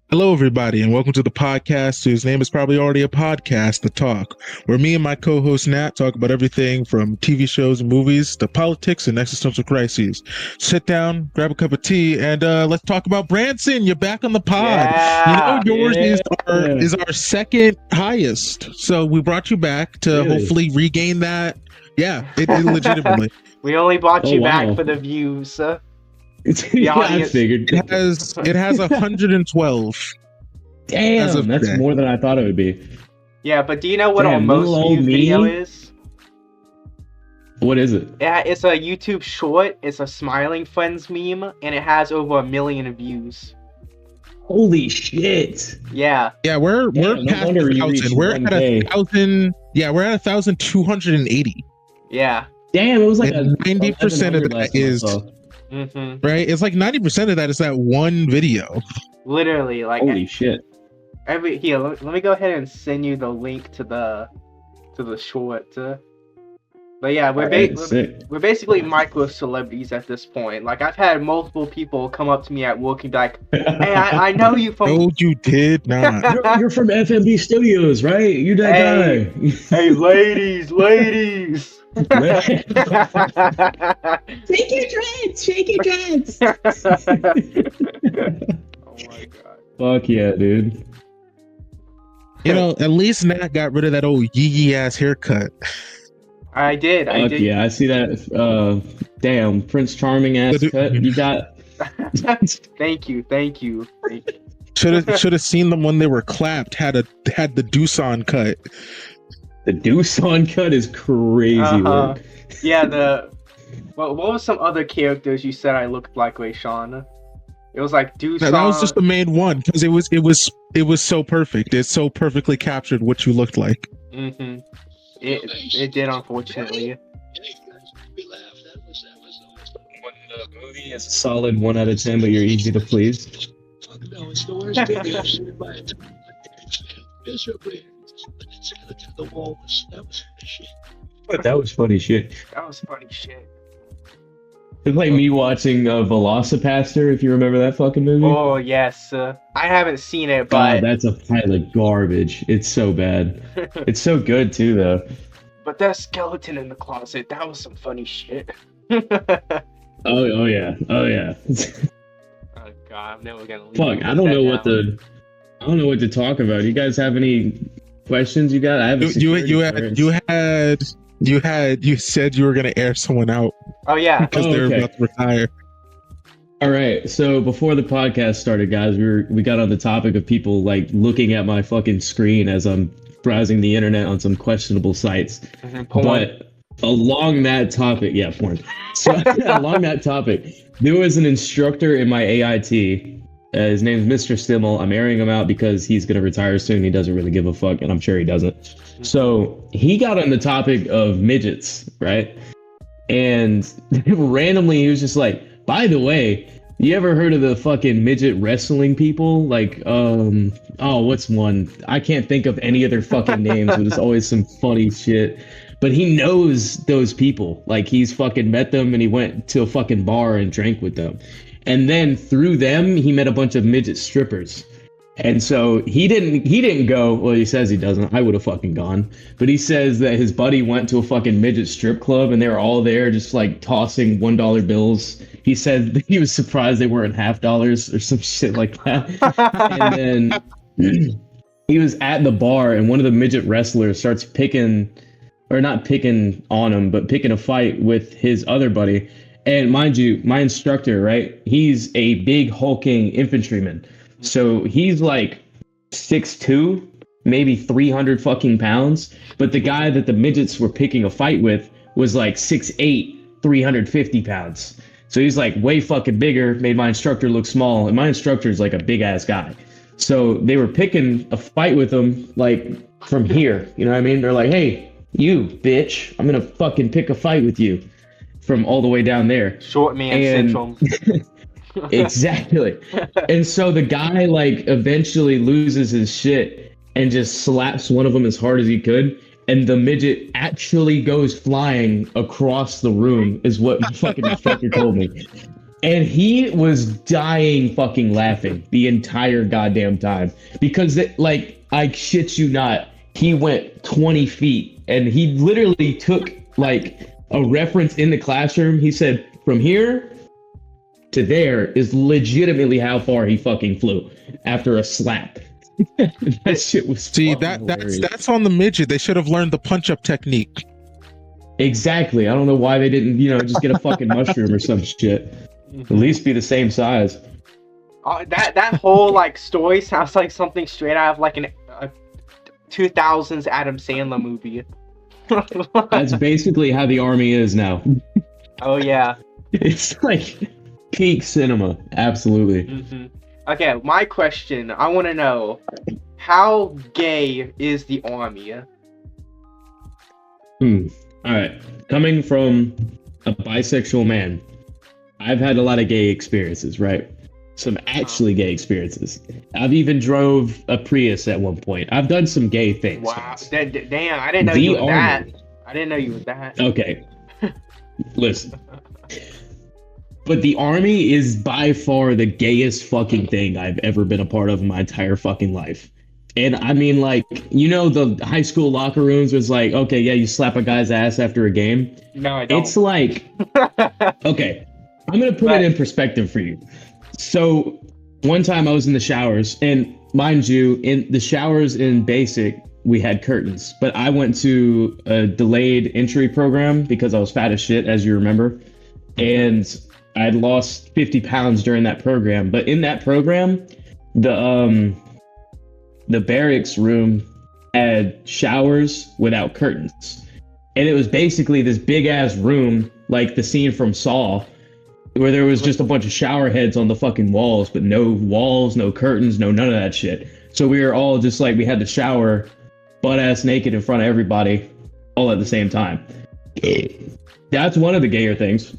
Hello, everybody, and welcome to the podcast whose name is probably already a podcast, The Talk, where me and my co-host Nat talk about everything from TV shows and movies to politics and existential crises. Sit down, grab a cup of tea, and let's talk about Branson. You're back on the pod. Yeah, Yours is our second highest, so we brought you back to hopefully regain that. Yeah, it legitimately. We only brought you back for the views. I figured. It has 112. Damn, that's today. More than I thought it would be. Yeah, but do you know what our most viewed video is? What is it? Yeah, it's a YouTube short. It's a Smiling Friends meme, and it has over 1 million views. Holy shit! Yeah. Yeah, we're past 1,000. We're at 1,000. Yeah, we're at 1,280. Yeah. Damn, it was like 90% of that is. Right, it's like 90% of that is that one video. Literally, like holy shit. Here, let me go ahead and send you the link to the short. But yeah, we're basically micro celebrities at this point. Like, I've had multiple people come up to me at work and be like, "Hey, I know you from." No, you did not. You're from FMB Studios, right? You're that guy. Hey, ladies. Shake your dreads. Oh my god. Fuck yeah, dude. At least Nat got rid of that old yee ass haircut. I did. Yeah, I see that. Damn, Prince Charming ass cut. You got. Thank you. Should have seen them when they were clapped. Had the Doosan cut. The Doosan cut is crazy. Work. Yeah. What was some other characters you said I looked like, Rahshawn? It was like Doosan. No, that was just the main one because it was so perfect. It so perfectly captured what you looked like. Mm-hmm. It did, unfortunately. One movie is a solid 1 out of 10, but you're easy to please. That was funny shit. It's like me watching Velocipaster, if you remember that fucking movie. Oh, yes. I haven't seen it, but... that's a pile of garbage. It's so bad. It's so good, too, though. But that skeleton in the closet, that was some funny shit. Oh, yeah. Oh, God, I'm never gonna leave. Fuck, I don't know what to talk about. You guys have any questions you got? I have you said you were gonna air someone out. Oh yeah, because they're about to retire. All right, so before the podcast started, guys, we got on the topic of people like looking at my fucking screen as I'm browsing the internet on some questionable sites. But along that topic, porn. So along that topic, there was an instructor in my AIT. His name's Mr. Stimmel. I'm airing him out because he's going to retire soon. He doesn't really give a fuck, and I'm sure he doesn't. So he got on the topic of midgets, right? And randomly, he was just like, by the way, you ever heard of the fucking midget wrestling people? Like, what's one? I can't think of any of their fucking names, but it's always some funny shit. But he knows those people. Like, he's fucking met them, and he went to a fucking bar and drank with them. And then through them, he met a bunch of midget strippers. And so he didn't go. Well, he says he doesn't. I would have fucking gone. But he says that his buddy went to a fucking midget strip club and they were all there just like tossing $1 bills. He said he was surprised they weren't $50 or some shit like that. And then he was at the bar and one of the midget wrestlers starts picking on him, but picking a fight with his other buddy. And mind you, my instructor, right? He's a big hulking infantryman. So he's like 6'2", maybe 300 fucking pounds. But the guy that the midgets were picking a fight with was like 6'8", 350 pounds. So he's like way fucking bigger, made my instructor look small. And my instructor is like a big ass guy. So they were picking a fight with him like from here. You know what I mean? They're like, hey, you bitch, I'm going to fucking pick a fight with you from all the way down there. Short man syndrome. Exactly. And so the guy like eventually loses his shit and just slaps one of them as hard as he could, and the midget actually goes flying across the room is what my fucking instructor told me. And he was dying fucking laughing the entire goddamn time. Because, I shit you not, he went 20 feet. And he literally took, a reference in the classroom. He said, from here to there is legitimately how far he fucking flew after a slap. That shit was that's on the midget. They should have learned the punch-up technique. Exactly. I don't know why they didn't, just get a fucking mushroom or some shit. At least be the same size. That whole story sounds like something straight out of a 2000s Adam Sandler movie. That's basically how the army is now. Oh yeah. It's peak cinema. Absolutely. Mm-hmm. Okay, my question. I want to know, how gay is the army? All right. Coming from a bisexual man, I've had a lot of gay experiences, right? Some actually gay experiences. I've even drove a Prius at one point. I've done some gay things. Wow. Damn, I didn't know you were that. I didn't know you were that. Okay. Listen. But the army is by far the gayest fucking thing I've ever been a part of in my entire fucking life. And I mean, the high school locker rooms was okay, yeah, you slap a guy's ass after a game. No, I don't. It's okay, I'm going to put it in perspective for you. So one time I was in the showers, and mind you, in the showers in basic, we had curtains. But I went to a delayed entry program because I was fat as shit, as you remember. And I'd lost 50 pounds during that program. But in that program, the barracks room had showers without curtains. And it was basically this big ass room, like the scene from Saw, where there was just a bunch of shower heads on the fucking walls, but no walls, no curtains, none of that shit. So we were all just we had to shower butt ass naked in front of everybody all at the same time. That's one of the gayer things.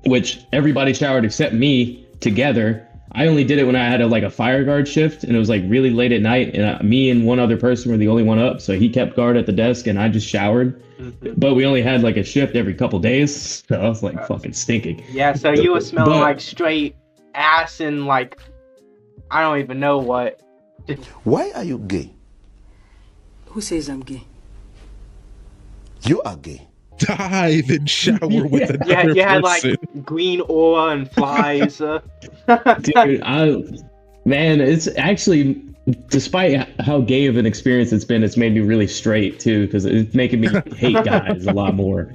Which everybody showered except me together. I only did it when I had a fire guard shift, and it was really late at night, and me and one other person were the only one up, so he kept guard at the desk and I just showered. Mm-hmm. But we only had a shift every couple days, so I was fucking stinking. Yeah, so you were smelling straight ass and I don't even know what. Why are you gay? Who says I'm gay? You are gay. Dive and shower with another you had person. green aura and flies. Dude, it's actually, despite how gay of an experience it's made me really straight too, because it's making me hate guys a lot more.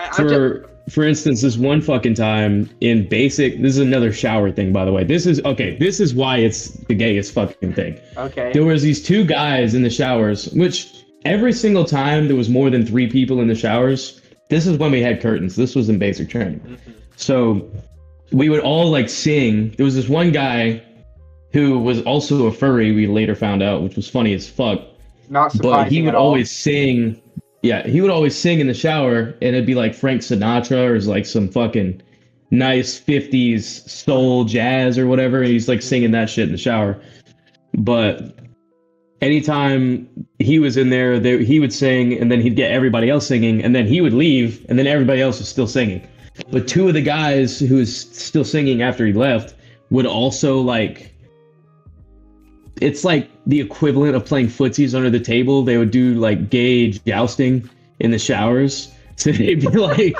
For instance, this one fucking time in basic, this is another shower thing, by the way. This is why it's the gayest fucking thing. Okay. There was these two guys in the showers, which every single time there was more than 3 people in the showers. This is when we had curtains. This was in basic training. Mm-hmm. So we would all sing. There was this one guy who was also a furry, we later found out, which was funny as fuck. Not surprising. But he would always sing. Yeah, he would always sing in the shower, and it'd be Frank Sinatra or some fucking nice 50s soul jazz or whatever. And he's singing that shit in the shower. But anytime he was in there, he would sing, and then he'd get everybody else singing, and then he would leave, and then everybody else was still singing. But 2 of the guys who was still singing after he left would also it's the equivalent of playing footsies under the table. They would do gay jousting in the showers. So they'd be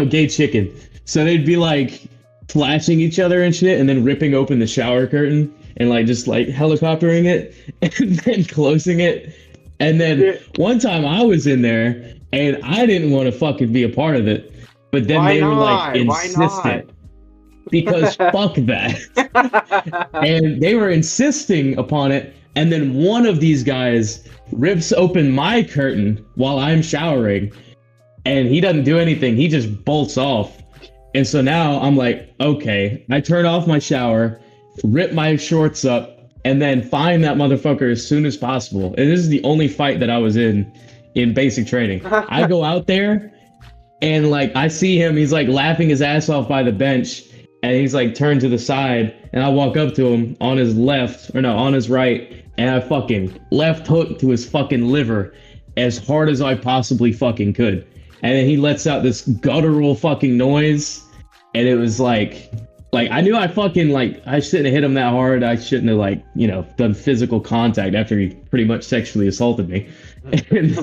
gay chicken. So they'd be flashing each other and shit, and then ripping open the shower curtain and just helicoptering it and then closing it. And then one time I was in there and I didn't want to fucking be a part of it, but then they were insistent because fuck that. And they were insisting upon it. And then one of these guys rips open my curtain while I'm showering, and he doesn't do anything. He just bolts off. And so now I'm okay, I turn off my shower, rip my shorts up, and then find that motherfucker as soon as possible. And this is the only fight that I was in basic training. I go out there and I see him, he's laughing his ass off by the bench, and he's turned to the side, and I walk up to him on his right, and I fucking left hook to his fucking liver as hard as I possibly fucking could. And then he lets out this guttural fucking noise, And it was like I knew I fucking I shouldn't have hit him that hard. I shouldn't have done physical contact after he pretty much sexually assaulted me. And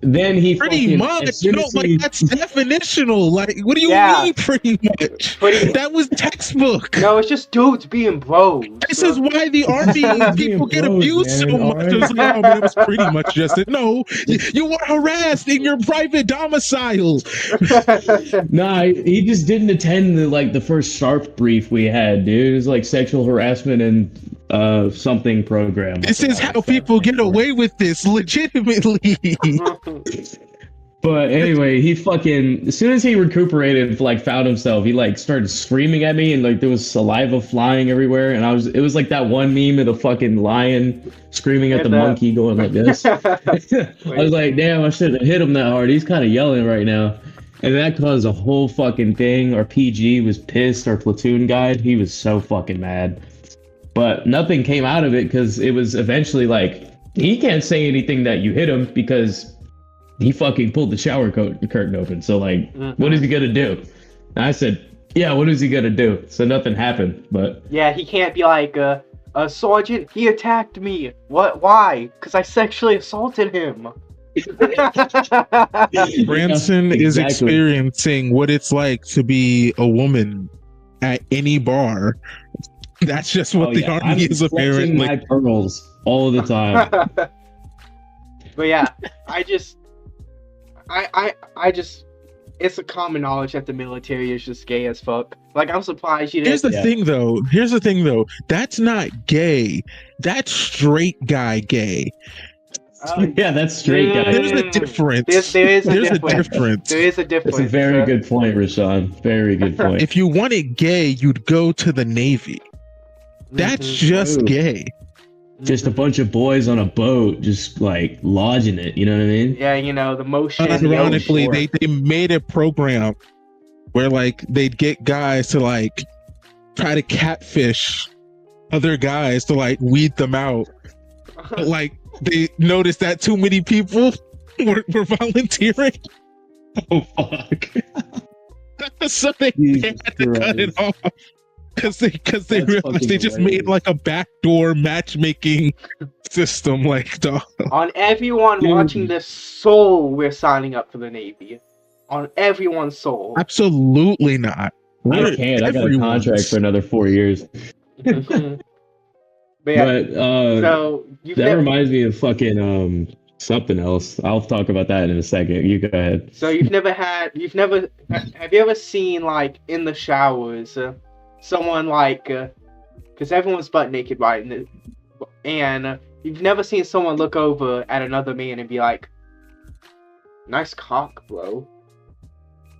then he pretty much that's definitional. Like, what do you mean pretty much? That was textbook. No, it's just dudes being bros. This is why the army people get abused so much. It was like, oh man, it was pretty much just it. No, you were harassed in your private domiciles. Nah, he just didn't attend the first sharp brief we had, dude. It was like sexual harassment and something program. This is how people get away with this, legitimately. But anyway, he fucking, as soon as he recuperated, found himself, he started screaming at me, and there was saliva flying everywhere, and it was like that one meme of the fucking lion screaming at the monkey going like this. I was like, damn, I shouldn't have hit him that hard. He's kind of yelling right now. And that caused a whole fucking thing. Our PG was pissed, our platoon guy, he was so fucking mad. But nothing came out of it because it was eventually he can't say anything that you hit him because he fucking pulled the shower curtain open. So what is he gonna do? And I said, yeah, what is he gonna do? So nothing happened. But yeah, he can't be like, Sergeant, he attacked me. What? Why? Because I sexually assaulted him. Branson is experiencing what it's like to be a woman at any bar. That's just what the army is apparently. My pearls all the time. But yeah, I just, it's a common knowledge that the military is just gay as fuck. I'm surprised you didn't. Here's the thing though. That's not gay. That's straight guy gay. Yeah, that's straight guy. There's a difference. There is a difference. That's a very good point, Rahshawn. Very good point. If you wanted gay, you'd go to the Navy. That's just gay. Just a bunch of boys on a boat, just lodging it. You know what I mean? Yeah, the motion. Ironically, they made a program where they'd get guys to try to catfish other guys to weed them out. But, they noticed that too many people were volunteering. Oh fuck! So they had to cut it off. Because they realized they just made a backdoor matchmaking system, dog. On everyone watching this soul, we're signing up for the Navy. On everyone's soul. Absolutely not. I can't. I got a contract for another 4 years. But so reminds me of fucking something else. I'll talk about that in a second. You go ahead. So have you ever seen in the showers? Someone because everyone's butt naked, right? And you've never seen someone look over at another man and be like, "Nice cock, bro."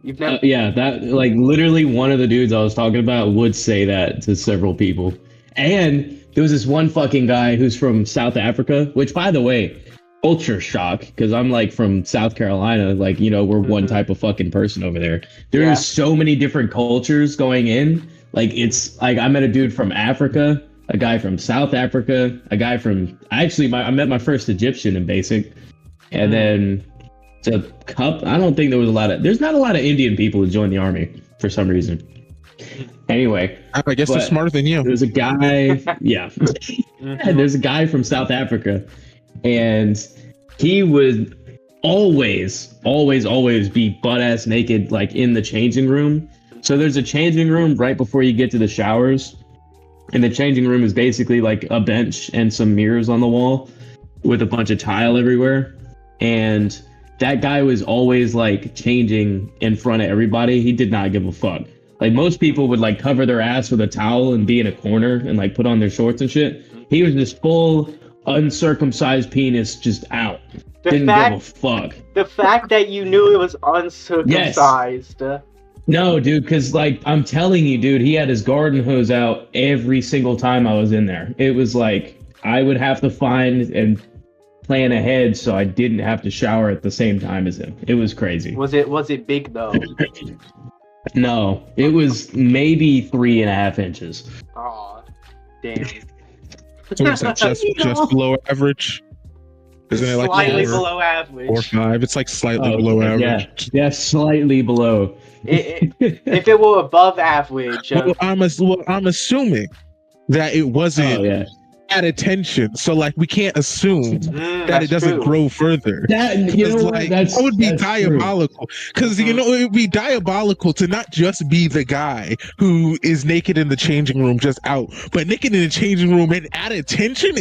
You've never. Yeah, that literally one of the dudes I was talking about would say that to several people. And there was this one fucking guy who's from South Africa, which, by the way, culture shock, because I'm from South Carolina. We're one type of fucking person over there. There's so many different cultures going in. I met a dude from Africa, a guy from South Africa, a guy from I met my first Egyptian in basic, and then a cup. I don't think there's not a lot of Indian people who join the army for some reason. Anyway, I guess they're smarter than you. There's a guy, there's a guy from South Africa, and he would always be butt ass naked in the changing room. So there's a changing room right before you get to the showers. And the changing room is basically a bench and some mirrors on the wall with a bunch of tile everywhere. And that guy was always changing in front of everybody. He did not give a fuck. Most people would cover their ass with a towel and be in a corner and put on their shorts and shit. He was just full uncircumcised penis just out. Didn't give a fuck. The fact that you knew it was uncircumcised. Yes. No, dude, because I'm telling you, dude, he had his garden hose out every single time I was in there. It was I would have to find and plan ahead so I didn't have to shower at the same time as him. It was crazy. Was it big though? No, it was maybe 3.5 inches. Aw, damn. So it's just below average. Isn't it like slightly 4 below average? or 5? It's like slightly below average. Yeah, slightly below. If it were above average, I'm assuming that it wasn't at attention, so like we can't assume that it doesn't grow further. That would be diabolical, because it would be diabolical to not just be the guy who is naked in the changing room just out, but naked in the changing room and at attention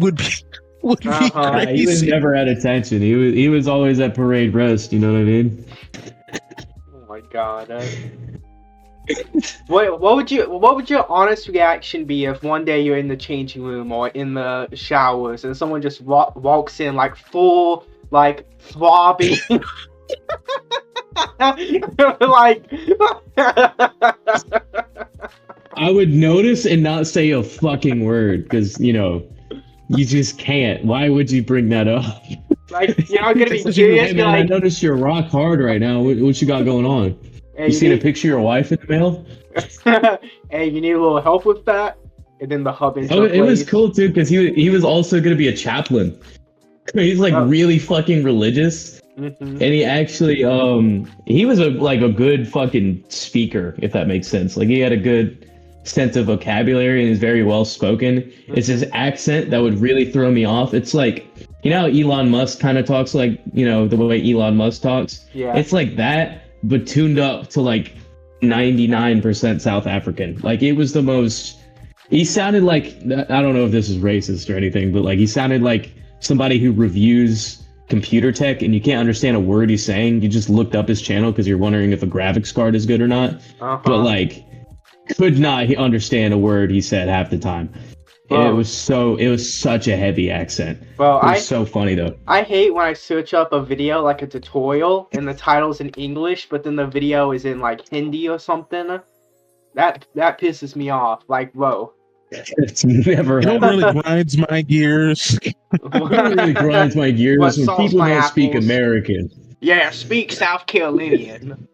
would be crazy. He was never at attention. He was always at parade rest. You know what I mean? Oh my god. What would your honest reaction be if one day you're in the changing room or in the showers and someone just walks in like full like throbbing like I would notice and not say a fucking word, because you just can't. Why would you bring that up? Like, you're not gonna be curious. Hey, man, I noticed you're rock hard right now. What you got going on? Hey, you seen a picture of your wife in the mail? Hey, you need a little help with that? And then the hub intro. Oh, it was cool too, because he was also gonna be a chaplain. He's like really fucking religious, and he actually he was a good fucking speaker, if that makes sense. Like, he had a good sense of vocabulary and is very well spoken. It's his accent that would really throw me off. It's like, how Elon Musk kind of talks, like, the way Elon Musk talks. Yeah. It's like that, but tuned up to like 99% South African. Like, it was the most. He sounded like, I don't know if this is racist or anything, but like, he sounded like somebody who reviews computer tech and you can't understand a word he's saying. You just looked up his channel because you're wondering if a graphics card is good or not. But like, could not understand a word he said half the time. It was such a heavy accent. Well, it was so funny though. I hate when I search up a video, like a tutorial, and the title's in English, but then the video is in like Hindi or something. That pisses me off. Like, whoa. It's never. It really grinds my gears. It really grinds my gears when people don't speak American. Yeah, speak South Carolinian.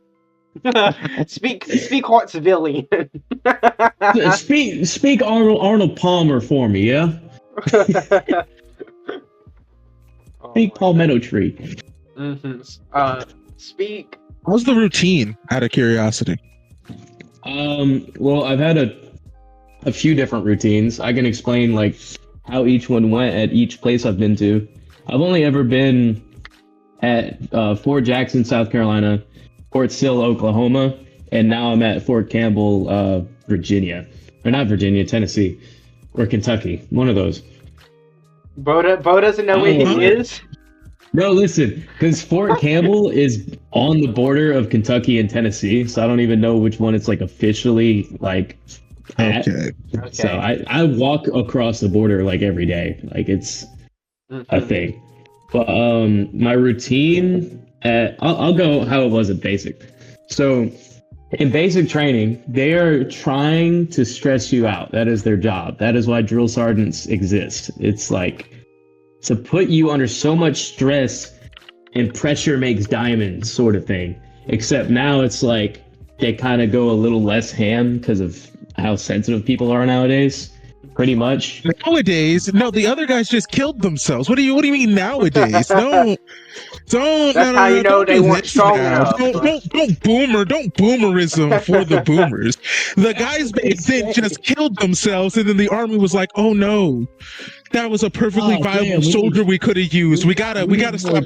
speak Hartsvillian. speak Arnold Palmer for me, yeah. Speak palmetto tree. Speak. What's the routine, out of curiosity? Well, I've had a few different routines. I can explain like how each one went at each place I've been to. I've only ever been at Fort Jackson, South Carolina, Fort Sill, Oklahoma, and now I'm at Fort Campbell, Virginia. Or not Virginia, Tennessee, or Kentucky. One of those. Bo doesn't know where he is? No, listen, because Fort Campbell is on the border of Kentucky and Tennessee, so I don't even know which one it's like officially like at. Okay. So I walk across the border like every day. Like, it's a thing. But my routine I'll go how it was at basic. So in basic training, they are trying to stress you out. That is their job. That is why drill sergeants exist. It's like to put you under so much stress, and pressure makes diamonds sort of thing. Except now it's like they kind of go a little less ham because of how sensitive people are nowadays. Pretty much. Nowadays, no, the other guys just killed themselves. What do you mean nowadays? Don't. That's how you know they weren't strong enough. Don't boomerism for the boomers. The guys back then just killed themselves, and then the army was like, "Oh no, that was a perfectly viable soldier we could have used. We gotta stop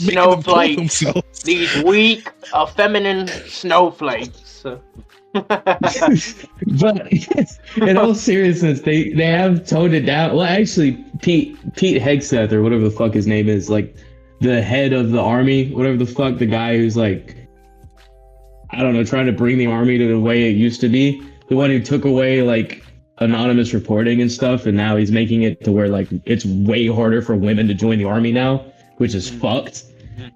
making them kill themselves." These weak, feminine snowflakes. But in all seriousness, they have toned it down. Well, actually, Pete Hegseth, or whatever the fuck his name is, like the head of the army, whatever the fuck, the guy who's like, I don't know, trying to bring the army to the way it used to be, the one who took away like anonymous reporting and stuff, and now he's making it to where like it's way harder for women to join the army now, which is fucked.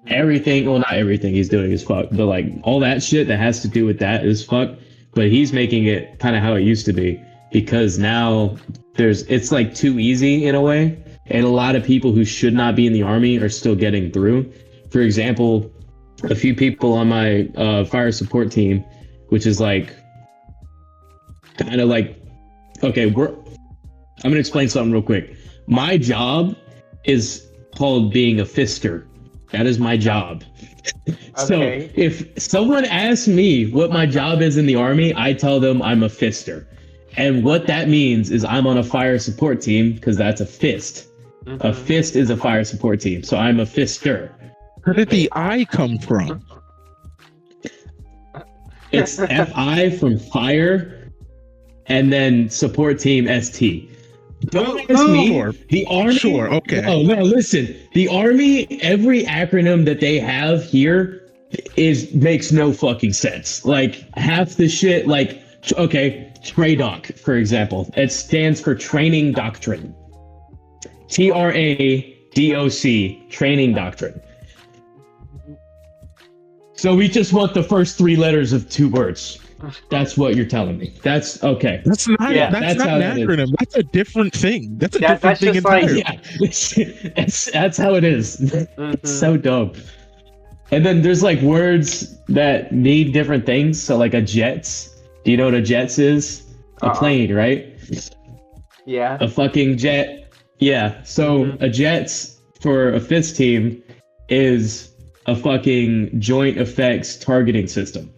Everything, well, not everything he's doing is fucked, but like all that shit that has to do with that is fucked. But he's making it kind of how it used to be, because now it's like too easy in a way, and a lot of people who should not be in the army are still getting through. For example, a few people on my fire support team, which is like kind of like, okay, I'm gonna explain something real quick. My job is called being a fister. That is my job. So Okay. if someone asks me what my job is in the Army, I tell them I'm a fister. And what that means is I'm on a fire support team because that's a fist. A fist is a fire support team. So I'm a fister. Where did the I come from? It's FI from fire and then support team ST. Don't ask me. Sure. The Army. Sure, okay. Oh no, listen. The Army, every acronym that they have here makes no fucking sense. Like half the shit, like okay, TRADOC, for example. It stands for Training Doctrine. TRADOC, Training Doctrine. So we just want the first 3 letters of 2 words. That's what you're telling me. That's okay. That's not Yeah, that's not an acronym. That's a different thing. That's a different that's thing just like- entirely. Yeah, that's how it is. It's so dumb. And then there's like words that need different things. So like a jets. Do you know what a jets is? A plane, right? Yeah. A fucking jet. Yeah. So a jets for a fist team is a fucking joint effects targeting system.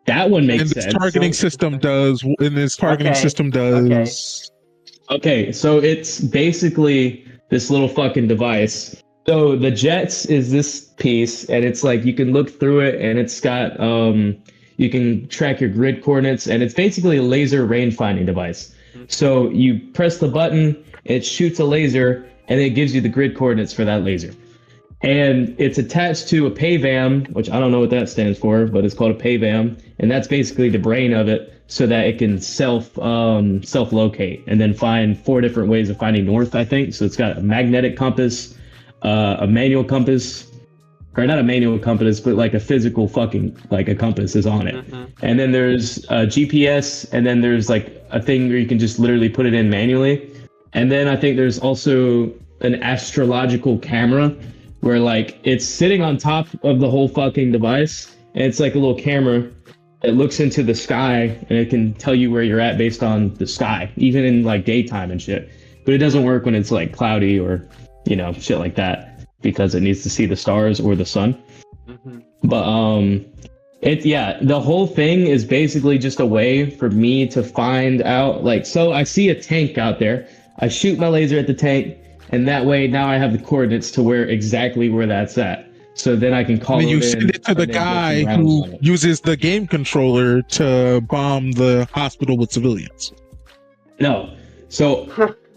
That one makes And this sense. targeting system does. And this targeting Okay, system does. Okay, so it's basically this little fucking device. So the jets is this piece, and it's like you can look through it, and it's got you can track your grid coordinates, and it's basically a laser range finding device. So you press the button, it shoots a laser, and it gives you the grid coordinates for that laser. And it's attached to a PayVam, which I don't know what that stands for, but it's called a PayVam, and that's basically the brain of it, so that it can self locate and then find 4 different ways of finding north. I think so. It's got a magnetic compass, a manual compass, or not a manual compass, but like a physical fucking like a compass is on it. And then there's a GPS, and then there's like a thing where you can just literally put it in manually. And then I think there's also an astrological camera, where like it's sitting on top of the whole fucking device, and it's like a little camera that looks into the sky, and it can tell you where you're at based on the sky, even in like daytime and shit. But it doesn't work when it's like cloudy or, you know, shit like that, because it needs to see the stars or the sun. But the whole thing is basically just a way for me to find out, like, so I see a tank out there, I shoot my laser at the tank, and that way now I have the coordinates to exactly where that's at. So then I can call And it you in, send it to the and then go guy some rounds who on it. uses the game controller to bomb the hospital with civilians. No. So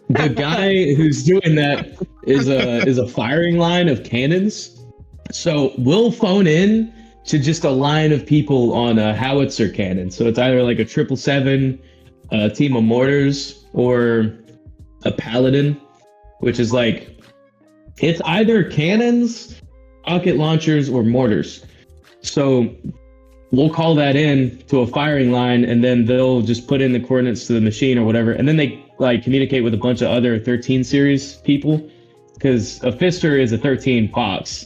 the guy who's doing that is a firing line of cannons. So we'll phone in to just a line of people on a howitzer cannon. So it's either like a 777, a team of mortars, or a paladin, which is like, it's either cannons, rocket launchers, or mortars. So we'll call that in to a firing line, and then they'll just put in the coordinates to the machine or whatever, and then they like communicate with a bunch of other 13 series people, because a fister is a 13 Fox,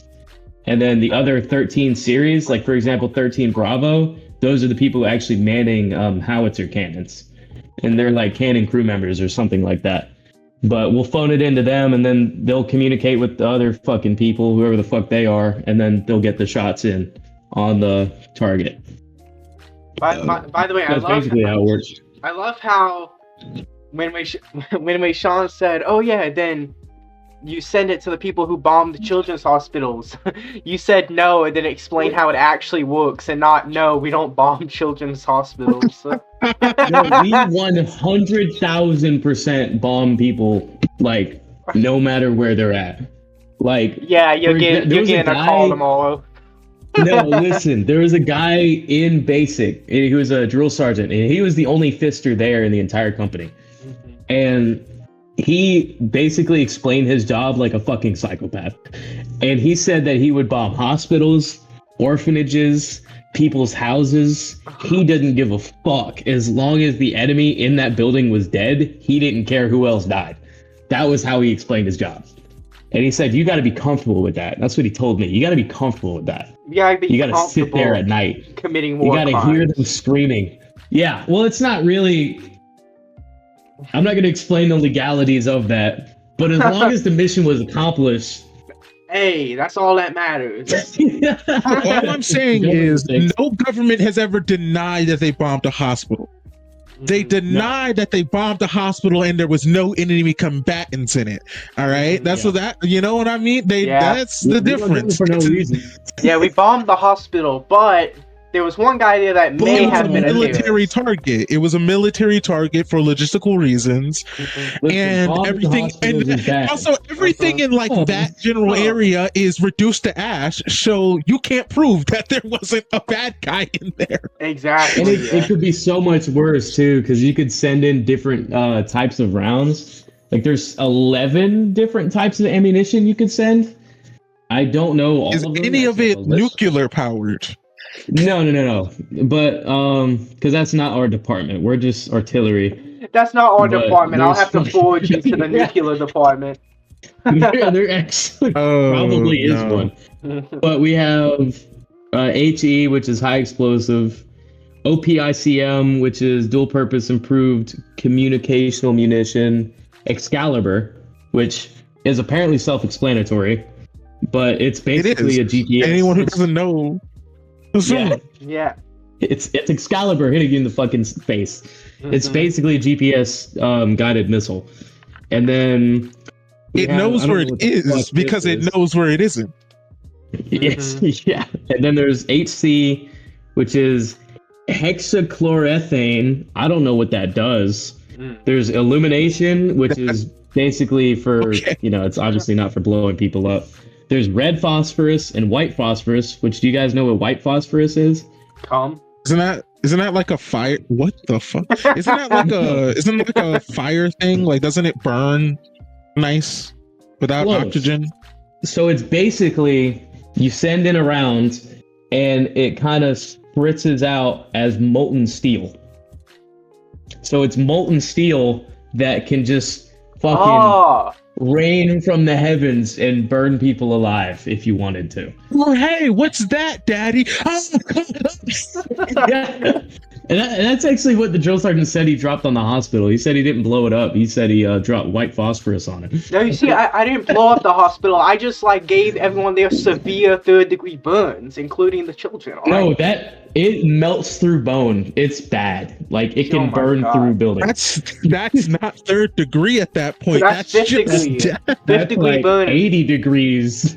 and then the other 13 series, like for example 13 Bravo, those are the people actually manning howitzer cannons, and they're like cannon crew members or something like that. But we'll phone it into them, and then they'll communicate with the other fucking people, whoever the fuck they are, and then they'll get the shots in on the target. By the way, That's basically how it works. I love how when Sean said, "Oh yeah," then you send it to the people who bombed children's hospitals. You said no, and then explain how it actually works, and not no, we don't bomb children's hospitals. No, we 100,000% bomb people, like no matter where they're at. Like, yeah, you're getting a call tomorrow. No, listen, there was a guy in basic. He was a drill sergeant, and he was the only fister there in the entire company. And he basically explained his job like a fucking psychopath. And he said that he would bomb hospitals, orphanages, people's houses. He didn't give a fuck. As long as the enemy in that building was dead, he didn't care who else died. That was how he explained his job. And he said, you got to be comfortable with that. That's what he told me. You got to be comfortable with that. You got to sit there at night. Committing war crimes. You got to hear them screaming. Yeah, well, it's not really... I'm not going to explain the legalities of that, But as long as the mission was accomplished, hey, that's all that matters. All I'm saying is no government has ever denied that they bombed a hospital. They denied that they bombed the hospital and there was no enemy combatants in it. All right, that's what that, you know what I mean? That's the difference. For no reason. Yeah, we bombed the hospital, but there was one guy there that may have been a military target. It was a military target for logistical reasons, and everything, and also everything in like that general area is reduced to ash. So you can't prove that there wasn't a bad guy in there. Exactly, and it could be so much worse too, because you could send in different types of rounds. Like there's 11 different types of ammunition you could send. I don't know all of them. Is any of it nuclear powered? No. But because that's not our department. We're just artillery. That's not our department. I'll have to forward you to the nuclear department. there actually probably is one. But we have HE, which is high explosive, OPICM, which is dual purpose improved communicational munition, Excalibur, which is apparently self-explanatory, but it's basically a GPS. Anyone who doesn't know. Yeah. It's Excalibur hitting you in the fucking face. It's basically a GPS guided missile. And then it knows where it is because it knows where it isn't. Yes, yeah. And then there's HC, which is hexachloroethane. I don't know what that does. There's illumination, which is basically for, it's obviously not for blowing people up. There's red phosphorus and white phosphorus, which do you guys know what white phosphorus is? Isn't that like a fire? What the fuck? Isn't that like a fire thing? Like, doesn't it burn nice without oxygen? So it's basically you send in a round and it kind of spritzes out as molten steel. So it's molten steel that can just fucking rain from the heavens and burn people alive if you wanted to. Oh, hey, what's that, Daddy? And that's actually what the drill sergeant said he dropped on the hospital. He said he didn't blow it up. He said he dropped white phosphorus on it. No, you see, I didn't blow up the hospital. I just gave everyone their severe 3rd-degree burns, including the children. No, it melts through bone. It's bad. Like it can burn through buildings. That's not 3rd degree at that point. So that's 5th degree. 5th degree burn. 80 degrees.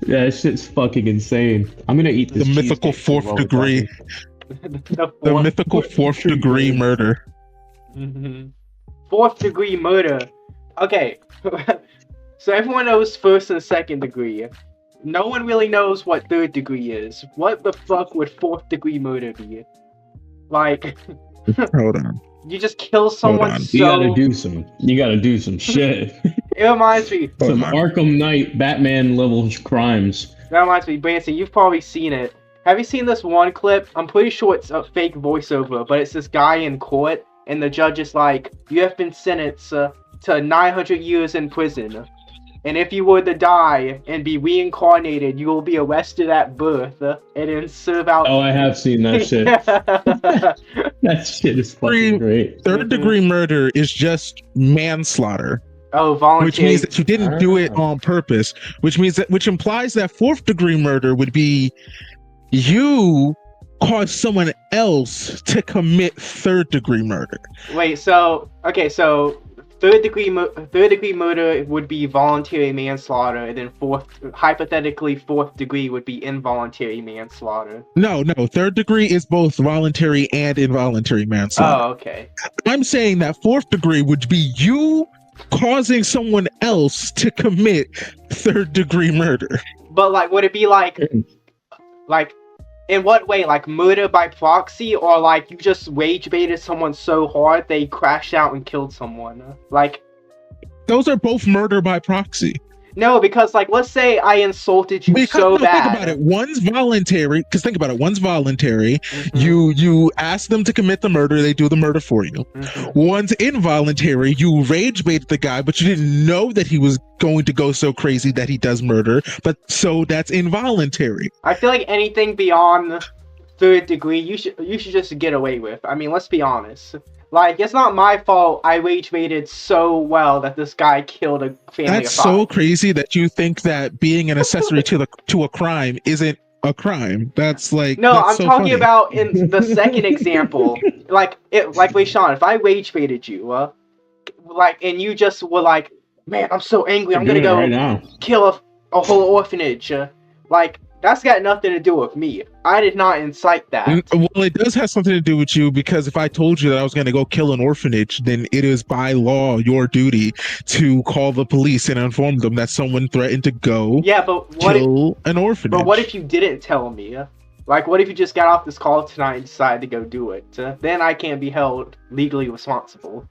Yeah, that shit's fucking insane. I'm gonna eat this. The mythical 4th degree. The mythical 4th degree murder. 4th degree murder. Okay. So everyone knows 1st and 2nd degree. No one really knows what 3rd degree is. What the fuck would 4th degree murder be? Like, hold on. You just kill someone. You gotta do some shit. It reminds me. Some Arkham Knight Batman level crimes. That reminds me, Branson, you've probably seen it. Have you seen this one clip? I'm pretty sure it's a fake voiceover, but it's this guy in court, and the judge is like, you have been sentenced to 900 years in prison. And if you were to die and be reincarnated, you will be arrested at birth and then serve out. Oh, I have seen that shit. That shit is fucking great. 3rd degree murder is just manslaughter. Oh, voluntary. Which means that you didn't do it on purpose. Which implies that 4th degree murder would be you cause someone else to commit 3rd degree murder. Wait, so 3rd degree murder would be voluntary manslaughter, and then hypothetically 4th degree would be involuntary manslaughter. No, 3rd degree is both voluntary and involuntary manslaughter. Oh, okay. I'm saying that 4th degree would be you causing someone else to commit 3rd degree murder. But would it be like in what way? Like murder by proxy, or you just rage baited someone so hard they crashed out and killed someone? Those are both murder by proxy. No, because let's say I insulted you so bad. Think about it. One's voluntary. Because think about it. One's voluntary. Mm-hmm. You ask them to commit the murder. They do the murder for you. Mm-hmm. One's involuntary. You rage bait the guy, but you didn't know that he was going to go so crazy that he does murder. But so that's involuntary. I feel like anything beyond 3rd degree, you should just get away with. I mean, let's be honest. Like, it's not my fault I rage baited so well that this guy killed a family That's of 5. so crazy that you think that being an accessory to a crime isn't a crime. That's like No, that's I'm so talking funny. about in the second example. Like Rahshawn, if I rage baited you, and you just were like, man, I'm so angry, I'm gonna go right now. kill a whole orphanage. Like, that's got nothing to do with me. I did not incite that. Well, it does have something to do with you, because if I told you that I was going to go kill an orphanage, then it is by law your duty to call the police and inform them that someone threatened to go kill an orphanage. But what if you didn't tell me? Like, what if you just got off this call tonight and decided to go do it? Then I can't be held legally responsible.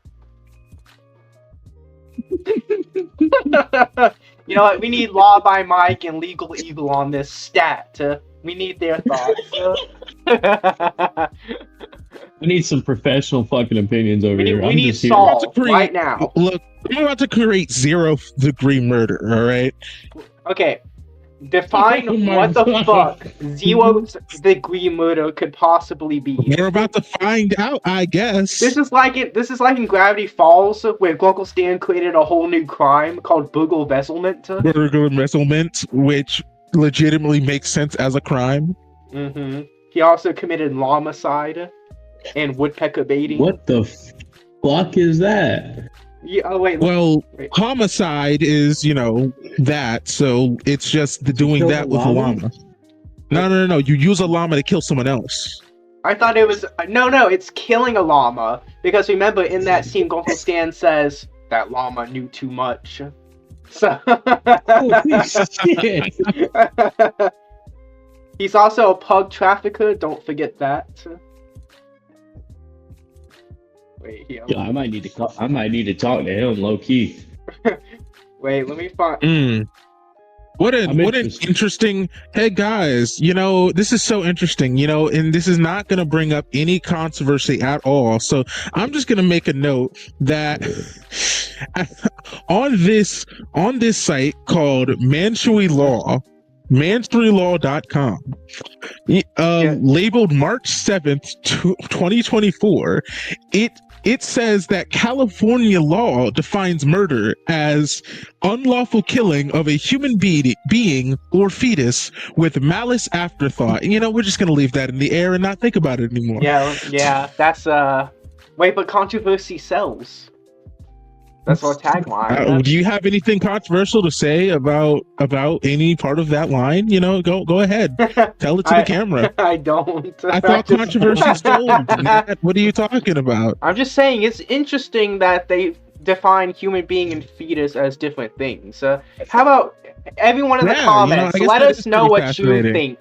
You know what? We need Law by Mike and Legal Evil on this stat. We need their thoughts. We need some professional fucking opinions over here. We need Saul right now. Look, we're about to create 0-degree murder, all right? Okay. Define what the fuck 0-degree murder could possibly be. We're about to find out, I guess. This is like in Gravity Falls, where Grunkle Stan created a whole new crime called burglar embezzlement. Burglar embezzlement, which legitimately makes sense as a crime. Mm-hmm. He also committed llama-cide and woodpecker baiting. What the fuck is that? Yeah, oh wait. Well, homicide is, that, so it's just doing that with a llama. No. You use a llama to kill someone else. I thought it was no. It's killing a llama, because remember in that scene, Grunkle Stan says that llama knew too much. So. Holy shit. He's also a pug trafficker. Don't forget that. Wait, here. Yeah, I might need to talk to him low key. Wait, let me find. What an interesting. Hey guys, this is so interesting. And this is not going to bring up any controversy at all. So I'm just going to make a note that on this site called Manshui Law, manshuilaw.com, labeled March 7th, 2024, it says that California law defines murder as unlawful killing of a human being or fetus with malice afterthought. We're just going to leave that in the air and not think about it anymore. Yeah, that's wait, but controversy sells. That's our tagline. Do you have anything controversial to say about any part of that line? Go ahead. Tell it to the camera. I don't. I thought controversy sold. Nat, what are you talking about? I'm just saying it's interesting that they define human being and fetus as different things. How about everyone in the comments? Let us know what you think.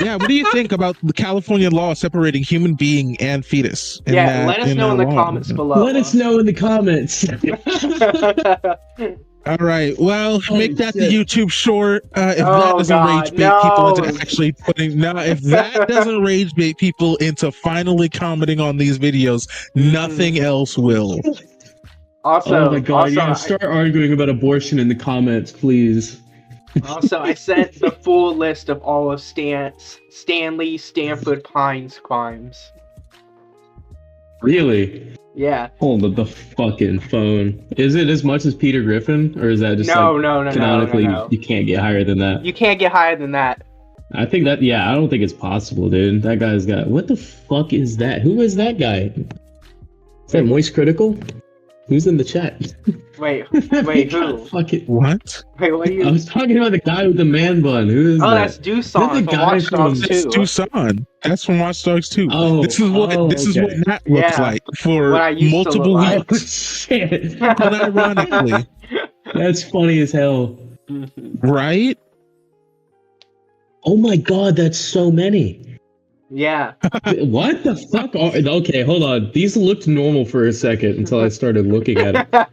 Yeah, what do you think about the California law separating human being and fetus? Let us know in the comments below. Let us know in the comments. All right, well, make that the YouTube short. If that doesn't rage bait people into actually if that doesn't rage bait people into finally commenting on these videos, nothing else will. Also, oh my god, start arguing about abortion in the comments, please. Also, I sent the full list of all of Stanley Stanford Pine's crimes. Really? Yeah. Hold up the fucking phone. Is it as much as Peter Griffin, or is that just no? Canonically, you can't get higher than that? You can't get higher than that. I think that. Yeah, I don't think it's possible, dude. That guy's got. What the fuck is that? Who is that guy? Is that Moist Critical? Who's in the chat? Wait, who? Fucking what? Wait, what are you? I was talking about the guy with the man bun. Who is that? That's Doosan from Watch Dogs 2. That's Doosan. That's from Watch Dogs 2. Oh, this is what Nat looks like for multiple weeks. Oh, shit. Unironically. That's funny as hell. Right? Oh my god, that's so many. Yeah. What the fuck? Okay, hold on. These looked normal for a second until I started looking at it.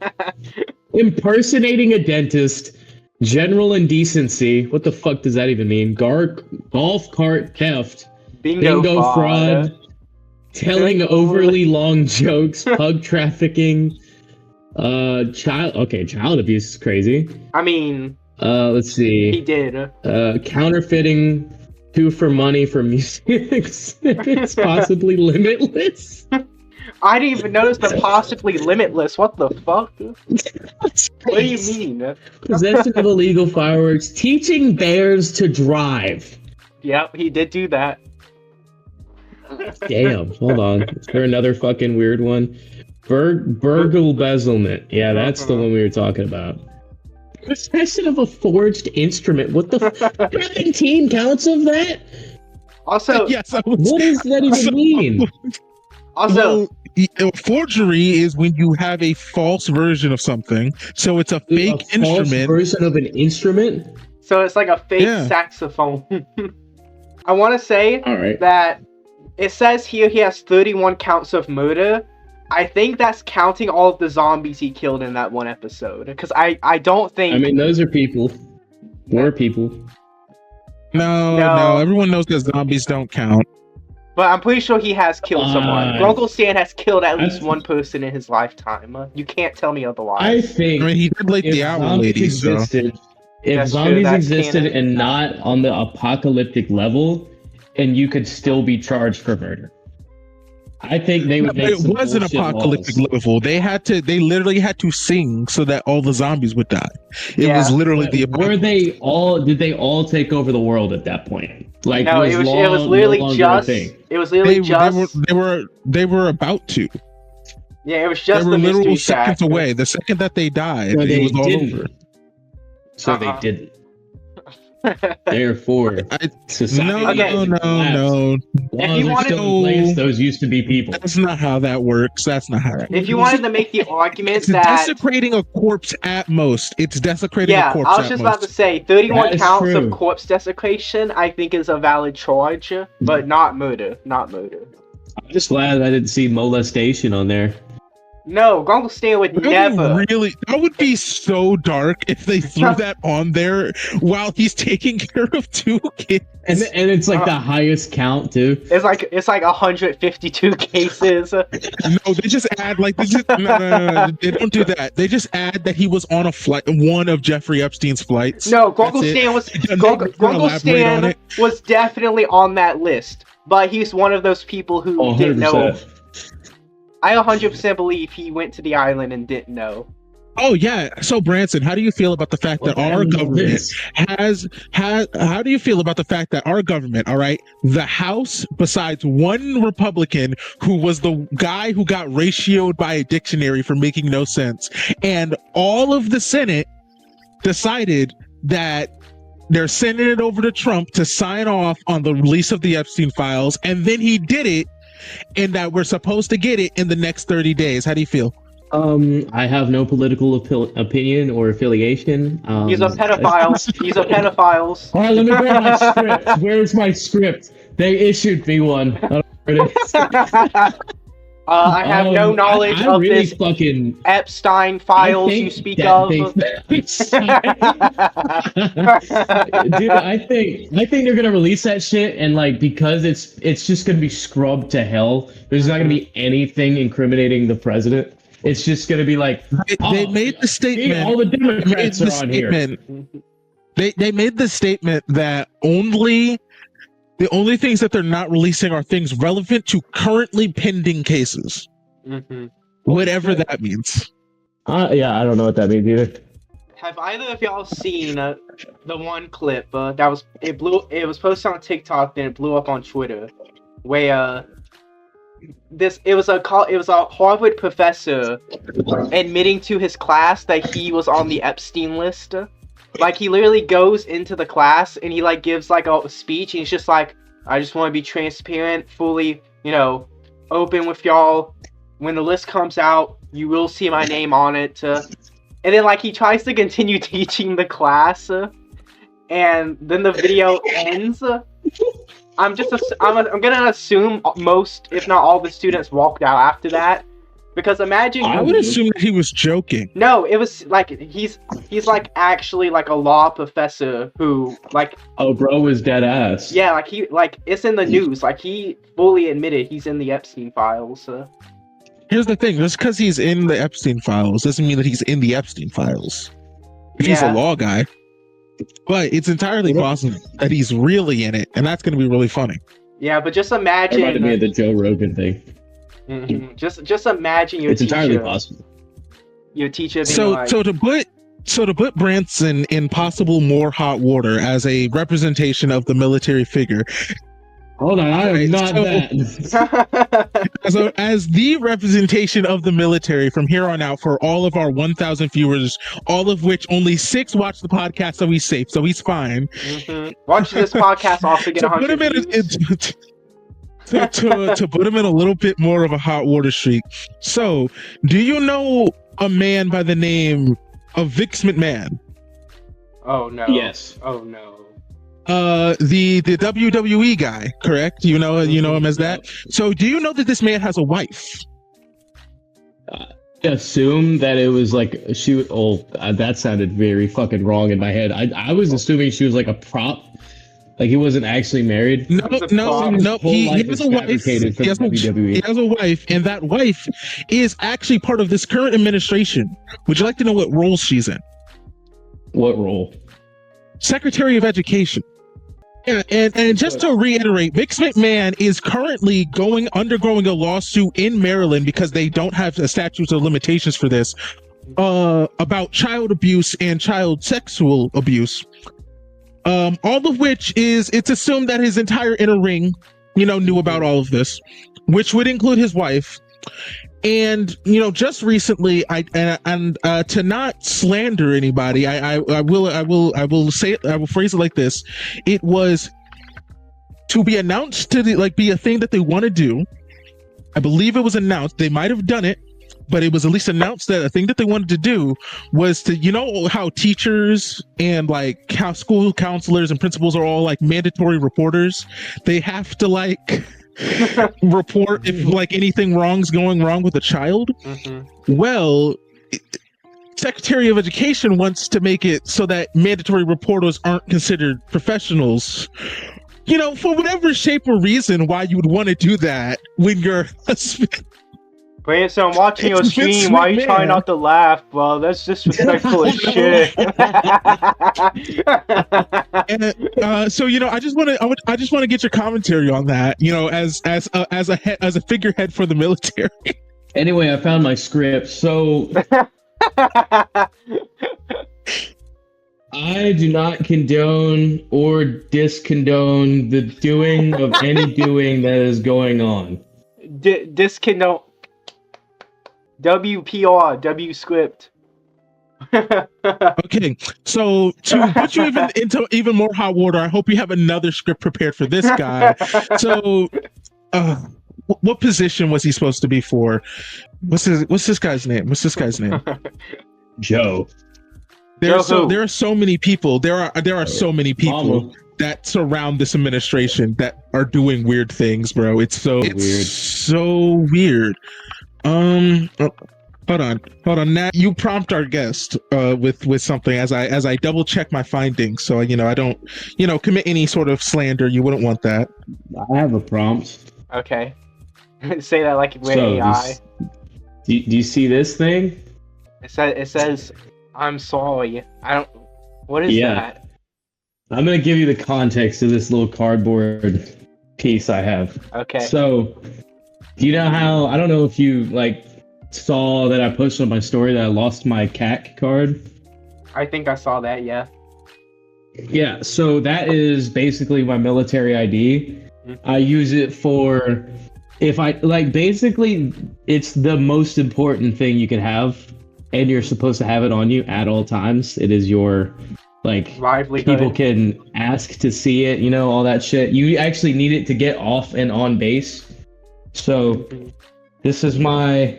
Impersonating a dentist, general indecency. What the fuck does that even mean? Golf cart theft, bingo fraud, telling overly long jokes, pug trafficking, child abuse is crazy. I mean, let's see. He did. Counterfeiting. 2 for money for music. It's possibly limitless. I didn't even notice the possibly limitless. What the fuck? What do you mean? Possession of illegal fireworks. Teaching bears to drive. Yep, he did do that. Damn, hold on. Is there another fucking weird one? Burgle bezelment. Yeah, that's the one we were talking about. Possession of a forged instrument. What the 17 counts of that? Also, yes, what does that even mean? Also, forgery is when you have a false version of something. So it's a fake instrument. False version of an instrument? so it's like a fake saxophone. I want to say that it says here he has 31 counts of murder. I think that's counting all of the zombies he killed in that one episode. Because I don't think... I mean, those are people. More people. No. Everyone knows that zombies don't count. But I'm pretty sure he has killed someone. Grunkle Stan has killed at least one person in his lifetime. You can't tell me otherwise. I mean, he did like the owl ladies, so... If zombies existed and not on the apocalyptic level, and you could still be charged for murder. I think they would make some it was an apocalyptic level. They literally had to sing so that all the zombies would die. It was literally the apocalypse. Did they all take over the world at that point? Like, no, it was literally just they were about to. Yeah, it was just they were the literal mystery seconds shack. away. The second that they died, it was all over. So they didn't. Therefore, society. No. If you wanted to place, those used to be people. That's not how that works. That's not how. If you wanted to make the argument it's that desecrating a corpse at most, it's desecrating a corpse. I was just about to say 31 counts true. of corpse desecration. I think is a valid charge, but not murder. Not murder. I'm just glad I didn't see molestation on there. No, Grunkle Stan would never. Really, that would be so dark if they threw that on there while he's taking care of 2 kids. And it's like the highest count too. It's like 152 cases. No, they just add like no, they don't do that. They just add that he was on a flight, one of Jeffrey Epstein's flights. No, Grunkle Stan was definitely on that list, but he's one of those people who didn't know. I 100% believe he went to the island and didn't know. Oh yeah. So Branson, how do you feel about the fact that our government how do you feel about the fact that our government, all right, the House, besides one Republican who was the guy who got ratioed by a dictionary for making no sense, and all of the Senate decided that they're sending it over to Trump to sign off on the release of the Epstein files, and then he did it, and that we're supposed to get it in the next 30 days. How do you feel? I have no political opinion or affiliation. He's a pedophile. He's a pedophile. All right, let me grab my script. Where's my script? They issued me one. I don't know where it is. I have no knowledge of really this Epstein files you speak of. Dude, I think they're gonna release that shit, and like, because it's just gonna be scrubbed to hell. There's not gonna be anything incriminating the president. It's just gonna be like they made the statement. All the Democrats are on here. They made the statement that the only things that they're not releasing are things relevant to currently pending cases. Mm-hmm. Whatever that means. Yeah, I don't know what that means either. Have either of y'all seen the one clip it was posted on TikTok, then it blew up on Twitter, where it was a Harvard professor admitting to his class that he was on the Epstein list. Like, he literally goes into the class and he like gives like a speech, and he's just like, I just want to be transparent, fully, open with y'all. When the list comes out, you will see my name on it. And then like he tries to continue teaching the class, and then the video ends. I'm gonna assume most, if not all, the students walked out after that. Because imagine, I would assume that he was joking. No, it was like he's like actually like a law professor who like. Oh, bro was dead ass. Yeah, like it's in the news. Like, he fully admitted he's in the Epstein files. Here's the thing: just because he's in the Epstein files doesn't mean that he's in the Epstein files. If he's a law guy, but it's entirely possible that he's really in it, and that's going to be really funny. Yeah, but just imagine. Reminded me of the Joe Rogan thing. Mm-hmm. Just imagine your it's teacher. entirely possible. Your teacher being So like, to put Branson in possible more hot water as a representation of the military figure. Hold on, I am not that. As the representation of the military from here on out for all of our 1,000 viewers, all of which only 6 watch the podcast, so he's safe, so he's fine. Mm-hmm. Watch this podcast also get 100 views. To put him in a little bit more of a hot water streak. So, do you know a man by the name of Vix McMahon? Oh no. Yes. Oh no. The WWE guy, correct? You know him as that. So, do you know that this man has a wife? Assume that it was like that sounded very fucking wrong in my head. I was assuming she was like a prop, like he wasn't actually married. No. He has a wife. He has a wife, and that wife is actually part of this current administration. Would you like to know what role she's in? What role? Secretary of Education. Yeah, and just to reiterate, Vix McMahon is currently undergoing a lawsuit in Maryland because they don't have a statute of limitations for this, about child abuse and child sexual abuse. All of which it's assumed that his entire inner ring, knew about all of this, which would include his wife. And just recently, to not slander anybody, I will phrase it like this: it was to be announced to be a thing that they want to do. I believe it was announced. They might have done it, but it was at least announced that a thing that they wanted to do was to, how teachers and how school counselors and principals are all mandatory reporters. They have to report if anything wrong's going wrong with a child. Mm-hmm. Well, Secretary of Education wants to make it so that mandatory reporters aren't considered professionals. For whatever shape or reason why you would want to do that when your husband. Branson, I'm watching your stream. Why are you trying not to laugh, bro? That's disrespectful as shit. And, so I just want to get your commentary on that. As a figurehead for the military. Anyway, I found my script. So I do not condone or discondone the doing of any doing that is going on. Discondone. WPR, W script. Okay, so to put you into even more hot water, I hope you have another script prepared for this guy. So, what position was he supposed to be for? What's this guy's name? Joe. There are so many people. There are so many people that surround this administration that are doing weird things, bro. It's so weird. Hold on, Nat. You prompt our guest with something as I double check my findings, so I don't commit any sort of slander. You wouldn't want that. I have a prompt. Okay. Say that like we're AI. Do you see this thing? It says I'm sorry. I don't. What is that? I'm gonna give you the context of this little cardboard piece I have. Okay. So, do you know how? I don't know if you saw that I posted on my story that I lost my CAC card. I think I saw that. Yeah. Yeah. So that is basically my military ID. Mm-hmm. I use it for if I basically it's the most important thing you can have, and you're supposed to have it on you at all times. It is your livelihood. People can ask to see it, all that shit. You actually need it to get off and on base. So this is my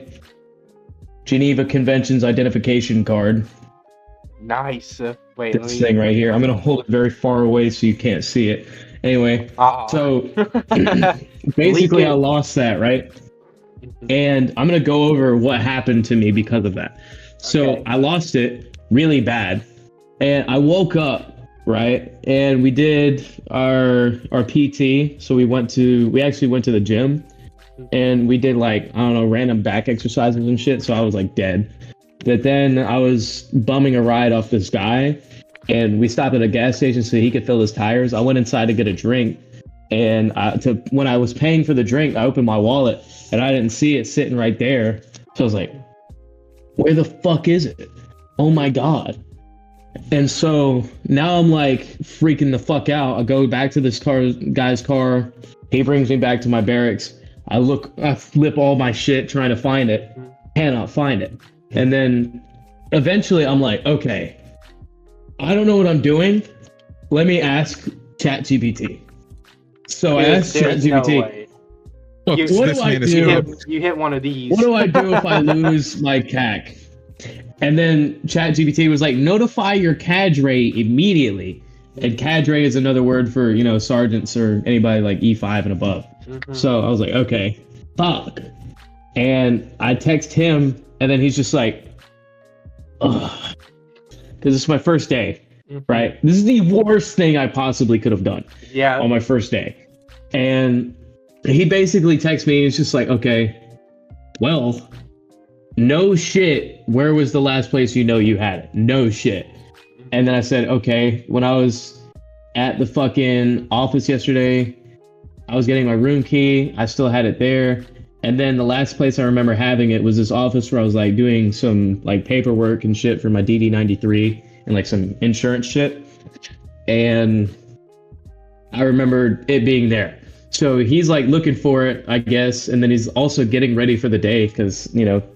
Geneva Conventions identification card. Nice. Wait, this thing right here. I'm gonna hold it very far away so you can't see it. Anyway, so basically I lost that, right? And I'm gonna go over what happened to me because of that. So I lost it really bad, and I woke up, right? And we did our PT. So we actually went to the gym. And we did random back exercises and shit. So I was dead. But then I was bumming a ride off this guy, and we stopped at a gas station so he could fill his tires. I went inside to get a drink, And when I was paying for the drink, I opened my wallet and I didn't see it sitting right there. So I was like, where the fuck is it? Oh my God. And so now I'm like freaking the fuck out. I go back to this guy's car. He brings me back to my barracks. I flip all my shit trying to find it. Cannot find it. And then eventually I'm like, okay, I don't know what I'm doing. Let me ask ChatGPT. So I asked ChatGPT, No, what do I do? You hit one of these. What do I do if I lose my CAC? And then ChatGPT was like, notify your cadre immediately. And cadre is another word for, sergeants or anybody like E5 and above. Mm-hmm. So I was like, okay, fuck. And I text him, and then he's just like, ugh. Because it's my first day, right? This is the worst thing I possibly could have done on my first day. And he basically texts me, he's just like, okay, well, no shit, where was the last place you had it? No shit. And then I said, okay, when I was at the fucking office yesterday, I was getting my room key, I still had it there. And then the last place I remember having it was this office where I was like doing some like paperwork and shit for my DD93 and like some insurance shit. And I remember it being there. So he's like looking for it, I guess. And then he's also getting ready for the day because,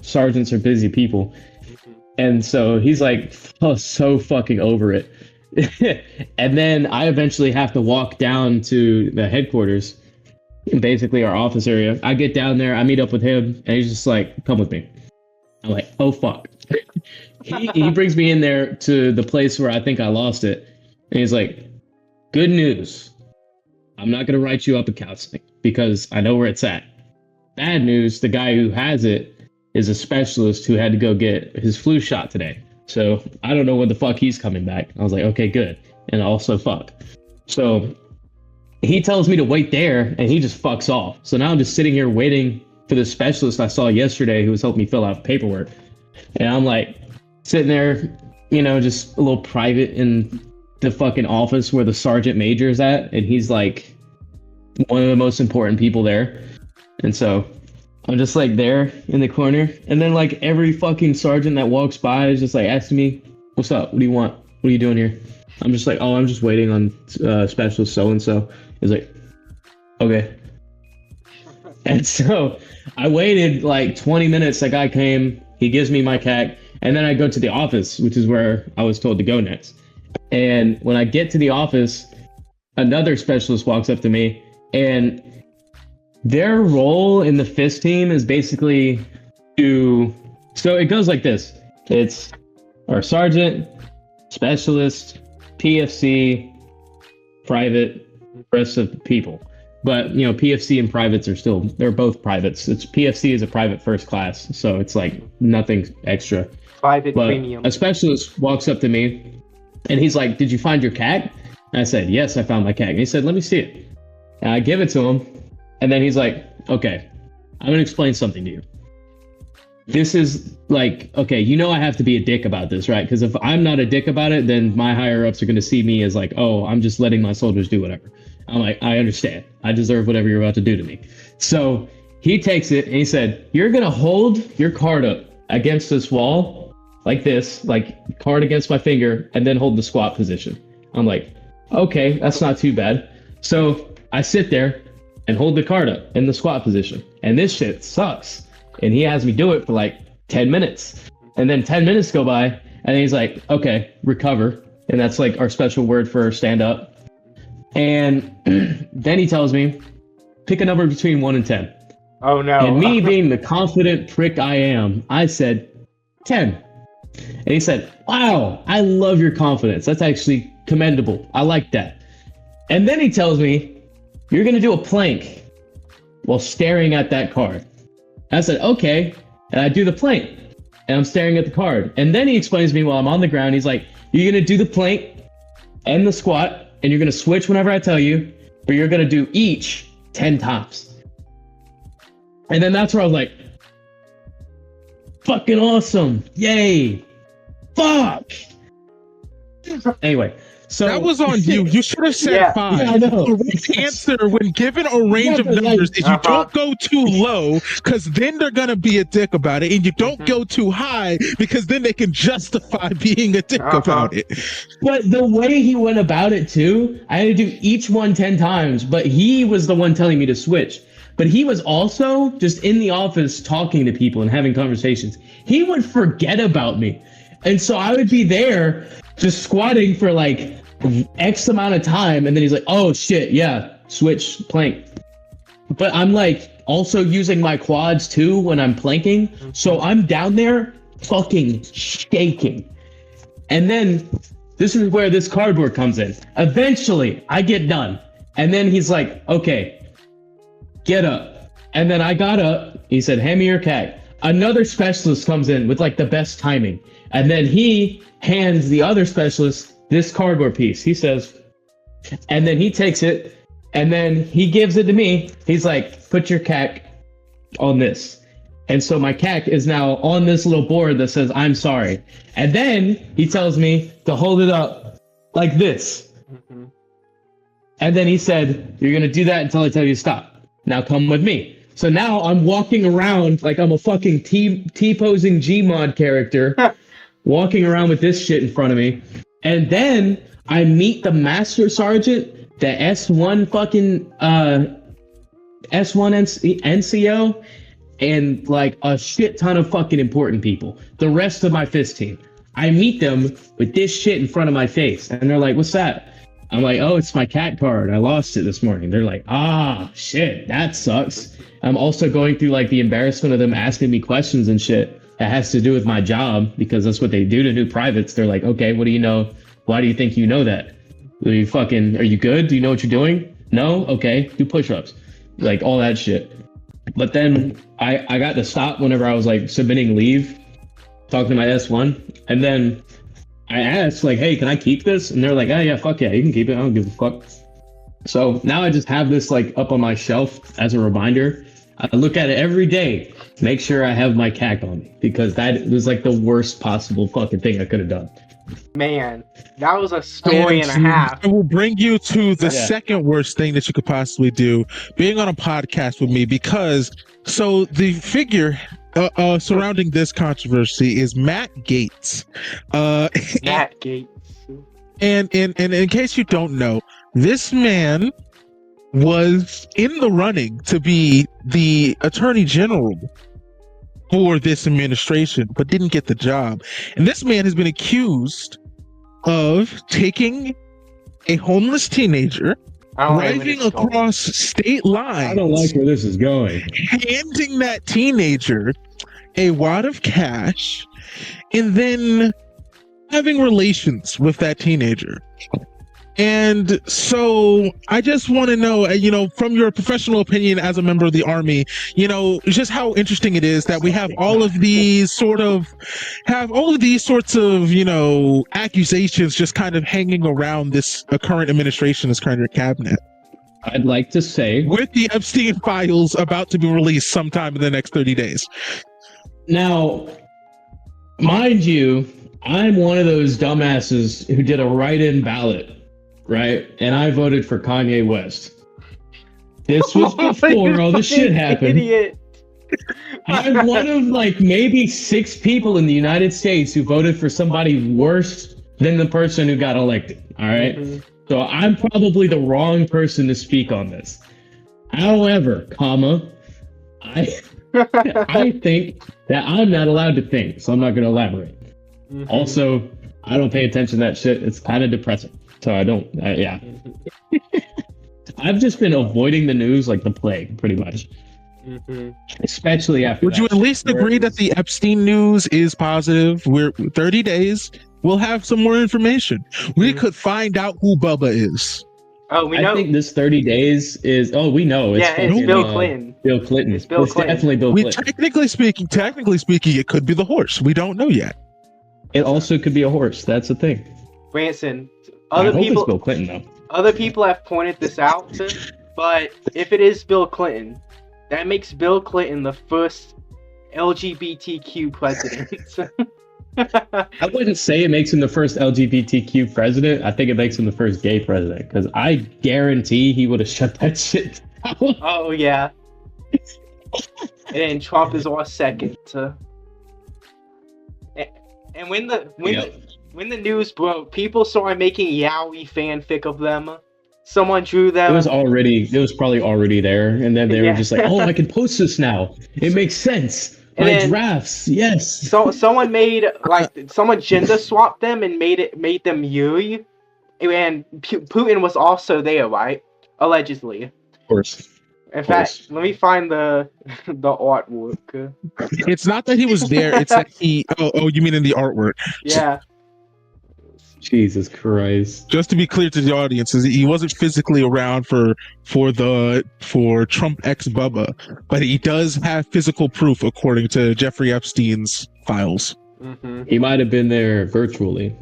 sergeants are busy people. And so he's like, oh, so fucking over it. And then I eventually have to walk down to the headquarters, basically our office area. I get down there, I meet up with him, and he's just like, come with me. I'm like, oh, fuck. He brings me in there to the place where I think I lost it. And he's like, good news. I'm not going to write you up a counseling because I know where it's at. Bad news, the guy who has it is a specialist who had to go get his flu shot today. So I don't know when the fuck he's coming back. I was like, okay, good. And also fuck. So he tells me to wait there and he just fucks off. So now I'm just sitting here waiting for the specialist I saw yesterday who was helping me fill out paperwork. And I'm like sitting there, just a little private in the fucking office where the sergeant major is at. And he's like one of the most important people there. And so I'm just like there in the corner. And then like every fucking sergeant that walks by is just like asking me, what's up? What do you want? What are you doing here? I'm just like, oh, I'm just waiting on specialist so-and-so. He's like, okay. And so I waited like 20 minutes. That guy came, he gives me my CAC, and then I go to the office, which is where I was told to go next. And when I get to the office, another specialist walks up to me, and their role in the FIST team is basically so it goes like this. It's our sergeant, specialist, PFC, private, rest of the people. But, PFC and privates they're both privates. PFC is a private first class, so it's like nothing extra. Private premium. A specialist walks up to me, and he's like, did you find your CAC? And I said, yes, I found my CAC. And he said, let me see it. And I give it to him, and then he's like, okay, I'm going to explain something to you. This is like, okay, I have to be a dick about this, right? Because if I'm not a dick about it, then my higher ups are going to see me as like, oh, I'm just letting my soldiers do whatever. I'm like, I understand. I deserve whatever you're about to do to me. So he takes it and he said, you're going to hold your card up against this wall like this, like card against my finger, and then hold the squat position. I'm like, okay, that's not too bad. So I sit there and hold the card up in the squat position. And this shit sucks. And he has me do it for like 10 minutes. And then 10 minutes go by, and then he's like, okay, recover. And that's like our special word for stand up. And then he tells me, pick a number between 1 and 10. Oh, no. And me being the confident prick I am, I said 10. And he said, wow, I love your confidence. That's actually commendable. I like that. And then he tells me, you're going to do a plank while staring at that card. I said, okay. And I do the plank. And I'm staring at the card. And then he explains to me while I'm on the ground, he's like, you're going to do the plank and the squat, and you're going to switch whenever I tell you, but you're going to do each 10 times. And then that's where I was like, fucking awesome. Yay. Fuck. Anyway, So that was on you. You should have said 5. Yeah, I know. The answer when given a range of numbers is you don't go too low because then they're gonna be a dick about it, and you don't go too high because then they can justify being a dick about it. But the way he went about it too, I had to do each one 10 times, but he was the one telling me to switch. But he was also just in the office talking to people and having conversations. He would forget about me. And so I would be there just squatting for like X amount of time. And then he's like, oh shit, yeah, switch plank. But I'm like also using my quads too when I'm planking. So I'm down there fucking shaking. And then this is where this cardboard comes in. Eventually I get done. And then he's like, okay, get up. And then I got up. He said, hand me your cat. Another specialist comes in with like the best timing. And then he hands the other specialist this cardboard piece. He says, and then he takes it and then he gives it to me. He's like, put your cack on this. And so my cack is now on this little board that says, I'm sorry. And then he tells me to hold it up like this. And then he said, you're going to do that until I tell you to stop. Now come with me. So now I'm walking around like I'm a fucking T-posing Gmod character, walking around with this shit in front of me. And then I meet the master sergeant, the S1 fucking S1 NCO, and like a shit ton of fucking important people. The rest of my FIST team. I meet them with this shit in front of my face. And they're like, what's that? I'm like, oh, it's my cat card. I lost it this morning. They're like, ah, shit, that sucks. I'm also going through like the embarrassment of them asking me questions and shit that has to do with my job because that's what they do to new privates. They're like, okay, what do you know? Why do you think you know that? Are you good? Do you know what you're doing? No? Okay, do push-ups. Like all that shit. But then I got to stop whenever I was like submitting leave, talking to my S1. And then I asked like, hey, can I keep this? And they're like, oh yeah, fuck yeah, you can keep it. I don't give a fuck. So now I just have this like up on my shelf as a reminder. I look at it every day, make sure I have my cack on me because that was like the worst possible fucking thing I could have done. Man, that was a story and a half. I will bring you to the second worst thing that you could possibly do, being on a podcast with me, because so the figure surrounding this controversy is Nat Gates. Nat Gates. And in case you don't know, this man was in the running to be the attorney general for this administration, but didn't get the job. And this man has been accused of taking a homeless teenager, driving across state lines. I don't like where this is going. Handing that teenager a wad of cash, and then having relations with that teenager. And so I just want to know, from your professional opinion as a member of the Army, just how interesting it is that we have all of these sorts of accusations just kind of hanging around this current administration, this current cabinet. I'd like to say, with the Epstein files about to be released sometime in the next 30 days. Now, mind you, I'm one of those dumbasses who did a write-in ballot. Right? And I voted for Kanye West. This was before all this shit happened. Idiot. I'm one of like maybe 6 people in the United States who voted for somebody worse than the person who got elected. All right? Mm-hmm. So I'm probably the wrong person to speak on this. However, I think that I'm not allowed to think, so I'm not going to elaborate. Mm-hmm. Also, I don't pay attention to that shit. It's kind of depressing. So I don't, yeah. I've just been avoiding the news like the plague, pretty much. Mm-hmm. Especially after. Would you at least agree that the Epstein news is positive? We're 30 days. We'll have some more information. We could find out who Bubba is. Oh, we know. I think this 30 days is. Oh, we know. It's Bill Clinton. Bill Clinton. It's Bill Clinton. Definitely Bill Clinton. Technically speaking, it could be the horse. We don't know yet. It also could be a horse. That's the thing. Branson. I hope it's Bill Clinton, though. Other people have pointed this out, but if it is Bill Clinton, that makes Bill Clinton the first LGBTQ president. I wouldn't say it makes him the first LGBTQ president. I think it makes him the first gay president because I guarantee he would have shut that shit down. Oh yeah. And then Trump is our second. And when the news broke, people started making yaoi fanfic of them. Someone drew them. It was probably already there, and then they were just like, "Oh, I can post this now. It makes sense." My drafts, yes. So someone gender swapped them and made them Yuri, and Putin was also there, right? Allegedly. Of course. In fact, let me find the artwork. It's not that he was there. It's that he. Oh, you mean in the artwork? Yeah. Jesus Christ. Just to be clear to the audience, is he wasn't physically around for Trump X Bubba, but he does have physical proof according to Jeffrey Epstein's files. Mm-hmm. He might have been there virtually.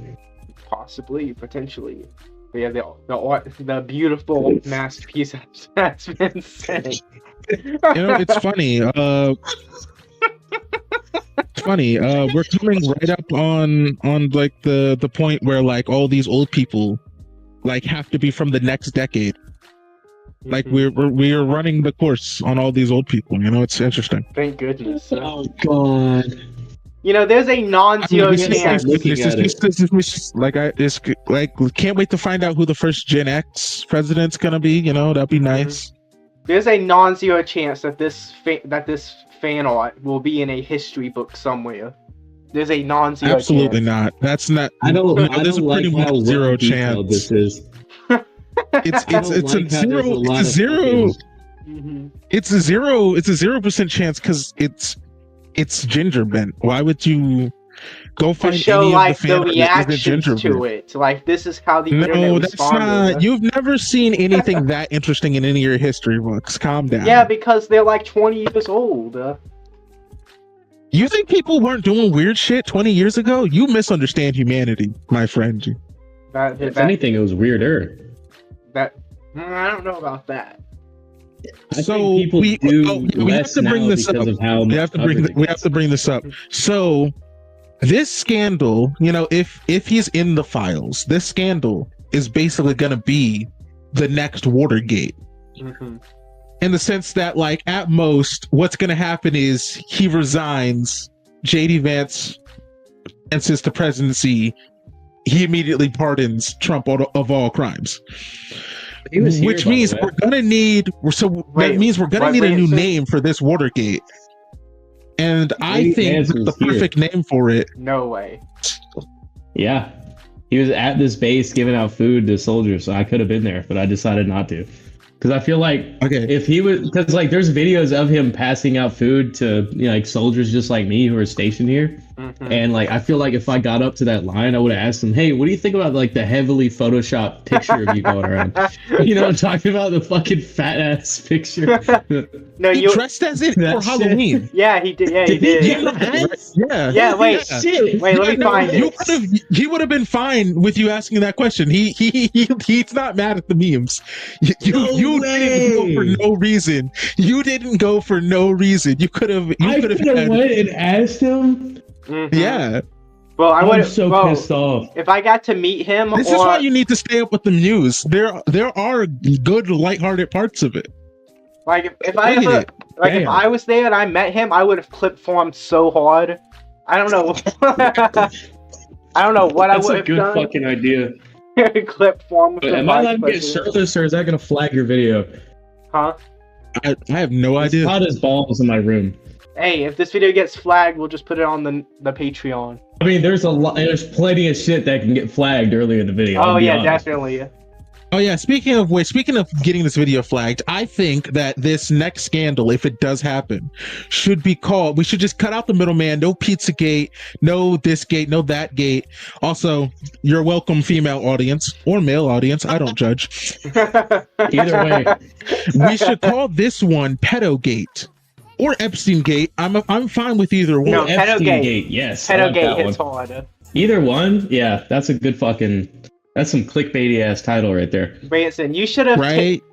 Possibly, potentially. But yeah, the beautiful masterpiece has been sent. It's funny. We're coming right up on like the point where like all these old people like have to be from the next decade. Like we're running the course on all these old people. It's interesting. Thank goodness. Oh God. There's a non-zero chance. Can't wait to find out who the first Gen X president's gonna be. That'd be nice. There's a non-zero chance that this fan art will be in a history book somewhere. There's a non-zero Absolutely chance. Not. That's not. I don't. There's a pretty like much zero chance. This is. It's a zero. It's a zero. Mm-hmm. It's a 0% chance because it's ginger bent. Why would you go find to show any like of the, fan the reactions to bent? it? Like this is how the internet No, that's responded. not. You've never seen anything that interesting in any of your history books. Calm down. Yeah, because they're like 20 years old. You think people weren't doing weird shit 20 years ago? You misunderstand humanity, my friend. If anything, it was weirder. I don't know about that. I think people do we have to bring this up. We have to bring this up. So this scandal, if he's in the files, this scandal is basically going to be the next Watergate. Mm-hmm. In the sense that, like, at most, what's going to happen is he resigns, J.D. Vance advances to presidency, he immediately pardons Trump of all crimes. Which means we're going to need a new name for this Watergate. And I think the perfect name for it. No way. Yeah. He was at this base giving out food to soldiers, so I could have been there, but I decided not to. Because I feel like if he was, because like there's videos of him passing out food to like soldiers just like me who are stationed here, and like I feel like if I got up to that line, I would have asked him, "Hey, what do you think about like the heavily photoshopped picture of you going around?" I'm talking about the fucking fat ass picture. No, he dressed as it for Halloween. Yeah, he did. Yeah, he did. Yeah. Wait, let me find it. He would have been fine with you asking that question. He's not mad at the memes. You didn't go for no reason. You didn't go for no reason. You could have. I could have went and asked him. Mm-hmm. Yeah. Well, I was so pissed off. If I got to meet him, this is why you need to stay up with the news. There are good, lighthearted parts of it. Like if I was there and I met him, I would have clip formed so hard. I don't know. I don't know what I would have done. That's a good fucking idea. Clip form. Am I allowed to get shirtless, or is that gonna flag your video? Huh? I have no idea. Hot as balls in my room. Hey, if this video gets flagged, we'll just put it on the Patreon. I mean, there's plenty of shit that can get flagged early in the video. Oh yeah, definitely. Oh yeah, speaking of getting this video flagged, I think that this next scandal, if it does happen, should be called, we should just cut out the middleman, no Pizzagate, no this gate, no that gate. Also, you're welcome, female audience or male audience, I don't judge. Either way. We should call this one PedoGate or Epstein Gate. I'm fine with either one. No, Epstein Gate, yes. PedoGate hits hard. Either one, yeah, that's a good fucking That's some clickbaity ass title right there. Branson, you should have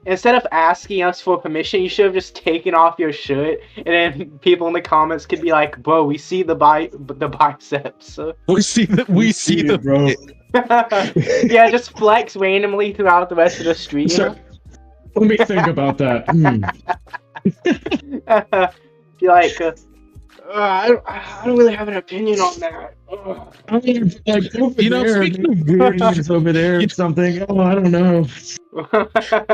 instead of asking us for permission, you should have just taken off your shirt, and then people in the comments could be like, "Bro, we see the biceps." We see the bro. Yeah, just flex randomly throughout the rest of the stream. So, let me think about that. Be like, I don't really have an opinion on that. Speaking of weird things over there or something. Oh, I don't know.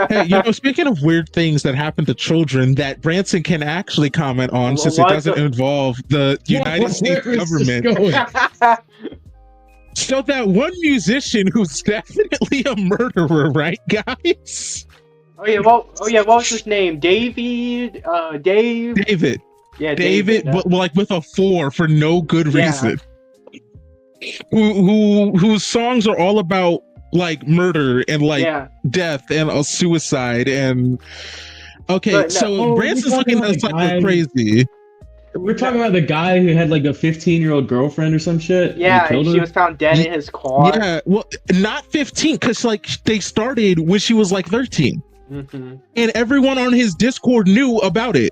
Hey, speaking of weird things that happen to children that Branson can actually comment on, since it doesn't involve the United States government. So that one musician who's definitely a murderer, right, guys? Oh yeah, what was his name? David. Yeah, David, but like with a 4 for no good reason. Whose songs are all about like murder and like death and suicide and Branson's looking at us like we're crazy. We're talking about the guy who had like a 15-year-old girlfriend or some shit. Yeah, and she was found dead in his car. Yeah, well, not 15, because like they started when she was like 13, and everyone on his Discord knew about it.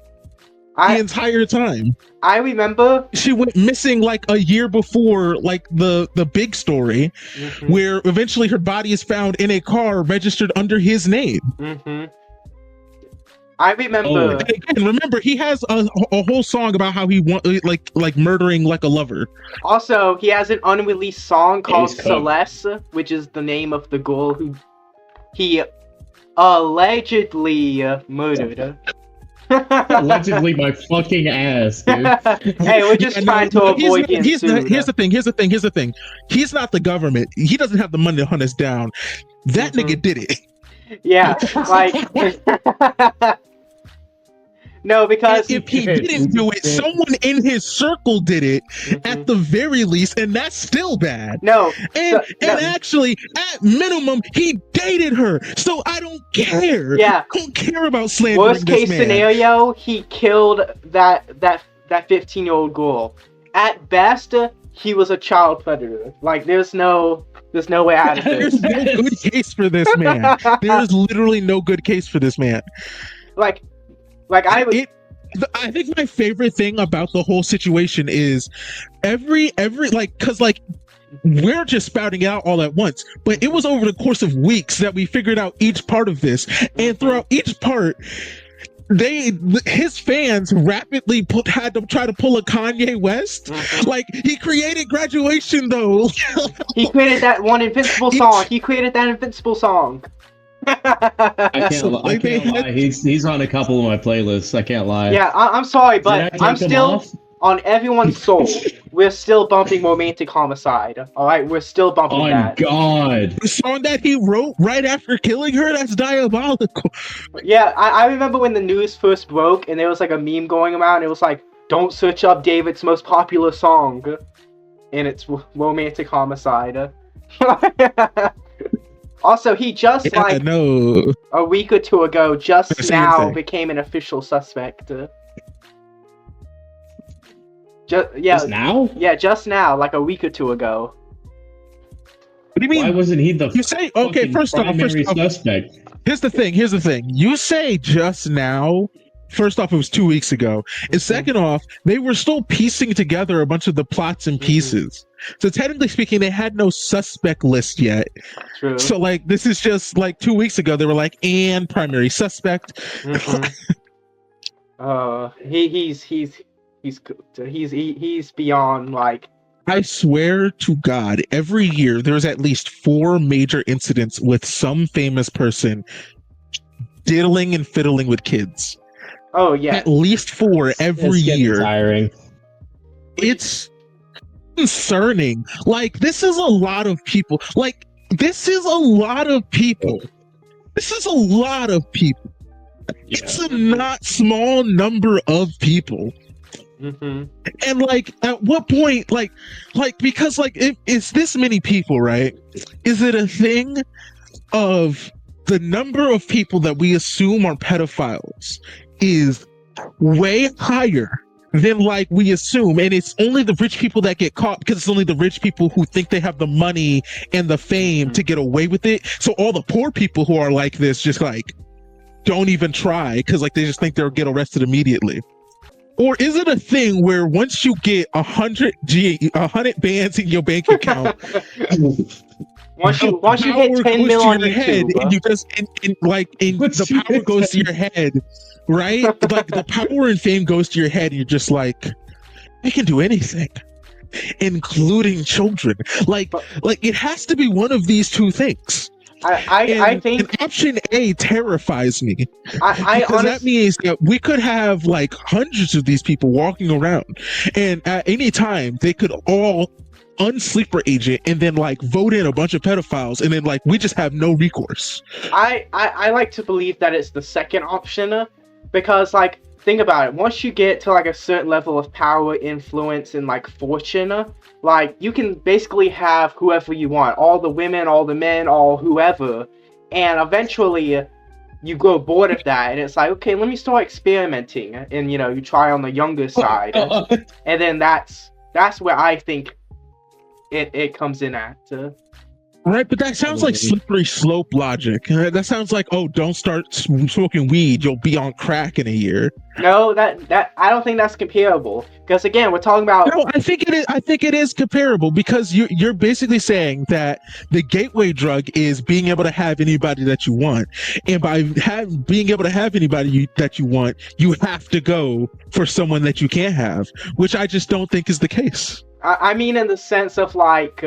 The entire time. I remember she went missing like a year before like the big story, where eventually her body is found in a car registered under his name. I remember. And remember, he has a whole song about how he like murdering like a lover. Also, he has an unreleased song called Celeste, which is the name of the girl who he allegedly murdered. Allegedly my fucking ass, dude. Hey, we're just trying to avoid getting sued. Here's the thing. He's not the government. He doesn't have the money to hunt us down. That nigga did it. Yeah, like... No, because... If he didn't do it, someone in his circle did it, at the very least, and that's still bad. No. Actually, at minimum, he dated her, so I don't care. Yeah. I don't care about slandering Worst case scenario, he killed that 15-year-old girl. At best, he was a child predator. Like, there's no way out of this. There's no good case for this man. There's literally no good case for this man. I think my favorite thing about the whole situation is every because we're just spouting out all at once, but it was over the course of weeks that we figured out each part of this, and throughout each part, his fans rapidly had to try to pull a Kanye West. Like, he created Graduation, though. He created that one Invincible song. I can't lie. He's on a couple of my playlists. I can't lie. Yeah, I'm sorry, but I'm still on everyone's soul. We're still bumping Romantic Homicide. All right, we're still bumping that. Oh God! The song that he wrote right after killing her, that's diabolical. Yeah, I remember when the news first broke, and there was like a meme going around. It was like, "Don't search up David's most popular song," and it's Romantic Homicide. Also, he just a week or two ago, just now became an official suspect. Just now? Yeah, just now, like a week or two ago. What do you mean? Why wasn't he the first off, suspect? Here's the thing. You say just now. First off, it was 2 weeks ago. And second off, they were still piecing together a bunch of the plots and pieces. So technically speaking, they had no suspect list yet. True. So like, this is just like 2 weeks ago. They were like, and primary suspect. He's beyond like. I swear to God, every year there's at least 4 major incidents with some famous person diddling and fiddling with kids. Oh yeah, at least 4 every year. Tiring. It's concerning. Like, this is a lot of people. This is a lot of people. It's a not small number of people. And like, at what point, because if it's this many people, right? Is it a thing of the number of people that we assume are pedophiles is way higher than like we assume, and it's only the rich people that get caught because it's only the rich people who think they have the money and the fame to get away with it. So all the poor people who are like this just like don't even try because like they just think they'll get arrested immediately. Or is it a thing where once you get 100 bands in your bank account, once you hit 10 mil on YouTube, and you just the power goes to your head, right? Like the power and fame goes to your head, and you're just like, I can do anything, including children. Like it has to be one of these two things. I think option A terrifies me because that means that we could have like hundreds of these people walking around, and at any time they could all unsleeper agent and then like vote in a bunch of pedophiles, and then like we just have no recourse. I like to believe that it's the second option, because like think about it, once you get to like a certain level of power, influence, and like fortune, like you can basically have whoever you want, all the women, all the men, all whoever, and eventually you grow bored of that, and it's like, okay, let me start experimenting, and you try on the younger side, and then that's where I think it comes in at. Right, but that sounds like slippery slope logic. That sounds like, oh, don't start smoking weed, you'll be on crack in a year. No, that I don't think that's comparable. Because again, we're talking about. No, I think it is. I think it is comparable because you're basically saying that the gateway drug is being able to have anybody that you want, and by being able to have anybody that you want, you have to go for someone that you can't have, which I just don't think is the case. I mean, in the sense of like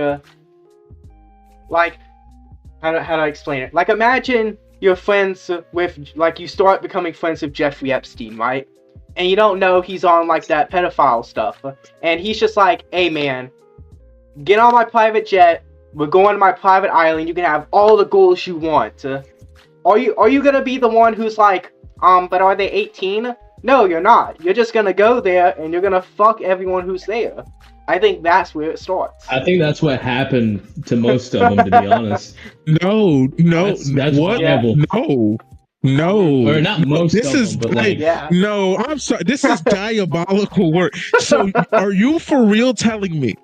how do I explain it? Like, imagine you're friends with, like, you start becoming friends with Jeffrey Epstein, right? And you don't know he's on like that pedophile stuff, and he's just like, hey man, get on my private jet, we're going to my private island, you can have all the goals you want. Are you gonna be the one who's like, but are they 18? No, you're not. You're just gonna go there and you're gonna fuck everyone who's there. I think that's where it starts. I think that's what happened to most of them, to be honest. No, that's what? viable. No, or not most. This of is them, but like, yeah. No, I'm sorry. This is diabolical work. So, are you for real telling me,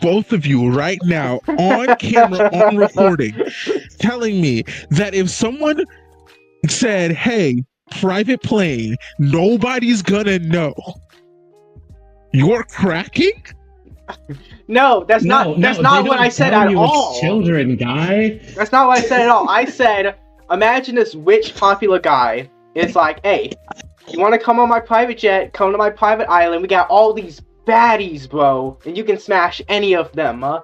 both of you, right now, on camera, on recording, telling me that if someone said, "Hey, private plane, nobody's gonna know," you're cracking? No, that's not what I said at all. Children, guy. That's not what I said at all. I said, imagine this rich, popular guy. It's like, hey, you want to come on my private jet? Come to my private island. We got all these baddies, bro, and you can smash any of them. Are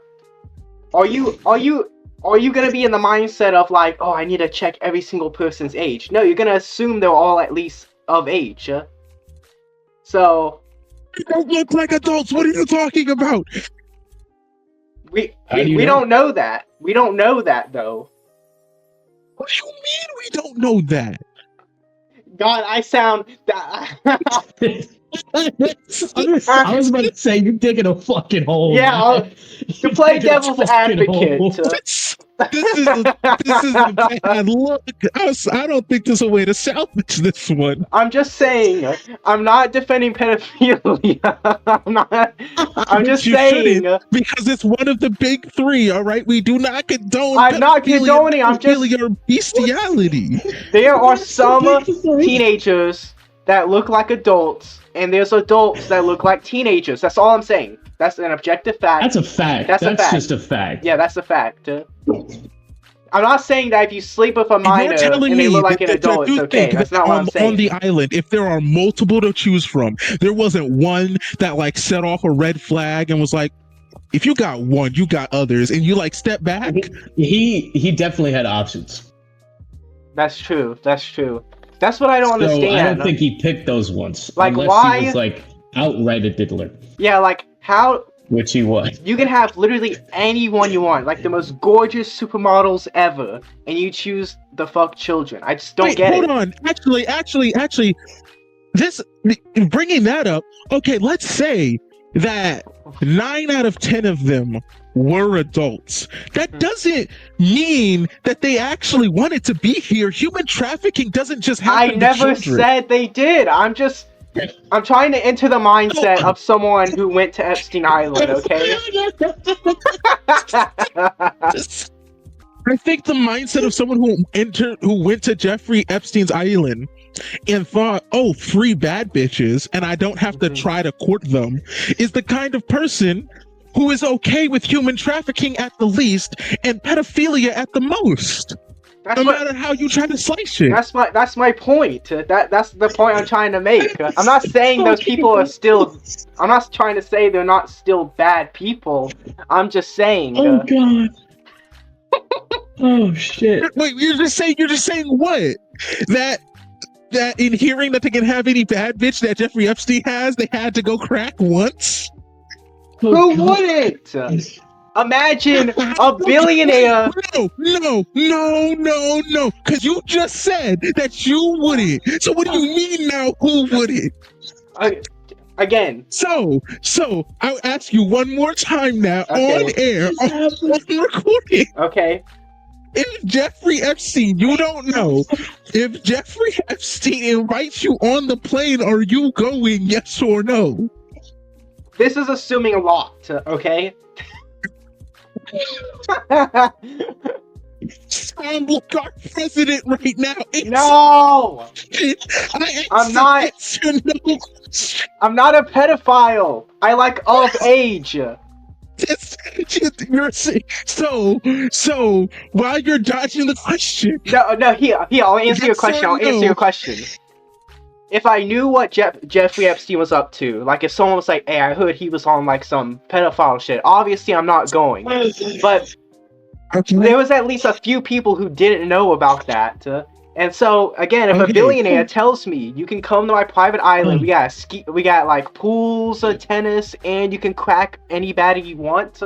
you gonna be in the mindset of like, oh, I need to check every single person's age? No, you're gonna assume they're all at least of age. So. They don't look like adults. What are you talking about? We don't know that. We don't know that though. What do you mean we don't know that? God, I sound that. I was about to say you're digging a fucking hole. Yeah, to play devil's advocate. This is a bad look. I don't think there's a way to salvage this one. I'm just saying. I'm not defending pedophilia. I'm just saying because it's one of the big three. All right, we do not condone. I'm not condoning. I'm just bestiality. There are some teenagers that look like adults, and there's adults that look like teenagers. That's all I'm saying. That's an objective fact. That's a fact. That's just a fact. Yeah, that's a fact. I'm not saying that if you sleep with a minor and they look like an adult, it's okay. That's not what I'm saying. On the island, if there are multiple to choose from, there wasn't one that like set off a red flag and was like, if you got one, you got others, and you like step back. He definitely had options. That's true. That's what I don't understand. I don't think he picked those ones. Like, unless why? he was like outright a diddler. Yeah, like how? Which he was. You can have literally anyone you want, like the most gorgeous supermodels ever, and you choose the fuck children. I just don't get it. Hold on. Actually, this bringing that up. Okay, let's say that 9 out of 10 of them were adults. That doesn't mean that they actually wanted to be here. Human trafficking doesn't just happen. I never said they did. I'm just I'm trying to enter the mindset of someone who went to Epstein Island, okay? I think the mindset of someone who went to Jeffrey Epstein's island and thought, oh, free bad bitches, and I don't have to try to court them, is the kind of person who is okay with human trafficking at the least and pedophilia at the most. No matter how you try to slice it. That's my point. That's the point I'm trying to make. I'm not saying those people are still. I'm not trying to say they're not still bad people. I'm just saying. Oh god. Oh shit. Wait, you're just saying what? That in hearing that they can have any bad bitch that Jeffrey Epstein has, they had to go crack once? Who wouldn't? Imagine a billionaire. No. Because you just said that you wouldn't. So what do you mean now? Who wouldn't? Again. So I'll ask you one more time now, on air, on recording. Okay. If Jeffrey Epstein, you don't know, if Jeffrey Epstein invites you on the plane, are you going? Yes or no? This is assuming a lot. Okay. Sound like our president right now. No, I'm not. I'm not a pedophile. I like of age. You're saying, so while you're dodging the question. No. Here. I'll answer your question. I'll answer your question. If I knew what Jeffrey Epstein was up to, like if someone was like, "Hey, I heard he was on like some pedophile shit," obviously I'm not going. But there was at least a few people who didn't know about that. And so again, if a billionaire tells me you can come to my private island, we got like pools, tennis, and you can crack any baddie you want,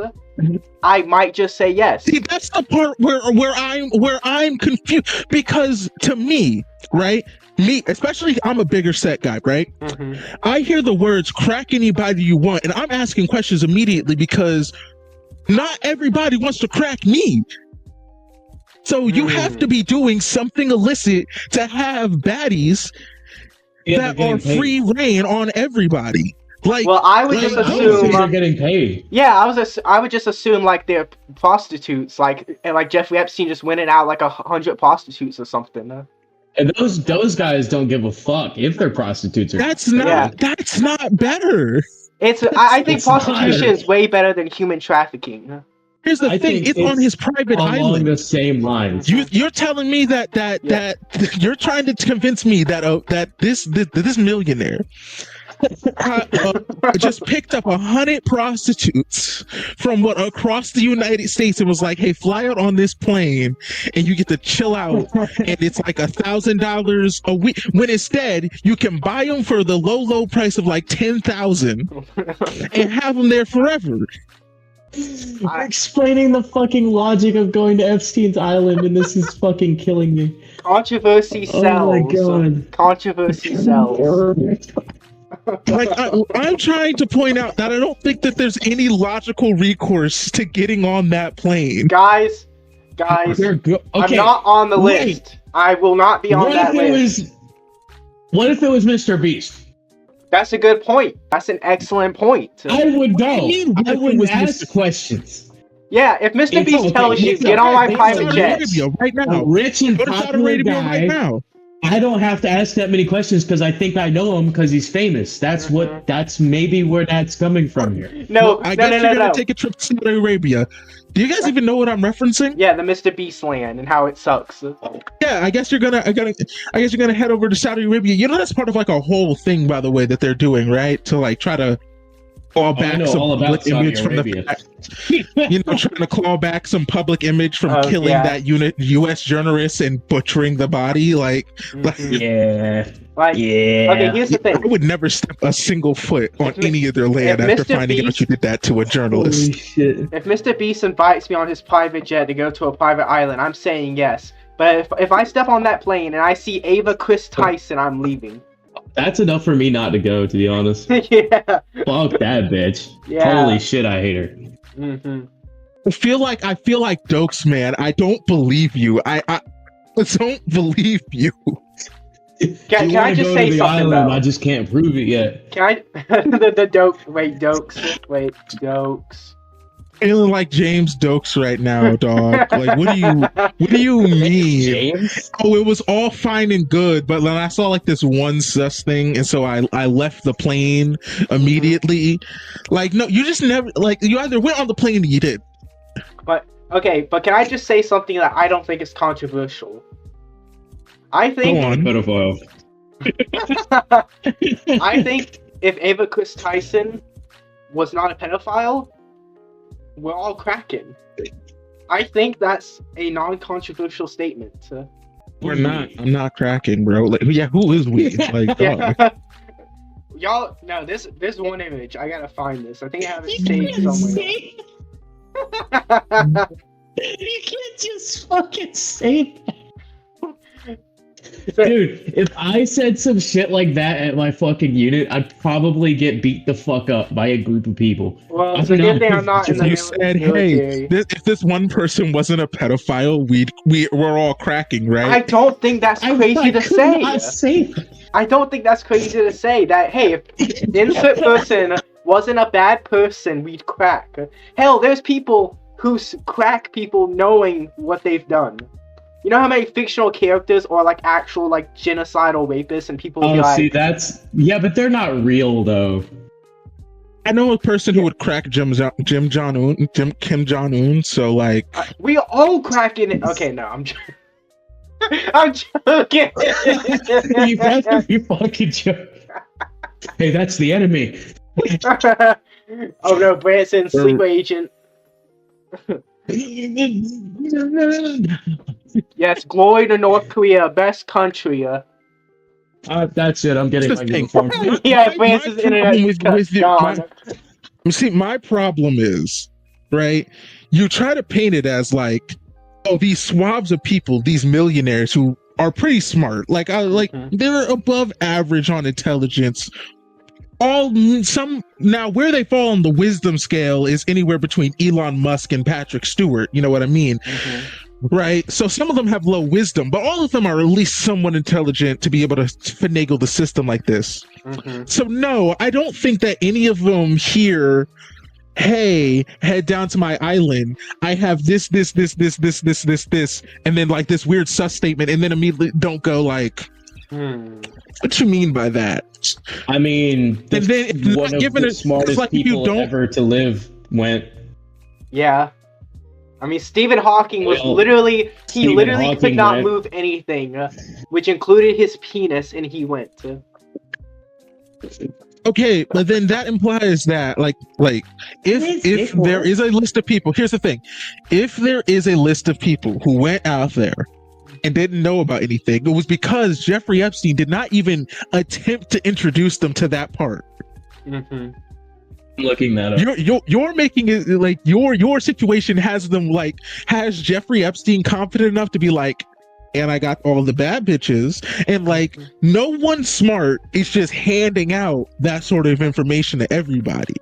I might just say yes. See, that's the part where I'm confused, because to me, right? Me, especially, I'm a bigger set guy, right? I hear the words "crack anybody you want," and I'm asking questions immediately because not everybody wants to crack me. So you have to be doing something illicit to have baddies that are free reign on everybody. Like, well, I would just assume they're getting paid. Yeah, I would just assume like they're prostitutes, like Jeffrey Epstein just went out like 100 prostitutes or something. And those guys don't give a fuck if they're prostitutes or that's not better. I think prostitution is way better than human trafficking. Here's the thing: it's on his private island. Along the same lines. You're telling me that you're trying to convince me that this millionaire just picked up 100 prostitutes from across the United States and was like, "Hey, fly out on this plane, and you get to chill out, and it's like $1,000 a week." When instead you can buy them for the low price of like $10,000 and have them there forever. You're explaining the fucking logic of going to Epstein's Island, and this is fucking killing me. Controversy sells. Oh my god. Controversy sells. Like I'm trying to point out that I don't think that there's any logical recourse to getting on that plane. Guys, I'm not on the list. I will not be on that list. What if it was Mr. Beast? That's a good point. That's an excellent point. I would go. I would ask questions. Yeah, if Mr. Beast tells you, get on my private jet. Right now. A rich and popular guy. Right now. I don't have to ask that many questions because I think I know him because he's famous. That's maybe where that's coming from here. I guess you're gonna take a trip to Saudi Arabia. Do you guys even know what I'm referencing? Yeah, the Mr. Beast land and how it sucks. Yeah, I guess you're gonna head over to Saudi Arabia. You know that's part of like a whole thing, by the way, that they're doing, right? To like try to claw back some public image from trying to claw back some public image from killing that U.S. journalist and butchering the body. Okay, here's the thing. I would never step a single foot on any of their land after finding out you did that to a journalist. Holy shit. If Mr. Beast invites me on his private jet to go to a private island, I'm saying yes. But if I step on that plane and I see Ava Chris Tyson, I'm leaving. That's enough for me not to go, to be honest. Yeah. Fuck that bitch. Yeah. Holy shit, I hate her. Mm-hmm. I feel like Dokes, man. I don't believe you. I don't believe you. Can I just say something though? I just can't prove it yet. Can I? the dokes. Feeling like James Dokes right now, dog. Like, what do you mean? James? Oh, it was all fine and good, but then I saw like this one sus thing, and so I left the plane immediately. Like, no, you just never like you either went on the plane or you did. But can I just say something that I don't think is controversial? I think. Go on. Pedophile. I think if Ava Chris Tyson was not a pedophile, we're all cracking. I think that's a non-controversial statement. We're not. I'm not cracking, bro. Like, yeah, who is we? Like, dog. Y'all, no, there's one image. I gotta find this. I think I have it saved somewhere. You can't just fucking say that. Dude, if I said some shit like that at my fucking unit, I'd probably get beat the fuck up by a group of people. Well, it's a good thing I'm not in the You said, hey, if this one person wasn't a pedophile, we're all cracking, right? I don't think that's crazy to say. I don't think that's crazy to say that, hey, if insert person wasn't a bad person, we'd crack. Hell, there's people who crack people knowing what they've done. You know how many fictional characters are like actual like genocidal rapists and people be like... see, but they're not real though. I know a person who would crack Kim Jong-un, so like... we all cracking it. Okay, no, I'm joking. I'm joking. You better be fucking joking. Hey, that's the enemy. Oh no, Branson, sleeper agent. Yes, glory to North Korea, best country. That's it. I'm getting my uniform. Yeah, Branson's internet is gone. See, my problem is, right? You try to paint it as like, oh, these swabs of people, these millionaires who are pretty smart, like they're above average on intelligence. Now where they fall on the wisdom scale is anywhere between Elon Musk and Patrick Stewart. You know what I mean? Right? So some of them have low wisdom, but all of them are at least somewhat intelligent to be able to finagle the system like this. So no, I don't think that any of them here, hey, head down to my island. I have this, and then like this weird sus statement, and then immediately don't go like, what you mean by that? I mean, and then one of the smartest like people ever to live went. Yeah. I mean, Stephen Hawking was literally could not move anything, which included his penis, and he went to. Okay, but then that implies that, like, if there is a list of people, here's the thing: if there is a list of people who went out there and didn't know about anything, it was because Jeffrey Epstein did not even attempt to introduce them to that part. I'm looking that up. You're making it like your situation has Jeffrey Epstein confident enough to be like, and I got all the bad bitches, and like no one smart is just handing out that sort of information to everybody.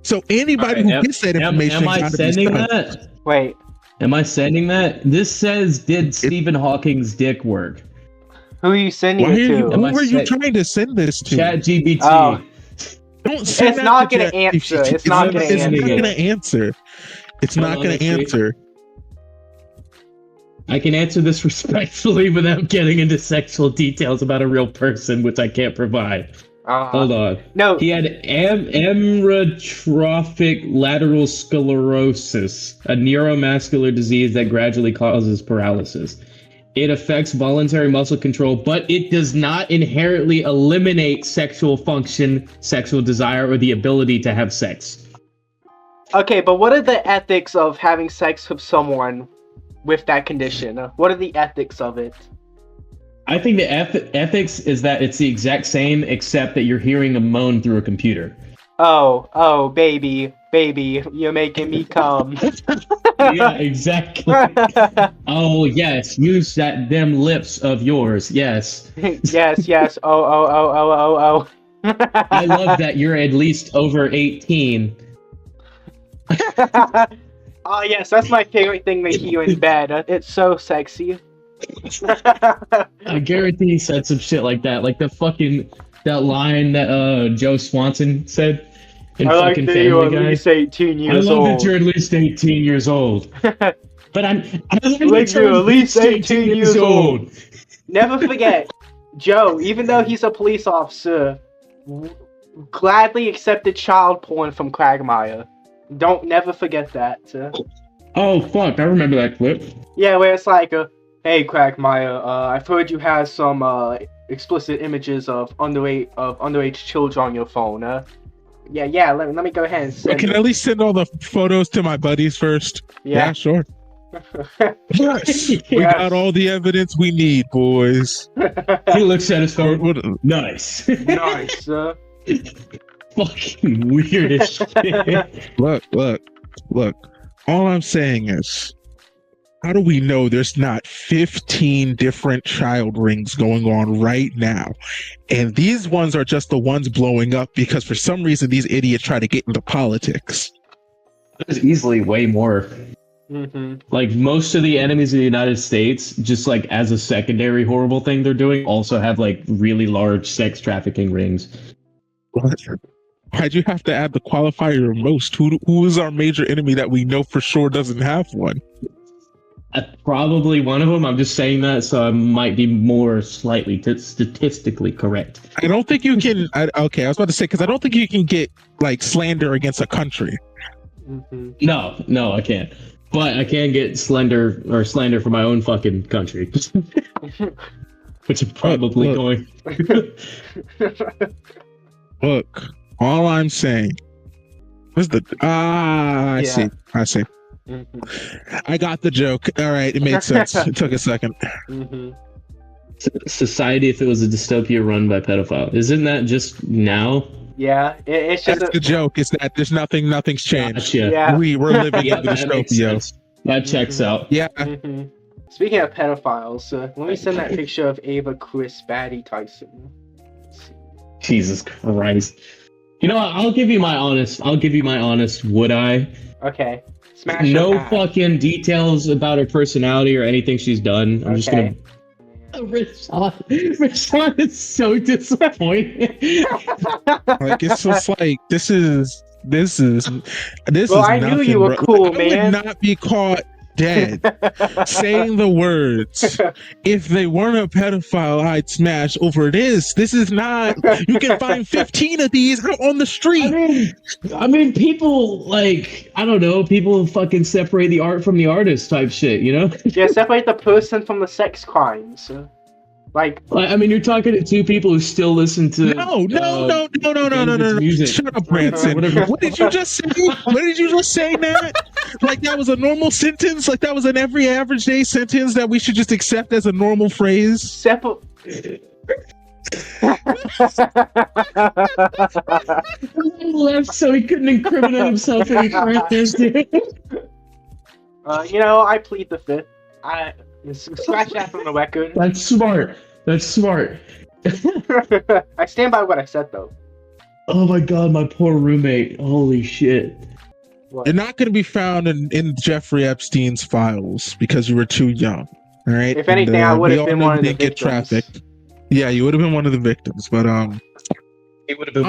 So anybody who gets that information, am I sending that? Wait. Am I sending that? This says, did Stephen Hawking's dick work? Who are you sending it to? Who are you trying to send this to? ChatGPT. Oh. Don't send it's not going to answer. It's not going to answer. It's not going to answer. I can answer this respectfully without getting into sexual details about a real person, which I can't provide. Hold on. No. He had amyotrophic lateral sclerosis, a neuromuscular disease that gradually causes paralysis. It affects voluntary muscle control, but it does not inherently eliminate sexual function, sexual desire, or the ability to have sex. Okay, but what are the ethics of having sex with someone with that condition? What are the ethics of it? I think the ethics is that it's the exact same, except that you're hearing a moan through a computer. Oh, baby, you're making me come. Yeah, exactly. Oh, yes, use them lips of yours, yes. yes, oh. I love that you're at least over 18. Oh, yes, that's my favorite thing to hear in bed. It's so sexy. I guarantee he said some shit like that. Like that line that Joe Swanson said in fucking Family Guy. 18 years I love that you're at least 18 years old. But I like you're at least 18 years old. Never forget, Joe, even though he's a police officer, gladly accepted child porn from Quagmire. Don't never forget that. Oh, fuck, I remember that clip. Yeah, where it's like, hey, Quagmire, I've heard you have some explicit images of underage children on your phone. Yeah, let me go ahead and send I can at least send all the photos to my buddies first. Yeah sure. Yes, we got all the evidence we need, boys. He looks at his phone. Nice. Nice. Fucking weird as shit. Look. All I'm saying is, how do we know there's not 15 different child rings going on right now? And these ones are just the ones blowing up because for some reason these idiots try to get into politics. There's easily way more. Like most of the enemies of the United States, just like as a secondary horrible thing they're doing, also have like really large sex trafficking rings. What? Why'd you have to add the qualifier most? Who is our major enemy that we know for sure doesn't have one? Probably one of them. I'm just saying that so I might be more slightly statistically correct. I don't think you can. Okay, I was about to say because I don't think you can get like slander against a country. No, I can't. But I can get slander for my own fucking country, which I'm probably going. Look, all I'm saying is I see. I got the joke. All right, it made sense. It took a second. Society, if it was a dystopia run by pedophiles, isn't that just now? Yeah, it's just the joke. Is that there's nothing's changed. Gotcha. Yeah. We're living in the dystopia. That checks out. Yeah. Speaking of pedophiles, let me send that picture of Ava Chris Batty Tyson. Jesus Christ. You know what? I'll give you my honest. Would I? Okay. Smash. No fucking details about her personality or anything she's done. I'm just gonna. Rahshawn is so disappointed. Like it's just like this is. Well, I knew you were cool, man. I would not be caught dead saying the words. If they weren't a pedophile, I'd smash over this. This is not. You can find 15 of these out on the street. I mean, people like I don't know. People fucking separate the art from the artist type shit. You know? Yeah, separate the person from the sex crimes. Like, I mean, you're talking to two people who still listen to no. Music. Shut up, Branson. What did you just say? What did you just say, Nat? Like that was a normal sentence? Like that was an every average day sentence that we should just accept as a normal phrase? Left so he couldn't incriminate himself any further. I plead the fifth. Scratch that from the record. That's smart. I stand by what I said, though. Oh my god, my poor roommate. Holy shit. What? You're not going to be found in Jeffrey Epstein's files because you were too young. All right. If anything, I would have been one of the victims. Trafficked. Yeah, you would have been one of the victims, but I'm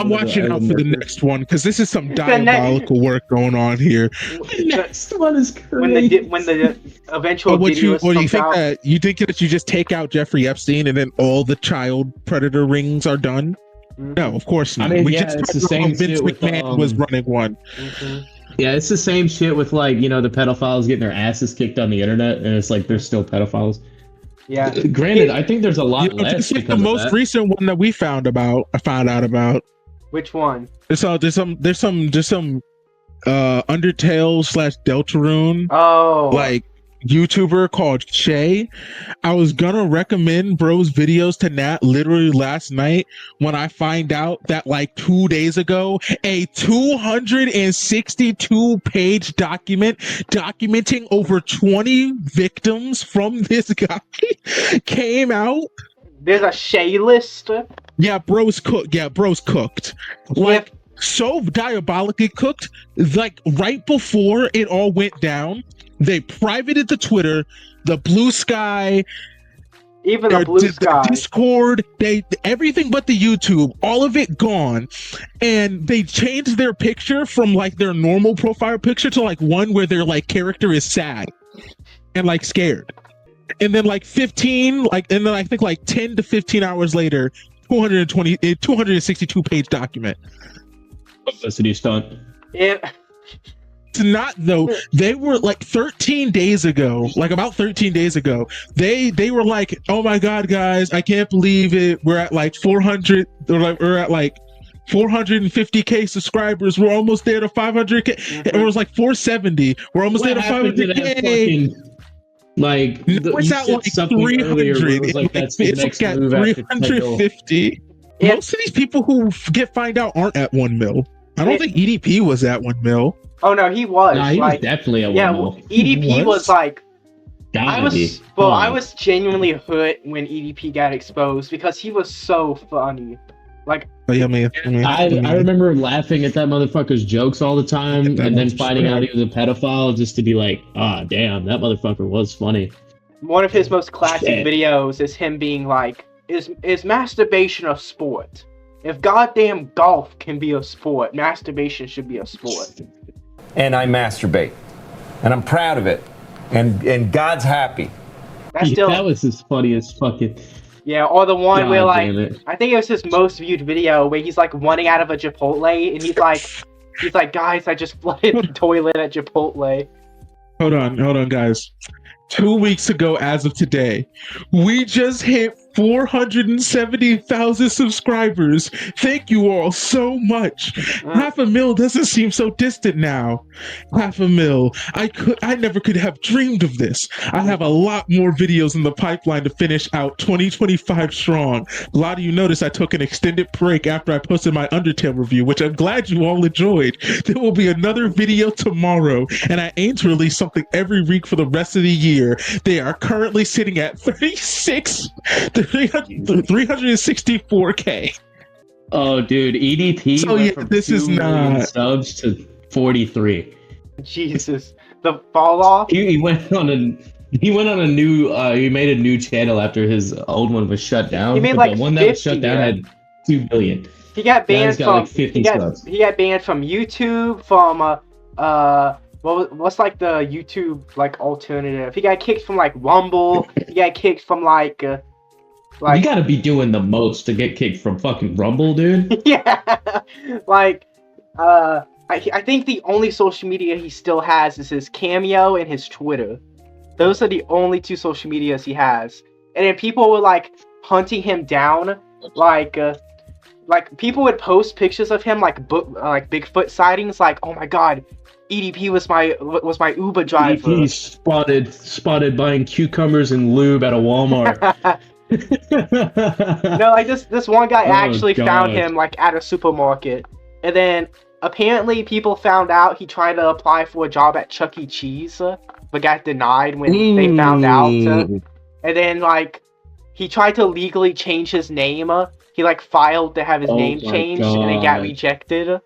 watching out for the next one because this is some diabolical work going on here. The next one is crazy. When the eventual what do you think out, that you think that you just take out Jeffrey Epstein and then all the child predator rings are done? No, of course not. I mean, we just it's the same Vince shit with, McMahon was running one. Yeah, it's the same shit with the pedophiles getting their asses kicked on the internet, and it's like they're still pedophiles. Yeah. Granted, I think there's a lot less. Just like the most recent one that we found out about. Which one? There's some Undertale / Deltarune. Oh. Like YouTuber called Shay. I was gonna recommend bro's videos to Nat literally last night when I find out that like 2 days ago a 262 page document documenting over 20 victims from this guy came out. There's a Shay list. Yeah, bro's cooked. Like so diabolically cooked. Like right before it all went down, they privated the Twitter, the Blue Sky, Even the blue sky. The Discord, everything but the YouTube, all of it gone. And they changed their picture from like their normal profile picture to like one where their like character is sad and like scared. And then like 15, and then I think like 10 to 15 hours later, 262 page document. Publicity stunt. Yeah. It's not though. They were like 13 days ago, about 13 days ago, they were like, oh my god, guys, I can't believe it. We're at like 400, we're at like 450k subscribers. We're almost there to 500k. Mm-hmm. It was like 470. We're almost there to 500k. Like it's at like 300. Like that's the it's next like at move 350. Most of these people who get find out aren't at 1 mil. I don't think EDP was at 1 mil. Oh no, he was. Nah, he was definitely at 1 mil. EDP was like. I I was genuinely hurt when EDP got exposed because he was so funny. Like, oh, yeah, I remember laughing at that motherfucker's jokes all the time, and then finding out he was a pedophile just to be like, ah, damn, that motherfucker was funny. One of his most classic videos is him being like, is masturbation a sport? If goddamn golf can be a sport, masturbation should be a sport. And I masturbate. And I'm proud of it. And God's happy. That was his funniest fucking... Yeah, or the one where like, I think it was his most viewed video where he's like running out of a Chipotle and he's like, guys, I just flooded the toilet at Chipotle. Hold on, guys. 2 weeks ago, as of today, we just hit 470,000 subscribers. Thank you all so much. 500,000 doesn't seem so distant now. 500,000. I never could have dreamed of this. I have a lot more videos in the pipeline to finish out 2025 strong. A lot of you noticed I took an extended break after I posted my Undertale review, which I'm glad you all enjoyed. There will be another video tomorrow, and I aim to release something every week for the rest of the year. They are currently sitting at 364k. Oh, dude, EDP. So yeah, this is not subs to 43. Jesus, the fall off. He went on a new. He made a new channel after his old one was shut down. He made like the one that was shut down had 2 billion. He got banned from like 50 subs. He got banned from YouTube, from what's like the YouTube like alternative? He got kicked from like Rumble. He got kicked from like you gotta be doing the most to get kicked from fucking Rumble, dude. Yeah, like I think the only social media he still has is his Cameo and his Twitter. Those are the only 2 social medias he has. And then people were like hunting him down, like people would post pictures of him like Bigfoot sightings, like, oh my god, EDP was my Uber driver. EDP spotted buying cucumbers and lube at a Walmart. No, like this one guy actually found him like at a supermarket, and then apparently people found out he tried to apply for a job at Chuck E. Cheese, but got denied when they found out. And then like he tried to legally change his name. He like filed to have his name changed, and it got rejected.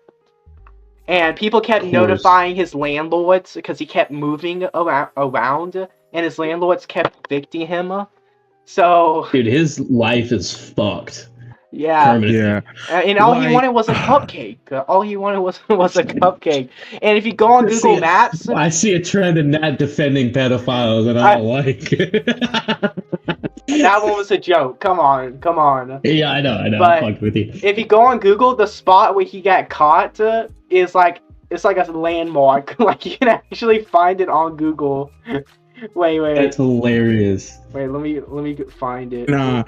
And people kept notifying his landlords because he kept moving around, and his landlords kept evicting him. So, dude, his life is fucked. Yeah, yeah. And all he wanted was a cupcake. All he wanted was a cupcake. And if you go on Google Maps, I see a trend in Nat defending pedophiles, and I don't like it. That one was a joke. Come on. Yeah, I know. But I fucked with you. If you go on Google, the spot where he got caught is like a landmark. Like you can actually find it on Google. Wait. That's hilarious. Wait, let me find it. Nah,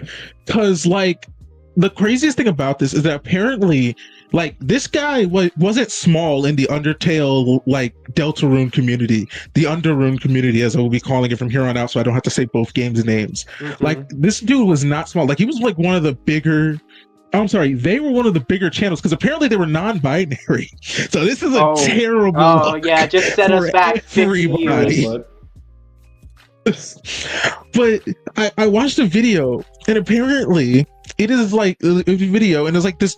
cause like the craziest thing about this is that apparently, like, this guy wasn't small in the Undertale, like, Deltarune community. The Underrune community, as I will be calling it from here on out, so I don't have to say both games' names. Mm-hmm. Like, this dude was not small. Like, he was, like, one of the bigger... I'm sorry, they were one of the bigger channels, because apparently they were non-binary. So this is a terrible... Oh, yeah, just set us back 50 years. But I watched a video, and apparently it is like a video, and it's like this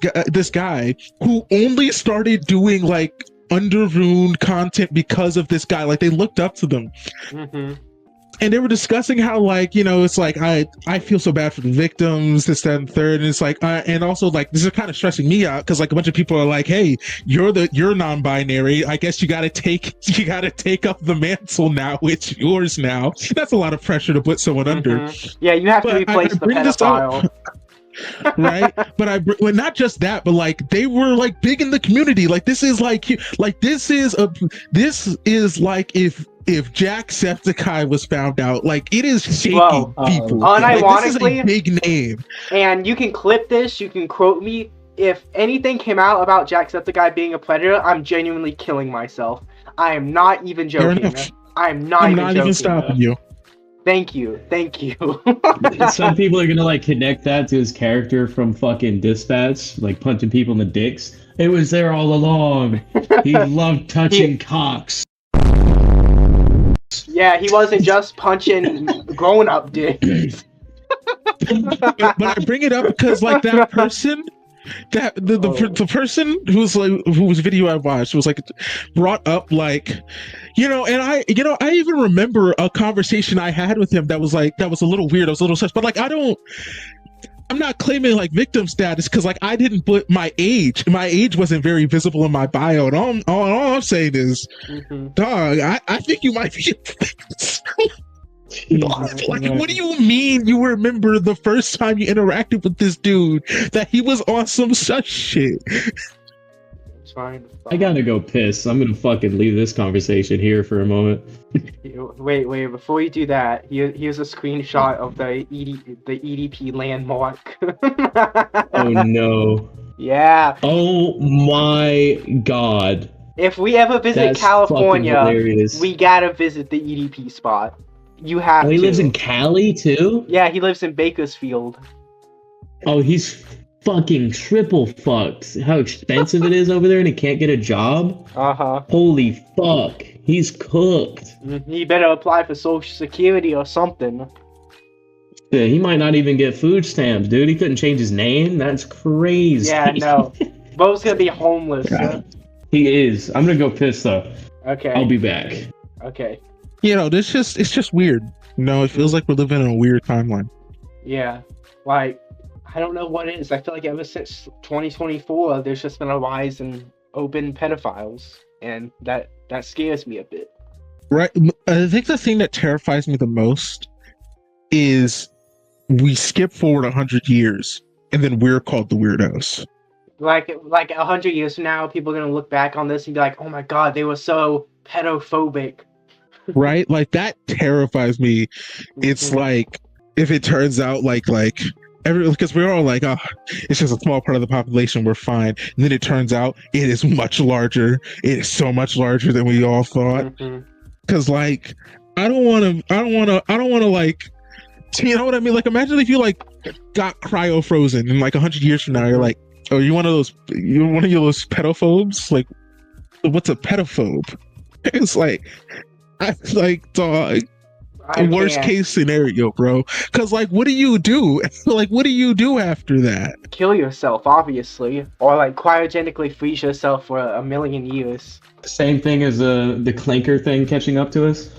guy who only started doing like Underrune content because of this guy. Like they looked up to them. Mm-hmm. and they were discussing how, like, you know, it's like I feel so bad for the victims, this, that, and third, and it's like, and also like this is kind of stressing me out because like a bunch of people are like, hey, you're non-binary. I guess you got to take up the mantle now. It's yours now. That's a lot of pressure to put someone under. Yeah, you have to replace the pedophile. Right, but well, not just that, but like they were like big in the community. Like this is like this is like if Jacksepticeye was found out, like it is shaking people. Unironically, like, this is a big name. And you can clip this, you can quote me. If anything came out about Jacksepticeye being a predator, I'm genuinely killing myself. I am not even joking. I'm not even stopping you. Thank you. Some people are gonna like connect that to his character from fucking Dispatch, like punching people in the dicks. It was there all along. He loved touching cocks. Yeah, he wasn't just punching grown-up dicks. But I bring it up because like that person, that the person whose video I watched was like brought up like, you know, and I even remember a conversation I had with him that was a little weird. I was a little sus, but like I'm not claiming like victim status because like I didn't put my age. My age wasn't very visible in my bio, and all I'm saying is, dog, I think you might be. Like, what do you mean you remember the first time you interacted with this dude that he was on some such shit? It's fine. I gotta go piss. I'm gonna fucking leave this conversation here for a moment. Wait, before you do that, here's a screenshot of the EDP landmark. Oh no. Yeah. Oh my god. If we ever visit That's California, hilarious. we gotta visit the EDP spot. You have to. He lives in Cali too? Yeah, he lives in Bakersfield. Oh, he's fucking triple fucked. How expensive it is over there and he can't get a job? Uh-huh. Holy fuck. He's cooked. He better apply for Social Security or something. Yeah, he might not even get food stamps, dude. He couldn't change his name? That's crazy. Yeah, no. Bo's gonna be homeless. He is. I'm gonna go piss though. Okay. I'll be back. Okay. You know, it's just weird. You know, it feels like we're living in a weird timeline. Yeah. Like, I don't know what it is. I feel like ever since 2024, there's just been a rise in open pedophiles. And that scares me a bit. Right. I think the thing that terrifies me the most is we skip forward 100 years and then we're called the weirdos. Like 100 years from now, people are going to look back on this and be like, oh my god, they were so pedophobic. Right? Like, that terrifies me. It's like, if it turns out because we're all like, oh, it's just a small part of the population, we're fine. And then it turns out it is much larger. It is so much larger than we all thought. Because like, I don't want to like, you know what I mean? Like, imagine if you like got cryo frozen and like 100 years from now, you're like, oh, you're one of those pedophobes? Like, what's a pedophobe? It's like, I like, dog. Worst case scenario, bro. Because like, what do you do? Like, what do you do after that? Kill yourself, obviously, or like cryogenically freeze yourself for a million years. Same thing as the clanker thing catching up to us.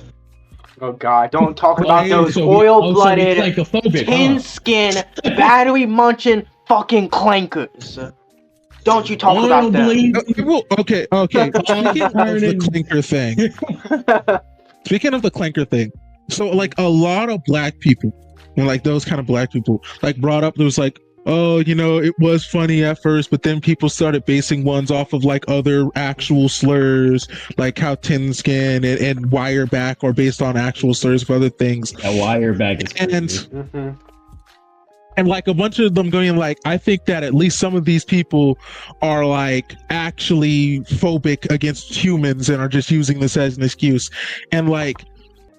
Oh god, don't talk about those oil-blooded, tin-skin, battery-munching fucking clankers. Don't you talk about them. Okay. Speaking of the clanker thing, so like a lot of black people, and like those kind of black people, like brought up, there was like, oh, you know, it was funny at first, but then people started basing ones off of like other actual slurs, like how tin skin and wireback are based on actual slurs for other things. A wireback is crazy. And like a bunch of them going like, I think that at least some of these people are like actually phobic against humans and are just using this as an excuse. And like,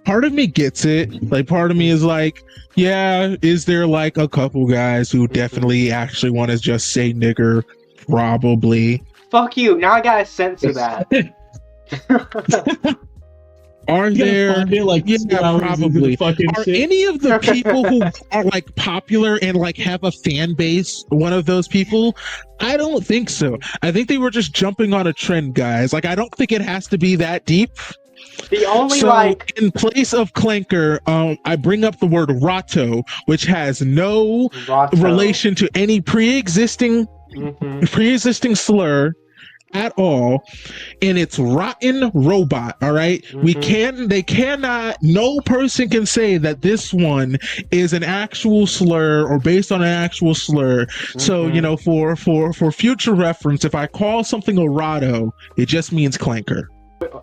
part of me gets it. Like, part of me is like, yeah, is there like a couple guys who definitely actually want to just say nigger? Probably. Fuck you. Now I gotta censor that. Are there? Like, yeah, probably. Are any of the people who are like popular and like have a fan base one of those people? I don't think so. I think they were just jumping on a trend, guys. Like, I don't think it has to be that deep. The only in place of clanker, I bring up the word rato, which has no relation to any pre-existing slur at all, and it's rotten robot. All right, they cannot, no person can say that this one is an actual slur or based on an actual slur. So for future reference, if I call something a rato, it just means clanker.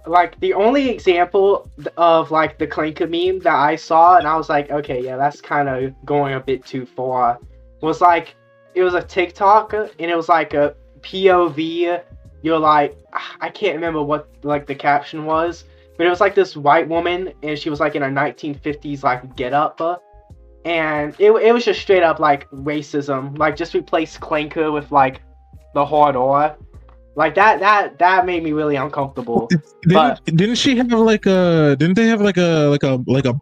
Like the only example of like the clanker meme that I saw, and I was like, okay, yeah, that's kind of going a bit too far, was like, it was a TikTok, and it was like a POV. You're like, I can't remember what like the caption was, but it was like this white woman, and she was like in a 1950s like get up, and it was just straight up like racism, like just replace clanker with like the hard R. Like that made me really uncomfortable. Didn't she have like a? Didn't they have like a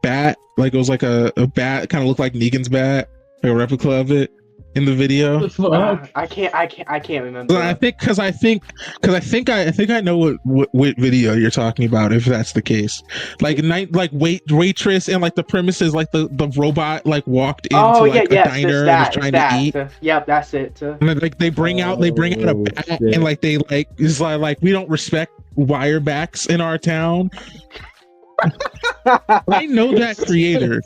bat? Like it was like a bat, kind of looked like Negan's bat, like a replica of it in the video. I can't remember. I think I know what video you're talking about. If that's the case, like waitress, and like the premise is like the robot like walked into a diner and was trying to eat. Yep, that's it. And then, like they bring out a bat, and like they like it's like we don't respect wirebacks in our town. I know that creator.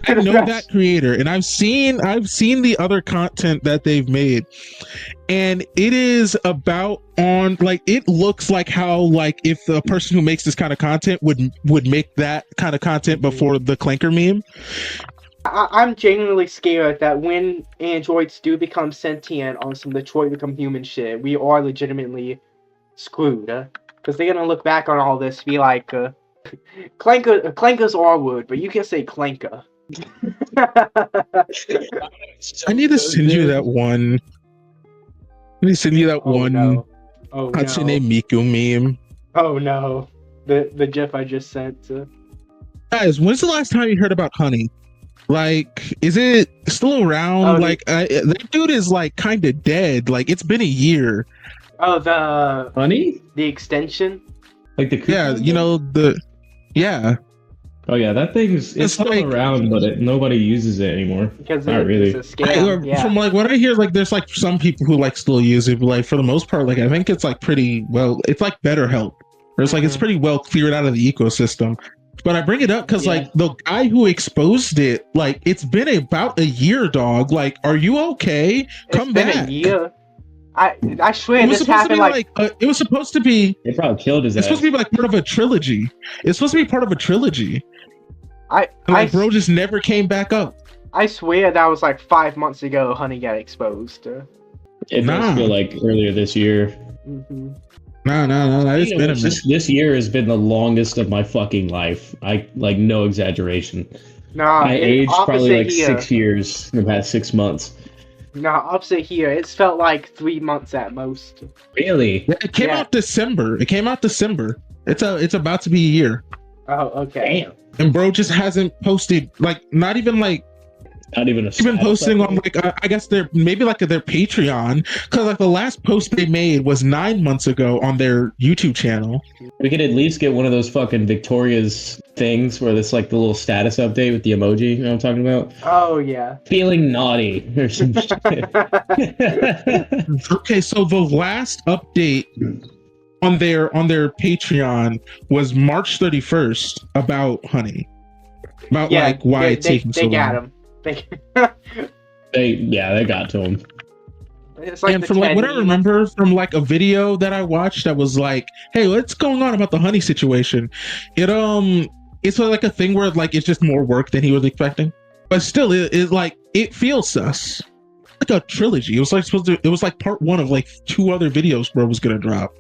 I know that creator, and I've seen the other content that they've made, and it is about on like it looks like how like if the person who makes this kind of content would make that kind of content before the clanker meme. I'm genuinely scared that when androids do become sentient on some Detroit Become Human shit, we are legitimately screwed, because they're gonna look back on all this and be like, clankers are wood, but you can say clanker. I need to send you that one. No. Hatsune Miku meme. Oh no, the GIF I just sent. Guys, when's the last time you heard about Honey? Like, is it still around? That dude is like kind of dead. Like, it's been a year. Oh, the Honey? The extension? Like the yeah. Oh yeah, that it's still like, around, but nobody uses it anymore. Because it's a scam. From like what I hear, like there's like some people who like still use it, but like for the most part, like I think it's like pretty well. It's like BetterHelp. Or it's like it's pretty well cleared out of the ecosystem. But I bring it up because like the guy who exposed it, like it's been about a year, dog. Like, are you okay? Come back. Been a year. I swear this happened like it was supposed to be. They probably killed his ass. It's supposed to be like part of a trilogy. Bro just never came back up. I swear that was like 5 months ago. Honey got exposed. It does feel like earlier this year. Mm-hmm. No. It's been a minute. This year has been the longest of my fucking life. I like no exaggeration. I aged probably like 6 years in the past 6 months. No, opposite here. It's felt like 3 months at most. Really? It came out December. It's about to be a year. Oh, okay. Damn. And bro just hasn't posted not even posting on like I guess their Patreon, because like the last post they made was 9 months ago on their YouTube channel. We could at least get one of those fucking Victoria's things where it's like the little status update with the emoji. You know what I'm talking about? Oh yeah. Feeling naughty or some shit. Okay, so the last update on their Patreon was March 31st about Honey. About like why it's taking so long. They got him. They got to him. Like and from like what I remember from like a video that I watched that was like, hey, what's going on about the Honey situation? It's like a thing where like it's just more work than he was expecting, but still it feels sus. Like a trilogy. It was like part one of like 2 other videos bro was gonna drop.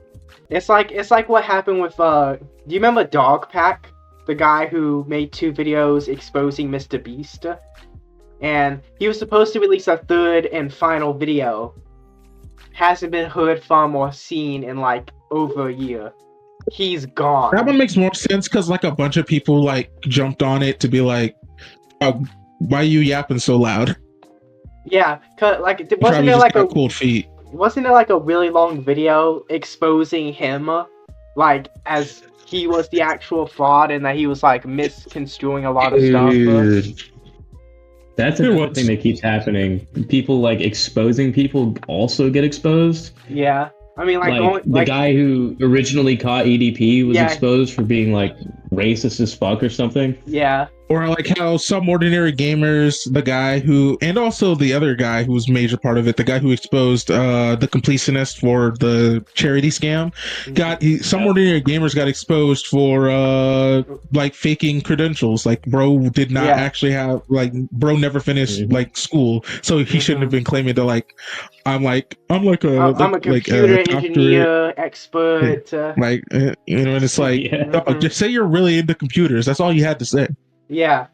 It's like what happened with do you remember Dogpack, the guy who made 2 videos exposing Mr. Beast? And he was supposed to release a 3rd and final video. Hasn't been heard from or seen in like over a year. He's gone. That one makes more sense because like a bunch of people like jumped on it to be like, why are you yapping so loud? Yeah, cause like wasn't there like cold feet? Wasn't there like a really long video exposing him, like as he was the actual fraud and that he was like misconstruing a lot of stuff. That's another thing that keeps happening. People like exposing people also get exposed. Yeah. I mean, the guy who originally caught EDP was exposed for being like racist as fuck or something. Yeah. Or like how some ordinary gamers, the guy who, and also the other guy who was a major part of it, the guy who exposed the completionist for the charity scam, some ordinary gamers got exposed for like faking credentials. Like bro did not actually have, like bro never finished like school, so he shouldn't have been claiming to like I'm a computer engineer expert. Like you know, and it's like just say you're really into computers. That's all you had to say. Yeah.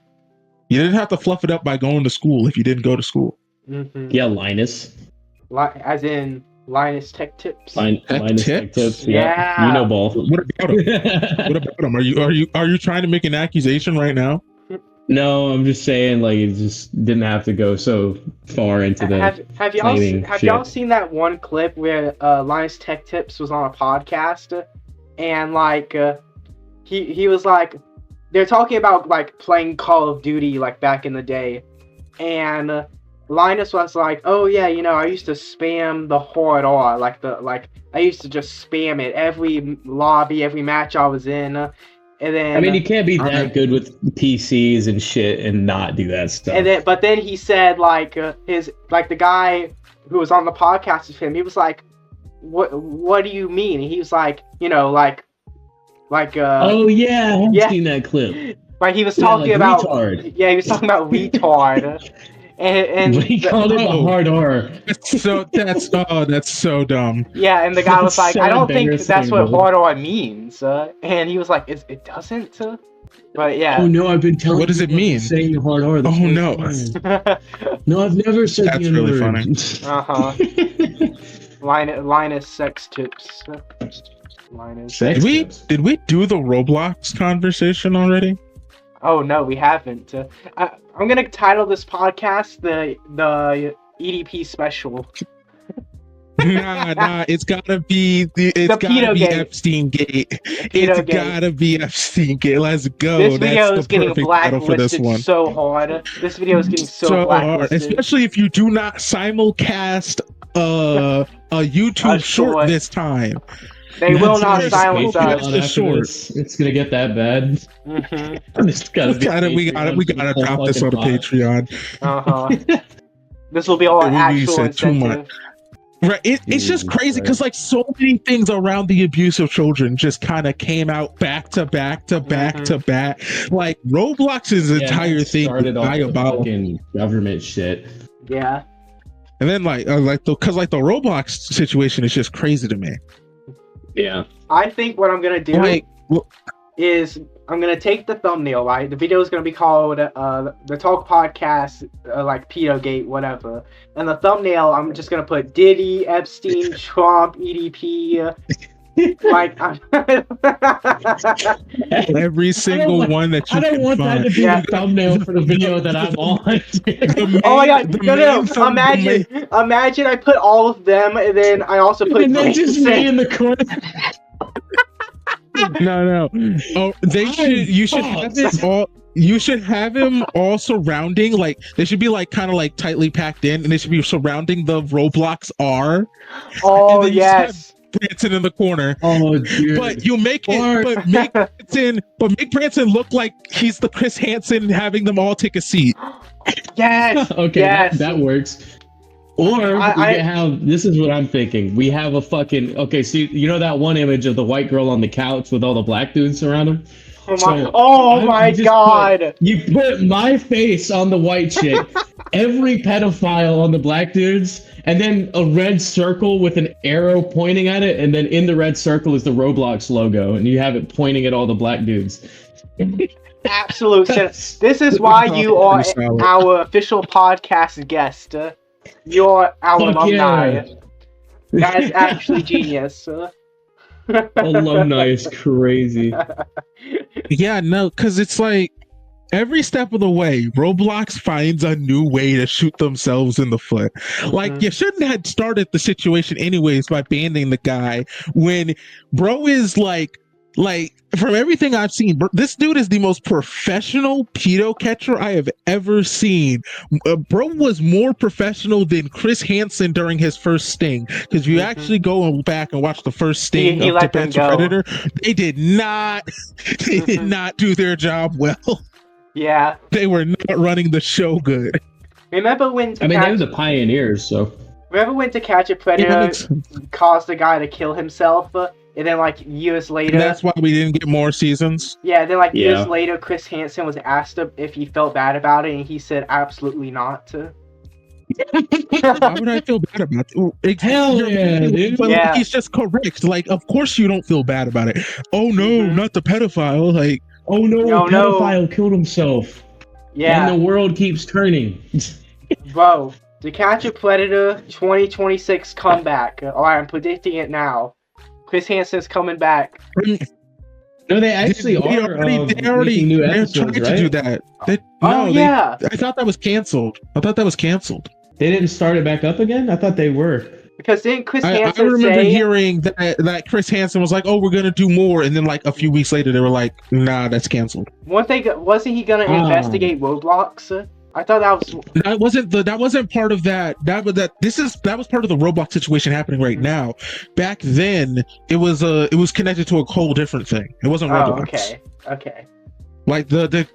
You didn't have to fluff it up by going to school if you didn't go to school. Mm-hmm. Yeah, Linus. As in Linus Tech Tips. Linus Tech Tips. Yeah. You know ball. What about him? What about him? Are you trying to make an accusation right now? No, I'm just saying like it just didn't have to go so far into the. Have y'all seen that one clip where Linus Tech Tips was on a podcast and like he was like. They're talking about like playing Call of Duty like back in the day, and Linus was like, "Oh yeah, you know, I used to spam the hard R, I used to just spam it every lobby, every match I was in." And then I mean, you can't be that good with PCs and shit and not do that stuff. And but then he said like the guy who was on the podcast with him, he was like, "What do you mean?" And he was like, you know, oh yeah, I've seen that clip. Like he was talking about retard. Yeah, he was talking about retard. and he called it the hard R. That's so dumb. Yeah, and the guy was like, I don't think that's what hard R means. And he was like, it doesn't. But yeah. Oh no, I've been telling. What does it mean? Saying hard R. Oh no. No, I've never said that's the really funny. Linus Sex Tips. Did we do the Roblox conversation already? Oh no, we haven't. I'm gonna title this podcast the EDP special. Nah, it's gotta be Epstein Gate. It's gotta be Epstein Gate. Let's go. This video is getting blacklisted so hard. This video is getting so blacklisted. Hard. Especially if you do not simulcast a YouTube short this time. They will not silence us. It's gonna get that bad. Mm-hmm. We gotta drop this on the Patreon. This will be all actual incentive. Right, it's just crazy because like so many things around the abuse of children just kind of came out back to back to back to back. Like Roblox's entire thing started off fucking government shit. Yeah, and then the Roblox situation is just crazy to me. Yeah, I think what I'm gonna do is I'm gonna take the thumbnail, right? The video is gonna be called the Talk Podcast, like PedoGate, whatever. And the thumbnail, I'm just gonna put Diddy, Epstein, Trump, EDP, like every single one that you. I don't want that to be the thumbnail for the video that I'm on. Oh my god! No! Imagine I put all of them, and then I also put. And then just me in the corner. No. Oh, you should have it all. You should have him all surrounding, like they should be like kind of like tightly packed in, and they should be surrounding the Roblox R. Oh yes. Branson in the corner. Oh, dude. But you make it, make Branson look like he's the Chris Hansen having them all take a seat. Yes. Okay, yes. That works. Or this is what I'm thinking. We have a fucking see, you know that one image of the white girl on the couch with all the black dudes around him? Oh my god! You put my face on the white chick, every pedophile on the black dudes, and then a red circle with an arrow pointing at it, and then in the red circle is the Roblox logo, and you have it pointing at all the black dudes. Absolute sense. This is why you are our official podcast guest. You're our alumni. Yeah. That is actually genius. Alumni is crazy. Yeah, no, because it's like every step of the way, Roblox finds a new way to shoot themselves in the foot. Like, you shouldn't have started the situation anyways by banning the guy when bro is like Like, from everything I've seen, this dude is the most professional pedo catcher I have ever seen. Bro was more professional than Chris Hansen during his first sting. Because you actually go back and watch the first sting he of let them go. Predator, they did not do their job well. Yeah. They were not running the show good. Remember when they were the pioneers, so. Remember when To Catch a Predator caused the guy to kill himself? And then, like, years later... And that's why we didn't get more seasons? Yeah, then, like, years later, Chris Hansen was asked if he felt bad about it, and he said absolutely not. Why would I feel bad about it? Hell yeah, dude. But like, he's just correct. Like, of course you don't feel bad about it. Oh, no, not the pedophile. Like, oh, no, the pedophile killed himself. Yeah. And the world keeps turning. Bro, To Catch a Predator 2026 comeback. Alright, I'm predicting it now. Chris Hansen's coming back. No, they actually they're already new episodes, trying right? to do that. I thought that was canceled. They didn't start it back up again? I thought they were. Because didn't Chris Hansen I remember hearing that Chris Hansen was like, "Oh, we're gonna do more," and then like a few weeks later, they were like, "Nah, that's canceled." One thing, wasn't he gonna investigate Roblox? I thought that wasn't part of that. That was part of the Roblox situation happening right now. Back then, it was connected to a whole different thing. It wasn't Roblox. Okay. Like the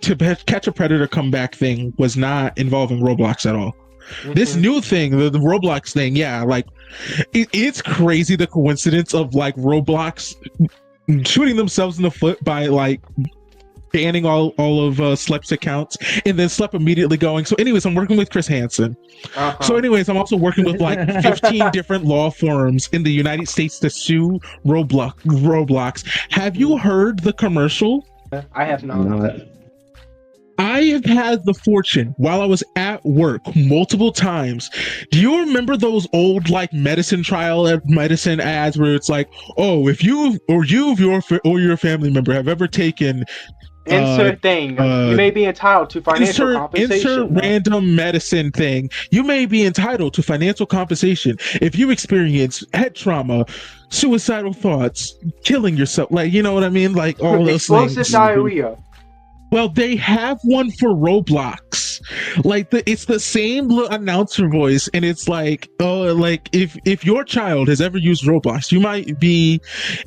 To Catch a Predator comeback thing was not involving Roblox at all. This new thing, the Roblox thing, yeah, like it's crazy the coincidence of like Roblox shooting themselves in the foot by like banning all of Slep's accounts, and then Slep immediately going, so anyways, I'm working with Chris Hansen. So anyways, I'm also working with like 15 different law firms in the United States to sue Roblox. Have you heard the commercial? I have not. I have had the fortune while I was at work multiple times. Do you remember those old like medicine ads where it's like, oh, if you or your family member have ever taken insert thing, you may be entitled to financial compensation. Insert random medicine thing. You may be entitled to financial compensation if you experience head trauma, suicidal thoughts, killing yourself. Like, you know what I mean? Like all those things. Explosive diarrhea. Well, they have one for Roblox. Like it's the same announcer voice, and it's like, oh, like if your child has ever used Roblox, you might be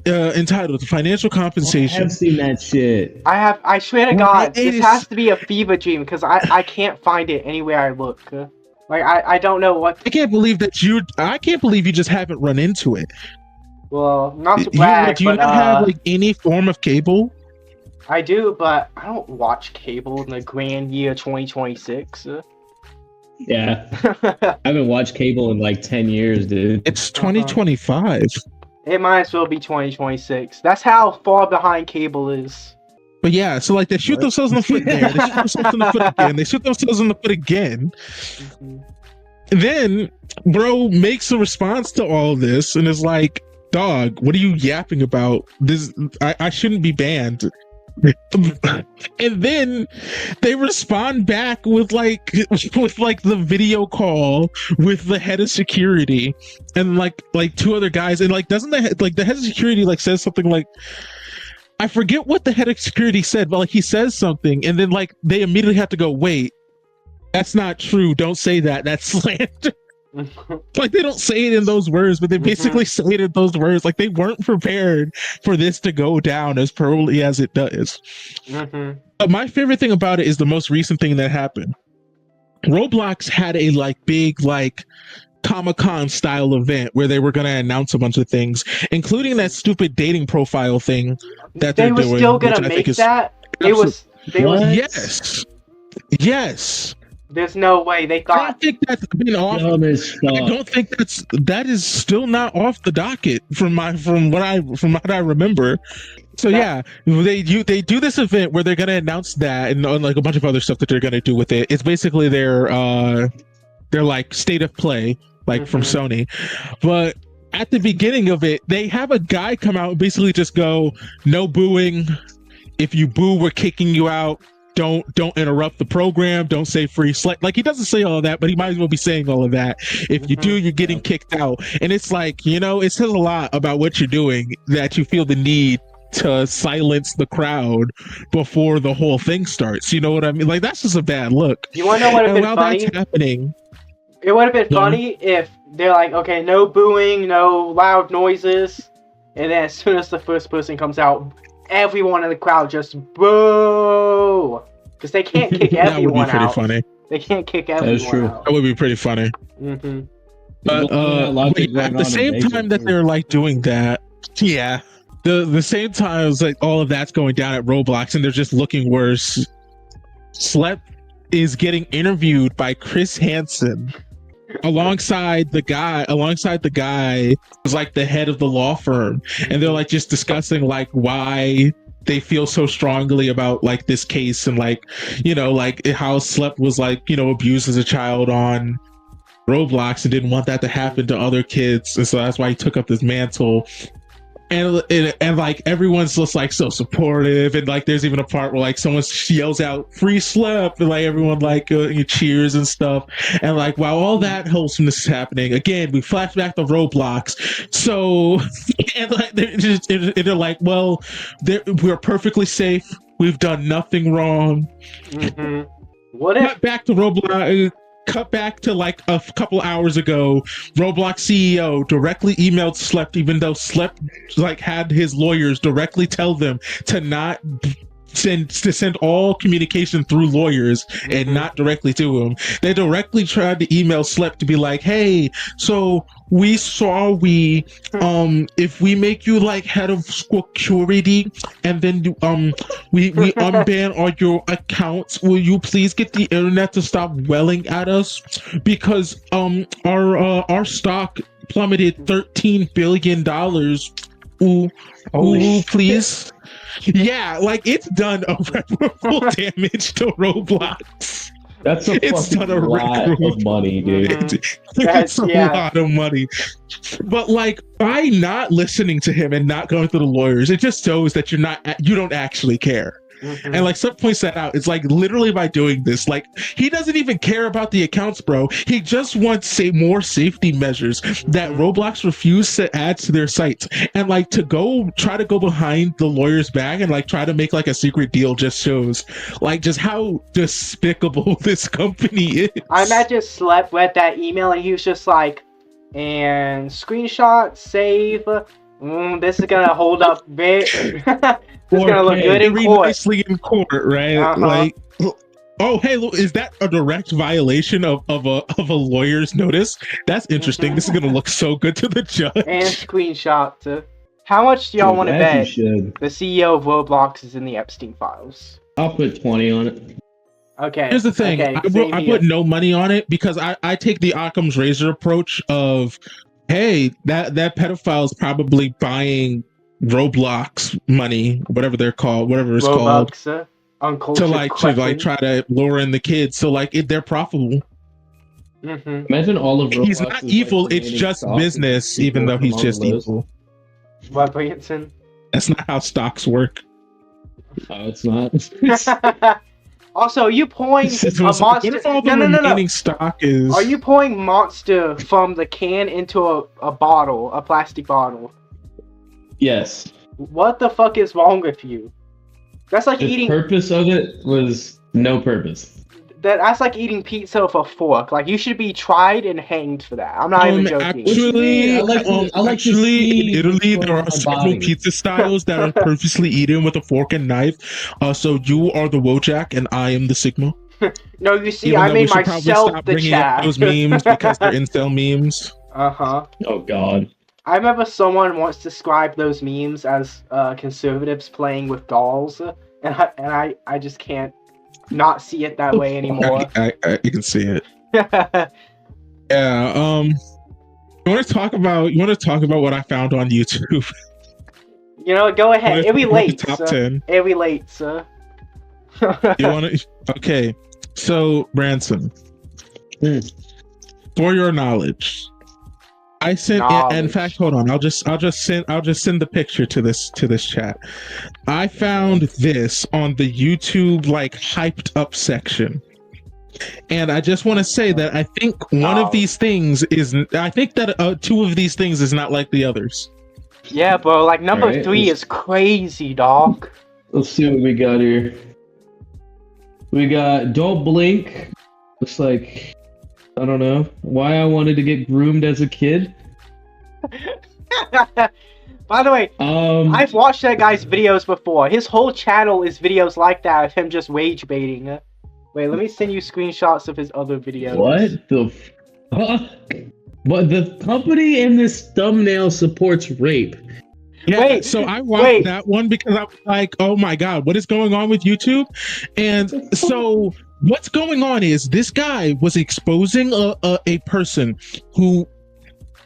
entitled to financial compensation. I have seen that shit. I swear to God, this has to be a fever dream because I can't find it anywhere I look. Like I don't know what. I can't believe you just haven't run into it. Well, not to brag, do you not have like any form of cable? I do, but I don't watch cable in the grand year 2026. Yeah. I haven't watched cable in like 10 years, dude. It's 2025. It might as well be 2026. That's how far behind cable is. But yeah, so like they shoot themselves in the foot there. They shoot themselves in the foot again. They shoot themselves in the foot again. And then, bro makes a response to all this and is like, dog, what are you yapping about? This I shouldn't be banned. And then they respond back with like the video call with the head of security and like two other guys, and like doesn't the head of security like says something like, I forget what the head of security said, but like he says something and then like they immediately have to go, wait, that's not true, don't say that, that's slander. Like they don't say it in those words, but they basically say it in those words. Like they weren't prepared for this to go down as poorly as it does. But my favorite thing about it is the most recent thing that happened. Roblox had a like big like Comic-Con style event where they were going to announce a bunch of things, including that stupid dating profile thing that they're doing. They were still going to make that? Yes. There's no way they thought. I don't think that's been off. I don't think that is still not off the docket from what I remember. So yeah, they do this event where they're gonna announce that and like a bunch of other stuff that they're gonna do with it. It's basically their like state of play, like from Sony. But at the beginning of it, they have a guy come out and basically just go, no booing. If you boo, we're kicking you out. Don't interrupt the program. Don't say free select. Like he doesn't say all of that, but he might as well be saying all of that. If you do, you're getting kicked out. And it's like, you know, it says a lot about what you're doing that you feel the need to silence the crowd before the whole thing starts. You know what I mean? Like, that's just a bad look. You want to know what would have been funny? That's happening. It would have been funny if they're like, okay, no booing, no loud noises, and then as soon as the first person comes out, everyone in the crowd just boo, because they can't kick everyone that would be pretty out. funny. They can't kick everyone out. That would be pretty funny. Mm-hmm. But at the same time that they're like doing that, yeah, the same time as like all of that's going down at Roblox and they're just looking worse. Slep is getting interviewed by Chris Hansen alongside the guy who's like the head of the law firm, and they're like just discussing like why they feel so strongly about like this case and like, you know, like how Slep was like, you know, abused as a child on Roblox and didn't want that to happen to other kids, and so that's why he took up this mantle. And like everyone's just like so supportive, and like there's even a part where like someone yells out "free Slep" and like everyone like cheers and stuff. And like while all that wholesomeness is happening, again we flash back to Roblox. So and like they're like, well, we're perfectly safe. We've done nothing wrong. Mm-hmm. What if back to Roblox? Cut back to like a couple hours ago, Roblox CEO directly emailed Slep, even though Slep like had his lawyers directly tell them to not send all communication through lawyers and not directly to him. They directly tried to email Slep to be like, hey, so we saw if we make you like head of security and then we unban all your accounts, will you please get the internet to stop welling at us because our stock plummeted $13 billion. Ooh, please. Yeah, like it's done irreparable damage to Roblox. That's done a lot of money, dude. It's a lot of money. But like by not listening to him and not going through the lawyers, it just shows that you don't actually care. Mm-hmm. And like Slep points that out, it's like literally by doing this, like he doesn't even care about the accounts, bro. He just wants more safety measures that Roblox refused to add to their sites, and like to try to go behind the lawyer's back and like try to make like a secret deal just shows like just how despicable this company is. I imagine Slep read that email and he was just like, and screenshot, save. This is gonna hold up big. This is gonna look good in court. Nicely in court, right? Like, oh, hey, look, is that a direct violation of a lawyer's notice? That's interesting. This is gonna look so good to the judge. And screenshot. How much do y'all want to bet the CEO of Roblox is in the Epstein files? I'll put 20 on it. Okay. Here's the thing. Okay, I put no money on it because I take the Occam's razor approach of, hey, that pedophile is probably buying Roblox money, whatever it's called, to like try to lure in the kids. So like they're profitable. Mm-hmm. Imagine all of Roblox. He's not evil. It's just business, even though he's just evil. What, Branson? That's not how stocks work. Oh, it's not. Also, are you pouring a monster? No. Stock is... Are you pouring Monster from the can into a bottle, a plastic bottle? Yes. What the fuck is wrong with you? That's like eating. The purpose of it was no purpose. That's like eating pizza with a fork. Like you should be tried and hanged for that. I'm not even joking. Actually, in Italy, there are several pizza styles that are purposely eaten with a fork and knife. So you are the Wojak and I am the Sigma. No, you see, I made myself the chat. Those memes because they're incel memes. Oh God. I remember someone once described those memes as conservatives playing with dolls, and I just can't not see it that way anymore. You can see it. Yeah. You want to talk about what I found on YouTube? You know, go ahead. It relates. Top 10. It relates. You want to? Okay. So Branson, for your knowledge, I sent. In fact, hold on. I'll just send the picture to this chat. I found this on the YouTube like hyped up section, and I just want to say that I think one of these things is. I think that 2 of these things is not like the others. Yeah, bro. Like number 3 is crazy, dog. Let's see what we got here. We got Don't Blink. Looks like, I don't know, why I wanted to get groomed as a kid. By the way, I've watched that guy's videos before. His whole channel is videos like that of him just rage baiting. Wait, let me send you screenshots of his other videos. What the fuck? But the company in this thumbnail supports rape. Yeah, wait, so I watched that one because I was like, oh my God, what is going on with YouTube? And so what's going on is this guy was exposing a person who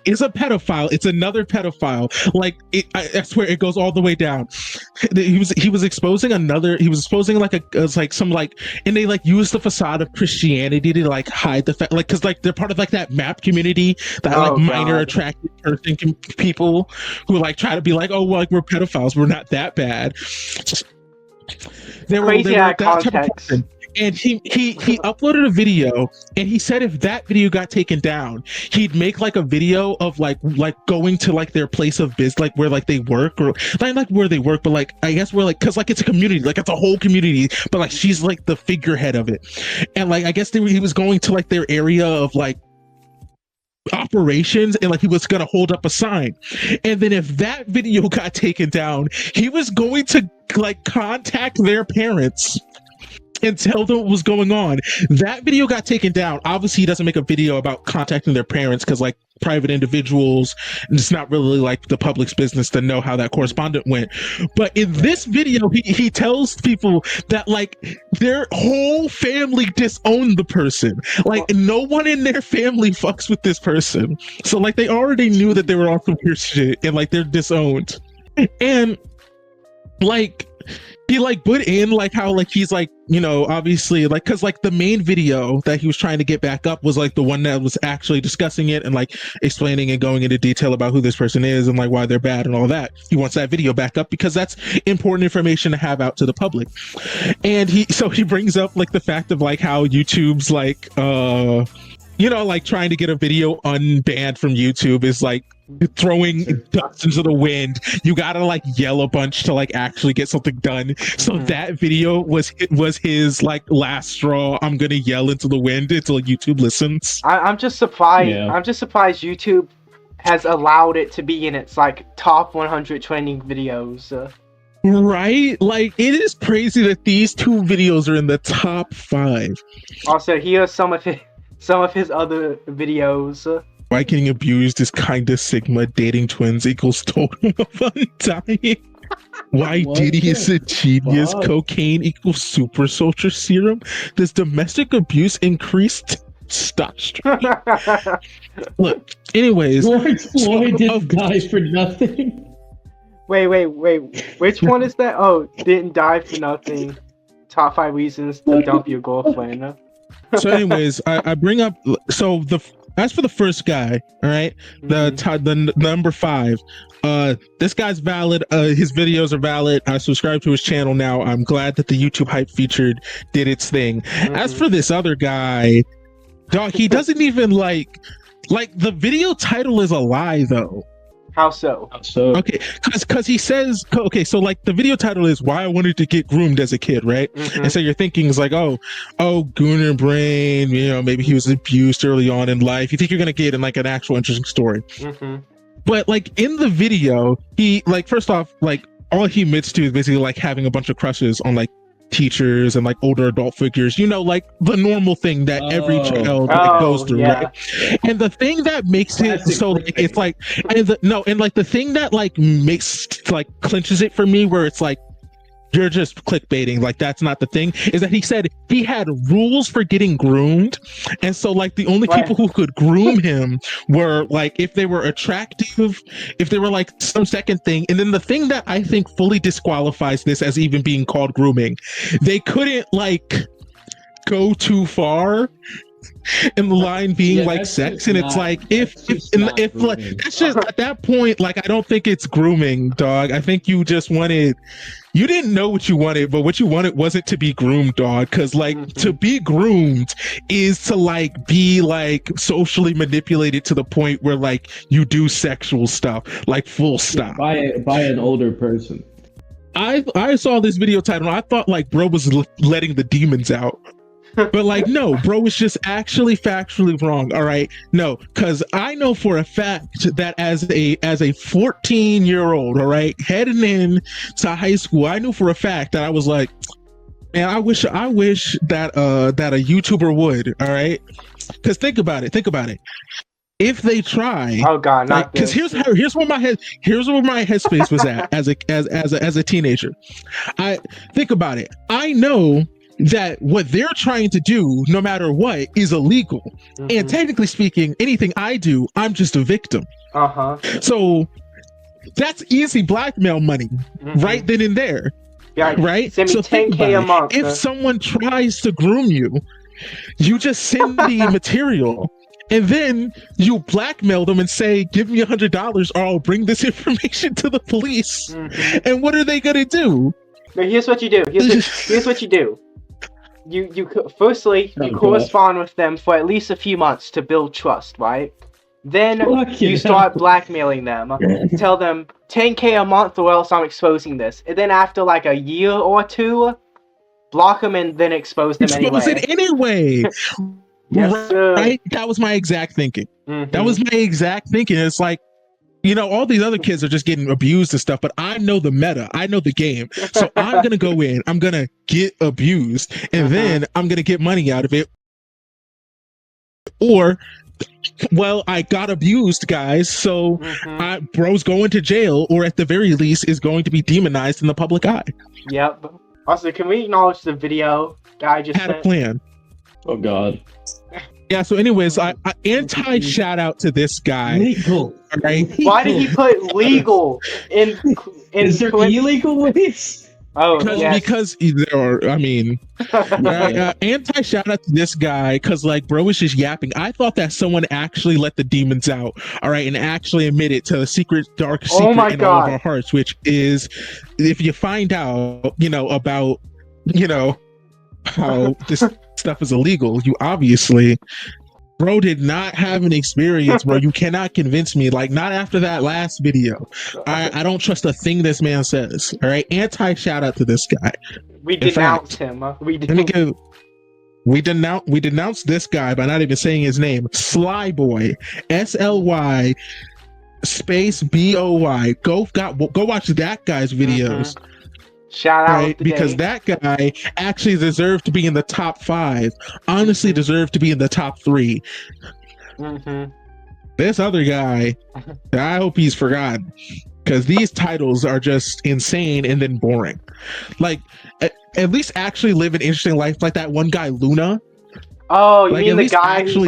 is a pedophile. It's another pedophile. Like I swear it goes all the way down. He was exposing another. He was exposing like and they like use the facade of Christianity to like hide the fact, like because like they're part of like that MAP community, that minor attracted person people who like try to be like, oh well, like we're pedophiles, we're not that bad. They were that type of person. And he uploaded a video, and he said if that video got taken down, he'd make like a video of like going to like their place of business, like where like they work, or not like where they work, but like I guess where like because like it's a community, like it's a whole community, but like she's like the figurehead of it, and like I guess he was going to like their area of like operations, and like he was gonna hold up a sign, and then if that video got taken down, he was going to like contact their parents and tell them what was going on. That video got taken down. Obviously, he doesn't make a video about contacting their parents because, like, private individuals, it's not really like the public's business to know how that correspondent went. But in this video, he tells people that like their whole family disowned the person. Like no one in their family fucks with this person. So like they already knew that they were on some weird shit, and like they're disowned. And like he like put in like how like he's like, you know, obviously like because like the main video that he was trying to get back up was like the one that was actually discussing it and like explaining and going into detail about who this person is and like why they're bad and all that. He wants that video back up because that's important information to have out to the public. And he brings up like the fact of like how YouTube's like you know, like trying to get a video unbanned from YouTube is like throwing dust into the wind. You gotta like yell a bunch to like actually get something done. So that video was his like last straw. I'm gonna yell into the wind until YouTube listens. I'm just surprised. Yeah. I'm just surprised YouTube has allowed it to be in its like top 100 trending videos. Right? Like it is crazy that these two videos are in the top 5. Also, here are some of his other videos. Why getting abused is kinda sigma, dating twins equals total of undying. Why Diddy is a genius, cocaine equals super soldier serum. Does domestic abuse increase testosterone? Look, anyways. George Floyd didn't die for nothing. Wait. Which one is that? Oh, didn't die for nothing. Top 5 reasons to dump your girlfriend. So anyways, I bring up, so as for the first guy, all right, the number 5, this guy's valid. His videos are valid. I subscribe to his channel now. I'm glad that the YouTube hype featured did its thing. As for this other guy, dog, he doesn't even like the video title is a lie though. How so? Okay, because he says, okay, so like the video title is why I wanted to get groomed as a kid, right? And so you're thinking is like, oh, Gooner brain, you know, maybe he was abused early on in life. You think you're gonna get in like an actual interesting story. But like in the video, he like first off, like all he admits to is basically like having a bunch of crushes on like teachers and like older adult figures, you know, like the normal thing that every child like, goes through, right? And the thing that makes it so like, it's like, and the thing that like makes like clinches it for me, where it's like you're just clickbaiting, like that's not the thing, is that he said he had rules for getting groomed, and so like the only people who could groom him were like if they were attractive, if they were like some second thing. And then the thing that I think fully disqualifies this as even being called grooming, they couldn't like go too far and the line being Yeah, like that's sex, just and not- it's like that's like grooming. that's just at that point, like I don't think it's grooming, dog. I think you just wanted. You didn't know what you wanted, but what you wanted wasn't to be groomed, dog. Because like to be groomed is to like be like socially manipulated to the point where like you do sexual stuff, like full stop. By an older person. I saw this video title. And I thought like bro was letting the demons out. But like no, bro was just actually factually wrong. All right, no, because I know for a fact that as a 14-year-old, all right, heading in to high school, I knew for a fact that I was like, man, I wish that that a YouTuber would, all right, because think about it. If they try, oh god, not because this. here's where my headspace was at as a teenager. I think about it. I know that what they're trying to do, no matter what, is illegal. And technically speaking, anything I do, I'm just a victim. So that's easy blackmail money right then and there. Yeah, right? Send me so 10K a month. If someone tries to groom you, you just send the material. And then you blackmail them and say, give me $100 or I'll bring this information to the police. And what are they going to do? Now, here's what you do. Here's what you do. You firstly, you correspond with them for at least a few months to build trust, right? Then you start blackmailing them. Tell them 10K a month or else I'm exposing this. And then after like a year or two, block them and then expose them anyway. Expose it anyway. Yes, right? That was my exact thinking. That was my exact thinking. It's like, you know, all these other kids are just getting abused and stuff, but I know the meta. I know the game. So I'm going to go in, I'm going to get abused, and then I'm going to get money out of it. Or, well, I got abused, guys, so bro's going to jail, or at the very least is going to be demonized in the public eye. Yep. Also, can we acknowledge the video guy just had a plan? Oh, God. Yeah, so anyways, I anti-shout out to this guy. Legal. Right? Why did he put legal in Is there illegal ways? Oh, because there are, I mean, anti-shout out to this guy because, like, bro was just yapping. I thought that someone actually let the demons out, all right, and actually admitted to the dark secret in all of our hearts, which is if you find out, you know, about, you know, how this stuff is illegal, you obviously, bro did not have an experience, bro. You cannot convince me, like, not after that last video. I don't trust a thing this man says. All right, anti-shout out to this guy. We denounce him. We denounce this guy by not even saying his name. Sly Boy, SLY space BOY. Go watch that guy's videos. Shout out because that guy actually deserved to be in the top 5. Honestly, deserved to be in the top 3. This other guy, I hope he's forgotten, because these titles are just insane and then boring. Like, at least actually live an interesting life, like that one guy, Luna. Oh, you mean the guy who's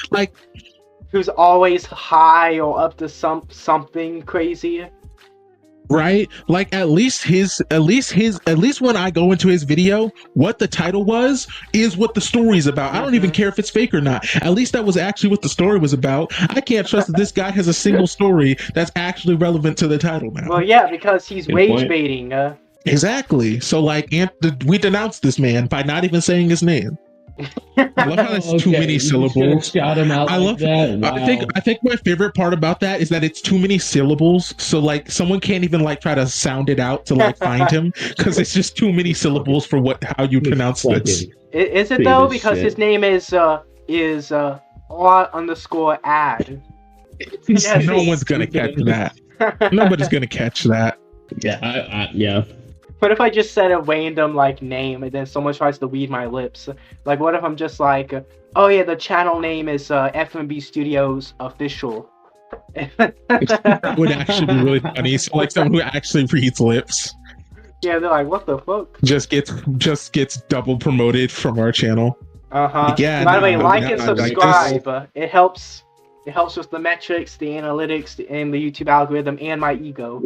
like who's always high or up to something crazy? Right? Like at least when I go into his video, what the title was is what the story's about. I don't even care if it's fake or not. At least that was actually what the story was about. I can't trust that this guy has a single story that's actually relevant to the title now. Well, yeah, because he's rage baiting. Exactly. So like, we denounced this man by not even saying his name. I love how that's too many syllables. Shout him out. That. Wow. I think my favorite part about that is that it's too many syllables. So like someone can't even like try to sound it out to like find him because it's just too many syllables for how you pronounce this. Is it though? Because his name is R_ad. No one's gonna catch that. Nobody's gonna catch that. Yeah, yeah. What if I just said a random like name and then someone tries to read my lips? Like, what if I'm just like, oh yeah, the channel name is FMB Studios Official. That would actually be really funny. So like someone who actually reads lips. Yeah, they're like, what the fuck? Just gets double promoted from our channel. Yeah. By the way, like and subscribe. It helps. It helps with the metrics, the analytics, and the YouTube algorithm, and my ego.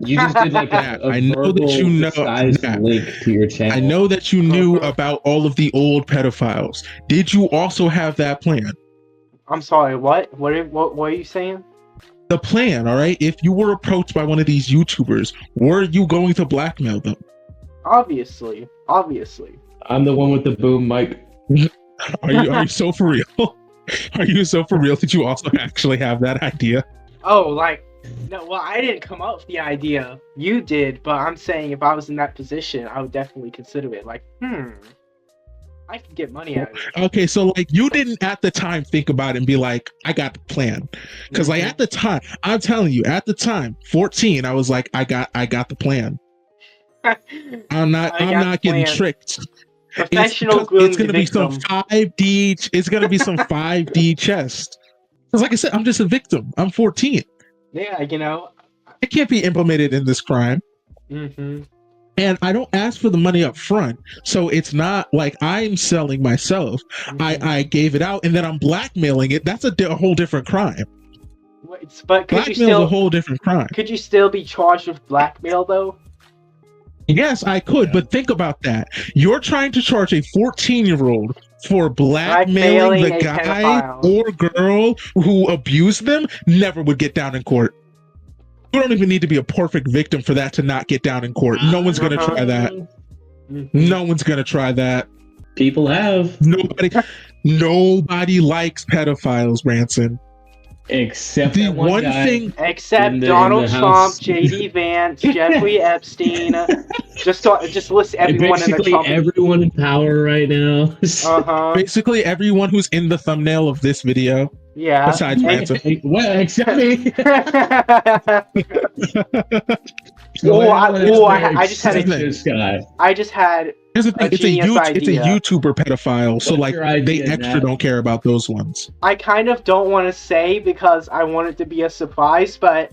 You just did like a I know that you know disguised link to your channel. I know that you knew about all of the old pedophiles. Did you also have that plan? I'm sorry, what? What are you saying? The plan, all right? If you were approached by one of these YouTubers, were you going to blackmail them? Obviously. I'm the one with the boom mic. Are you so for real? Are you so for real that you also actually have that idea? Oh, like, no, well, I didn't come up with the idea. You did, but I'm saying if I was in that position, I would definitely consider it. Like, I could get money out of it. Okay, so like you didn't at the time think about it and be like, I got the plan. Because like at the time, I'm telling you, at the time, 14, I was like, I got the plan. I'm not getting tricked. Professional groom. It's gonna be some 5D. It's gonna be some 5D chest. Because like I said, I'm just a victim. I'm 14. Yeah, you know. It can't be implemented in this crime. And I don't ask for the money up front, so it's not like I'm selling myself. I gave it out, and then I'm blackmailing it. That's a whole different crime. But Blackmail's a whole different crime. Could you still be charged with blackmail though? Yes, I could, but think about that. You're trying to charge a 14-year-old for blackmailing the guy or girl who abused them. Never would get down in court. You don't even need to be a perfect victim for that to not get down in court. No one's going to try that. No one's going to try that. People have. Nobody likes pedophiles, Branson. Except the one thing. Except Donald Trump, J.D. Vance, Jeffrey Epstein. Just list everyone in the Trump. Everyone in power right now. Basically, everyone who's in the thumbnail of this video. Yeah. Besides Branson. Well, except me. I just had this guy. I just had. Here's the thing, it's a YouTuber pedophile, so like they extra don't care about those ones. I kind of don't want to say because I want it to be a surprise, but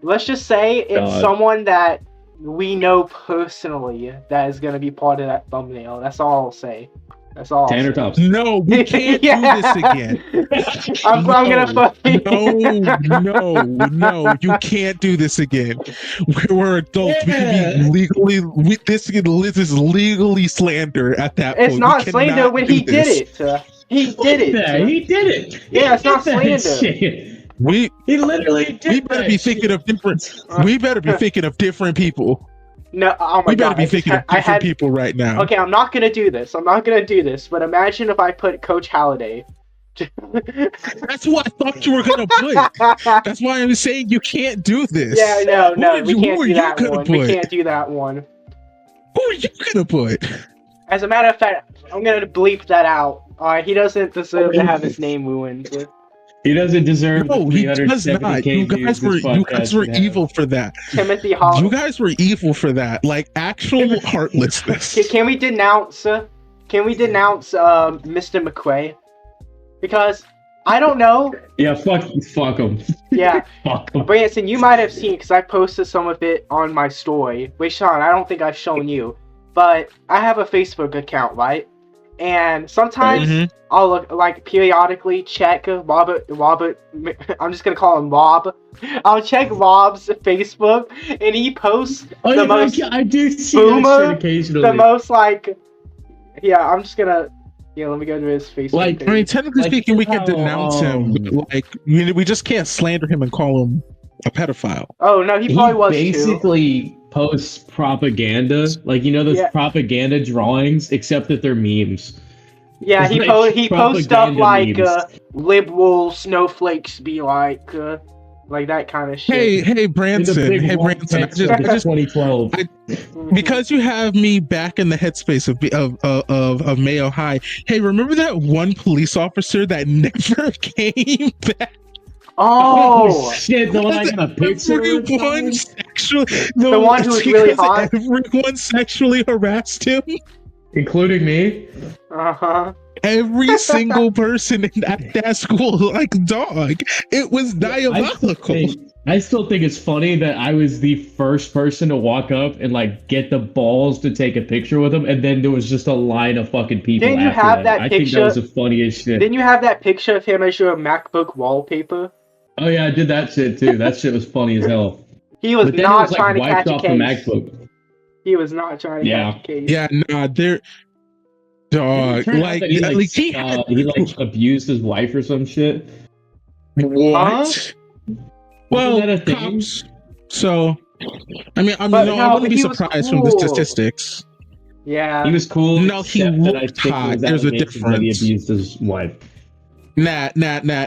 let's just say it's someone that we know personally that is going to be part of that thumbnail. That's all I'll say. That's all. Tanner Tops. No, we can't do this again. I'm gonna fucking. No, you can't do this again. We're adults. Yeah. We can be legally. This is legally slander at that point. It's not slander when he did it. He did it. Yeah, he did it. Yeah, it's not slander. He literally did. We better be thinking of different. We better be thinking of different people. No, oh my God. We better be thinking of different people right now. Okay, I'm not gonna do this. But imagine if I put Coach Halliday. That's what I thought you were gonna put. That's why I'm saying you can't do this. Yeah, no, we can't do that one. We can't do that one. Who are you gonna put? As a matter of fact, I'm gonna bleep that out. He doesn't deserve to have his name ruined. He doesn't deserve. No, he does not. You guys were evil for that. Timothy Hall. You guys were evil for that. Like actual heartlessness. Can we denounce? Can we denounce Mr. McQuay? Because I don't know. Yeah, fuck him. Yeah, fuck him. Branson, you might have seen because I posted some of it on my story. Rahshawn, I don't think I've shown you, but I have a Facebook account, right? And sometimes I'll look, like, periodically check Robert. I'm just gonna call him Rob. I'll check Rob's Facebook, and he posts the most. I do see that shit occasionally. The most like, yeah. I'm just gonna. Yeah, let me go to his Facebook. Like, page. I mean, technically speaking, we can denounce him. Like, we just can't slander him and call him a pedophile. Oh no, he probably was basically posts propaganda, like those propaganda drawings, except that they're memes. Yeah, he posts stuff like liberal snowflakes be like that kind of shit. Hey Branson, I just 2012. Because you have me back in the headspace of Mayo High. Hey, remember that one police officer that never came back? Oh shit! The one I got a picture. The one who was really hot. Everyone sexually harassed him, including me. Every single person at that school, like dog. It was diabolical. I still think it's funny that I was the first person to walk up and like get the balls to take a picture with him, and then there was just a line of fucking people. Didn't you have that picture? I think that was the funniest shit. Didn't you have that picture of him as your MacBook wallpaper? Oh yeah, I did that shit too. That shit was funny as hell. He was But then not it was, trying to catch wiped a off the case. MacBook. He was not trying to catch a case. Yeah, nah, they're dog. Didn't it turn out Like, that he abused his wife or some shit? What? Well, Wasn't that a thing? cops. So, I mean, I But wouldn't be he was surprised from the cool. statistics. Yeah. He was cool. No, he except that I looked think hot. it was There's a allegations that he difference. abused his wife. Nat.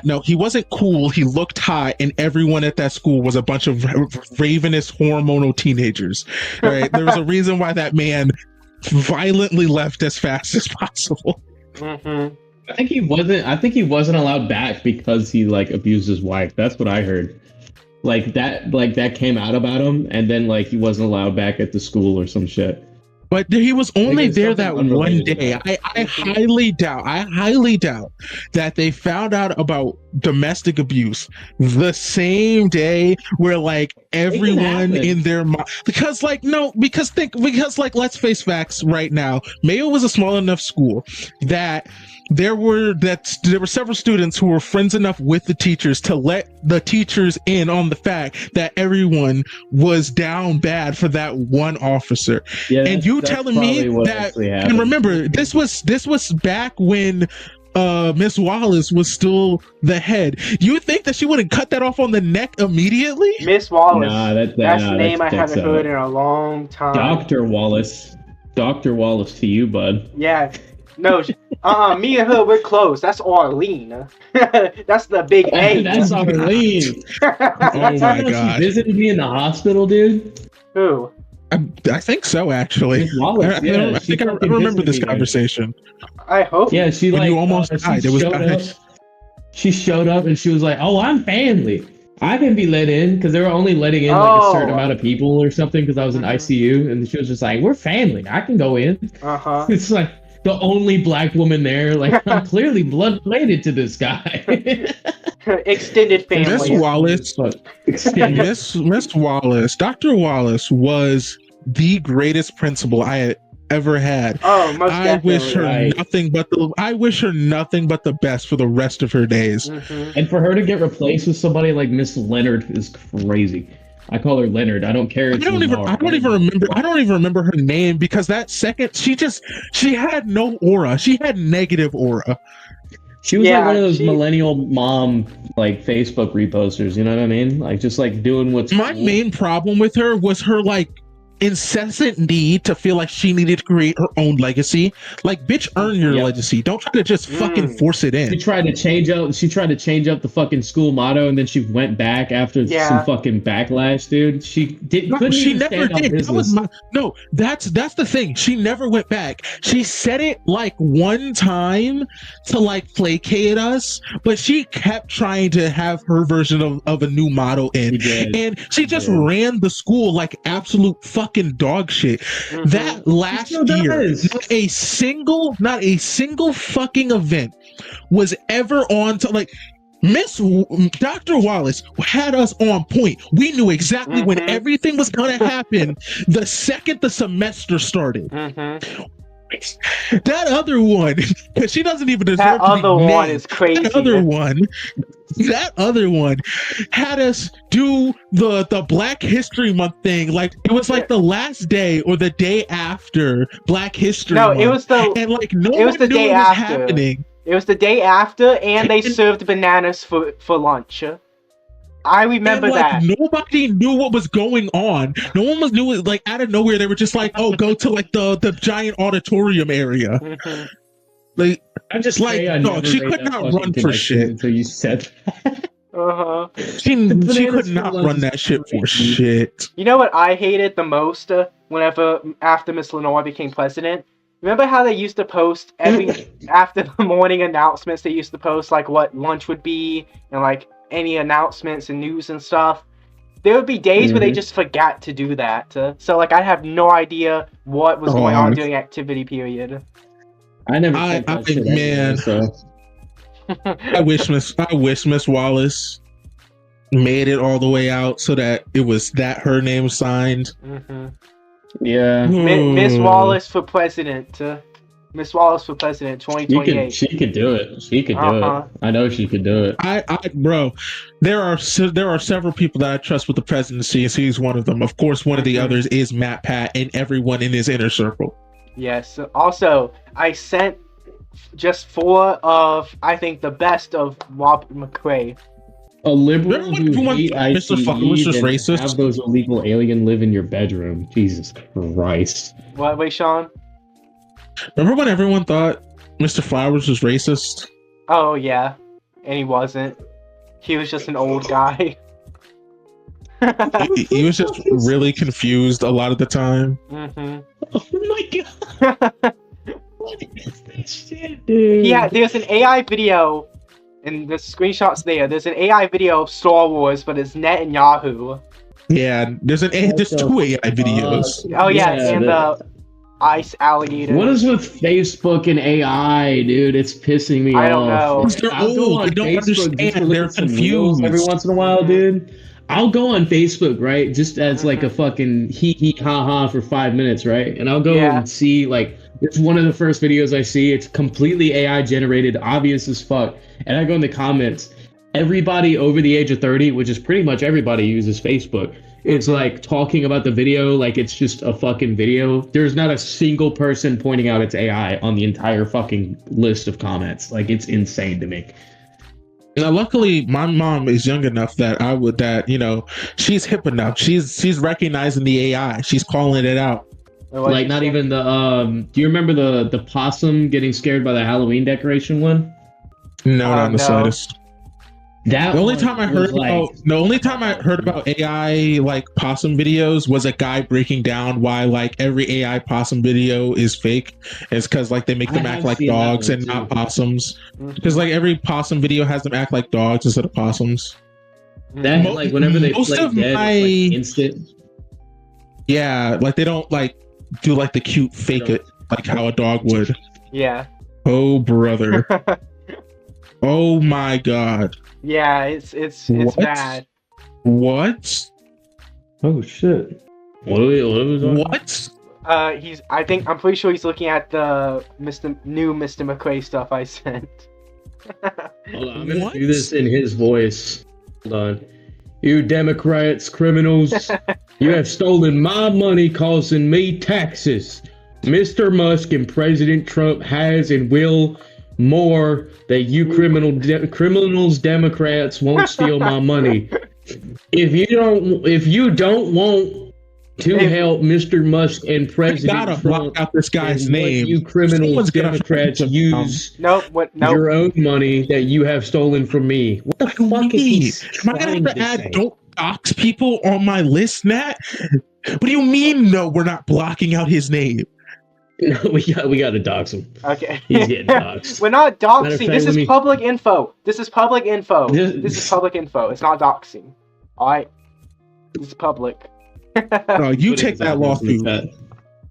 No, he wasn't cool. He looked hot, and everyone at that school was a bunch of ravenous, hormonal teenagers. All right, there was a reason why that man violently left as fast as possible. Mm-hmm. I think he wasn't allowed back because he abused his wife. That's what I heard. That came out about him, and then he wasn't allowed back at the school or some shit. But he was only there that one unrelated day. I highly doubt that they found out about domestic abuse the same day where everyone in their mind, because let's face facts right now. Mayo was a small enough school that there were several students who were friends enough with the teachers to let the teachers in on the fact that everyone was down bad for that one officer. Yeah, and you telling me that? And remember, this was back when Miss Wallace was still the head. You would think that she wouldn't cut that off on the neck immediately? Miss Wallace. That's a name I haven't heard in a long time. Dr. Wallace. Dr. Wallace to you, bud. Yeah. No, me and her, we're close. That's Arlene. That's the big A. That's Arlene. Oh my god. She visited me in the hospital, dude. Who? I think so, actually. Wallace, I think I remember this conversation. I hope. Yeah, she when you almost died. It was nice. She showed up and she was like, "Oh, I'm family. I can be let in," because they were only letting in a certain amount of people or something because I was in ICU, and she was just like, "We're family. I can go in." It's like the only black woman there. I'm clearly blood related to this guy. Extended family. Miss Wallace, Dr. Wallace was the greatest principal I had ever had. Oh, most I wish her right. nothing but the best for the rest of her days. Mm-hmm. And for her to get replaced with somebody like Miss Leonard is crazy. I call her Leonard. I don't care. I don't even remember her name because that second she had no aura. She had negative aura. She was one of those millennial mom Facebook reposters, you know what I mean? Just doing what's my cool. main problem with her was her incessant need to feel like she needed to create her own legacy. Bitch, earn your legacy. Don't try to just fucking force it in. She tried to change up the fucking school motto, and then she went back after some fucking backlash, dude. She never did. That's the thing. She never went back. She said it one time to placate us, but she kept trying to have her version of a new motto in, and she just ran the school like absolute fucking dog shit. Mm-hmm. That last year, not a single fucking event was ever on to Dr. Wallace had us on point. We knew exactly when everything was gonna happen the second the semester started. That other one, because she doesn't even deserve that other one is crazy. That other one had us do the Black History Month thing. It was the last day or the day after Black History Month. It was the day after. Happening. It was the day after, and they served bananas for lunch. I remember that. Nobody knew what was going on. No one was knew it. Out of nowhere, they were just oh, go to the giant auditorium area. I'm just dog, she could not run for shit. Until you said that. She could not run that shit for shit. You know what I hated the most after Miss Lenore became president? Remember how they used to post after the morning announcements, they used to post what lunch would be and any announcements and news and stuff. There would be days where they just forgot to do that. So I have no idea what was going on during activity period. I never. I wish Miss Wallace made it all the way out so that it was her name signed. Yeah. Miss Wallace for president. Miss Wallace for president, 2028. She could do it. She could do it. I know she could do it. Bro, there are several people that I trust with the presidency, and he's one of them. Of course, one of the others is Matt Pat and everyone in his inner circle. Yes. Also, I sent just 4 of, I think, the best of Robert McRae. A liberal who hate Mr. Fuck was just racist. Have those illegal alien live in your bedroom. Jesus Christ. What? Wait, Sean? Remember when everyone thought Mr. Flowers was racist? Oh, yeah. And he wasn't. He was just an old guy. he was just really confused a lot of the time. Mm-hmm. Oh my god. What is this shit, dude? Yeah, there's an AI video, and the screenshots there. There's an AI video of Star Wars, but it's Netanyahu. Yeah, there's 2 AI videos. Oh, yeah, and the ice alligator. What is with Facebook and AI, dude? It's pissing me off. I don't know. They're old. They don't understand. They're confused. Every once in a while, dude. I'll go on Facebook, right? Just as like a fucking hee ha ha for 5 minutes, right? And I'll go and see, like, it's one of the first videos I see. It's completely AI generated, obvious as fuck. And I go in the comments. Everybody over the age of 30, which is pretty much everybody uses Facebook, is like talking about the video like it's just a fucking video. There's not a single person pointing out it's AI on the entire fucking list of comments. Like, it's insane to me. Now, luckily, my mom is young enough that she's hip enough. She's recognizing the AI. She's calling it out. Like, not even the do you remember the possum getting scared by the Halloween decoration one? No, not in the slightest. The only time I heard about AI like possum videos was a guy breaking down why like every AI possum video is fake. It's because like they make them act like dogs and not possums. Because like every possum video has them act like dogs instead of possums. That like whenever they play dead, it's like instant. Yeah, like they don't like do like the cute fake it like how a dog would. Yeah. Oh brother. Oh my god. Yeah, it's bad. What? Oh shit. What are we doing? What? I'm pretty sure he's looking at the new Mr. McRae stuff I sent. Hold on, I'm gonna do this in his voice. Hold on. You Democrats, criminals, you have stolen my money causing me taxes. Mr. Musk and President Trump has and will more that you criminals, Democrats won't steal my money. If you don't want to help Mr. Musk and President Trump, block out this guy's name. You criminals, Democrats use your own money that you have stolen from me. What the fuck is he? Am I gonna have to add don't dox people on my list, Nat? What do you mean? No, we're not blocking out his name. No, we got to dox him. Okay. He's getting doxed. We're not doxing. This is public info. This is public info. This is public info. It's not doxing. All right. This is public. No, you take that lawsuit.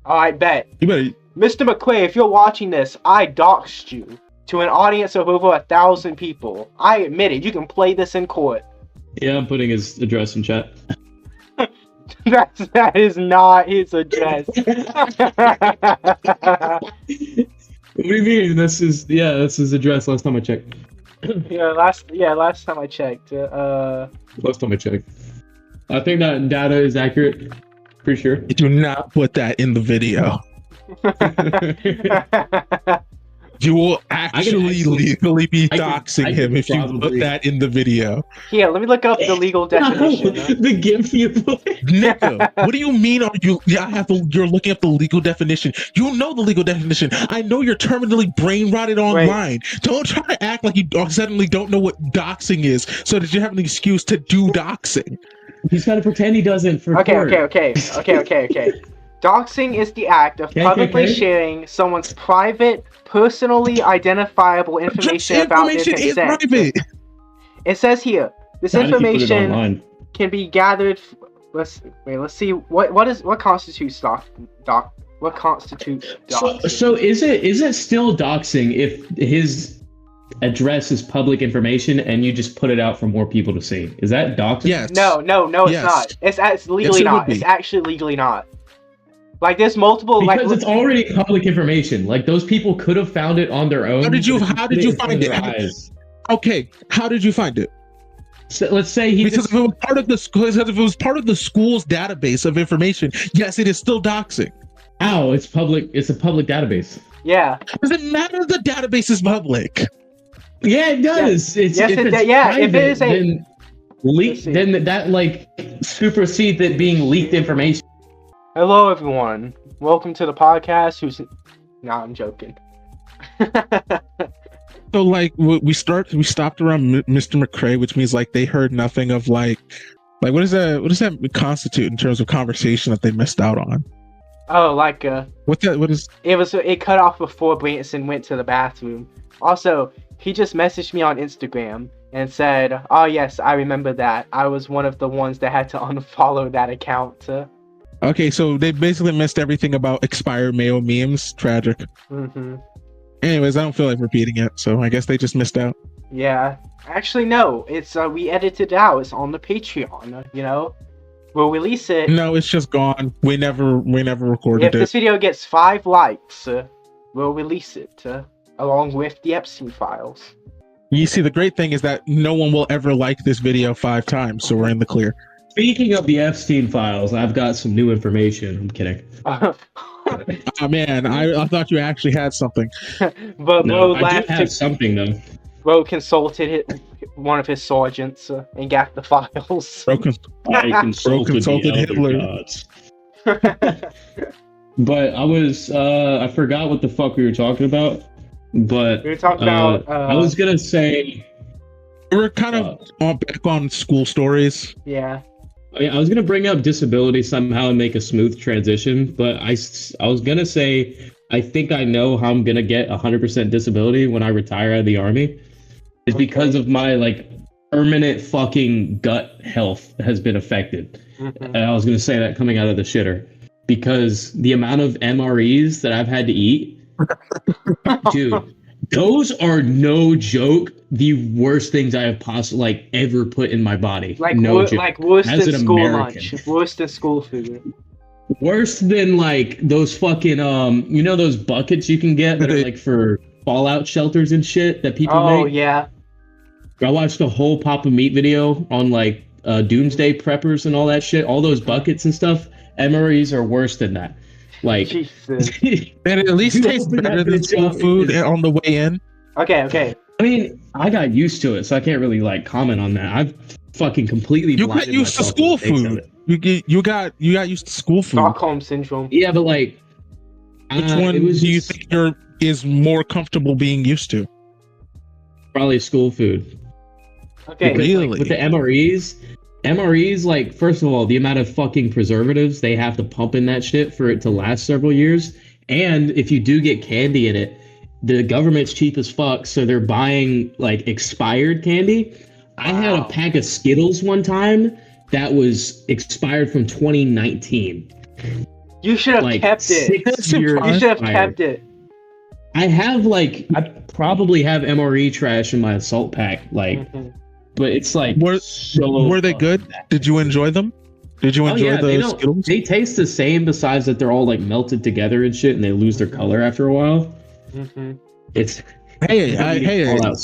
All right, bet. You better. Mr. McRae, if you're watching this, I doxed you to an audience of over 1,000 people. I admit it. You can play this in court. Yeah, I'm putting his address in chat. That is not his address. What do you mean? That's his address. Last time I checked. Last time I checked. Last time I checked. I think that data is accurate. Pretty sure. Do not put that in the video. You will actually legally be doxing him if you put that in the video. Yeah, let me look up the legal definition. The GIF you put. Nico, what do you mean? You're looking up the legal definition. You know the legal definition. I know you're terminally brain rotted online. Right. Don't try to act like you suddenly don't know what doxing is, so that you have an excuse to do doxing. He's got to pretend he doesn't. Okay. Doxing is the act of publicly sharing someone's private, personally identifiable information about their consent. It says here, this information can be gathered. Let's see what constitutes what constitutes doxing. So is it still doxing if his address is public information and you just put it out for more people to see? Is that doxing? Yes. No, it's not. It's legally not. It's actually legally not. Like there's multiple because it's already public information. Like those people could have found it on their own. How did you find it? Okay, how did you find it? So let's say if it was part of the school's database of information, yes, it is still doxing. Ow, it's public. It's a public database. Yeah. Does it matter the database is public? Yeah, it does. Yeah. If it is then that like supersedes it being leaked information. Hello, everyone. Welcome to the podcast. Nah, I'm joking. So like we stopped around Mr. McCrae, which means like they heard nothing of like what does that constitute in terms of conversation that they missed out on? Oh, like it cut off before Branson went to the bathroom. Also, he just messaged me on Instagram and said, "Oh yes, I remember that. I was one of the ones that had to unfollow that account." Okay, so they basically missed everything about expired mail memes. Tragic. Mm-hmm. Anyways, I don't feel like repeating it, so I guess they just missed out. Yeah. Actually, no. It's we edited it out. It's on the Patreon. You know, we'll release it. No, it's just gone. We never recorded it. If this video gets 5 likes, we'll release it along with the Epstein files. You see, the great thing is that no one will ever like this video 5 times, so we're in the clear. Speaking of the Epstein files, I've got some new information. I'm kidding. Oh man, I thought you actually had something. But no, I do have something though. Bro consulted one of his sergeants and got the files. I consulted Hitler. But I forgot what the fuck we were talking about. But we were talking about. I was gonna say we were kind of back on school stories. Yeah. I was gonna bring up disability somehow and make a smooth transition, but I was gonna say I think I know how I'm gonna get 100% disability when I retire out of the army. It's because of my like permanent fucking gut health has been affected. Mm-hmm. And I was gonna say that coming out of the shitter because the amount of MREs that I've had to eat, dude. Those are no joke. The worst things I have possibly ever put in my body. Like no joke. Like worse As than an school American. lunch. Worse than school food. Worse than like those fucking those buckets you can get that are like for fallout shelters and shit that people make. Oh yeah. I watched a whole Papa Meat video on like doomsday preppers and all that shit. All those buckets and stuff. MREs are worse than that. Like, and it at least tastes better than school food on the way in. Okay. I mean, I got used to it, so I can't really like comment on that. I've fucking completely. You got used to school food. You got used to school food. Stockholm syndrome. Yeah, but like, which one do you think is more comfortable being used to? Probably school food. Okay. Because, really? Like, with the MREs, like, first of all, the amount of fucking preservatives they have to pump in that shit for it to last several years. And if you do get candy in it, the government's cheap as fuck, so they're buying, like, expired candy. I had a pack of Skittles one time that was expired from 2019. You should have kept it. You should have kept it. I probably have MRE trash in my assault pack, like... Mm-hmm. But it's like were they good? Did you enjoy them? Did you enjoy the Skittles? They taste the same, besides that they're all like melted together and shit, and they lose their color after a while. Mm-hmm. It's hey,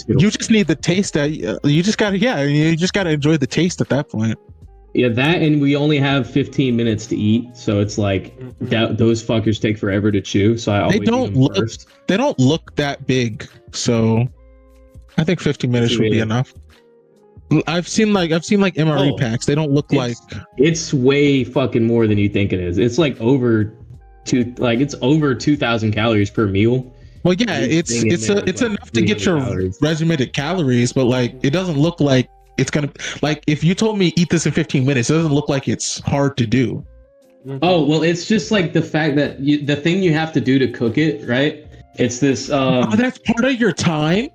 you just need the taste. You just gotta enjoy the taste at that point. Yeah, that, and we only have 15 minutes to eat, so it's like those fuckers take forever to chew. So I always eat them first. They don't look that big, so I think 15 minutes would be enough. I've seen MRE packs. They don't look like. It's way fucking more than you think it is. It's like over 2,000 calories per meal. Well, yeah, it's enough to get your regimented calories, but like it doesn't look like it's gonna, like, if you told me eat this in 15 minutes, it doesn't look like it's hard to do. Oh, well, it's just like the fact that the thing you have to do to cook it, right? It's this. That's part of your time.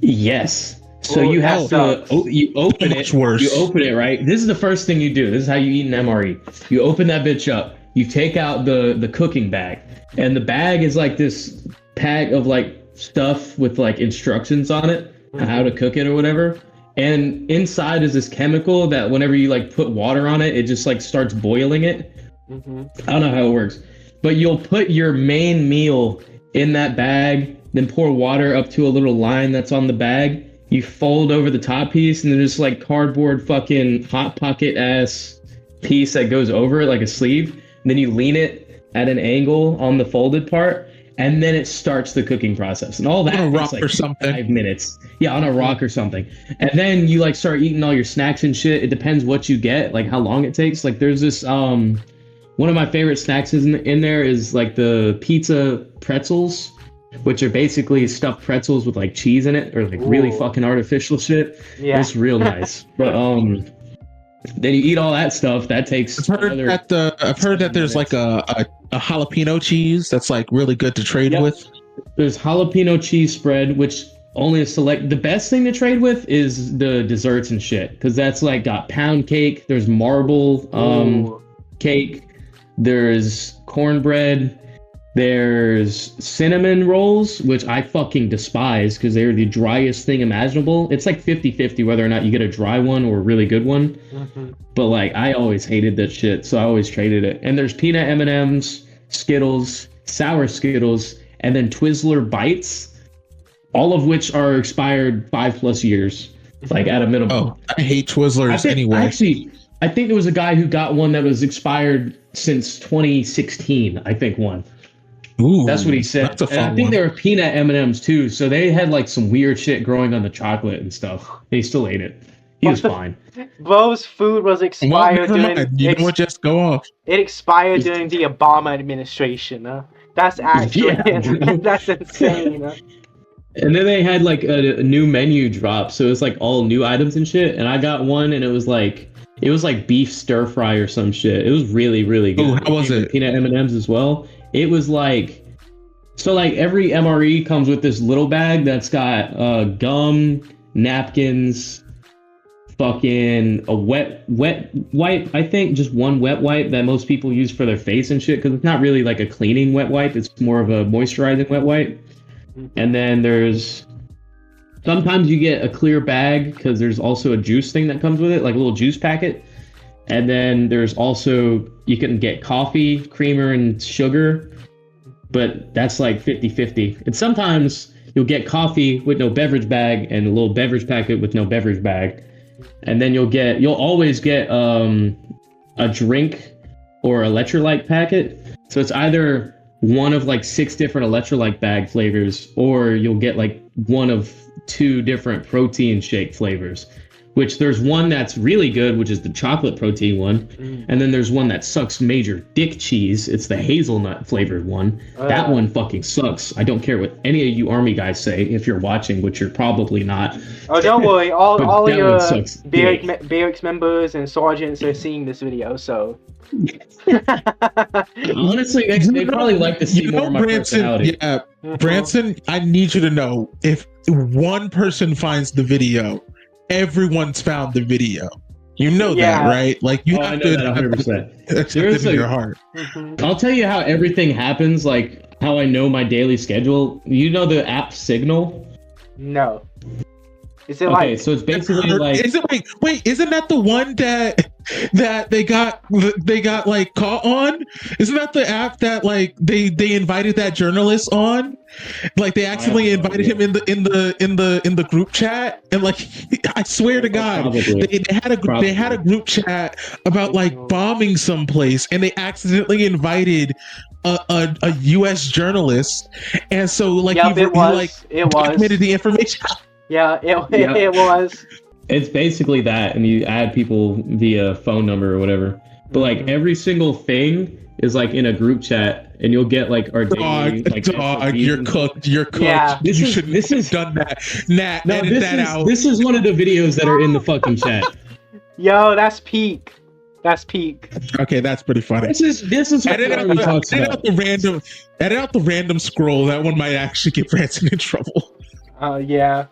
Yes. So you have to you open it. Worse. You open it, right? This is the first thing you do. This is how you eat an MRE. You open that bitch up. You take out the cooking bag, and the bag is like this pack of like stuff with like instructions on it, how to cook it or whatever. And inside is this chemical that whenever you like put water on it, it just like starts boiling it. I don't know how it works, but you'll put your main meal in that bag, then pour water up to a little line that's on the bag. You fold over the top piece, and then there's like cardboard fucking hot pocket ass piece that goes over it like a sleeve. And then you lean it at an angle on the folded part, and then it starts the cooking process. And all that on a rock like or something. 5 minutes. Yeah, on a rock or something. And then you like start eating all your snacks and shit. It depends what you get, like how long it takes. Like there's this one of my favorite snacks in there is like the pizza pretzels, which are basically stuffed pretzels with like cheese in it, or like really fucking artificial shit. Yeah. It's real nice. But then you eat all that stuff. That takes. I've heard that there's like a jalapeno cheese that's like really good to trade with. There's jalapeno cheese spread, which only is select. The best thing to trade with is the desserts and shit, because that's like got pound cake. There's marble cake. There's cornbread. There's cinnamon rolls, which I fucking despise because they're the driest thing imaginable. It's like 50-50 whether or not you get a dry one or a really good one. But like I always hated that shit, so I always traded it. And there's peanut M&Ms, Skittles, sour Skittles, and then Twizzler Bites, all of which are expired 5+ years, like at a minimum. Oh, I hate Twizzlers anyway. Actually, I think there was a guy who got one that was expired since 2016, I think one. Ooh, that's what he said. And I think there were peanut M&Ms too, so they had like some weird shit growing on the chocolate and stuff. He still ate it. He was fine. Bro's food was expired just go off. It expired during the Obama administration. That's actually that's insane. And then they had like a new menu drop, so it's like all new items and shit. And I got one, and it was like beef stir fry or some shit. It was really, really good. Ooh, how was it? Peanut M&Ms as well. It was like, so like every MRE comes with this little bag that's got gum, napkins, fucking a wet wipe. I think just one wet wipe that most people use for their face and shit, because it's not really like a cleaning wet wipe. It's more of a moisturizing wet wipe. And then there's sometimes you get a clear bag because there's also a juice thing that comes with it, like a little juice packet. And then there's also, you can get coffee, creamer, and sugar, but that's like 50-50. And sometimes you'll get coffee with no beverage bag and a little beverage packet with no beverage bag. And then you'll always get a drink or electrolyte packet. So it's either one of like 6 different electrolyte bag flavors, or you'll get like one of 2 different protein shake flavors. Which there's one that's really good, which is the chocolate protein one. And then there's one that sucks major dick cheese. It's the hazelnut flavored one. That one fucking sucks. I don't care what any of you Army guys say if you're watching, which you're probably not. Oh, don't worry. All of your barracks members and sergeants are seeing this video, so. Honestly, they probably like to see more of my personality. Yeah, Branson, I need you to know, if one person finds the video, everyone's found the video. You know that, right? Like you have to 100%. That's in your heart. I'll tell you how everything happens, like how I know my daily schedule. You know the app Signal? No. Is it okay, so it's basically like. Is it wait? Isn't that the one that they got like caught on? Isn't that the app that like they invited that journalist on? Like they accidentally invited him in the group chat, and like I swear to God, they had a group chat about like bombing someplace, and they accidentally invited a U.S. journalist, and so like he documented the information. Yeah, it was. It's basically that, and you add people via phone number or whatever. But like every single thing is like in a group chat, and you'll get like our daily, you're cooked. You're cooked. Yeah. You shouldn't have done that. Nat, edit that out. This is one of the videos that are in the fucking chat. Yo, that's peak. That's peak. Okay, that's pretty funny. This is what edit out the random scroll. That one might actually get Branson in trouble. Yeah.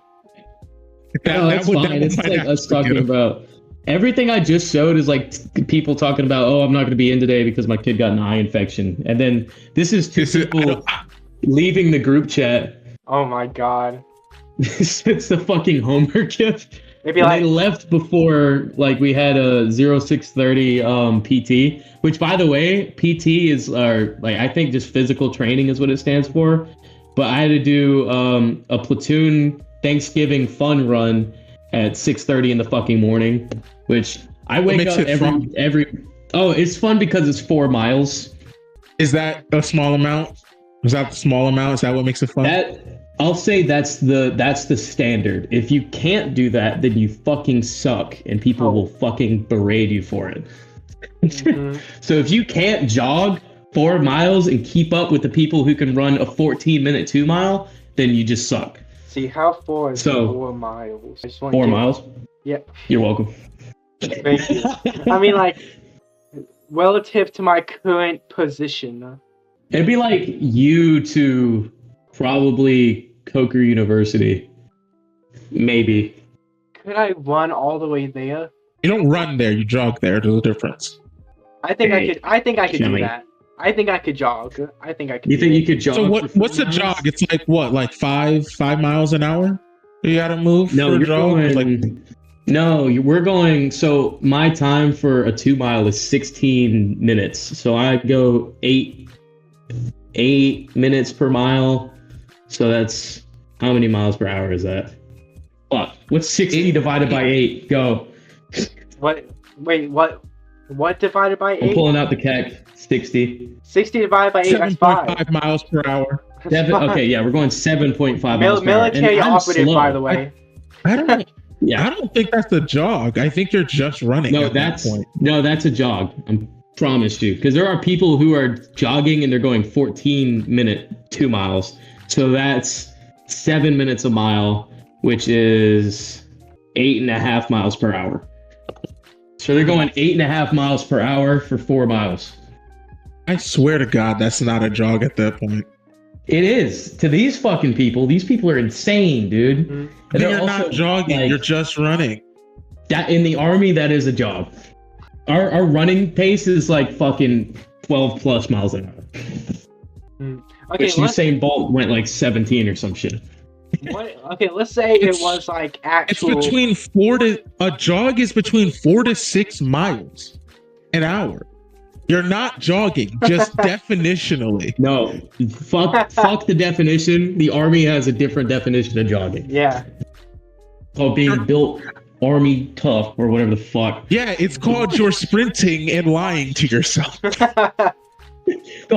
That's fine. It's like us talking about everything I just showed is like people talking about, oh, I'm not going to be in today because my kid got an eye infection. And then this is people leaving the group chat. Oh my God. It's the fucking homework gift. It'd be when like they left before, like we had a 0630 PT, which by the way, PT is like I think just physical training is what it stands for. But I had to do a platoon Thanksgiving fun run at 6:30 in the fucking morning, which I wake up every. Oh, it's fun because it's 4 miles. Is that a small amount? Is that the small amount? Is that what makes it fun? I'll say that's the standard. If you can't do that, then you fucking suck, and people will fucking berate you for it. Mm-hmm. So if you can't jog 4 miles and keep up with the people who can run a 14-minute 2 mile, then you just suck. See, how far is 4 miles? 4 miles? Yeah. You're welcome. Thank you. I mean, like, relative to my current position. It'd be like you to probably Coker University. Maybe. Could I run all the way there? You don't run there, you jog there. There's a difference. I think I could do that. I think I could jog. I think I could. You think you could jog? So what's a jog? It's like what? Like 5 miles an hour? You gotta move no, for a you're jog? going, no, we're going. So my time for a 2 mile is 16 minutes. So I go 8 minutes per mile. So that's how many miles per hour is that? What? What's 60 divided by 8? Go. What? Wait, what? What divided by 8? I'm pulling out the calc. 60. 60 divided by 8. That's 7.5 miles per hour. Okay, yeah, we're going 7.5 miles per hour. Military operative, by the way. I don't think that's a jog. I think you're just running. No, that's a jog. I promise you, because there are people who are jogging and they're going 14-minute 2 miles. So that's 7 minutes a mile, which is 8.5 miles per hour. So they're going 8.5 miles per hour for 4 miles. I swear to God, that's not a jog at that point. It is. To these fucking people, these people are insane, dude. Mm-hmm. And you're not jogging, like, you're just running. That in the army, that is a jog. Our running pace is like fucking 12 plus miles an hour. Okay, which Usain Bolt went like 17 or some shit. Okay, let's say it was like actual. It's between a jog is between 4 to 6 miles an hour. You're not jogging, just definitionally. No, fuck the definition. The army has a different definition of jogging. Yeah. Called being built army tough or whatever the fuck. Yeah, it's called you're sprinting and lying to yourself. The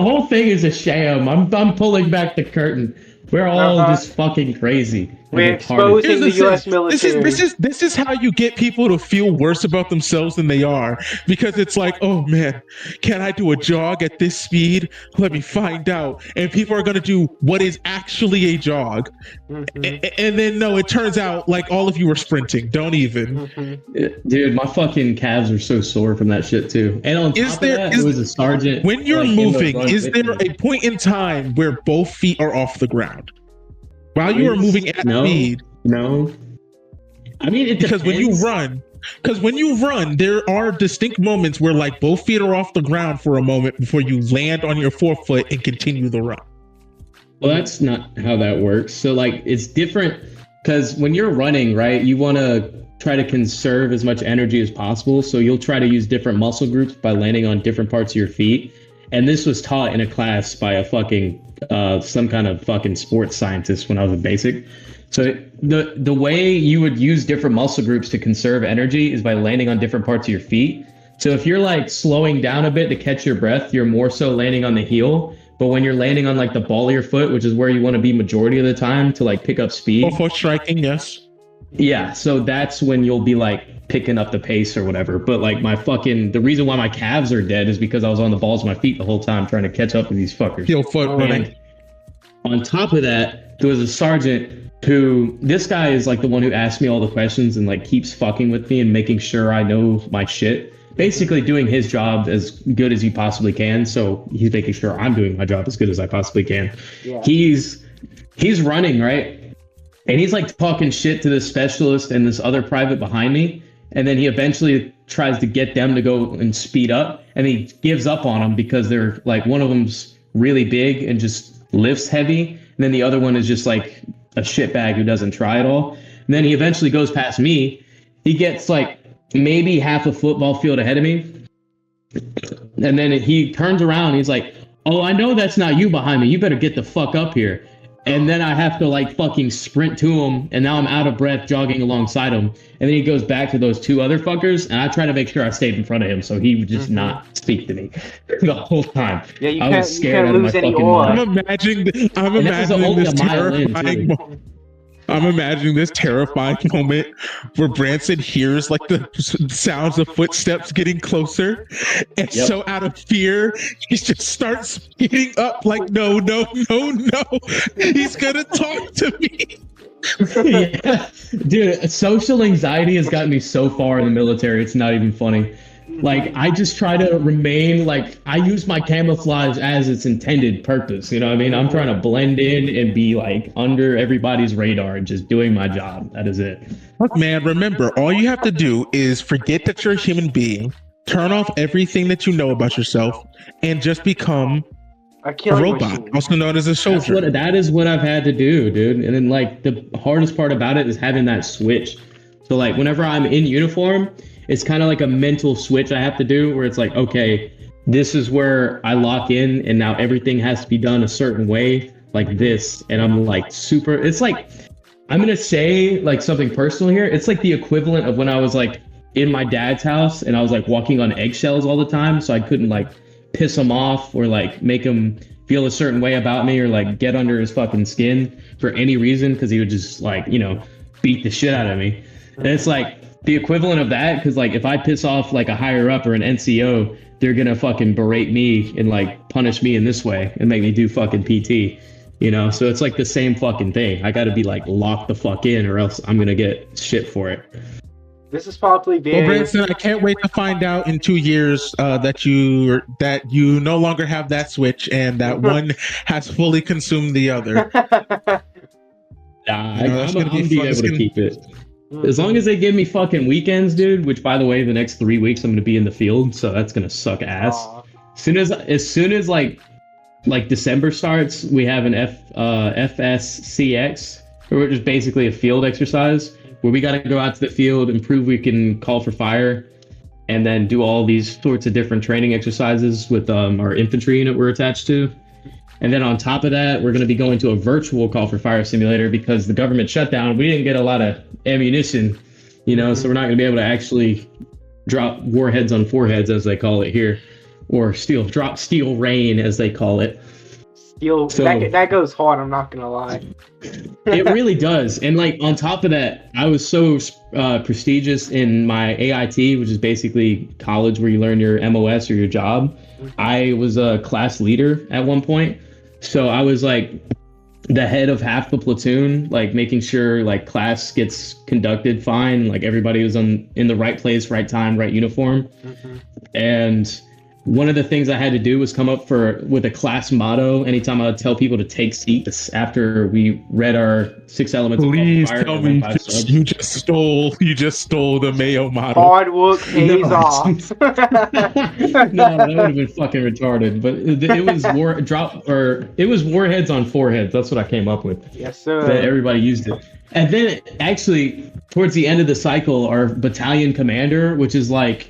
whole thing is a sham. I'm pulling back the curtain. We're all just fucking crazy. We're exposing the U.S. military. This is how you get people to feel worse about themselves than they are, because it's like, oh man, can I do a jog at this speed? Let me find out. And people are gonna do what is actually a jog, and then no, it turns out like all of you are sprinting. Don't even. Dude, my fucking calves are so sore from that shit too. And on top of that, it was a sergeant. When you're moving, is there a point in time where both feet are off the ground? While you are moving at speed. No. I mean, it depends. Because when you run, there are distinct moments where like both feet are off the ground for a moment before you land on your forefoot and continue the run. Well, that's not how that works. So like it's different because when you're running, right, you want to try to conserve as much energy as possible. So you'll try to use different muscle groups by landing on different parts of your feet. And this was taught in a class by a fucking some kind of fucking sports scientist when I was in basic. So the way you would use different muscle groups to conserve energy is by landing on different parts of your feet. So if you're like slowing down a bit to catch your breath, you're more so landing on the heel. But when you're landing on like the ball of your foot, which is where you want to be majority of the time to like pick up speed. Or foot striking, yes. Yeah, so that's when you'll be like picking up the pace or whatever. But like the reason why my calves are dead is because I was on the balls of my feet the whole time trying to catch up with these fuckers. Heel foot running. On top of that, there was a sergeant who, this guy is like the one who asked me all the questions and like keeps fucking with me and making sure I know my shit. Basically doing his job as good as he possibly can. So he's making sure I'm doing my job as good as I possibly can. Yeah. He's running, right? And he's like talking shit to this specialist and this other private behind me. And then he eventually tries to get them to go and speed up. And he gives up on them because they're like, one of them's really big and just lifts heavy. And then the other one is just like a shitbag who doesn't try at all. And then he eventually goes past me he gets like maybe half a football field ahead of me. And then he turns around. He's like, "Oh, I know that's not you behind me. You better get the fuck up here." And then I have to like fucking sprint to him. And now I'm out of breath jogging alongside him. And then he goes back to those two other fuckers. And I try to make sure I stayed in front of him so he would just not speak to me the whole time. Yeah, I was scared out of my fucking mind. I'm imagining this terrifying moment. I'm imagining this terrifying moment where Branson hears like the sounds of footsteps getting closer, and so out of fear, he just starts speeding up like, no, he's gonna talk to me. Yeah. Dude, social anxiety has gotten me so far in the military, it's not even funny. Like, I just try to remain, like, I use my camouflage as its intended purpose, you know what I mean? I'm trying to blend in and be, like, under everybody's radar and just doing my job. That is it. Look, man, remember, all you have to do is forget that you're a human being, turn off everything that you know about yourself, and just become a robot, machine. Also known as a soldier. That is what I've had to do, dude. And then, like, the hardest part about it is having that switch. So, like, whenever I'm in uniform, it's kind of like a mental switch I have to do where it's like, okay, this is where I lock in and now everything has to be done a certain way like this. And I'm like it's like, I'm going to say like something personal here. It's like the equivalent of when I was like in my dad's house and I was like walking on eggshells all the time. So I couldn't like piss him off or like make him feel a certain way about me or like get under his fucking skin for any reason. Cause he would just like, you know, beat the shit out of me. And it's like, the equivalent of that, because like if I piss off like a higher up or an NCO, they're gonna fucking berate me and like punish me in this way and make me do fucking PT, you know? So it's like the same fucking thing. I gotta be like locked the fuck in or else I'm gonna get shit for it. This is probably very... Well, Branson, I can't wait to find out in 2 years that you no longer have that switch and that one has fully consumed the other. I'm gonna be able to keep it. As long as they give me fucking weekends, dude, which by the way, the next 3 weeks I'm gonna be in the field, so that's gonna suck ass. As soon as like December starts, we have an FSCX, which is basically a field exercise where we gotta go out to the field and prove we can call for fire, and then do all these sorts of different training exercises with our infantry unit we're attached to. And then on top of that, we're going to be going to a virtual call for fire simulator because the government shutdown, we didn't get a lot of ammunition, you know, so we're not going to be able to actually drop warheads on foreheads, as they call it here, or drop steel rain, as they call it. So, that goes hard, I'm not going to lie. It really does. And like on top of that, I was so prestigious in my AIT, which is basically college where you learn your MOS or your job. I was a class leader at one point. So I was like the head of half the platoon, like making sure like class gets conducted fine, like everybody was in the right place, right time, right uniform. And one of the things I had to do was come up with a class motto anytime I would tell people to take seats after we read our 6 elements. Please tell me you just stole the Mayo motto. Hard work pays off. No, that would have been fucking retarded. But it was warheads on foreheads. That's what I came up with. Yes, sir. That everybody used it. And then actually towards the end of the cycle, our battalion commander, which is like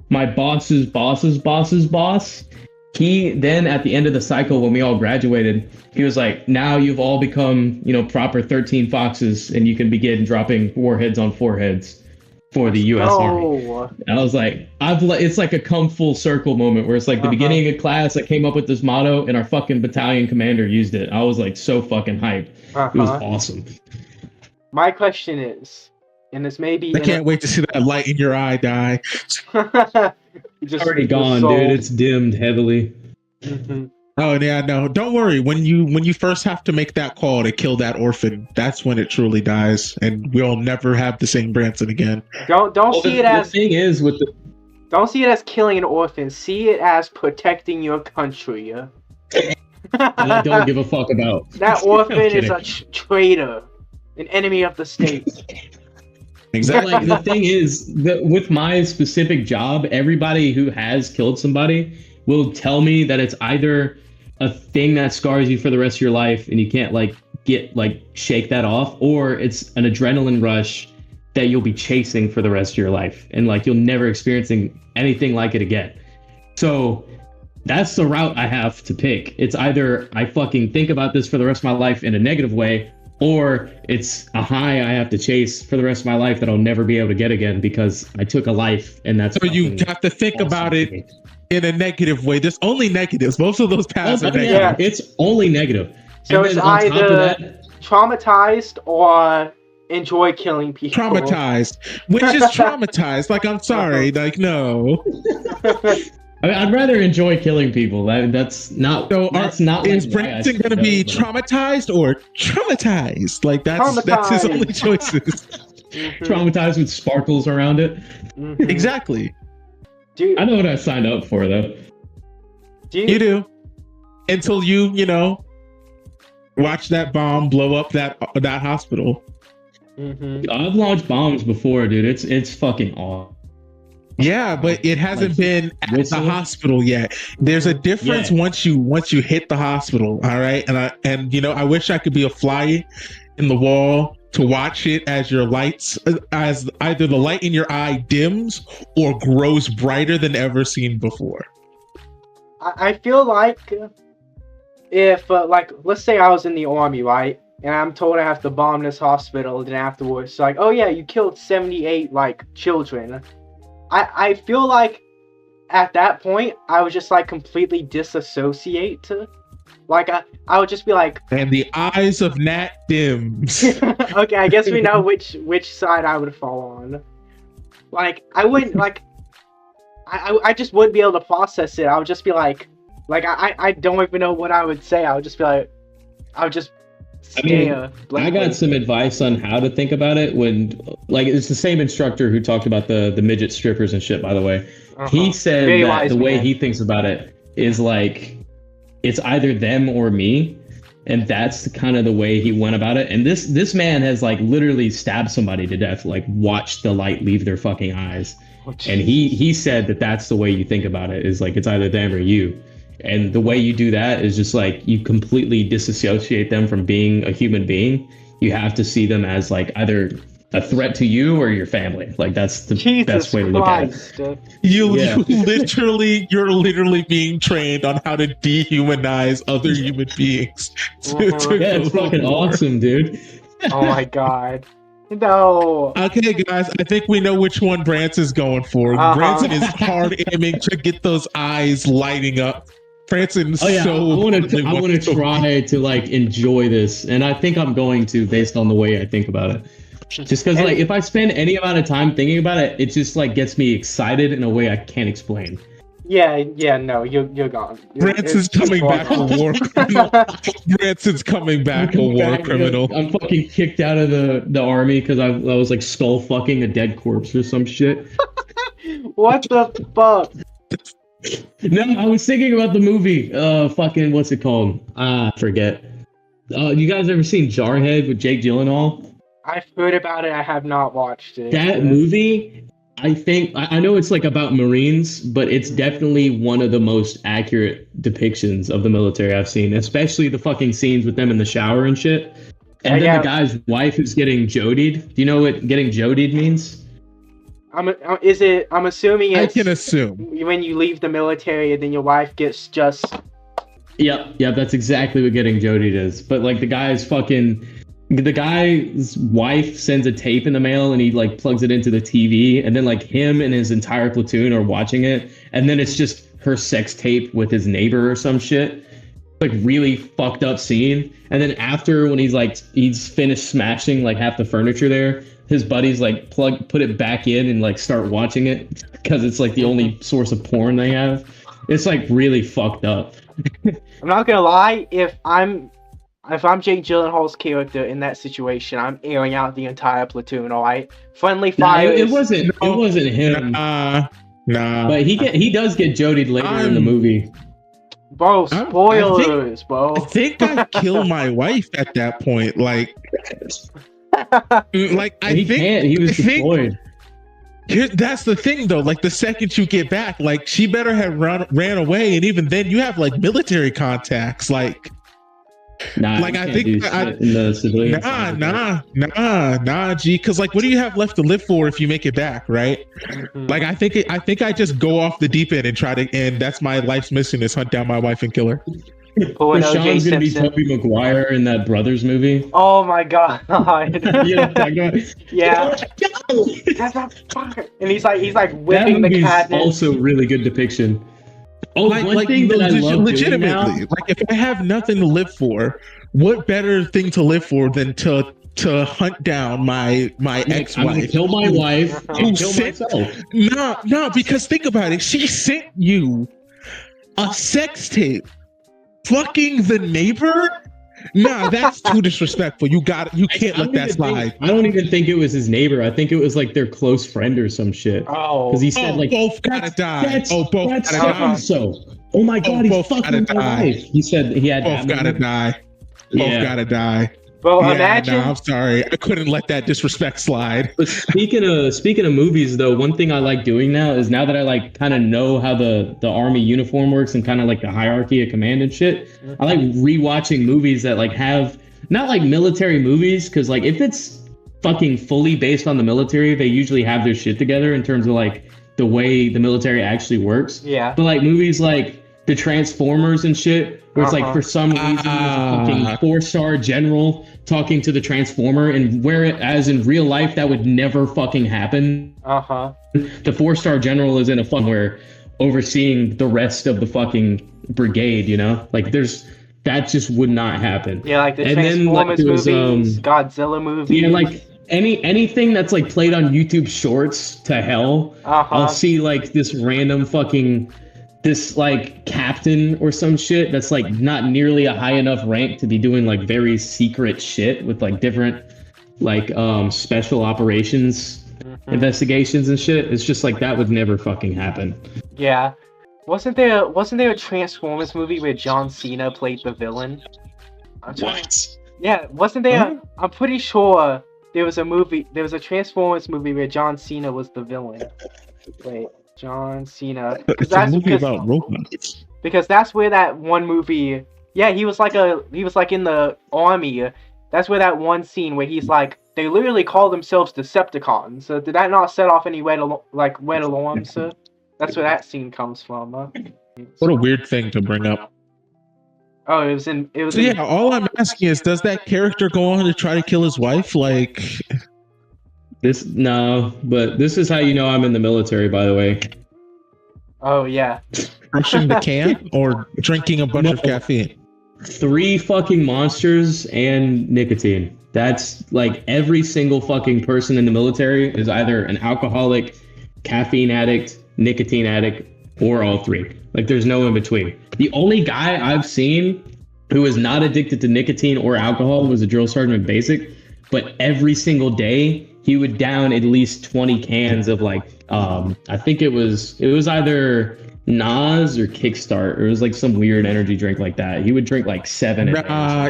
my boss's boss's boss's boss, he then at the end of the cycle when we all graduated, he was like, now you've all become, you know, proper 13 foxes and you can begin dropping warheads on foreheads for the U.S. Army. And I was like, it's like a come full circle moment where it's like the beginning of class I came up with this motto and our fucking battalion commander used it. I was like so fucking hyped. It was awesome. My question is, and this may be... I can't wait to see that light in your eye die. It's already gone, dude. It's dimmed heavily. Oh yeah, no. Don't worry. When you first have to make that call to kill that orphan, that's when it truly dies, and we'll never have the same Branson again. Don't see it as... The thing is with the... Don't see it as killing an orphan. See it as protecting your country. And I don't give a fuck about. That orphan is a traitor, an enemy of the state. Exactly. Like, the thing is that with my specific job, everybody who has killed somebody will tell me that it's either a thing that scars you for the rest of your life and you can't shake that off, or it's an adrenaline rush that you'll be chasing for the rest of your life, and like you'll never experiencing anything like it again. So that's the route I have to pick. It's either I fucking think about this for the rest of my life in a negative way, or it's a high I have to chase for the rest of my life that I'll never be able to get again because I took a life, and that's. So you have to think about it in a negative way. There's only negatives. Most of those paths are negative. Yeah, it's only negative. So it's either traumatized or enjoy killing people. Traumatized. Which is traumatized. Like, I'm sorry. Like, no. I mean, I'd rather enjoy killing people. That's not. So that's not. Is Branson going to be traumatized or traumatized? Like that's his only choices. Traumatized with sparkles around it. Mm-hmm. Exactly. I know what I signed up for though. You do. Until you know, watch that bomb blow up that hospital. Mm-hmm. I've launched bombs before, dude. It's fucking awesome. Yeah, but it hasn't been at the hospital yet. There's a difference once you hit the hospital, all right? And I wish I could be a fly in the wall to watch it as as either the light in your eye dims or grows brighter than ever seen before. I feel like if let's say I was in the army, right? And I'm told I have to bomb this hospital, then afterwards it's like, oh yeah, you killed 78 children. I feel like at that point I would just completely disassociate. I would just be like, and the eyes of Nat dims. Okay, I guess we know which side I would fall on. I wouldn't I just wouldn't be able to process it. I would just be I don't even know what I would say. I would just be I would just stare. I got some advice on how to think about it when it's the same instructor who talked about the midget strippers and shit, by the way. He said that the way he thinks about it is it's either them or me, and that's kind of the way he went about it. And this man has literally stabbed somebody to death, watched the light leave their fucking eyes. And he said that that's the way you think about it, is it's either them or you. And the way you do that is just you completely disassociate them from being a human being. You have to see them as either a threat to you or your family. That's the best way to look at it. You're literally being trained on how to dehumanize other human beings. It's fucking awesome, dude. Oh my god. No. Okay, guys, I think we know which one Branson's going for. Branson is hard aiming to get those eyes lighting up. Branson, I want to try to enjoy this, and I think I'm going to, based on the way I think about it. Just because if I spend any amount of time thinking about it, it just gets me excited in a way I can't explain. Yeah, no, you're gone. Branson's coming back a war criminal. Branson's coming back a war criminal. I'm fucking kicked out of the army because I was skull fucking a dead corpse or some shit. What the fuck? No, I was thinking about the movie. Fucking what's it called? Forget. You guys ever seen Jarhead with Jake Gyllenhaal? I've heard about it. I have not watched it. That movie, I know it's about Marines, but it's definitely one of the most accurate depictions of the military I've seen, especially the fucking scenes with them in the shower and shit. And then the guy's wife who's getting jodied. Do you know what getting jodied means? I'm assuming it's... I can assume. When you leave the military and then your wife gets just... Yep, that's exactly what getting jodied is. But the guy's wife sends a tape in the mail and he plugs it into the TV, and then him and his entire platoon are watching it, and then it's just her sex tape with his neighbor or some shit. Really fucked up scene. And then after, when he's finished smashing half the furniture there, his buddies put it back in and start watching it because it's the only source of porn they have. It's really fucked up. I'm not gonna lie, if I'm Jake Gyllenhaal's character in that situation, I'm airing out the entire platoon, alright? Friendly fire. It wasn't him. Nah. But he does get jodied later in the movie. Bro, spoilers, bro. I think I kill my wife at that point. He was deployed. That's the thing, though. The second you get back, she better have ran away, and even then, you have military contacts. Nah, like I think in the civilian nah, G. Because like, what do you have left to live for if you make it back, right? Like I think I just go off the deep end and try to, and that's my life's mission is hunt down my wife and kill her. Sean's gonna be Tobey Maguire in that Brothers movie. Oh my god! Yeah. And he's like whipping the cabinet. Also, really good depiction. Oh, one thing that I love legitimately, like if I have nothing to live for, what better thing to live for than to hunt down my ex-wife? Kill my wife and kill myself. No, because think about it. She sent you a sex tape. Fucking the neighbor? Nah, that's too disrespectful. You can't let that slide. I don't even think it was his neighbor. I think it was like their close friend or some shit. Oh, because he said like both gotta die. Both gotta die. So, oh my god, he's fucking my wife. He said he had both gotta die. Both gotta die. Well, imagine. No, I'm sorry. I couldn't let that disrespect slide. But speaking of movies, though, one thing I like doing now is now that I like kind of know how the army uniform works and kind of like the hierarchy of command and shit, I like rewatching movies that like have not like military movies, because like if it's fucking fully based on the military, they usually have their shit together in terms of like the way the military actually works. Yeah. But like movies like the Transformers and shit, where it's like for some reason there's a fucking 4-star general talking to the Transformer, and whereas in real life that would never fucking happen. The 4-star general is in a somewhere overseeing the rest of the fucking brigade, you know? Like that just would not happen. Yeah, like the Transformers movies, Godzilla movies. Yeah, like anything that's like played on YouTube Shorts to hell. I'll see like this random fucking this like captain or some shit that's like not nearly a high enough rank to be doing like very secret shit with like different like special operations investigations and shit. It's just like that would never fucking happen. Yeah. Wasn't there a Transformers movie where John Cena played the villain? Yeah, wasn't there? I'm pretty sure there was a Transformers movie where John Cena was the villain. Wait. John Cena. It's a movie about robots. Because that's where that one movie. Yeah, he was like in the army. That's where that one scene where he's like, they literally call themselves Decepticons. So did that not set off any red alarms? That's where that scene comes from. What a weird thing to bring up. Oh, it was in. All I'm asking is, does that character go on to try to kill his wife? Like. But this is how you know I'm in the military, by the way. Oh, yeah. Crushing the can or drinking a bunch of caffeine? 3 fucking monsters and nicotine. That's like every single fucking person in the military is either an alcoholic, caffeine addict, nicotine addict, or all 3. Like there's no in between. The only guy I've seen who is not addicted to nicotine or alcohol was a drill sergeant in basic, but every single day he would down at least 20 cans of like, I think it was either Nas or Kickstart, or it was like some weird energy drink like that. He would drink like 7.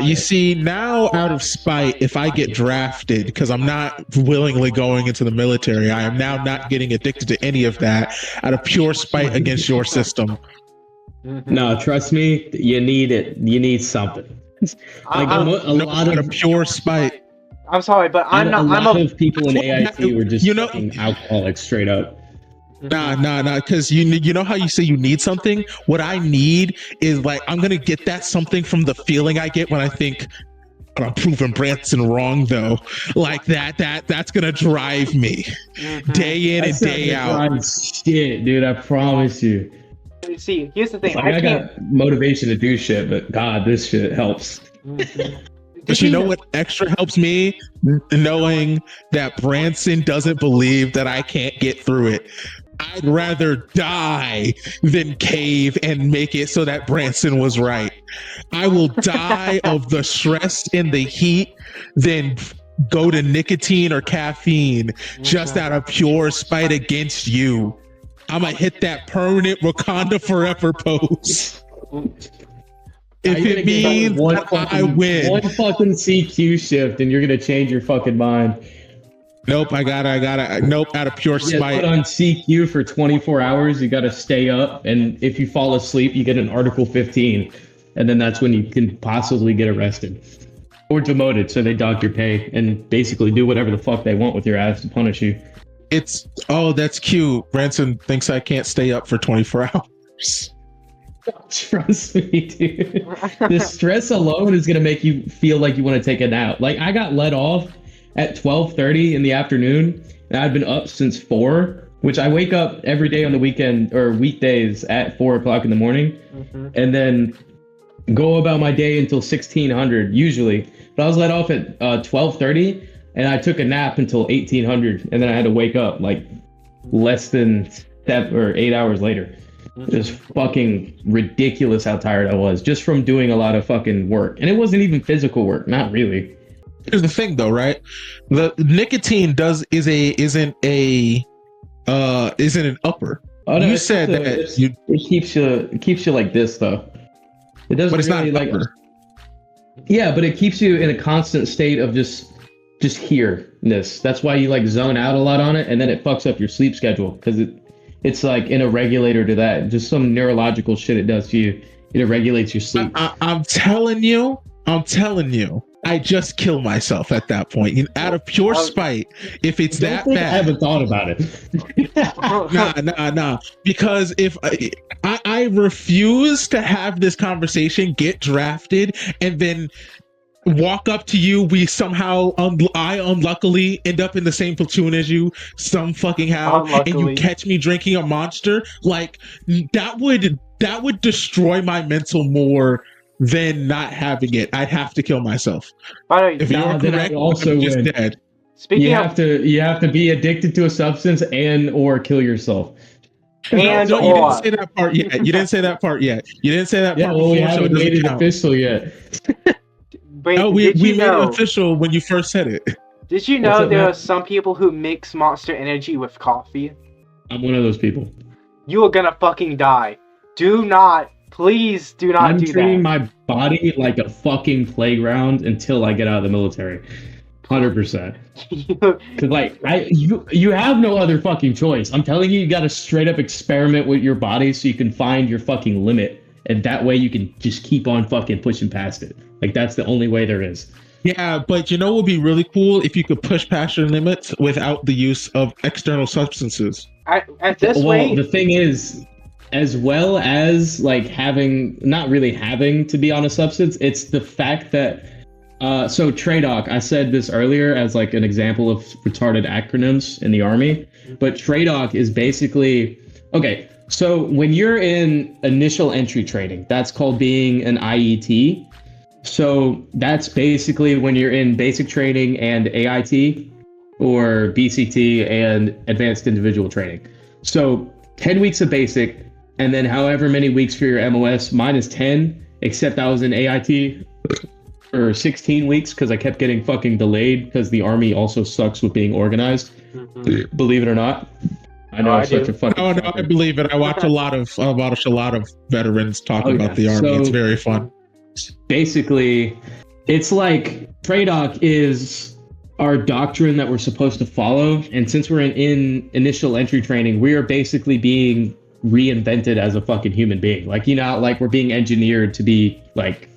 You see, now out of spite, if I get drafted, because I'm not willingly going into the military, I am now not getting addicted to any of that out of pure spite against your system. No, trust me, you need it. You need something. Like a lot of pure spite. I'm sorry, but I'm not. A lot of people in AIT were just fucking alcoholics straight up. Nah, because you know how you say you need something? What I need is like, I'm gonna get that something from the feeling I get when I think, I'm proving Branson wrong though. Like that's gonna drive me day in and day out. Shit, dude, I promise you. See, here's the thing. Like, I got motivation to do shit, but God, this shit helps. But you know what extra helps me? Knowing that Branson doesn't believe that I can't get through it. I'd rather die than cave and make it so that Branson was right. I will die of the stress and the heat than go to nicotine or caffeine just out of pure spite against you. I'm gonna hit that permanent Wakanda forever pose. If it means I win. One fucking CQ shift and you're gonna change your fucking mind. Nope, I gotta, nope, out of pure spite. Put on CQ for 24 hours, you gotta stay up, and if you fall asleep, you get an Article 15. and then that's when you can possibly get arrested or demoted. So they dock your pay and basically do whatever the fuck they want with your ass to punish you. That's cute. Branson thinks I can't stay up for 24 hours. Trust me, dude. The stress alone is gonna make you feel like you want to take a nap. Like, I got let off at 12:30 in the afternoon, and I'd been up since 4, which I wake up every day on the weekend or weekdays at 4 o'clock in the morning, and then go about my day until 1600 usually. But I was let off at 12:30, and I took a nap until 1800, and then I had to wake up like less than 7 or 8 hours later. It was fucking ridiculous how tired I was just from doing a lot of fucking work, and it wasn't even physical work, not really. Here's the thing, though, right? The nicotine isn't an upper. Oh, no, you said that it keeps you like this though. It doesn't. But it's really, not like upper. Yeah, but it keeps you in a constant state of just here-ness. That's why you like zone out a lot on it, and then it fucks up your sleep schedule because it's like in a regulator to that. Just some neurological shit it does to you. It regulates your sleep. I'm telling you, I just kill myself at that point. Out of pure spite, if it's that bad. I haven't thought about it. Nah. Because if I refuse to have this conversation, get drafted, and then walk up to you, we somehow I unluckily end up in the same platoon as you some fucking how, and you catch me drinking a Monster, like that would destroy my mental more than not having it. I'd have to kill myself. If you're correct, I'm just dead. You have to be addicted to a substance and or kill yourself. You didn't say that part yet. You didn't say that part Yeah, well, we haven't made it official yet. No, we made it official when you first said it. Did you know there are some people who mix Monster Energy with coffee? I'm one of those people. You are gonna fucking die. Please do not do that. I'm treating my body like a fucking playground until I get out of the military. 100%. Because like you have no other fucking choice. I'm telling you, you gotta straight up experiment with your body so you can find your fucking limit. And that way you can just keep on fucking pushing past it. Like, that's the only way there is. Yeah, but you know what would be really cool if you could push past your limits without the use of external substances. The thing is, as well as like not really having to be on a substance, it's the fact that so TRADOC, I said this earlier as like an example of retarded acronyms in the Army, but TRADOC is basically, okay, so when you're in initial entry training, that's called being an IET. So that's basically when you're in basic training and AIT, or BCT and advanced individual training. So 10 weeks of basic, and then however many weeks for your MOS. Mine is 10, except I was in AIT for 16 weeks because I kept getting fucking delayed because the Army also sucks with being organized. Mm-hmm. Believe it or not. I know I'm such a fucking. No, I believe it. I watch a lot of veterans talk about the Army. It's very fun. Basically, it's like TRADOC is our doctrine that we're supposed to follow, and since we're in initial entry training, we are basically being reinvented as a fucking human being. Like, you know, like we're being engineered to be like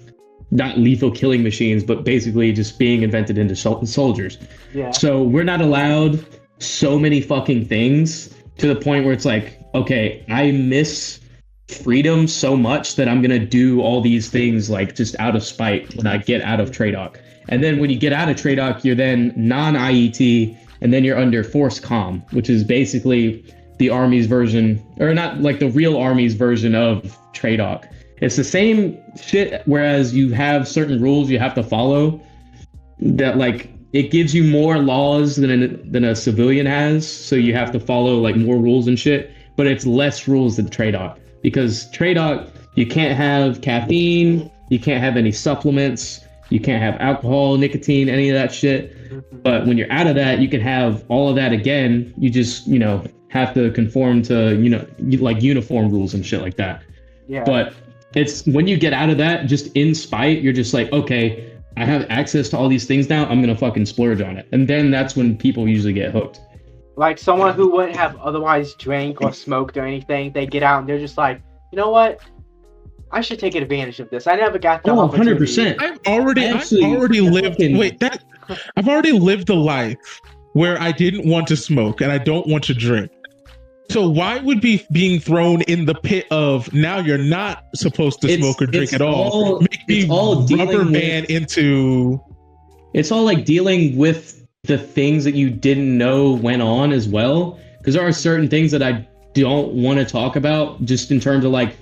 not lethal killing machines, but basically just being invented into soldiers. Yeah. So we're not allowed so many fucking things to the point where it's like, okay, I miss freedom so much that I'm gonna do all these things like just out of spite when I get out of TRADOC. And then when you get out of TRADOC, you're then non-IET, and then you're under Force Com, which is basically the Army's version, or not like the real Army's version of TRADOC. It's the same shit, whereas you have certain rules you have to follow that like it gives you more laws than a civilian has, so you have to follow like more rules and shit, but it's less rules than TRADOC, because TRADOC, you can't have caffeine, you can't have any supplements, you can't have alcohol, nicotine, any of that shit. But when you're out of that, you can have all of that again. You just, you know, have to conform to, you know, like uniform rules and shit like that. Yeah. But it's when you get out of that, just in spite, you're just like, okay, I have access to all these things now, I'm gonna fucking splurge on it. And then that's when people usually get hooked. Like someone who wouldn't have otherwise drank or smoked or anything, they get out and they're just like, you know what? I should take advantage of this. I never got the 100%. I've already lived. I've already lived the life where I didn't want to smoke and I don't want to drink. So why would be being thrown in the pit of now you're not supposed to smoke or drink at all? Make me rubber band into. It's all like dealing with the things that you didn't know went on as well. Because there are certain things that I don't want to talk about just in terms of like,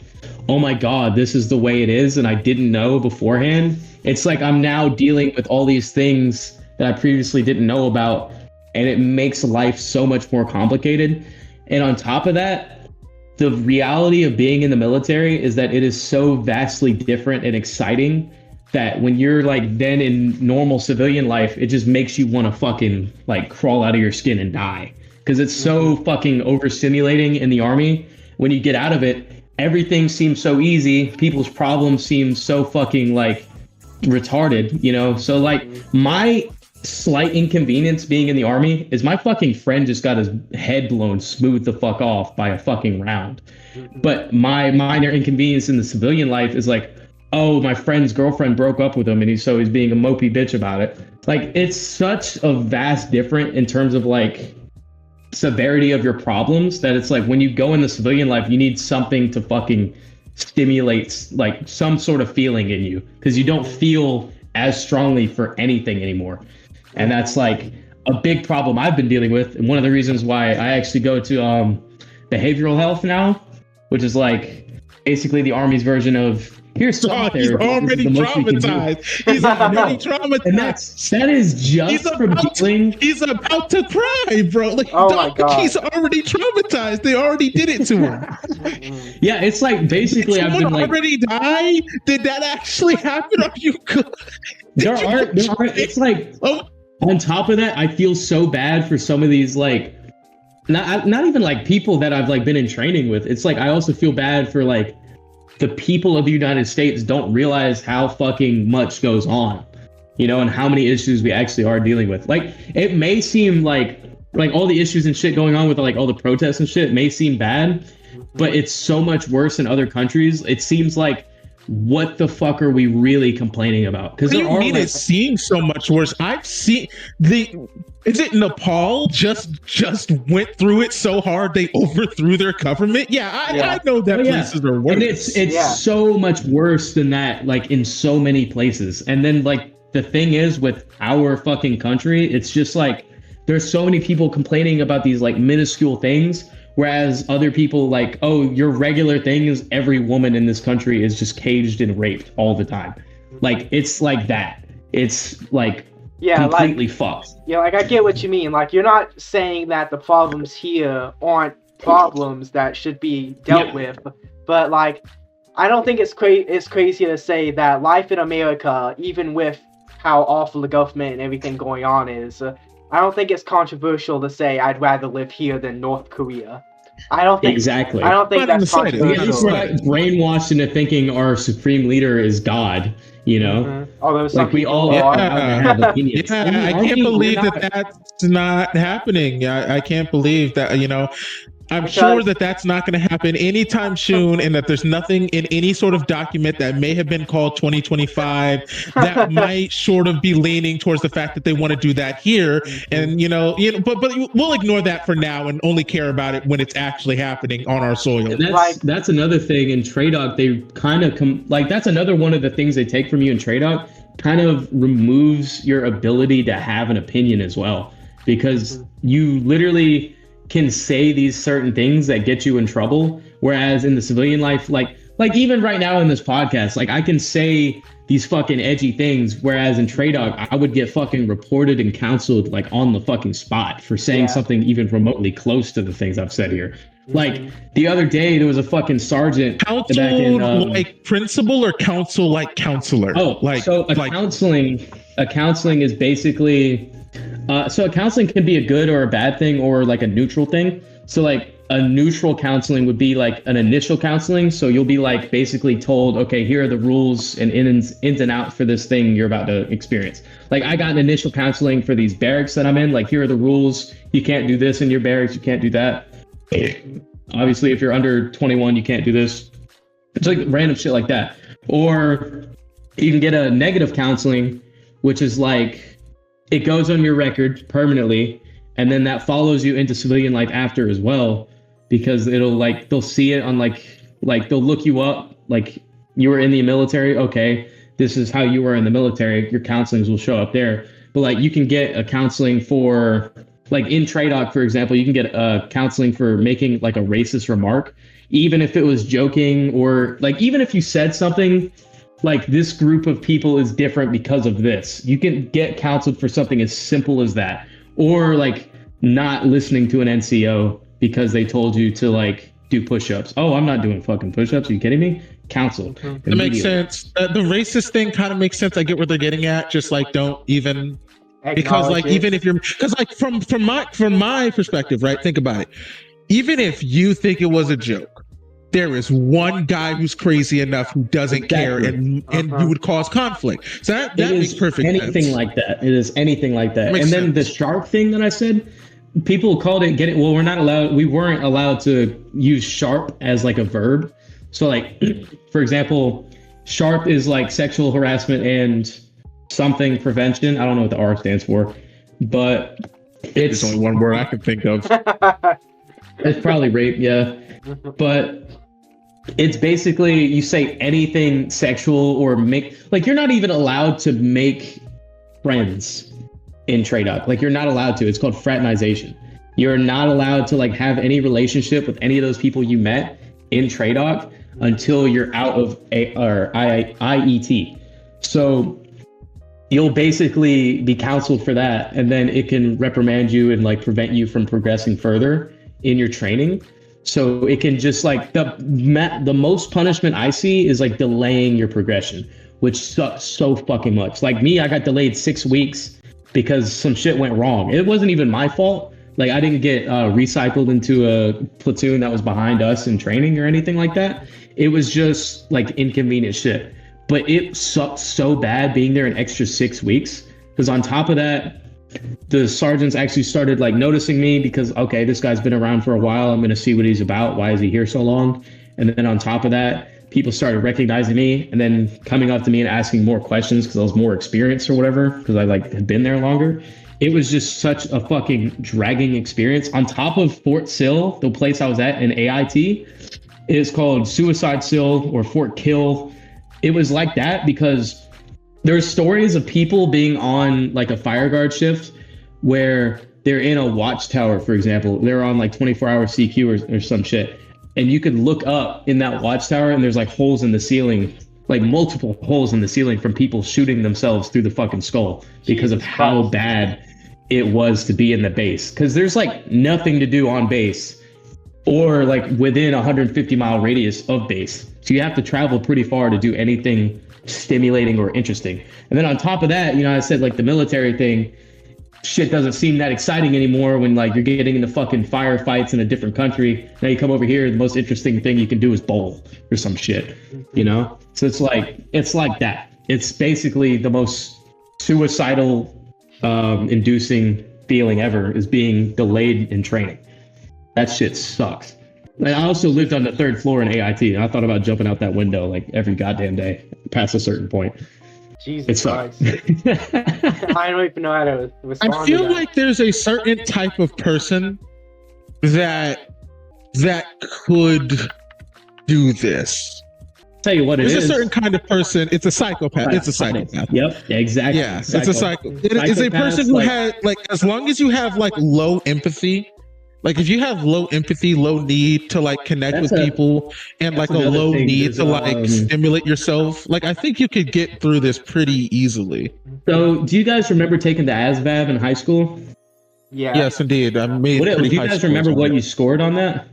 oh my God, this is the way it is. And I didn't know beforehand. It's like I'm now dealing with all these things that I previously didn't know about. And it makes life so much more complicated. And on top of that, the reality of being in the military is that it is so vastly different and exciting that when you're like then in normal civilian life, it just makes you want to fucking like crawl out of your skin and die. Because it's so fucking overstimulating in the Army. When you get out of it, everything seems so easy. People's problems seem so fucking like retarded, you know? So like my slight inconvenience being in the Army is my fucking friend just got his head blown smooth the fuck off by a fucking round. But my minor inconvenience in the civilian life is like, oh, my friend's girlfriend broke up with him and he's being a mopey bitch about it. Like, it's such a vast difference in terms of like severity of your problems that it's like when you go in the civilian life, you need something to fucking stimulate like some sort of feeling in you because you don't feel as strongly for anything anymore. And that's like a big problem I've been dealing with. And one of the reasons why I actually go to behavioral health now, which is like basically the Army's version of here's some therapy. He's already traumatized. He's already traumatized. And that is just from dealing. He's about to cry, bro. Like, my God. He's already traumatized. They already did it to him. Yeah, it's like basically Did I've been someone like already die? Did that actually happen? Are you good? there are it's like on top of that, I feel so bad for some of these like not even like people that I've like been in training with. It's like I also feel bad for like the people of the United States don't realize how fucking much goes on, you know, and how many issues we actually are dealing with. Like it may seem like all the issues and shit going on with like all the protests and shit may seem bad, but it's so much worse in other countries. It seems like, what the fuck are we really complaining about? Because there are like, it seems so much worse. I've seen is it Nepal just went through it so hard they overthrew their government? I know that places are worse. And it's so much worse than that, like in so many places. And then like the thing is with our fucking country, it's just like there's so many people complaining about these like minuscule things. Whereas other people like, oh, your regular thing is every woman in this country is just caged and raped all the time. Like, it's like that. It's like completely fucked. Yeah, like I get what you mean. Like, you're not saying that the problems here aren't problems that should be dealt with. But like, I don't think it's crazy to say that life in America, even with how awful the government and everything going on is, I don't think it's controversial to say I'd rather live here than North Korea. I don't think exactly. I don't think that's controversial. We're brainwashed into thinking our supreme leader is God. You know, although like we all have opinions. I can't believe that's not happening. I can't believe that. You know, I'm sure that that's not going to happen anytime soon, and that there's nothing in any sort of document that may have been called 2025 that might sort of be leaning towards the fact that they want to do that here. And but we'll ignore that for now and only care about it when it's actually happening on our soil. And that's another thing in TRADOC. They kind of that's another one of the things they take from you in TRADOC. Kind of removes your ability to have an opinion as well, because you literally can say these certain things that get you in trouble, whereas in the civilian life, like even right now in this podcast, like I can say these fucking edgy things, whereas in TRADOC I would get fucking reported and counseled like on the fucking spot for saying something even remotely close to the things I've said here. Like the other day there was a fucking sergeant counsel back in, like principal or counsel like counselor. Counseling is basically so a counseling can be a good or a bad thing or like a neutral thing. So like a neutral counseling would be like an initial counseling. So you'll be like basically told, okay, here are the rules and ins and outs for this thing you're about to experience. Like I got an initial counseling for these barracks that I'm in. Like here are the rules. You can't do this in your barracks. You can't do that. Obviously, if you're under 21, you can't do this. It's like random shit like that. Or you can get a negative counseling, which is like it goes on your record permanently, and then that follows you into civilian life after as well, because it'll like they'll see it on like they'll look you up, like you were in the military, okay, this is how you were in the military, your counselings will show up there. But like you can get a counseling for like in TRADOC, for example, you can get a counseling for making like a racist remark, even if it was joking, or like even if you said something like this group of people is different because of this, you can get counseled for something as simple as that. Or like not listening to an NCO because they told you to like do push-ups. Oh, I'm not doing fucking push-ups. Are you kidding me? Counsel. It makes sense. The racist thing kind of makes sense. I get what they're getting at. Just like don't even, because like even if you're, because like from my perspective, right? Think about it. Even if you think it was a joke, there is one guy who's crazy enough who doesn't care, and you would cause conflict. So that makes perfect sense. Anything like that. It is anything like that. And then the sharp thing that I said, people called it well, we weren't allowed to use sharp as like a verb. So like, for example, sharp is like sexual harassment and something prevention. I don't know what the R stands for, but it's only one word I can think of. It's probably rape, yeah. But it's basically you say anything sexual or make, like you're not even allowed to make friends in TRADOC. Like you're not allowed to. It's called fraternization. You're not allowed to like have any relationship with any of those people you met in TRADOC until you're out of IET. So you'll basically be counseled for that, and then it can reprimand you and like prevent you from progressing further in your training. So it can just like the most punishment I see is like delaying your progression, which sucks so fucking much. Like me, I got delayed 6 weeks because some shit went wrong. It wasn't even my fault. Like I didn't get recycled into a platoon that was behind us in training or anything like that. It was just like inconvenient shit. But it sucked so bad being there an extra 6 weeks, because on top of that, the sergeants actually started like noticing me because, okay, this guy's been around for a while. I'm going to see what he's about. Why is he here so long? And then on top of that, people started recognizing me and then coming up to me and asking more questions because I was more experienced or whatever, because I like had been there longer. It was just such a fucking dragging experience. On top of Fort Sill, the place I was at in AIT, is called Suicide Sill or Fort Kill. It was like that because there's stories of people being on like a fire guard shift where they're in a watchtower, for example. They're on like 24-hour CQ or some shit. And you could look up in that watchtower and there's like holes in the ceiling, like multiple holes in the ceiling from people shooting themselves through the fucking skull because of how bad it was to be in the base. Because there's like nothing to do on base or like within 150-mile radius of base. So you have to travel pretty far to do anything stimulating or interesting. And then on top of that, you know, I said like the military thing, shit doesn't seem that exciting anymore when like you're getting into fucking firefights in a different country. Now you come over here, the most interesting thing you can do is bowl or some shit, you know? So it's like that. It's basically the most suicidal inducing feeling ever is being delayed in training. That shit sucks. And I also lived on the 3rd floor in AIT, and I thought about jumping out that window like every goddamn day past a certain point. Jesus Christ. I don't even know how to respond. I feel like there's a certain type of person that could do this. Tell you what it is. There's a certain kind of person. It's a psychopath. It's a psychopath. Yep, exactly. Yeah, it's a psychopath. It is a person who had like, as long as you have like low empathy. Like if you have low empathy, low need to like connect with people, and like a low need to like stimulate yourself, like I think you could get through this pretty easily. So do you guys remember taking the ASVAB in high school? Yeah. Yes, indeed. I made. Do you guys remember what you scored on that?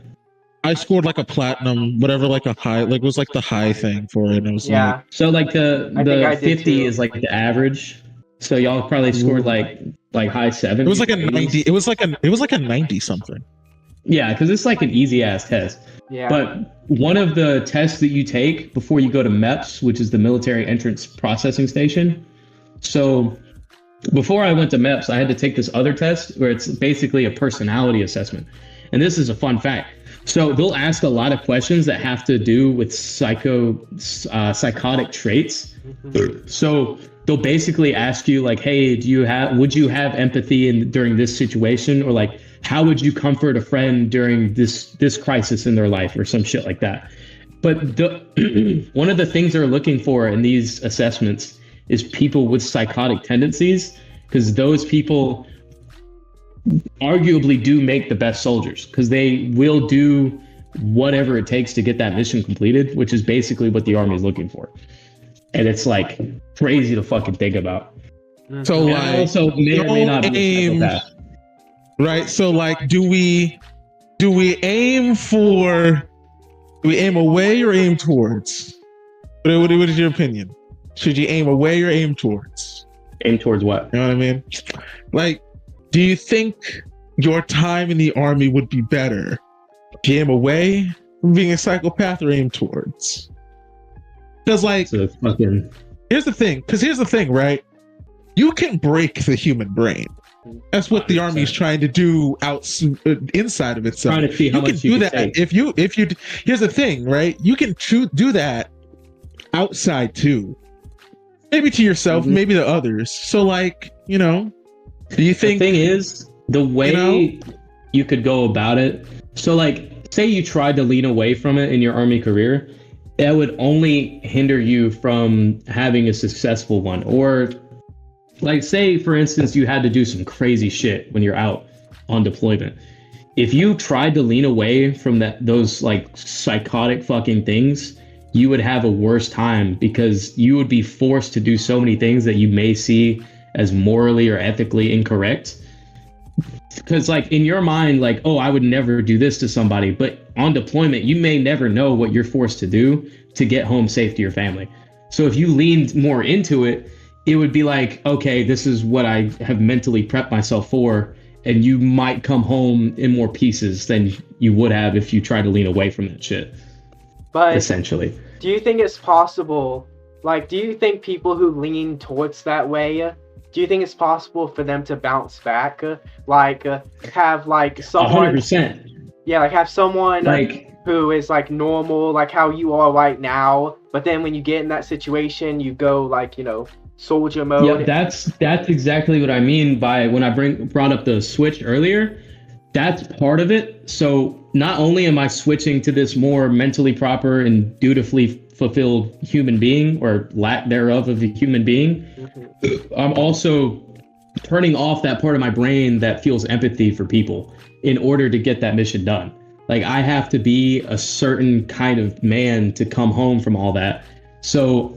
I scored like a platinum, whatever, like a high, like it was like the high thing for it. And it was like, so like the 50 is like the average. So y'all probably scored like high 70s. It was like a 90. It was like a 90 something. Yeah, because it's like an easy ass test. Yeah. But one of the tests that you take before you go to MEPS, which is the Military Entrance Processing Station. So before I went to MEPS, I had to take this other test where it's basically a personality assessment. And this is a fun fact. So they'll ask a lot of questions that have to do with psychotic traits. So they'll basically ask you like, hey, would you have empathy during this situation? Or like, how would you comfort a friend during this crisis in their life or some shit like that? But one of the things they're looking for in these assessments is people with psychotic tendencies, because those people arguably do make the best soldiers, because they will do whatever it takes to get that mission completed, which is basically what the Army is looking for. And it's like crazy to fucking think about. So like, also may or may not be right? So like, do we aim away or aim towards? What is your opinion? Should you aim away or aim towards? Aim towards what? You know what I mean? Like, do you think your time in the Army would be better if you aim away from being a psychopath or aim towards? Because like, here's the thing, right? You can break the human brain. That's what the Army is trying to do inside of itself. Trying to see how much you can that. If you here's the thing, right? You can do that outside too. Maybe to yourself, maybe to others. So like, you know, do you think the thing is the way you could go about it? So like, say you tried to lean away from it in your Army career, that would only hinder you from having a successful one. Or like, say for instance, you had to do some crazy shit when you're out on deployment. If you tried to lean away from those like psychotic fucking things, you would have a worse time, because you would be forced to do so many things that you may see as morally or ethically incorrect. Because like in your mind, like, oh, I would never do this to somebody, but on deployment, you may never know what you're forced to do to get home safe to your family. So if you leaned more into it, it would be like, okay, this is what I have mentally prepped myself for, and you might come home in more pieces than you would have if you tried to lean away from that shit. But essentially, do you think it's possible? Like, do you think people who lean towards that way, do you think it's possible for them to bounce back? Like, have like someone, 100%. Yeah, like have someone like who is like normal, like how you are right now, but then when you get in that situation, you go like, you know, soldier mode. Yeah, that's exactly what I mean by when I brought up the switch earlier. That's part of it. So not only am I switching to this more mentally proper and dutifully fulfilled human being, or lack thereof of a human being, I'm also turning off that part of my brain that feels empathy for people in order to get that mission done. Like, I have to be a certain kind of man to come home from all that. So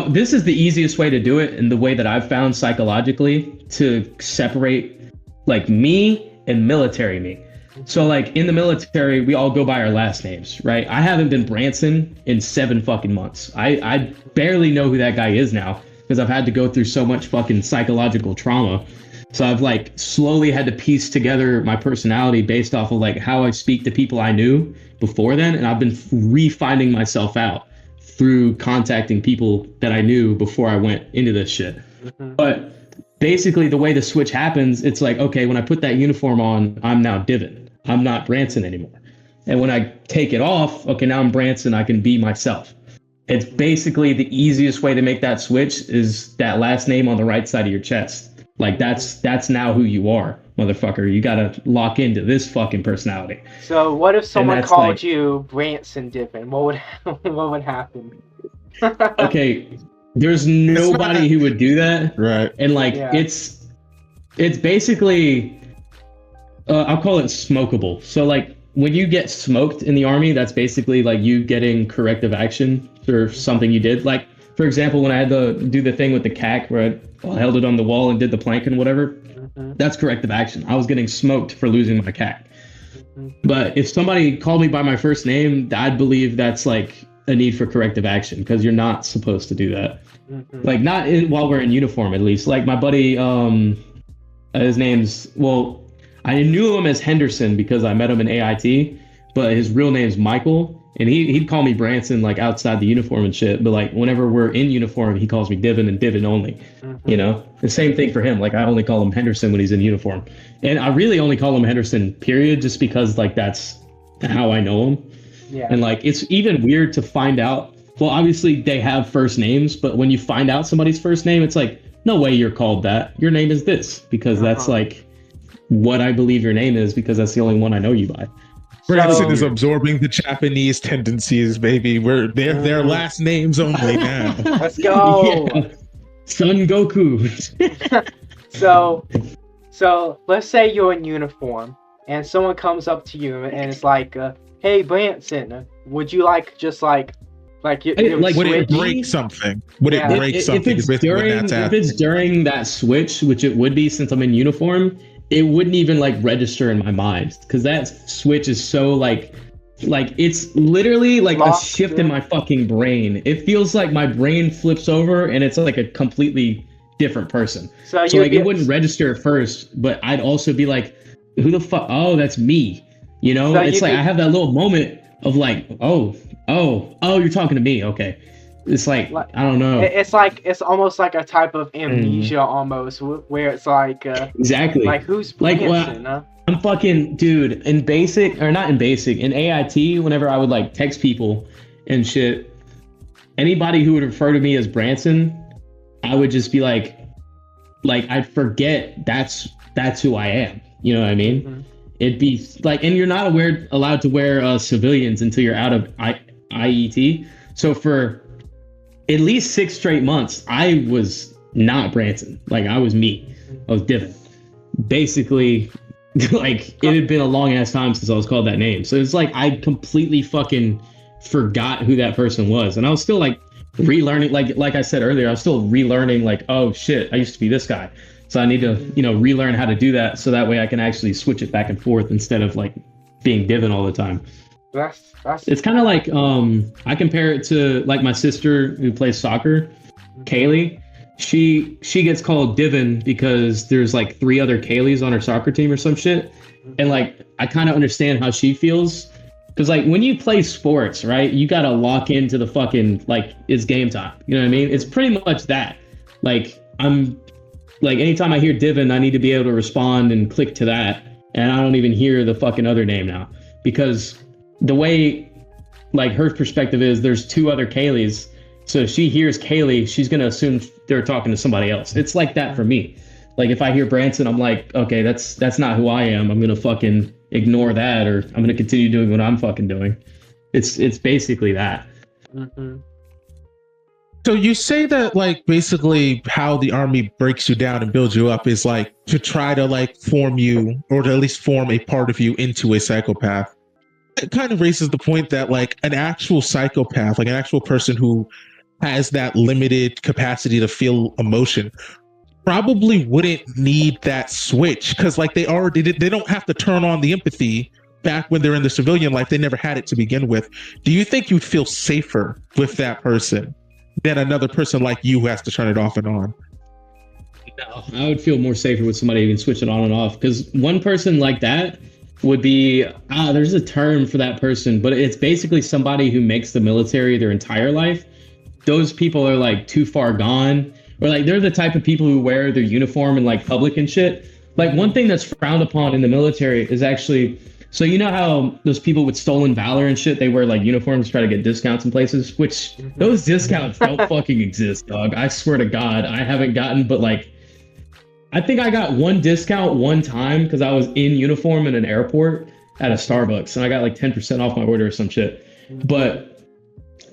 this is the easiest way to do it, and the way that I've found psychologically to separate like me and military me. So like in the military, we all go by our last names, right? I haven't been Branson in 7 fucking months. I barely know who that guy is now, because I've had to go through so much fucking psychological trauma. So I've like slowly had to piece together my personality based off of like how I speak to people I knew before then. And I've been re-finding myself out through contacting people that I knew before I went into this shit. But basically the way the switch happens, it's like, okay, when I put that uniform on, I'm now Diven. I'm not Branson anymore. And when I take it off, okay, now I'm Branson, I can be myself. It's basically the easiest way to make that switch is that last name on the right side of your chest. Like that's now who you are, motherfucker. You gotta lock into this fucking personality. So what if someone called you Branson Diven? What would happen? Okay, there's nobody who would do that, right? And like it's basically I'll call it smokable. So like when you get smoked in the Army, that's basically like you getting corrective action for something you did. Like, for example, when I had to do the thing with the CAC where I held it on the wall and did the plank and whatever, that's corrective action. I was getting smoked for losing my CAC. But if somebody called me by my first name, I'd believe that's like a need for corrective action, because you're not supposed to do that. Like not while we're in uniform, at least. Like my buddy, his name's, well, I knew him as Henderson because I met him in AIT, but his real name's Michael. And he'd call me Branson like outside the uniform and shit. But like whenever we're in uniform, he calls me Diven and Diven only. You know, the same thing for him. Like I only call him Henderson when he's in uniform. And I really only call him Henderson, period, just because like that's how I know them. Yeah. And like, it's even weird to find out. Well, obviously they have first names, but when you find out somebody's first name, it's like, no way you're called that. Your name is this, because that's like what I believe your name is, because that's the only one I know you by. Branson is absorbing the Japanese tendencies, baby. We're their last names only now. Let's go. Yeah. Son Goku. So let's say you're in uniform and someone comes up to you and it's like, hey Branson, would you like just like would it break something? Would it break something? If it's during that switch, which it would be since I'm in uniform, it wouldn't even like register in my mind, because that switch is so like it's literally like a shift in my fucking brain. It feels like my brain flips over and it's like a completely different person. So like it wouldn't register at first, but I'd also be like, who the fuck? Oh, that's me. You know, it's like I have that little moment of like, oh, you're talking to me. Okay. It's like I don't know. It's almost like a type of amnesia almost, where it's like exactly like who's Branson, huh? I'm fucking dude in AIT, whenever I would like text people and shit, anybody who would refer to me as Branson, I would just be like I'd forget that's who I am. You know what I mean? Mm-hmm. It'd be like, and you're not allowed to wear civilians until you're out of IET. So for at least 6 straight months, I was not Branson. Like I was me. I was Diven. Basically, like it had been a long ass time since I was called that name. So it's like I completely fucking forgot who that person was, and I was still like relearning. Like I said earlier, I was still relearning. Like, oh shit, I used to be this guy. So I need to relearn how to do that, so that way I can actually switch it back and forth instead of like being Diven all the time. It's kind of like I compare it to like my sister who plays soccer, Kaylee. She gets called Diven because there's like 3 other Kayleys on her soccer team or some shit, and like I kind of understand how she feels, because like when you play sports, right, you gotta lock into the fucking like it's game time. You know what I mean? It's pretty much that. Like I'm like anytime I hear Diven, I need to be able to respond and click to that, and I don't even hear the fucking other name now, because the way like her perspective is there's 2 other Kayleys. So if she hears Kaylee, she's going to assume they're talking to somebody else. It's like that for me. Like if I hear Branson, I'm like, okay, that's not who I am. I'm going to fucking ignore that, or I'm going to continue doing what I'm fucking doing. It's basically that. Mm-hmm. So you say that like basically how the army breaks you down and builds you up is like to try to like form you, or to at least form a part of you into a psychopath. It kind of raises the point that like an actual psychopath, like an actual person who has that limited capacity to feel emotion, probably wouldn't need that switch, because like they don't have to turn on the empathy back when they're in the civilian life. They never had it to begin with. Do you think you'd feel safer with that person than another person like you who has to turn it off and on? No, I would feel more safer with somebody who can switch it on and off, because one person like that would be there's a term for that person, but it's basically somebody who makes the military their entire life. Those people are like too far gone, or like they're the type of people who wear their uniform in like public and shit. Like one thing that's frowned upon in the military is actually, so you know how those people with stolen valor and shit, they wear like uniforms to try to get discounts in places, which those discounts don't fucking exist, dog. I swear to God, I haven't gotten, but like I think I got one discount one time because I was in uniform in an airport at a Starbucks, and I got like 10% off my order or some shit. But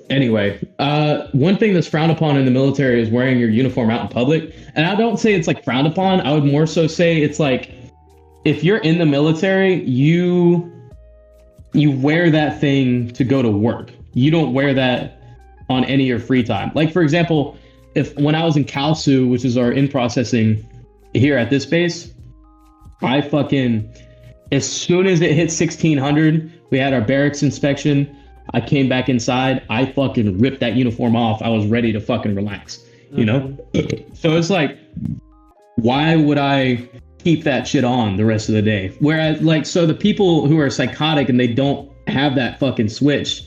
anyway, one thing that's frowned upon in the military is wearing your uniform out in public. And I don't say it's like frowned upon. I would more so say it's like, if you're in the military, you wear that thing to go to work. You don't wear that on any of your free time. Like for example, when I was in CalSU, which is our in-processing here at this base, I fucking, as soon as it hit 1600, we had our barracks inspection. I came back inside. I fucking ripped that uniform off. I was ready to fucking relax, you know? So it's like, why would I keep that shit on the rest of the day? Whereas like, so the people who are psychotic and they don't have that fucking switch,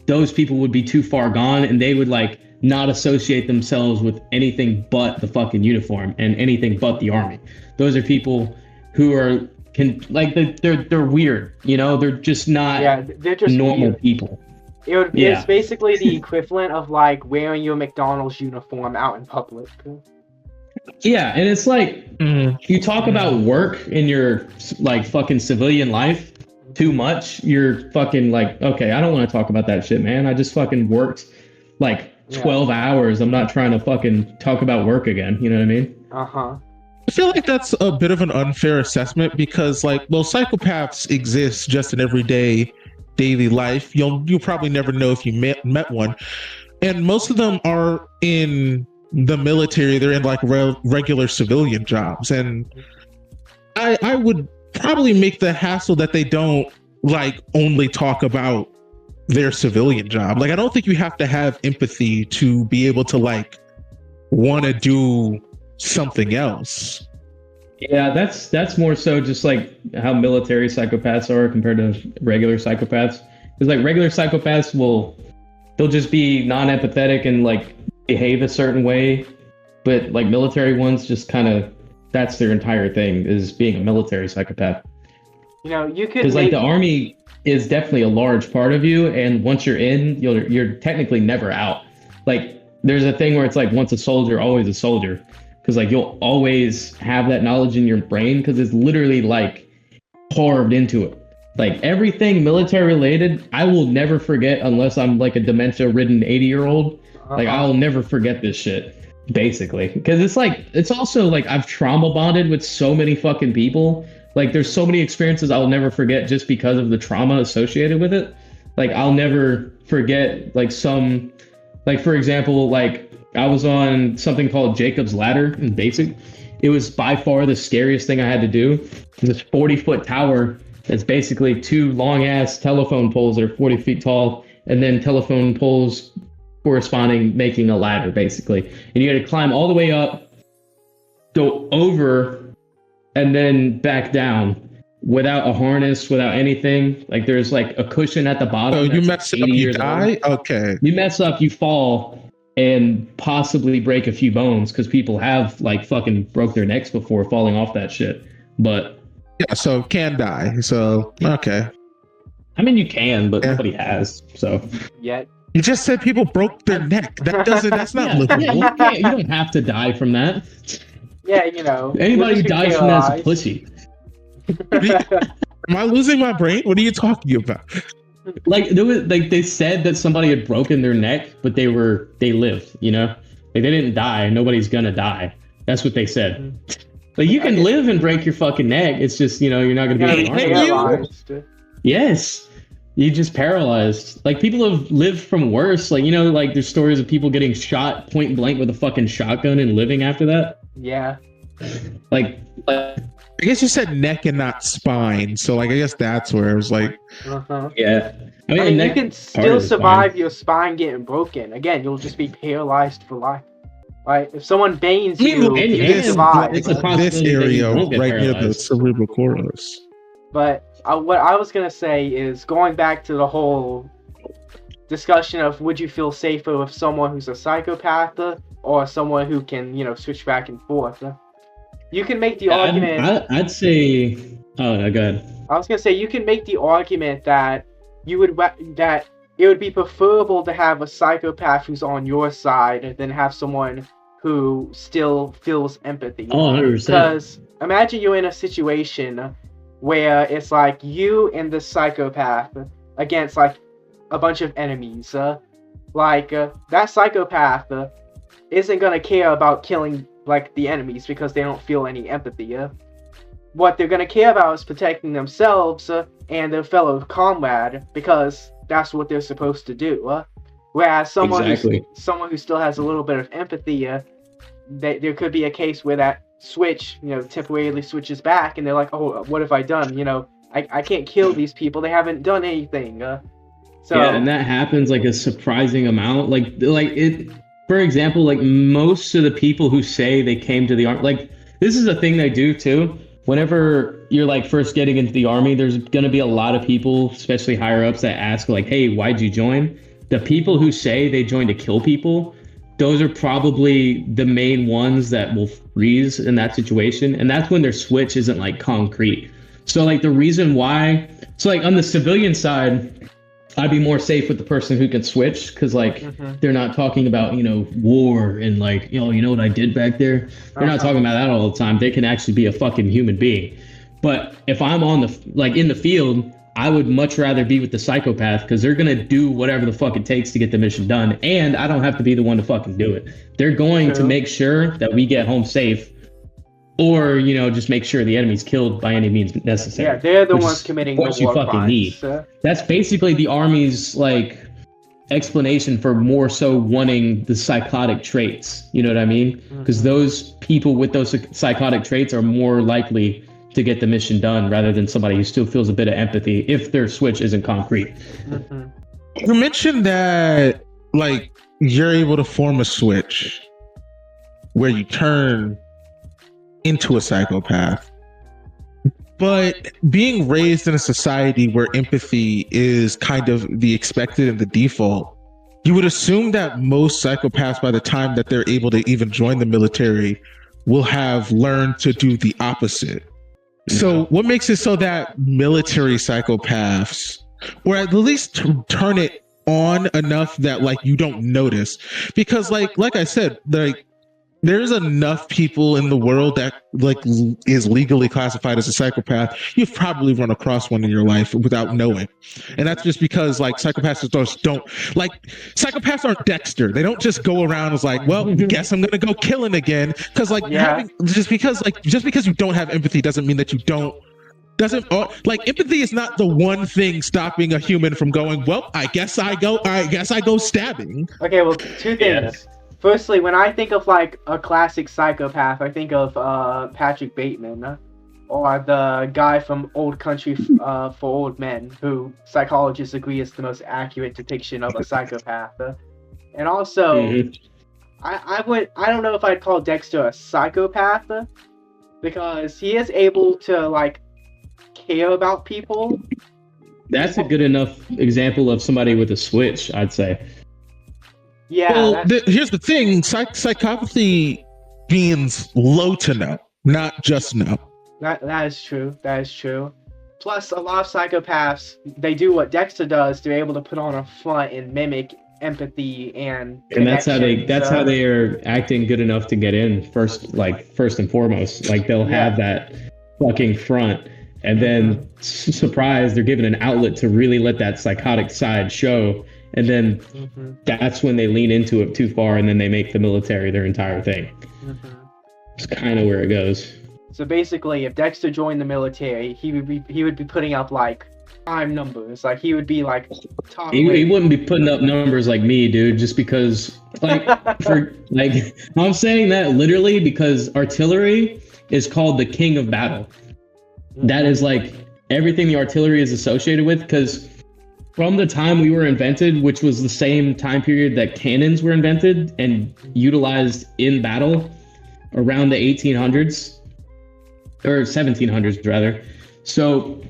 those people would be too far gone, and they would like not associate themselves with anything but the fucking uniform and anything but the army. Those are people who are they're weird, you know, they're just not they're just normal weird. people. It's basically the equivalent of like wearing your McDonald's uniform out in public. Yeah, and it's like you talk about work in your like fucking civilian life too much, you're fucking like, okay, I don't want to talk about that shit, man. I just fucking worked like 12 hours. I'm not trying to fucking talk about work again. You know what I mean? I feel like that's a bit of an unfair assessment because, like, well, psychopaths exist just in everyday daily life. You'll probably never know if you met one, and most of them are in the military. They're in like regular civilian jobs, and I would probably make the hassle that they don't like only talk about their civilian job. Like, I don't think you have to have empathy to be able to like want to do something else. Yeah, that's more so just like how military psychopaths are compared to regular psychopaths. Because like regular psychopaths they'll just be non-empathetic and like behave a certain way, but like military ones just kind of, that's their entire thing, is being a military psychopath. You know, you could because like the army is definitely a large part of you, and once you're in, you're technically never out. Like there's a thing where it's like once a soldier, always a soldier, because like you'll always have that knowledge in your brain because it's literally like carved into it. Like everything military related, I will never forget unless I'm like a dementia-ridden 80-year-old. Like I'll never forget this shit. Basically, because it's also like I've trauma bonded with so many fucking people. Like there's so many experiences I'll never forget just because of the trauma associated with it. Like I'll never forget like for example, like I was on something called Jacob's Ladder in basic. It was by far the scariest thing I had to do. This 40-foot tower that's basically two long ass telephone poles that are 40 feet tall, and then telephone poles corresponding, making a ladder basically, and you got to climb all the way up, go over, and then back down without a harness, without anything. Like there's like a cushion at the bottom. Oh, you mess up, you die? Okay. You mess up, you fall, and possibly break a few bones, because people have like fucking broke their necks before falling off that shit. But yeah, so can die. So okay. I mean, you can, but nobody has. So yet. You just said people broke their neck. That's not livable. Yeah, you don't have to die from that. Yeah, you know. Anybody who dies from that's a pussy. Am I losing my brain? What are you talking about? Like there was, like they said that somebody had broken their neck, but they lived, you know? Like they didn't die. Nobody's gonna die. That's what they said. Like you can live and break your fucking neck. It's just, you know, you're not gonna be paralyzed. Yes. You just paralyzed. Like people have lived from worse. Like, you know, like there's stories of people getting shot point blank with a fucking shotgun and living after that. Yeah. Like I guess you said neck and not spine. So like I guess that's where it was like yeah. I mean you can still survive your spine getting broken. Again, you'll just be paralyzed for life. Right? If someone banes you, you survive. It's this area right near the cerebral cortex. But what I was going to say is going back to the whole discussion of would you feel safer with someone who's a psychopath or someone who can, you know, switch back and forth. You can make the argument. I'd say. Oh, no, go ahead. I was going to say you can make the argument that that it would be preferable to have a psychopath who's on your side than have someone who still feels empathy. Oh, 100%. Because imagine you're in a situation where it's like you and the psychopath against like a bunch of enemies. That psychopath isn't gonna care about killing like the enemies because they don't feel any empathy. What they're gonna care about is protecting themselves and their fellow comrade because that's what they're supposed to do. Whereas someone who still has a little bit of empathy, there could be a case where that switch, you know, temporarily switches back and they're like, oh, what have I done? You know, I can't kill these people. They haven't done anything. So yeah, and that happens like a surprising amount. Like it, for example, like most of the people who say they came to the army, like this is a thing they do too. Whenever you're like first getting into the army, there's going to be a lot of people, especially higher ups, that ask like, hey, why'd you join? The people who say they joined to kill people, those are probably the main ones that will freeze in that situation. And that's when their switch isn't like concrete. So like the reason why, so like on the civilian side, I'd be more safe with the person who can switch, because like they're not talking about, you know, war and like, you know what I did back there. They're not talking about that all the time. They can actually be a fucking human being. But if I'm on the like in the field, I would much rather be with the psychopath, because they're gonna do whatever the fuck it takes to get the mission done, and I don't have to be the one to fucking do it. They're going to make sure that we get home safe, or, you know, just make sure the enemy's killed by any means necessary. Yeah, they're the ones committing the war you fucking crimes. Need. That's basically the Army's like explanation for more so wanting the psychotic traits. You know what I mean? Because those people with those psychotic traits are more likely to get the mission done, rather than somebody who still feels a bit of empathy if their switch isn't concrete. You mentioned that like you're able to form a switch where you turn into a psychopath, but being raised in a society where empathy is kind of the expected and the default, you would assume that most psychopaths, by the time that they're able to even join the military, will have learned to do the opposite. So what makes it so that military psychopaths, or at least turn it on enough that like you don't notice? Because like I said, like there's enough people in the world that like is legally classified as a psychopath. You've probably run across one in your life without knowing. And that's just because like psychopaths just don't like, psychopaths aren't Dexter. They don't just go around as like, well, guess I'm going to go killing again. Cause like just because you don't have empathy doesn't mean that you like empathy is not the one thing stopping a human from going, well, I guess I go stabbing. Okay, well, two things. Firstly, when I think of like a classic psychopath, I think of Patrick Bateman, or the guy from Old Country for Old Men, who psychologists agree is the most accurate depiction of a psychopath. And also, I don't know if I'd call Dexter a psychopath, because he is able to like care about people. That's a good enough example of somebody with a switch, I'd say. Yeah. Well, here's the thing: psychopathy means low to no, not just no. That is true. That is true. Plus, a lot of psychopaths, they do what Dexter does. They're able to put on a front and mimic empathy and that's how they are acting good enough to get in first and foremost. Like they'll have that fucking front, and then surprise, they're given an outlet to really let that psychotic side show. And then that's when they lean into it too far, and then they make the military their entire thing. It's kind of where it goes. So basically, if Dexter joined the military, he would be putting up like crime numbers. Like he would be like top. He wouldn't be putting up numbers like me, dude. Just because, like, I'm saying that literally because artillery is called the king of battle. That is like everything the artillery is associated with, because from the time we were invented, which was the same time period that cannons were invented and utilized in battle, around the 1800s, or 1700s rather. So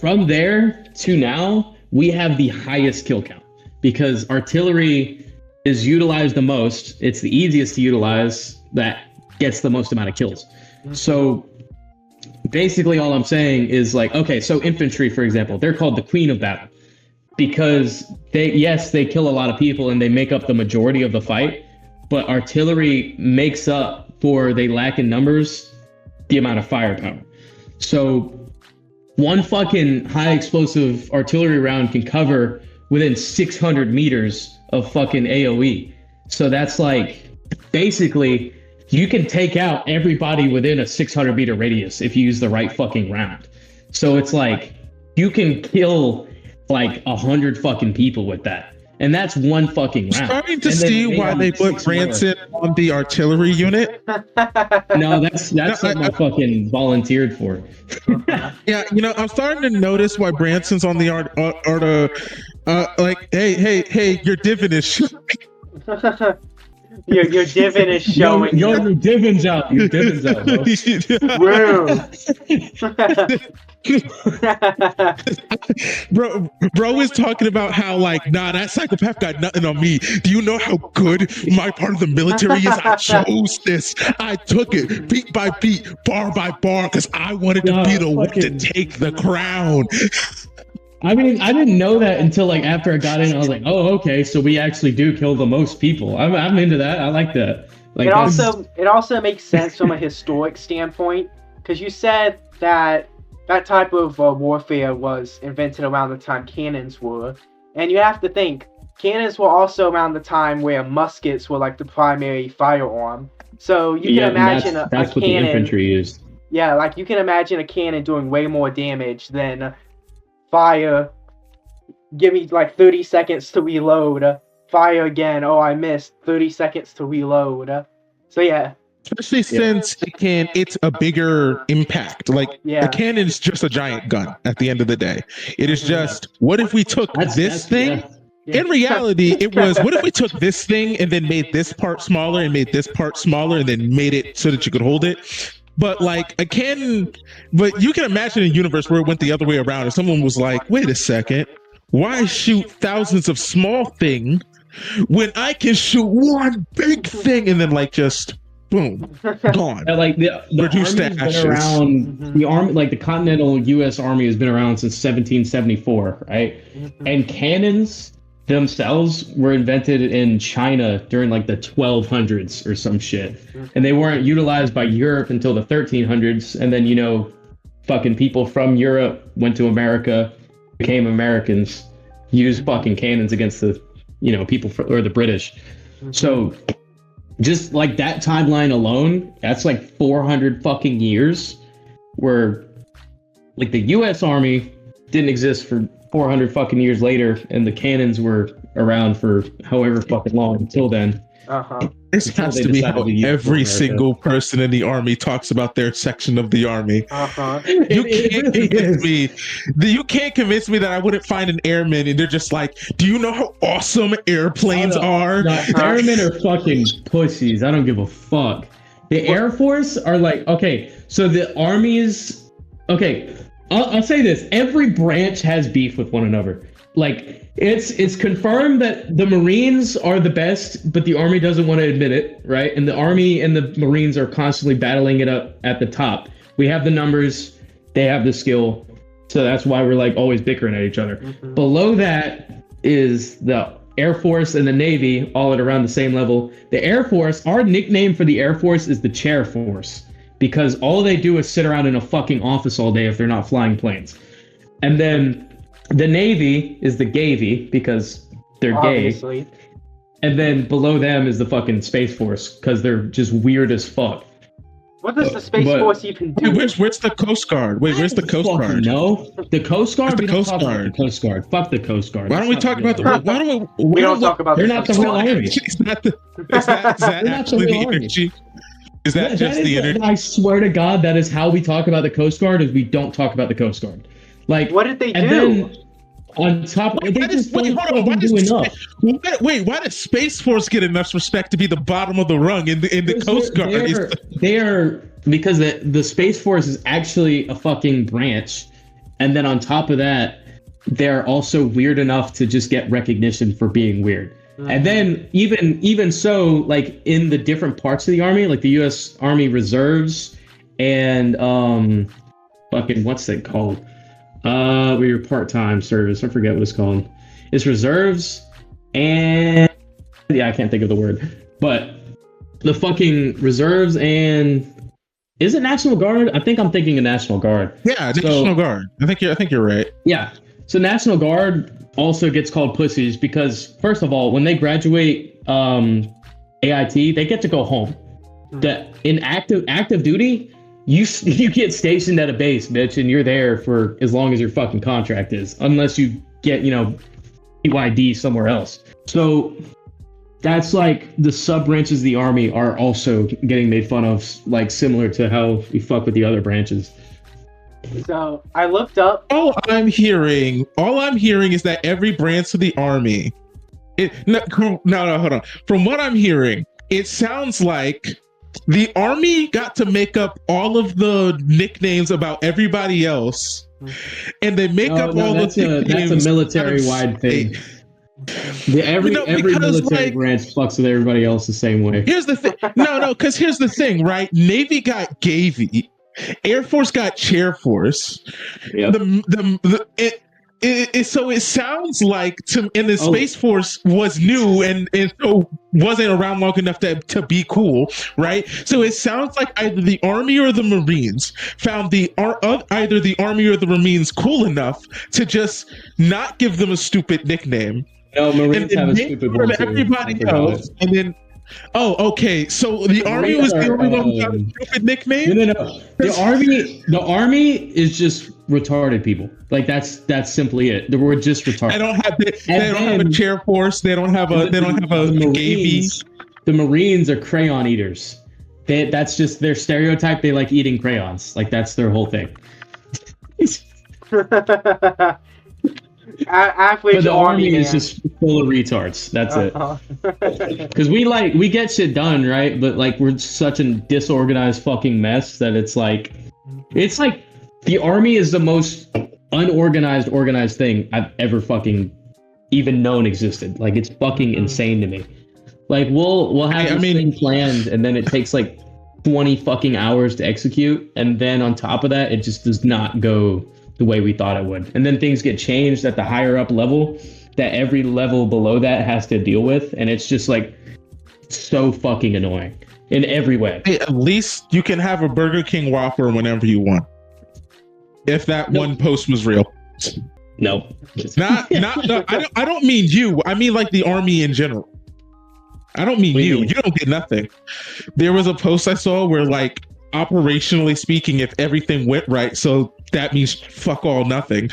from there to now, we have the highest kill count, because artillery is utilized the most. It's the easiest to utilize, that gets the most amount of kills. So basically all I'm saying is like, okay, so infantry, for example, they're called the queen of battle because they kill a lot of people and they make up the majority of the fight, but artillery makes up for, they lack in numbers, the amount of firepower. So one fucking high explosive artillery round can cover within 600 meters of fucking AoE. So that's like, basically, you can take out everybody within a 600 meter radius if you use the right fucking round. So it's like, you can kill like 100 fucking people with that. And that's one fucking round. Starting to see why they put Branson on the artillery unit. No, that's something I fucking volunteered for. Yeah, you know, I'm starting to notice why Branson's on the like, hey, your Diven is Your Diven is showing. Your Diven's out. Your Diven's out, Bro. bro is talking about how like, nah, that psychopath got nothing on me. Do you know how good my part of the military is? I chose this. I took it beat by beat, bar by bar, because I wanted to be the one to take the crown. I mean, I didn't know that until like after I got in. I was like, oh, okay, so we actually do kill the most people. I'm into that. I like that. Like, it also makes sense from a historic standpoint, because you said that type of warfare was invented around the time cannons were, and you have to think cannons were also around the time where muskets were like the primary firearm. So you can imagine that's a what cannon. The infantry used. Yeah, like you can imagine a cannon doing way more damage than fire. Give me like 30 seconds to reload. Fire again. Oh, I missed. 30 seconds to reload. So yeah. Especially since it's a bigger impact. Like a cannon is just a giant gun at the end of the day. It is just, what if we took this thing? Yeah. In reality, it was, what if we took this thing and then made this part smaller and made this part smaller and then made it so that you could hold it? But like a cannon, but you can imagine a universe where it went the other way around. If someone was like, wait a second, why shoot thousands of small things when I can shoot one big thing and then like just boom, gone. Like the reduced to ashes. The army, like the continental U.S. Army, has been around since 1774, right? And cannons themselves were invented in China during like the 1200s or some shit, and they weren't utilized by Europe until the 1300s. And then fucking people from Europe went to America, became Americans, used fucking cannons against the people or the British. So just like that timeline alone, that's like 400 fucking years where like the US Army didn't exist for 400 fucking years later, and the cannons were around for however fucking long until then. This has to be how every single person in the army talks about their section of the army. You can't convince me that I wouldn't find an airman and they're just like, do you know how awesome airplanes are? Airmen are fucking pussies. I don't give a fuck. The Air Force are like, okay, so the armies, okay, I'll say this. Every branch has beef with one another. Like, it's confirmed that the Marines are the best, but the Army doesn't want to admit it, right? And the Army and the Marines are constantly battling it up at the top. We have the numbers, they have the skill, so that's why we're like always bickering at each other. Below that is the Air Force and the Navy, all at around the same level. The Air Force, our nickname for the Air Force is the Chair Force, because all they do is sit around in a fucking office all day if they're not flying planes. And then the Navy is the Gavy, because they're obviously gay. And then below them is the fucking Space Force, because they're just weird as fuck. What does the Space Force even do? Where's the Coast Guard? Wait, where's the Coast Guard? No, the Coast Guard. The Coast Guard. The Coast Guard. Fuck the Coast Guard. Why don't we talk about the? Why don't we? We don't talk about. They're not the real army. Is that actually the energy? Is that just the energy? I swear to God, that is how we talk about the Coast Guard. Is we don't talk about the Coast Guard. Like, what did they do? Then, on top, they just don't do enough. Wait, why does Space Force get enough respect to be the bottom of the rung in the Coast Guard? They are because the Space Force is actually a fucking branch, and then on top of that, they're also weird enough to just get recognition for being weird. And then even so, like in the different parts of the Army, like the U.S. Army Reserves and fucking what's that called? Your part-time service. I forget what it's called. It's reserves and I can't think of the word. But the fucking reserves and is it National Guard? I think I'm thinking of National Guard. Yeah, National Guard. I think you're right. Yeah. So National Guard also gets called pussies because first of all, when they graduate AIT, they get to go home. In active duty, you get stationed at a base, bitch, and you're there for as long as your fucking contract is, unless you get, PYD somewhere else. So that's like the sub branches of the Army are also getting made fun of, like similar to how we fuck with the other branches. So I looked up. All I'm hearing is that every branch of the Army. No, hold on. From what I'm hearing, it sounds like the Army got to make up all of the nicknames about everybody else, and they make up all the nicknames. That's a military-wide thing. Every military branch fucks with everybody else the same way. Here's the thing. No, because here's the thing, right? Navy got Gavy, Air Force got Chair Force. Yep. So it sounds like the Space Force was new and so wasn't around long enough to be cool, right? So it sounds like either the Army or the Marines found either the Army or the Marines cool enough to just not give them a stupid nickname. No, Marines have a stupid one too. Everybody else, and then. Oh, okay. So the Army was the only one who got a stupid nickname? No. The Army is just retarded people. Like that's simply it. We're just retarded. They don't have a Chair Force. They don't have a Navy. The Marines are crayon eaters. That's just their stereotype. They like eating crayons. Like that's their whole thing. But the Army is just full of retards. That's it. Because we get shit done, right? But like we're such a disorganized fucking mess that it's like the Army is the most unorganized, organized thing I've ever fucking even known existed. Like it's fucking insane to me. Like we'll have this thing planned, and then it takes like 20 fucking hours to execute, and then on top of that, it just does not go the way we thought it would. And then things get changed at the higher up level that every level below that has to deal with. And it's just like so fucking annoying in every way. Hey, at least you can have a Burger King Whopper whenever you want. If that one post was real. No. No, I don't mean you. I mean like the Army in general. I don't mean you. You don't get nothing. There was a post I saw where like operationally speaking, if everything went right, so that means fuck all nothing.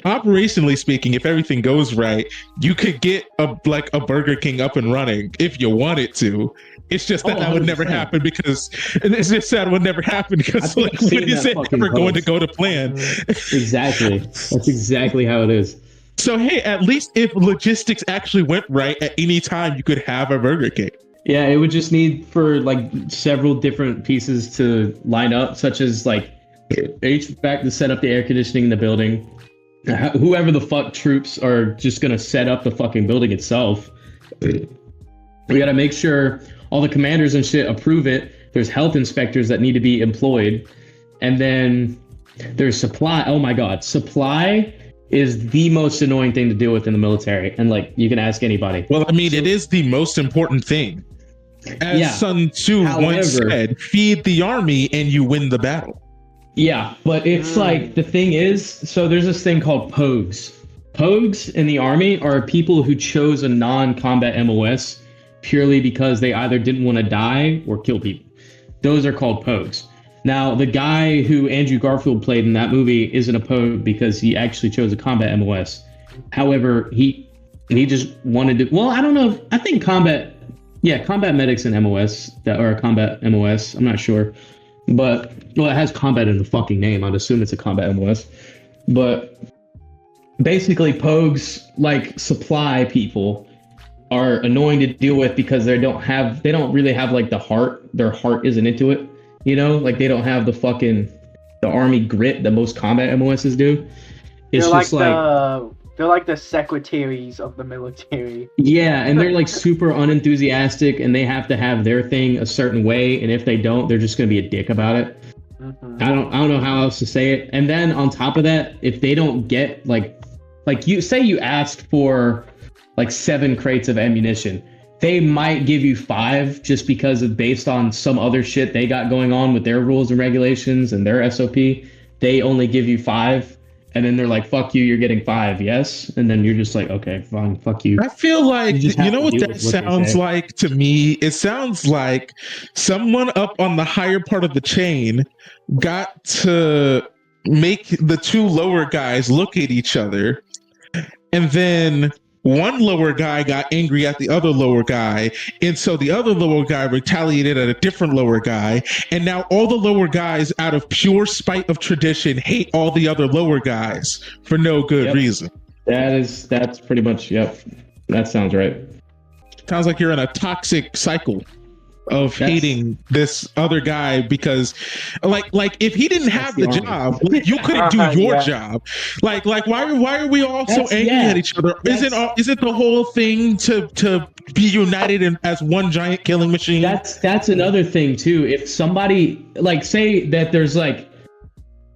Operationally speaking, if everything goes right, you could get a Burger King up and running if you wanted to. It's just that would never happen because it's just that would never happen because like, when is it ever going to go to plan? Exactly. That's exactly how it is. So hey, at least if logistics actually went right, at any time you could have a Burger King. Yeah, it would just need for like several different pieces to line up, such as like HVAC to set up the air conditioning in the building. Whoever the fuck troops are just gonna set up the fucking building itself. We gotta make sure all the commanders and shit approve it. There's health inspectors that need to be employed, and then there's supply. Oh my god, supply is the most annoying thing to deal with in the military, and like you can ask anybody. Well, I mean, it is the most important thing. As Sun Tzu once said, feed the army and you win the battle. Yeah, but it's like, the thing is, so there's this thing called POGs. POGs in the army are people who chose a non-combat MOS purely because they either didn't want to die or kill people. Those are called POGs. Now, the guy who Andrew Garfield played in that movie isn't a POG because he actually chose a combat MOS. However, he just wanted to, well, I don't know. I think combat medics and MOS that are a combat MOS. I'm not sure. But, well, it has combat in the fucking name. I'd assume it's a combat MOS. But basically, POGs, like supply people, are annoying to deal with because they don't really have like the heart. Their heart isn't into it. You know, like they don't have the army grit that most combat MOSs do. It's they're like the secretaries of the military. Yeah, and they're like super unenthusiastic, and they have to have their thing a certain way, and if they don't, they're just gonna be a dick about it. I don't know how else to say it. And then on top of that, if they don't get like you say you asked for like 7 crates of ammunition, they might give you 5 just because of based on some other shit they got going on with their rules and regulations and their SOP. They only give you 5. And then they're like, fuck you, you're getting 5, yes? And then you're just like, okay, fine, fuck you. I feel like, you know what that sounds like to me? It sounds like someone up on the higher part of the chain got to make the 2 lower guys look at each other. And then one lower guy got angry at the other lower guy, and so the other lower guy retaliated at a different lower guy, and now all the lower guys, out of pure spite of tradition, hate all the other lower guys for no good reason. That's pretty much, that sounds right. Sounds like you're in a toxic cycle of hating this other guy because like if he didn't have the job, you couldn't do your job. Like why are we all so angry at each other? Isn't the whole thing to be united as one giant killing machine? That's another thing too. If somebody like say that there's like,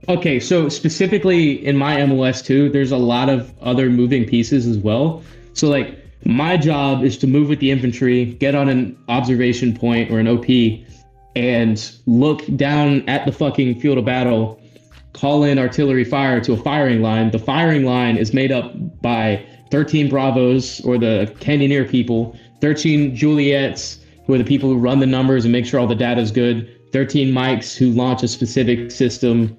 okay, so specifically in my MLS too, there's a lot of other moving pieces as well. So like my job is to move with the infantry, get on an observation point or an OP, and look down at the fucking field of battle, call in artillery fire to a firing line. The firing line is made up by 13 Bravos, or the Canyoneer people, 13 Juliets, who are the people who run the numbers and make sure all the data is good, 13 Mikes, who launch a specific system,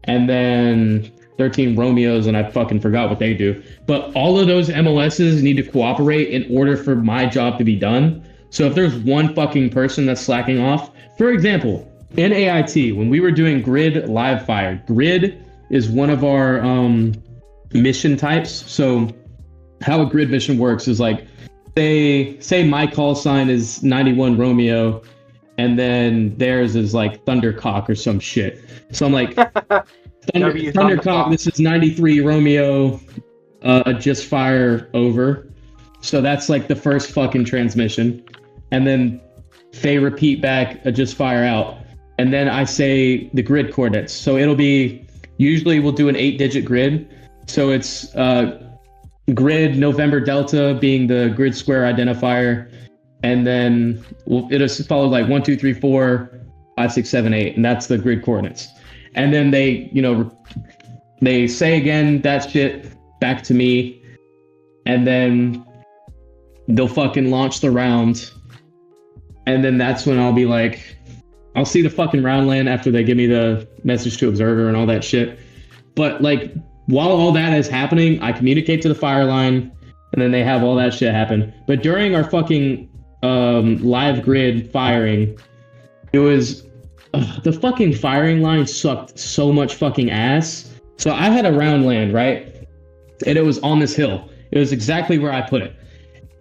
and then 13 Romeos, and I fucking forgot what they do. But all of those MLSs need to cooperate in order for my job to be done. So if there's one fucking person that's slacking off, for example, in AIT, when we were doing grid live fire, grid is one of our mission types. So how a grid mission works is like, say my call sign is 91 Romeo, and then theirs is like Thundercock or some shit. So I'm like, Thundercock, this is 93 Romeo, just fire over. So that's like the first fucking transmission. And then they repeat back, just fire out. And then I say the grid coordinates. So it'll be, usually we'll do an 8-digit grid. So it's grid November Delta being the grid square identifier. And then it'll follow like 1, 2, 3, 4, 5, 6, 7, 8. And that's the grid coordinates. And then they, they say again that shit back to me, and then they'll fucking launch the round, and then that's when I'll be like, I'll see the fucking round land after they give me the message to observer and all that shit. But like, while all that is happening, I communicate to the fire line, and then they have all that shit happen. But during our fucking live grid firing, it was... the fucking firing line sucked so much fucking ass. So I had a round land, right? And it was on this hill. It was exactly where I put it.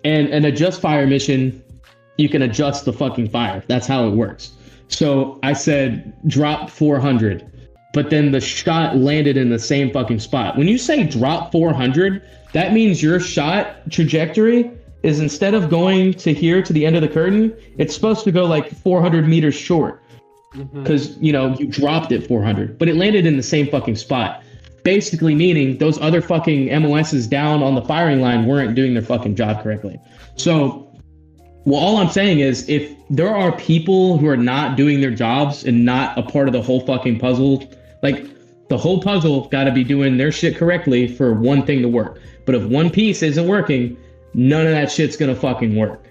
And an adjust fire mission, you can adjust the fucking fire. That's how it works. So I said, drop 400. But then the shot landed in the same fucking spot. When you say drop 400, that means your shot trajectory is, instead of going to here to the end of the curtain, it's supposed to go like 400 meters short. Because, you dropped it 400, but it landed in the same fucking spot. Basically meaning those other fucking MLSs down on the firing line weren't doing their fucking job correctly. So, well, all I'm saying is, if there are people who are not doing their jobs and not a part of the whole fucking puzzle, like, the whole puzzle got to be doing their shit correctly for one thing to work. But if one piece isn't working, none of that shit's gonna fucking work.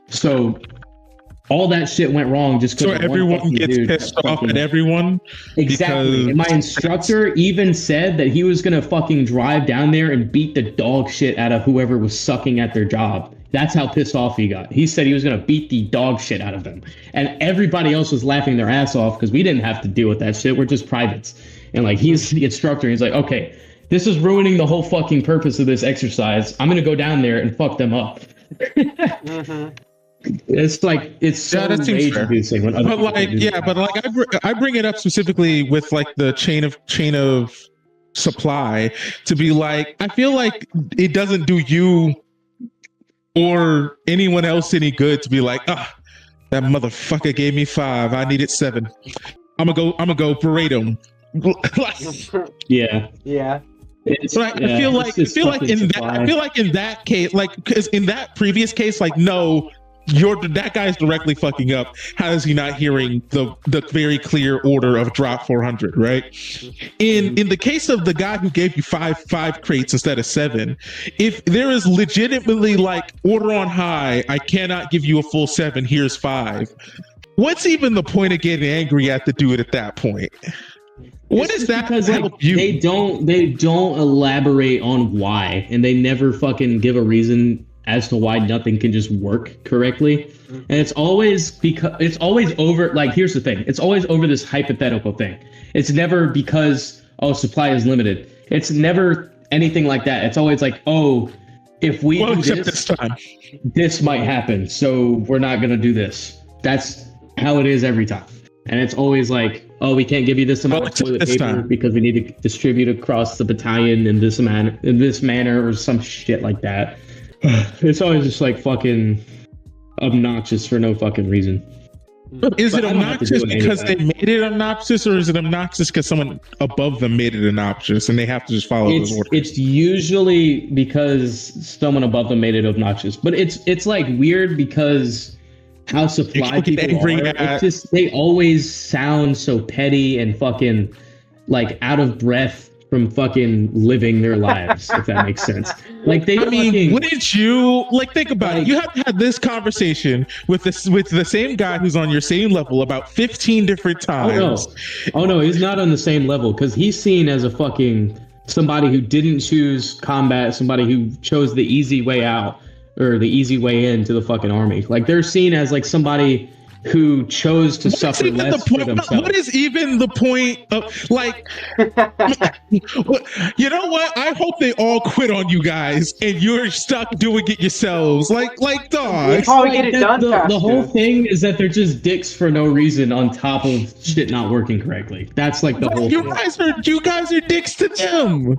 So... all that shit went wrong just because everyone gets pissed off at everyone. Exactly. And my instructor even said that he was gonna fucking drive down there and beat the dog shit out of whoever was sucking at their job. That's how pissed off he got. He said he was gonna beat the dog shit out of them. And everybody else was laughing their ass off because we didn't have to deal with that shit. We're just privates. And like, he's the instructor. He's like, okay, this is ruining the whole fucking purpose of this exercise. I'm gonna go down there and fuck them up. It's like, it's so rage inducing. But like, I bring it up specifically with like the chain of supply to be like, I feel like it doesn't do you or anyone else any good to be like, that motherfucker gave me 5, I needed 7. I'm gonna go berate him. Yeah. So I feel like in that case, like, because in that previous case, like, no, that guy's directly fucking up. How is he not hearing the very clear order of drop 400, right? In the case of the guy who gave you five crates instead of 7, if there is legitimately like order on high, I cannot give you a full 7, here's 5. What's even the point of getting angry at the dude at that point? What is that? Because like, they don't elaborate on why, and they never fucking give a reason as to why nothing can just work correctly. And it's always over, like, here's the thing. It's always over this hypothetical thing. It's never because, supply is limited. It's never anything like that. It's always like, if we do except this time, this might happen, so we're not gonna do this. That's how it is every time. And it's always like, oh, we can't give you this amount of toilet paper because we need to distribute across the battalion in this manner or some shit like that. It's always just like fucking obnoxious for no fucking reason. Is it obnoxious because they made it obnoxious, or is it obnoxious because someone above them made it obnoxious and they have to just follow those orders? It's usually because someone above them made it obnoxious, but it's like weird because how supply people are. It's just they always sound so petty and fucking like out of breath from fucking living their lives, if that makes sense. Like wouldn't you think about it? You have had this conversation with the same guy who's on your same level about 15 different times. Oh no, he's not on the same level because he's seen as a fucking somebody who didn't choose combat, somebody who chose the easy way out or the easy way into the fucking army. Like they're seen as like somebody who chose to suffer less for themselves. What is even the point of like? You know what? I hope they all quit on you guys and you're stuck doing it yourselves. Like dogs. Probably get it done faster. The whole thing is that they're just dicks for no reason on top of shit not working correctly. That's like the whole. You guys are dicks to them.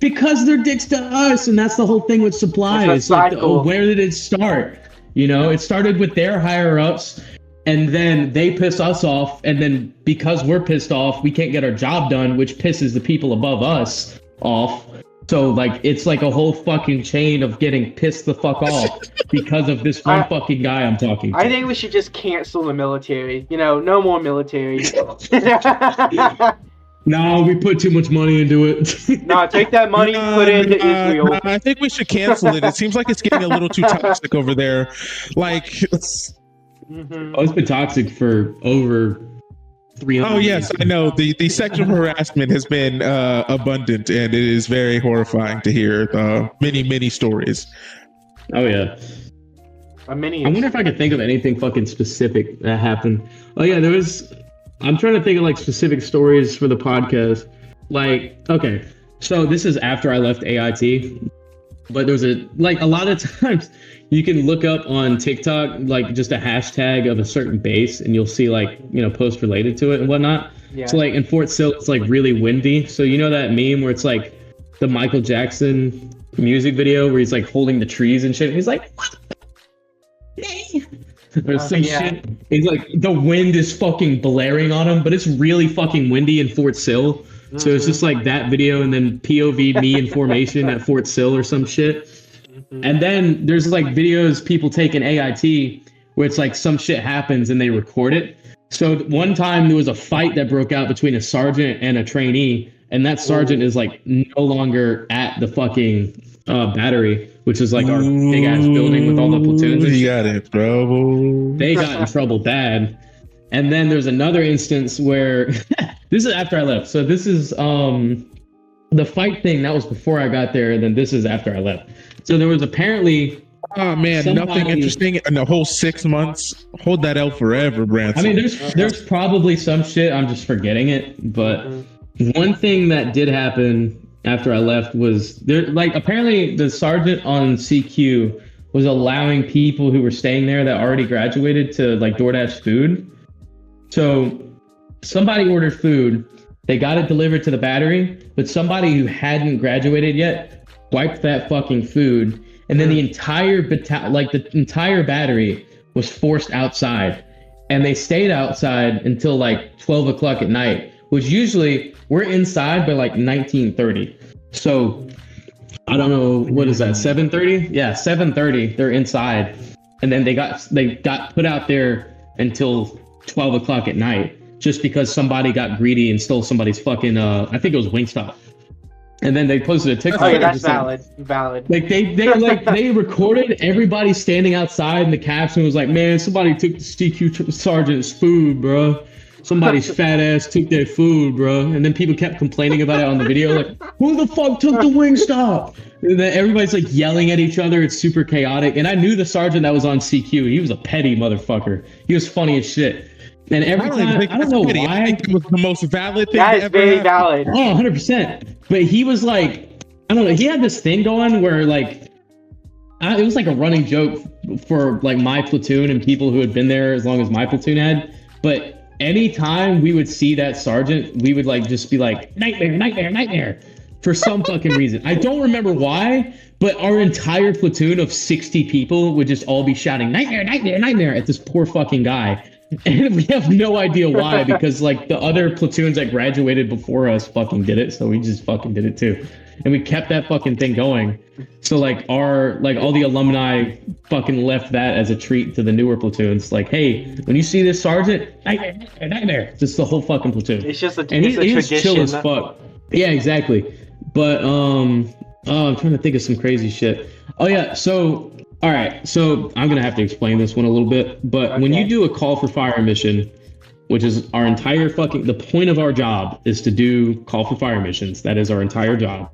Because they're dicks to us, and that's the whole thing with supply. It's like, where did it start? You know, it started with their higher ups. And then they piss us off, and then because we're pissed off, we can't get our job done, which pisses the people above us off. So, like, it's like a whole fucking chain of getting pissed the fuck off because of this one fucking guy I'm talking to. I think we should just cancel the military. You know, no more military. No, we put too much money into it. No, take that money, put it into Israel. I think we should cancel it. It seems like it's getting a little too toxic over there. Like, it's been toxic for over 300 Oh yes, I know. The sexual harassment has been abundant, and it is very horrifying to hear the many stories. Oh yeah. I wonder if I could think of anything fucking specific that happened. Oh yeah, there was. I'm trying to think of like specific stories for the podcast. Like, okay, so this is after I left AIT, but there was a lot of times you can look up on TikTok like just a hashtag of a certain base, and you'll see like posts related to it and whatnot. Yeah. So like in Fort Sill, it's like really windy. So you know that meme where it's like the Michael Jackson music video where he's like holding the trees and shit. And he's like, what? Or some shit. It's like the wind is fucking blaring on him, but it's really fucking windy in Fort Sill. Mm-hmm. So it's just like that video, and then POV me in formation at Fort Sill or some shit. Mm-hmm. And then there's like videos people take in AIT where it's like some shit happens and they record it. So one time there was a fight that broke out between a sergeant and a trainee, and that sergeant is like no longer at the fucking battery, which is like our big ass building with all the platoons. You got in trouble. They got in trouble bad. And then there's another instance where this is after I left. So this is the fight thing that was before I got there, and then this is after I left. So there was apparently nothing interesting in the whole 6 months. Hold that L forever, Branson. I mean, there's probably some shit, I'm just forgetting it. But one thing that did happen after I left was there, like, apparently the sergeant on CQ was allowing people who were staying there that already graduated to like DoorDash food. So somebody ordered food, they got it delivered to the battery, but somebody who hadn't graduated yet wiped that fucking food, and then the entire the entire battery was forced outside, and they stayed outside until like 12 o'clock at night, which usually we're inside by like 19:30. So I don't know, what is that, 7:30? Yeah, 7:30 they're inside, and then they got put out there until 12 o'clock at night just because somebody got greedy and stole somebody's fucking I think it was Wingstop. And then they posted a TikTok. Oh yeah, that's valid. Like they recorded everybody standing outside, and the caption was like, "Man, somebody took the CQ sergeant's food, bro. Somebody's fat ass took their food, bro." And then people kept complaining about it on the video, like, "Who the fuck took the Wingstop?" And then everybody's like yelling at each other. It's super chaotic. And I knew the sergeant that was on CQ. He was a petty motherfucker. He was funny as shit. And every time, I don't know why. I think it was the most valid thing. That is very valid. Oh, 100%. But he was like, I don't know. He had this thing going where like it was like a running joke for like my platoon and people who had been there as long as my platoon had. But anytime we would see that sergeant, we would like just be like, nightmare, nightmare, nightmare, for some fucking reason. I don't remember why, but our entire platoon of 60 people would just all be shouting, nightmare, nightmare, nightmare, at this poor fucking guy. And we have no idea why, because like the other platoons that graduated before us fucking did it, so we just fucking did it too. And we kept that fucking thing going. So like all the alumni fucking left that as a treat to the newer platoons. Like, hey, when you see this sergeant, nightmare, just the whole fucking platoon. It's just a he's tradition. Chill as fuck. Yeah, exactly. But I'm trying to think of some crazy shit. Oh yeah, so all right, so I'm gonna have to explain this one a little bit. But okay. When you do a call for fire mission, which is our entire the point of our job is to do call for fire missions. That is our entire job.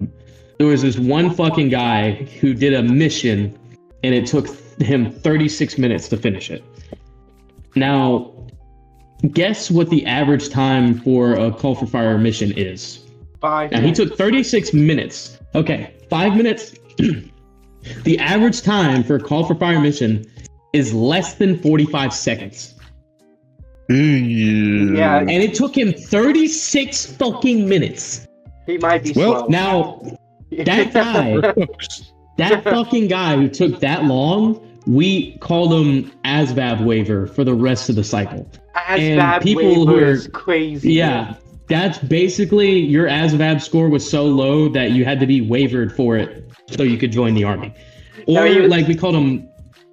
There was this one fucking guy who did a mission and it took him 36 minutes to finish it. Now, guess what the average time for a call for fire mission is? 5 minutes. Now, he took 36 minutes. Okay, 5 minutes. The average time for a call for fire mission is less than 45 seconds. Yeah. And it took him 36 fucking minutes. He might be slow. Now, that guy, that fucking guy who took that long, we called him ASVAB waiver for the rest of the cycle. ASVAB waiver is crazy. Yeah. That's basically your ASVAB score was so low that you had to be wavered for it so you could join the army. Or like we called him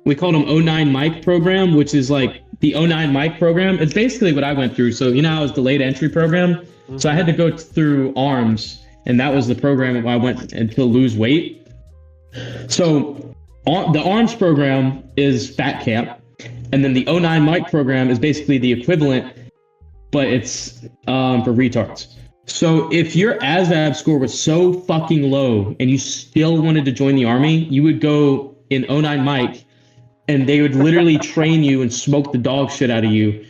09 Mike program, which is like the 09 Mike program. It's basically what I went through. So you know how it was delayed entry program? Mm-hmm. So I had to go through ARMS, and that was the program I went to lose weight. So the ARMS program is fat camp, and then the 09 Mike program is basically the equivalent, but it's for retards. So if your ASVAB score was so fucking low and you still wanted to join the army, you would go in 09 Mike, and they would literally train you and smoke the dog shit out of you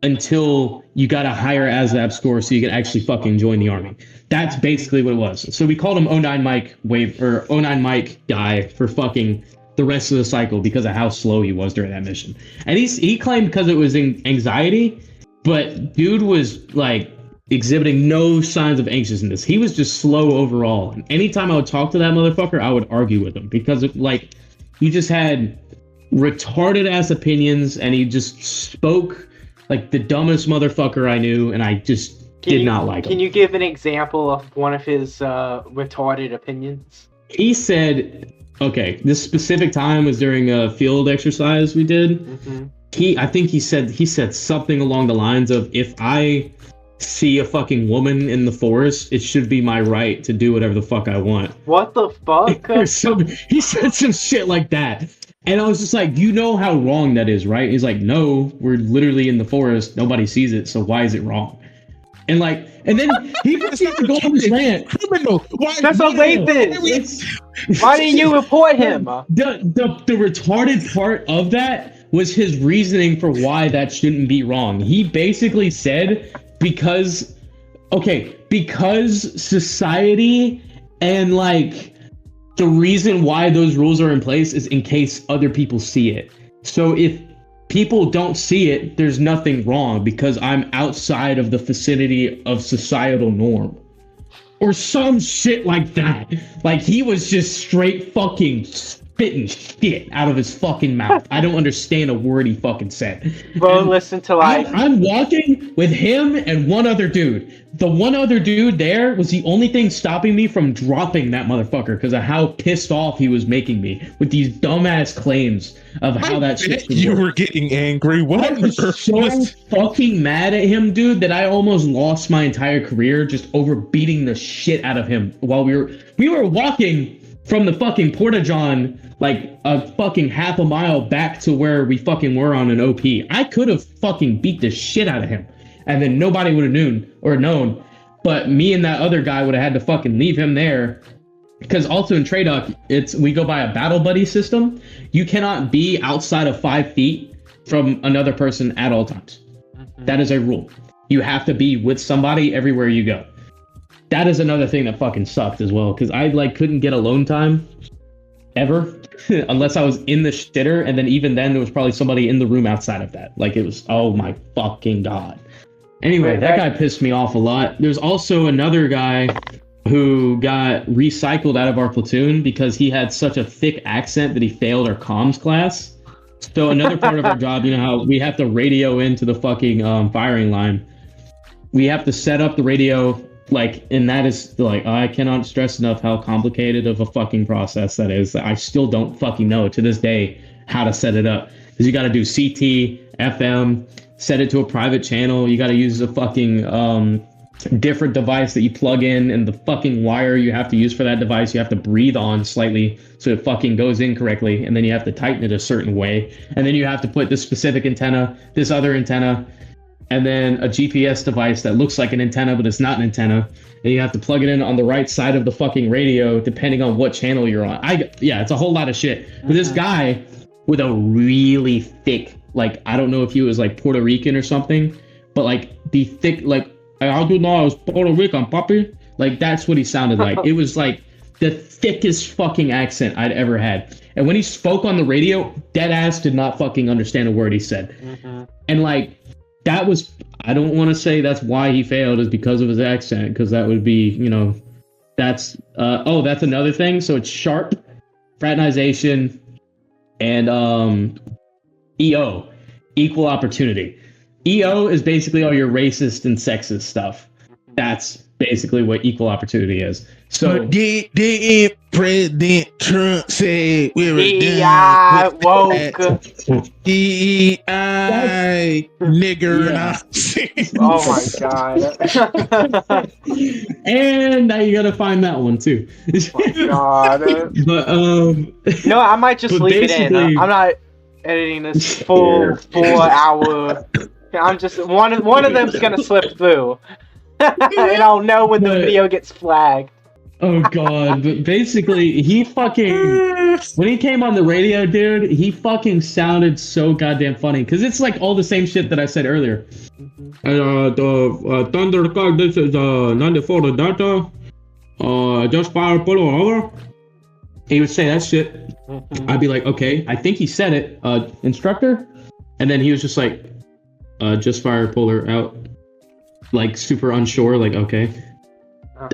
until you got a higher ASVAB score so you could actually fucking join the army. That's basically what it was. So we called him 09 Mike or 09 Mike guy for fucking the rest of the cycle because of how slow he was during that mission. And he claimed because it was anxiety, but dude was like exhibiting no signs of anxiousness. He was just slow overall. And anytime I would talk to that motherfucker, I would argue with him because he just had retarded ass opinions and he just spoke like the dumbest motherfucker I knew, and I just did not like him. Can you give an example of one of his retarded opinions? He said, okay, this specific time was during a field exercise we did. Mm-hmm. I think he said something along the lines of, if I see a fucking woman in the forest, it should be my right to do whatever the fuck I want. What the fuck? He said some shit like that. And I was just like, you know how wrong that is, right? He's like, no, we're literally in the forest. Nobody sees it. So why is it wrong? And then he proceeded to go on this rant. Criminal. That's a rapist. Why didn't you report him? The retarded part of that was his reasoning for why that shouldn't be wrong. He basically said, because society and like the reason why those rules are in place is in case other people see it. So if people don't see it, there's nothing wrong because I'm outside of the vicinity of societal norm. Or some shit like that. Like he was just straight fucking spitting shit out of his fucking mouth. I don't understand a word he fucking said. Bro, listen to I'm walking with him and one other dude. The one other dude there was the only thing stopping me from dropping that motherfucker because of how pissed off he was making me with these dumbass claims of how that shit you were getting angry. What? I was so fucking mad at him, dude, that I almost lost my entire career just over beating the shit out of him while we were walking from the fucking Porta-John like a fucking half a mile back to where we fucking were on an OP. I could have fucking beat the shit out of him and then nobody would have known. But me and that other guy would have had to fucking leave him there. Because also in Tradoc, we go by a battle buddy system. You cannot be outside of 5 feet from another person at all times. Mm-hmm. That is a rule. You have to be with somebody everywhere you go. That is another thing that fucking sucked as well. Because I couldn't get alone time. ever, unless I was in the shitter, and then even then there was probably somebody in the room outside of that. Like, it was, oh my fucking god. Anyway, that guy pissed me off a lot. There's also another guy who got recycled out of our platoon because he had such a thick accent that he failed our comms class. So another part of our job, you know how we have to radio into the fucking firing line. We have to set up the radio, like, and that is, like, I cannot stress enough how complicated of a fucking process that is. I still don't fucking know to this day how to set it up. Because you got to do CT, FM, set it to a private channel. You got to use a fucking different device that you plug in, and the fucking wire you have to use for that device you have to breathe on slightly so it fucking goes in correctly, and then you have to tighten it a certain way, and then you have to put this specific antenna, this other antenna, and then a GPS device that looks like an antenna but it's not an antenna, and you have to plug it in on the right side of the fucking radio depending on what channel you're on. Yeah, it's a whole lot of shit. But this guy with a really thick, like, I don't know if he was like Puerto Rican or something, but like the thick, like, I do know I was Puerto Rican, puppy. Like, that's what he sounded like. It was like the thickest fucking accent I'd ever had. And when he spoke on the radio, dead ass did not fucking understand a word he said. And like, that was, I don't want to say that's why he failed is because of his accent, because that would be, you know, that's, that's another thing. So it's sharp, fraternization, and EO, equal opportunity. EO is basically all your racist and sexist stuff. That's basically what equal opportunity is. So did President Trump say we were DEI woke? DEI nigger Nazi. Oh my god. And now you gotta find that one too. Oh my god. But no, I might just leave it in. I'm not editing this full 4 hour. I'm just one of them's gonna slip through. And I'll know when the video gets flagged. Oh god, but basically he fucking, when he came on the radio, dude, he fucking sounded so goddamn funny, because it's like all the same shit that I said earlier. The Thundercock, this is 94 the data. Just fire pull over. He would say that shit. I'd be like, okay, I think he said it, instructor, and then he was just like, just fire puller out, like super unsure, like, okay,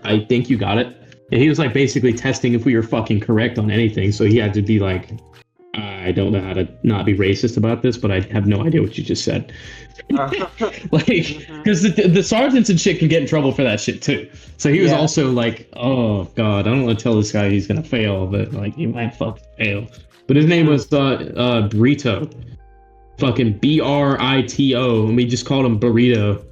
I think you got it. And he was like basically testing if we were fucking correct on anything, so he had to be like, I don't know how to not be racist about this, but I have no idea what you just said. Like, because the sergeants and shit can get in trouble for that shit too. So he was also like, oh god, I don't want to tell this guy he's gonna fail, but like, he might fucking fail. But his name was Burrito. Fucking Brito, and we just called him Burrito.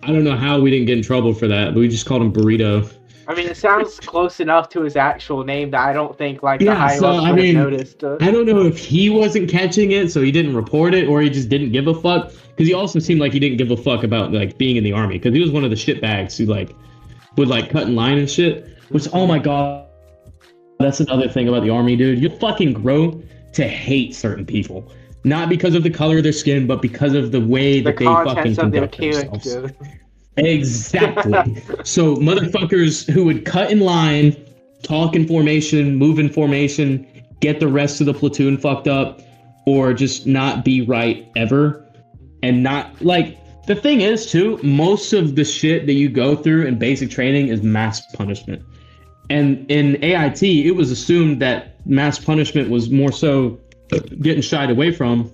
I don't know how we didn't get in trouble for that, but we just called him Burrito. I mean, it sounds close enough to his actual name that I don't think like the high ups would have noticed. I don't know if he wasn't catching it, so he didn't report it, or he just didn't give a fuck. Because he also seemed like he didn't give a fuck about like being in the army. Because he was one of the shitbags who like would like cut in line and shit. Which, oh my god, that's another thing about the army, dude. You fucking grow to hate certain people. Not because of the color of their skin, but because of the way that they fucking conduct themselves. Exactly. So motherfuckers who would cut in line, talk in formation, move in formation, get the rest of the platoon fucked up, or just not be right ever. And not, like, the thing is too, most of the shit that you go through in basic training is mass punishment. And in AIT, it was assumed that mass punishment was more so getting shied away from,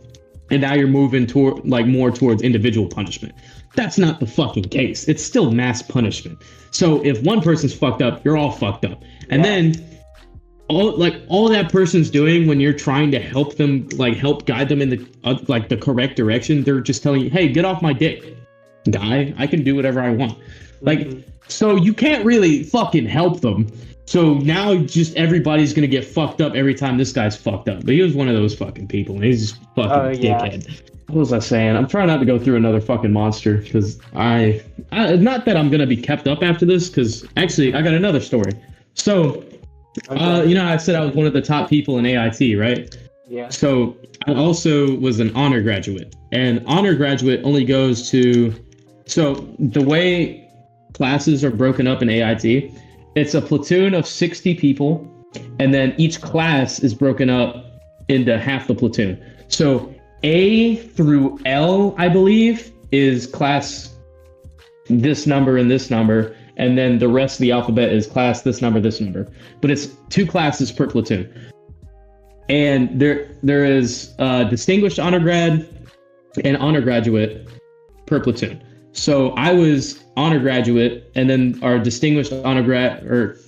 and now you're moving toward like more towards individual punishment. That's not the fucking case. It's still mass punishment. So if one person's fucked up, you're all fucked up. And then all that person's doing when you're trying to help them, like help guide them in the like the correct direction, they're just telling you, hey, get off my dick, guy. I can do whatever I want. Like, so you can't really fucking help them. So now just everybody's gonna get fucked up every time this guy's fucked up. But he was one of those fucking people, and he's just fucking dickhead. What was I saying? I'm trying not to go through another fucking monster, because I not that I'm gonna be kept up after this, because actually I got another story. So, you know, I said I was one of the top people in AIT, right? Yeah. So I also was an honor graduate, and honor graduate only goes to, so the way classes are broken up in AIT, it's a platoon of 60 people, and then each class is broken up into half the platoon. So A through L, I believe, is class this number and this number, and then the rest of the alphabet is class this number, this number. But it's 2 classes per platoon. And there is distinguished honor grad and honor graduate per platoon. So I was honor graduate, and then our distinguished honor graduate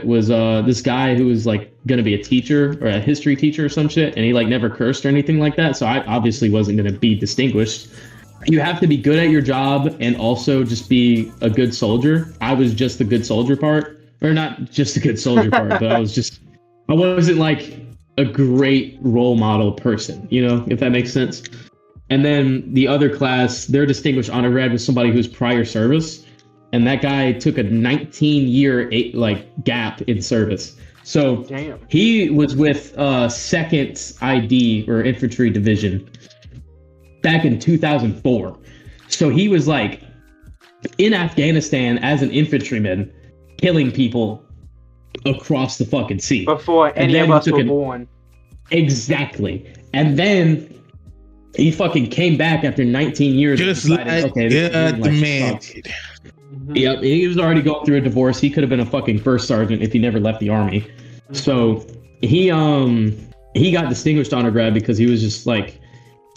was this guy who was like gonna be a teacher or a history teacher or some shit, and he like never cursed or anything like that. So I obviously wasn't gonna be distinguished. You have to be good at your job and also just be a good soldier. I was just the good soldier part, or not just the good soldier part, but I wasn't like a great role model person, you know, if that makes sense. And then the other class, their distinguished honor grad was somebody who's prior service, and that guy took a 19-year gap in service. So he was with 2nd ID or Infantry Division back in 2004. So he was like in Afghanistan as an infantryman, killing people across the fucking sea before any of us were born. Exactly. And then he fucking came back after 19 years. Just like the man. Yep, he was already going through a divorce. He could have been a fucking first sergeant if he never left the army. So he got distinguished honor grad because he was just like,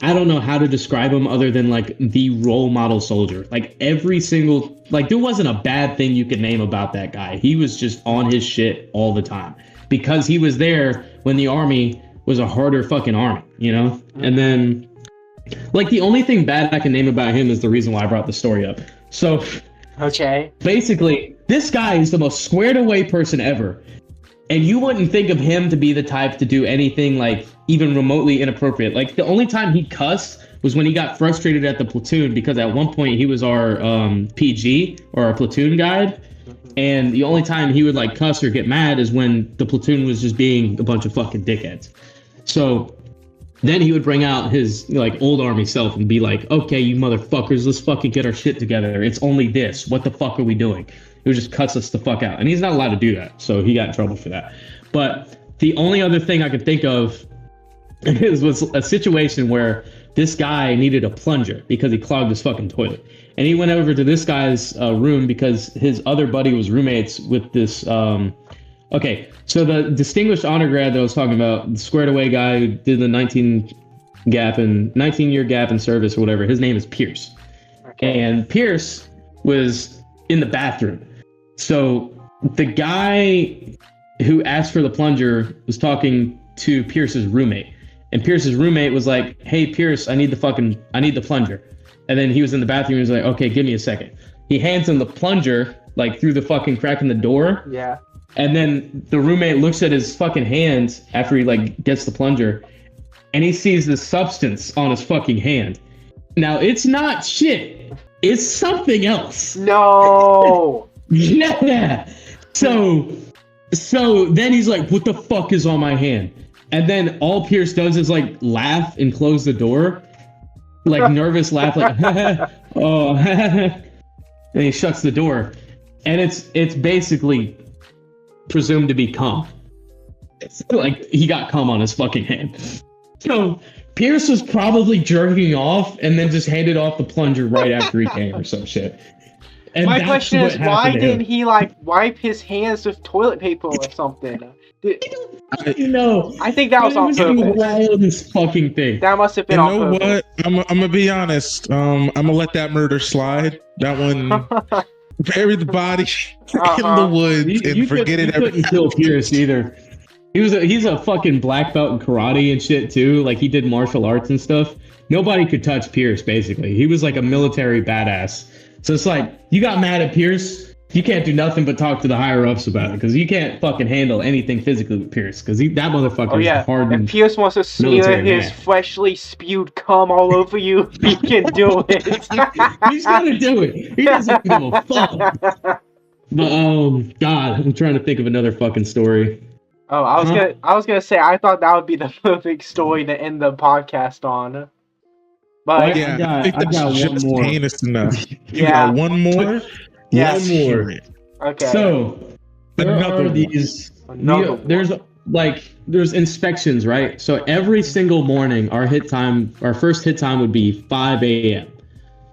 I don't know how to describe him other than like the role model soldier. Like every single, like there wasn't a bad thing you could name about that guy. He was just on his shit all the time because he was there when the army was a harder fucking army, you know? And then like the only thing bad I can name about him is the reason why I brought the story up. So okay, basically this guy is the most squared away person ever. And you wouldn't think of him to be the type to do anything like even remotely inappropriate. Like the only time he'd cuss was when he got frustrated at the platoon because at one point he was our PG or our platoon guide. And the only time he would like cuss or get mad is when the platoon was just being a bunch of fucking dickheads. So then he would bring out his like old army self and be like, okay, you motherfuckers, let's fucking get our shit together. It's only this. What the fuck are we doing? He would just cuss us the fuck out. And he's not allowed to do that. So he got in trouble for that. But the only other thing I could think of was a situation where this guy needed a plunger because he clogged his fucking toilet. And he went over to this guy's room because his other buddy was roommates with this. Okay, so the distinguished honor grad that I was talking about, the squared away guy who did the 19-year gap in service or whatever, his name is Pierce. Okay. And Pierce was in the bathroom. So the guy who asked for the plunger was talking to Pierce's roommate. And Pierce's roommate was like, hey, Pierce, I need the plunger. And then he was in the bathroom and he was like, okay, give me a second. He hands him the plunger, like through the fucking crack in the door. Yeah. And then the roommate looks at his fucking hands after he like gets the plunger and he sees the substance on his fucking hand. Now it's not shit. It's something else. No. Yeah. So then he's like, what the fuck is on my hand? And then all Pierce does is like laugh and close the door. Like nervous laugh, like, oh, and he shuts the door. And it's basically presumed to be cum. It's like he got cum on his fucking hand. So Pierce was probably jerking off and then just handed off the plunger right after he came or some shit. And my question is, why didn't he like wipe his hands with toilet paper or something? I think that was on purpose. The wildest fucking thing. That must have been on purpose. You know what? I'm gonna be honest. I'm gonna let that murder slide. That one. Bury the body in the woods and forget it. Couldn't kill Pierce either. He's a fucking black belt in karate and shit too. Like he did martial arts and stuff. Nobody could touch Pierce. Basically, he was like a military badass. So it's like you got mad at Pierce. You can't do nothing but talk to the higher ups about it because you can't fucking handle anything physically with Pierce because that motherfucker is hardened. If Pierce wants to smear his freshly spewed cum all over you, he can do it. He's gonna do it. He doesn't give a fuck. But God, I'm trying to think of another fucking story. Oh, I was gonna say I thought that would be the perfect story to end the podcast on. But I think that's just one more. heinous enough. You got one more. Yeah. One more. Okay. So There's inspections, right? So every single morning, our first hit time would be 5 a.m.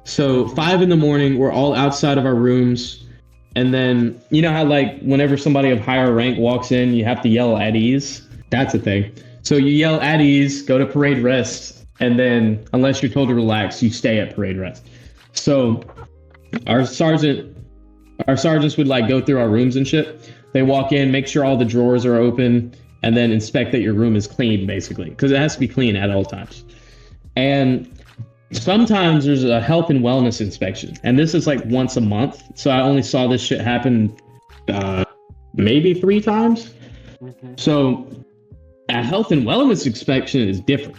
So 5 in the morning, we're all outside of our rooms. And then, you know how like whenever somebody of higher rank walks in, you have to yell at ease? That's a thing. So you yell at ease, go to parade rest, and then unless you're told to relax, you stay at parade rest. So our sergeants would like go through our rooms and shit. They walk in, make sure all the drawers are open, and then inspect that your room is clean, basically, because it has to be clean at all times. And sometimes there's a health and wellness inspection, and this is like once a month. So I only saw this shit happen maybe 3 times. So a health and wellness inspection is different.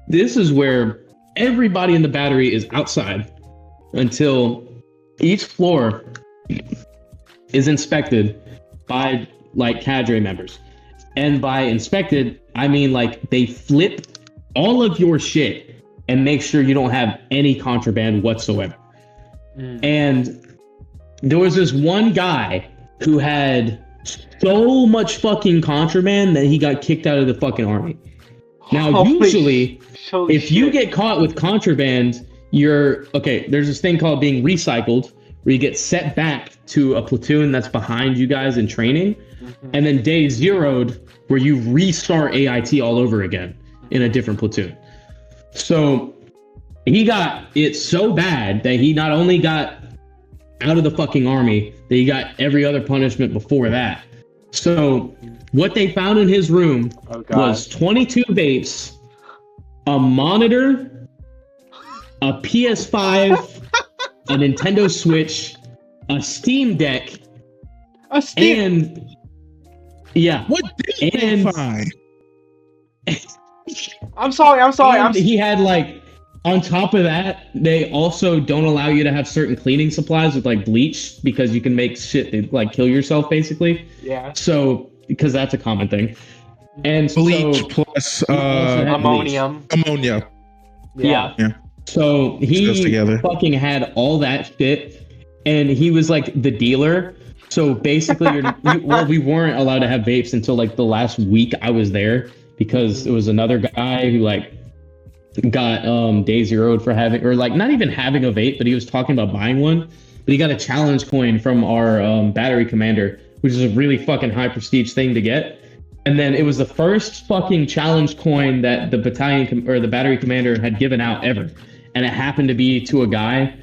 This is where everybody in the battery is outside until each floor is inspected by like cadre members. And by inspected, I mean like they flip all of your shit and make sure you don't have any contraband whatsoever. And there was this one guy who had so much fucking contraband that he got kicked out of the fucking army. Now, usually, if you get caught with contraband, there's this thing called being recycled, where you get set back to a platoon that's behind you guys in training, and then day zeroed, where you restart AIT all over again in a different platoon. So he got it so bad that he not only got out of the fucking army, that he got every other punishment before that. So what they found in his room was 22 vapes, a monitor, a PS5, a Nintendo Switch, a Steam Deck, and yeah. What did they find? I'm sorry. He had like, on top of that, they also don't allow you to have certain cleaning supplies with like bleach, because you can make shit that, like kill yourself basically. Yeah. So because that's a common thing. And bleach plus ammonia. Yeah. So he fucking had all that shit, and he was like the dealer. So basically, we weren't allowed to have vapes until like the last week I was there, because it was another guy who like got day zeroed for having, or like not even having a vape, but he was talking about buying one. But he got a challenge coin from our battery commander, which is a really fucking high prestige thing to get. And then it was the first fucking challenge coin that the battalion or the battery commander had given out ever. And it happened to be to a guy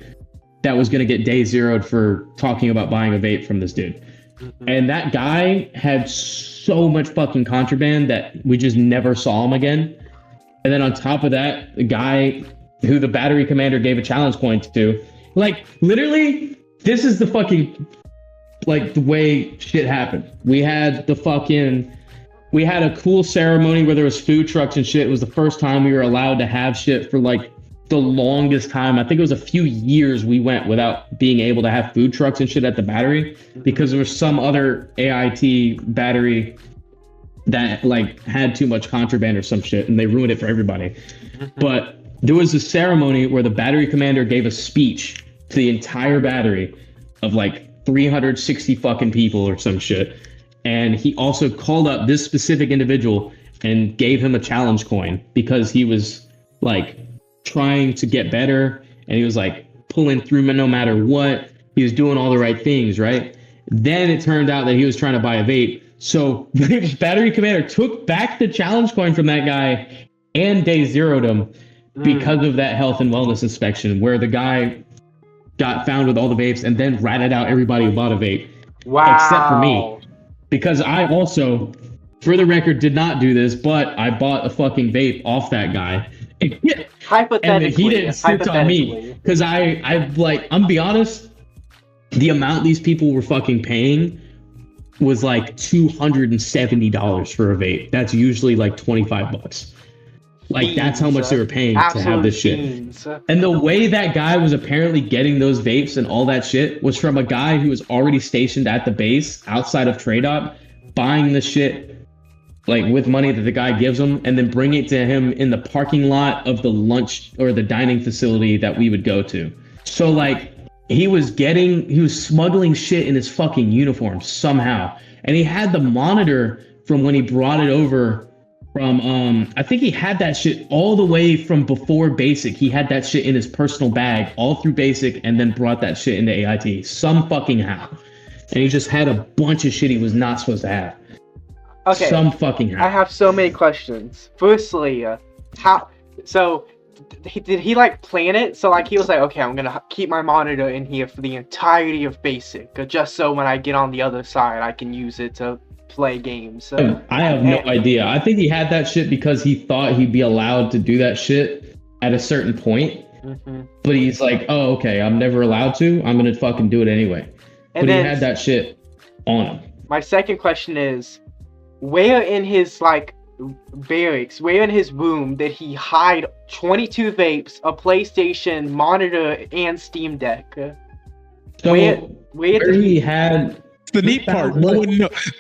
that was going to get day zeroed for talking about buying a vape from this dude. And that guy had so much fucking contraband that we just never saw him again. And then on top of that, the guy who the battery commander gave a challenge coin to, like, literally, this is the fucking, like, the way shit happened. We had a cool ceremony where there was food trucks and shit. It was the first time we were allowed to have shit for, like, the longest time. I think it was a few years we went without being able to have food trucks and shit at the battery, because there was some other AIT battery that like had too much contraband or some shit, and they ruined it for everybody. But there was a ceremony where the battery commander gave a speech to the entire battery of like 360 fucking people or some shit, and he also called up this specific individual and gave him a challenge coin, because he was like trying to get better, and he was like pulling through no matter what. He was doing all the right things, right? Then it turned out that he was trying to buy a vape. So the battery commander took back the challenge coin from that guy and day zeroed him because of that health and wellness inspection, where the guy got found with all the vapes and then ratted out everybody who bought a vape. Wow. Except for me. Because I also, for the record, did not do this, but I bought a fucking vape off that guy. Hypothetically. And he didn't snitch on me. Because I'm be honest, the amount these people were fucking paying was like $270 for a vape. That's usually like $25. Like, that's how much they were paying to have this shit. And the way that guy was apparently getting those vapes and all that shit was from a guy who was already stationed at the base outside of Trade-Op, buying the shit like with money that the guy gives him, and then bring it to him in the parking lot of the lunch or the dining facility that we would go to. So like, he was smuggling shit in his fucking uniform somehow. And he had the monitor from when he brought it over from, I think he had that shit all the way from before basic. He had that shit in his personal bag all through basic and then brought that shit into AIT some fucking how. And he just had a bunch of shit he was not supposed to have. Okay. Some fucking how. I have so many questions. Firstly, did he like plan it? So like he was like, okay, I'm gonna keep my monitor in here for the entirety of basic, just so when I get on the other side, I can use it to play games. I have no idea. I think he had that shit because he thought he'd be allowed to do that shit at a certain point. Mm-hmm. But he's like, oh, okay, I'm never allowed to. I'm gonna fucking do it anyway. But he had that shit on him. My second question is, where in his like barracks, where in his room did he hide 22 vapes, a PlayStation, monitor, and Steam Deck? So where did he had the neat part? No one knows.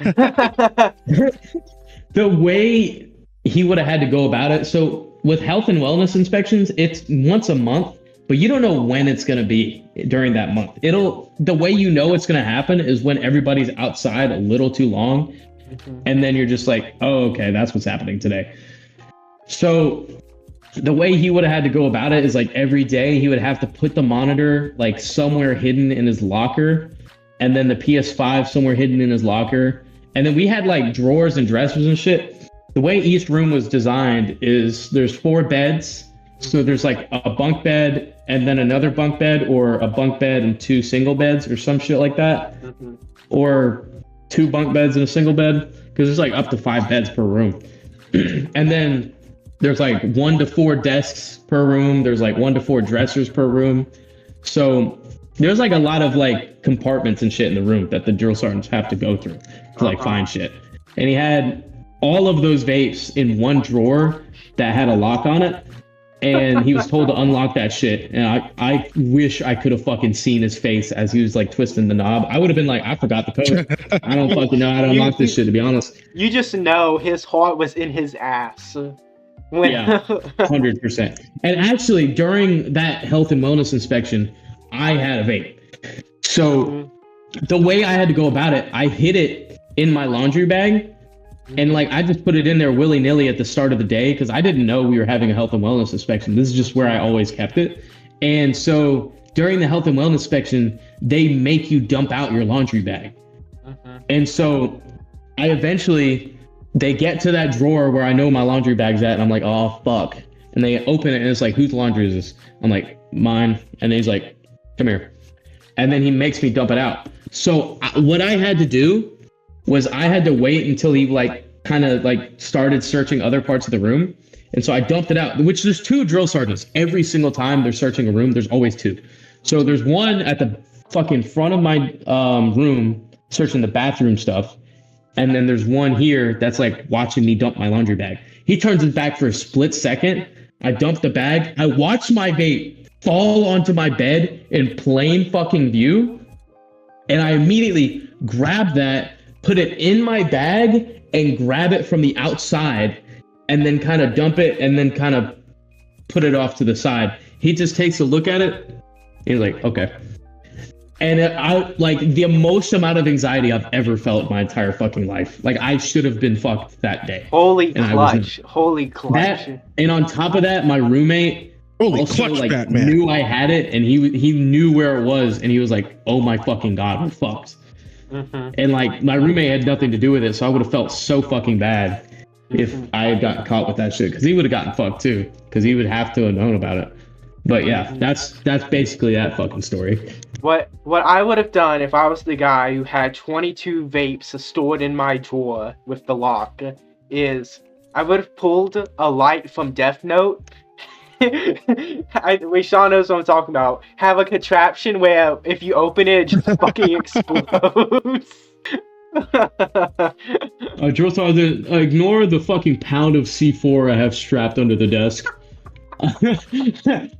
The way he would have had to go about it. So with health and wellness inspections, it's once a month, but you don't know when it's going to be during that month. The way you know it's going to happen is when everybody's outside a little too long. And then you're just like, oh, okay, that's what's happening today. So the way he would have had to go about it is like every day he would have to put the monitor like somewhere hidden in his locker, and then the PS5 somewhere hidden in his locker. And then we had like drawers and dressers and shit. The way each room was designed is there's 4 beds. So there's like a bunk bed and then another bunk bed, or a bunk bed and 2 single beds or some shit like that. Or 2 bunk beds and a single bed, because there's like up to 5 beds per room. And then there's like 1 to 4 desks per room. There's like 1 to 4 dressers per room. So there's like a lot of like compartments and shit in the room that the drill sergeants have to go through to like find shit. And he had all of those vapes in one drawer that had a lock on it. And he was told to unlock that shit. And I wish I could have fucking seen his face as he was like twisting the knob. I would have been like, I forgot the code. I don't fucking know how to unlock this shit, to be honest. You just know his heart was in his ass. Yeah, 100%. And actually, during that health and wellness inspection, I had a vape. So the way I had to go about it, I hid it in my laundry bag. And like, I just put it in there willy-nilly at the start of the day because I didn't know we were having a health and wellness inspection. This is just where I always kept it. And so during the health and wellness inspection, they make you dump out your laundry bag. And so they get to that drawer where I know my laundry bag's at, and I'm like, oh, fuck. And they open it, and it's like, whose laundry is this? I'm like, mine. And he's like, come here. And then he makes me dump it out. So what I had to do was I had to wait until he like kind of like started searching other parts of the room. And so I dumped it out, which there's 2 drill sergeants. Every single time they're searching a room, there's always 2. So there's one at the fucking front of my room searching the bathroom stuff. And then there's one here that's like watching me dump my laundry bag. He turns his back for a split second. I dump the bag. I watch my vape fall onto my bed in plain fucking view. And I immediately grab that, put it in my bag, and grab it from the outside, and then kind of dump it, and then kind of put it off to the side. He just takes a look at it, and he's like, okay. And I like the most amount of anxiety I've ever felt my entire fucking life. Like, I should have been fucked that day. Holy clutch. And on top of that, my roommate also like knew I had it, and he knew where it was, and he was like, oh my fucking God, we're fucked. And like, my roommate had nothing to do with it, so I would have felt so fucking bad if I had gotten caught with that shit, because he would have gotten fucked too, because he would have to have known about it. But yeah, that's basically that fucking story. What I would have done if I was the guy who had 22 vapes stored in my drawer with the lock is I would have pulled a light from Death Note. Rahshawn knows what I'm talking about. Have a contraption where if you open it just fucking explodes. Drill Sergeant, ignore the fucking pound of C4 I have strapped under the desk.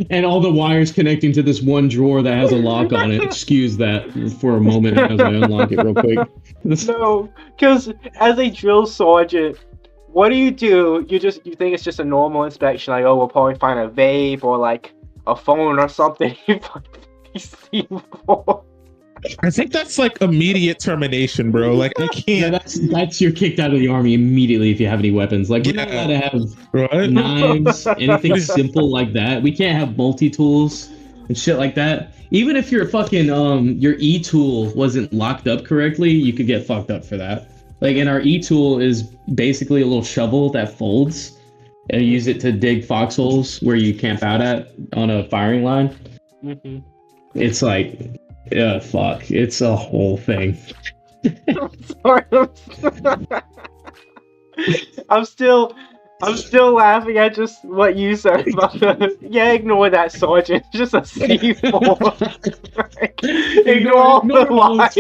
And all the wires connecting to this one drawer that has a lock on it. Excuse that for a moment as I unlock it real quick. No, because as a drill sergeant, what do? You think it's just a normal inspection, like, oh, we'll probably find a vape or like a phone or something. C4. I think that's like immediate termination, bro. Like I Yeah, can't. that's you're kicked out of the army immediately if you have any weapons. Like we're not allowed to have Right? knives, anything simple like that. We can't have multi-tools and shit like that. Even if your fucking your E-tool wasn't locked up correctly, you could get fucked up for that. Like, and our E-tool is basically a little shovel that folds, and you use it to dig foxholes where you camp out at on a firing line. Mm-hmm. It's like, yeah, fuck. It's a whole thing. Sorry, I'm still laughing at just what you said about the, yeah, ignore that, Sergeant. Just a C4. Ignore all the liars.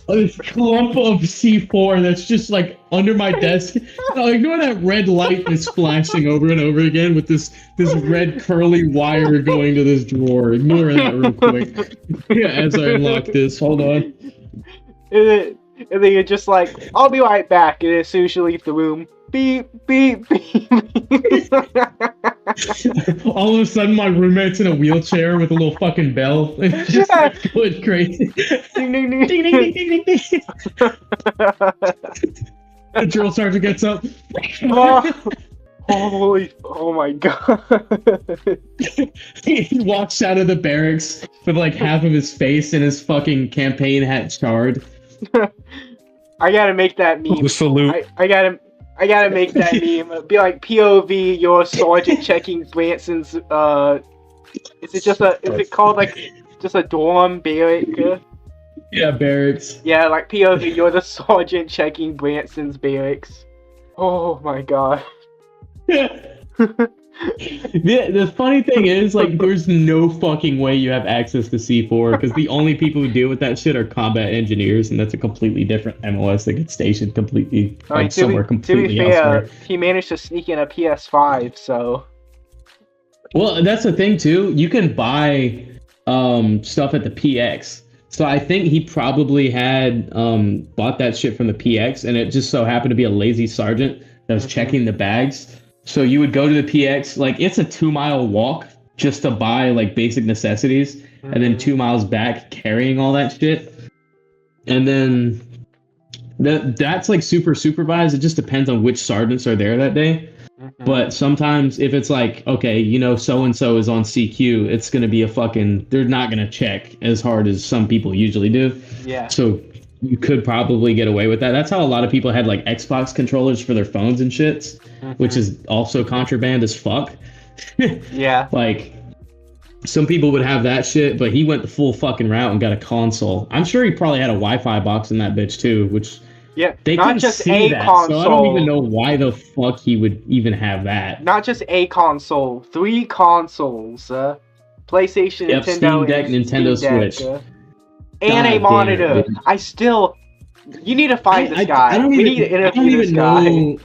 A clump of C4 that's just like under my desk. No, ignore that red light that's flashing over and over again with this red curly wire going to this drawer. Ignore that real quick. Yeah, as I unlock this. Hold on. And then you're just like, I'll be right back. And as soon as you leave the room, beep, beep, beep. All of a sudden, my roommate's in a wheelchair with a little fucking bell. It's just like going crazy. Ding, ding, ding. Ding, ding, ding, ding, ding, ding. The drill sergeant gets up. Oh my god. He walks out of the barracks with like half of his face and his fucking campaign hat charred. I gotta make that meme. Salute. I gotta make that meme. It'd be like POV, your sergeant checking Branson's is it called like just a dorm barrack? Yeah, barracks. Yeah, like POV, you're the sergeant checking Branson's barracks. Oh my god. The funny thing is, like, there's no fucking way you have access to C4 because the only people who deal with that shit are combat engineers, and that's a completely different MOS that gets stationed completely somewhere completely to be fair, elsewhere. he managed to sneak in a PS5, so. Well, that's the thing too. You can buy stuff at the PX. So I think he probably had bought that shit from the PX, and it just so happened to be a lazy sergeant that was checking the bags. So you would go to the PX, like it's a 2-mile walk just to buy like basic necessities, and then 2 miles back carrying all that shit. And then that's like super supervised. It just depends on which sergeants are there that day. But sometimes if it's like, okay, you know, so-and-so is on CQ, it's going to be they're not going to check as hard as some people usually do. Yeah. So you could probably get away with that. That's how a lot of people had like Xbox controllers for their phones and shits, which is also contraband as fuck. Yeah. Like some people would have that shit, but he went the full fucking route and got a console. I'm sure he probably had a Wi-Fi box in that bitch too, which yeah, they not couldn't just see a that, console. so I don't even know why the fuck he would even have that. Not just a console, 3 consoles. PlayStation, Yep, Nintendo, Steam Deck, and Nintendo Steam Switch. Deck, and a monitor. You need to find this guy. We need to interview this guy.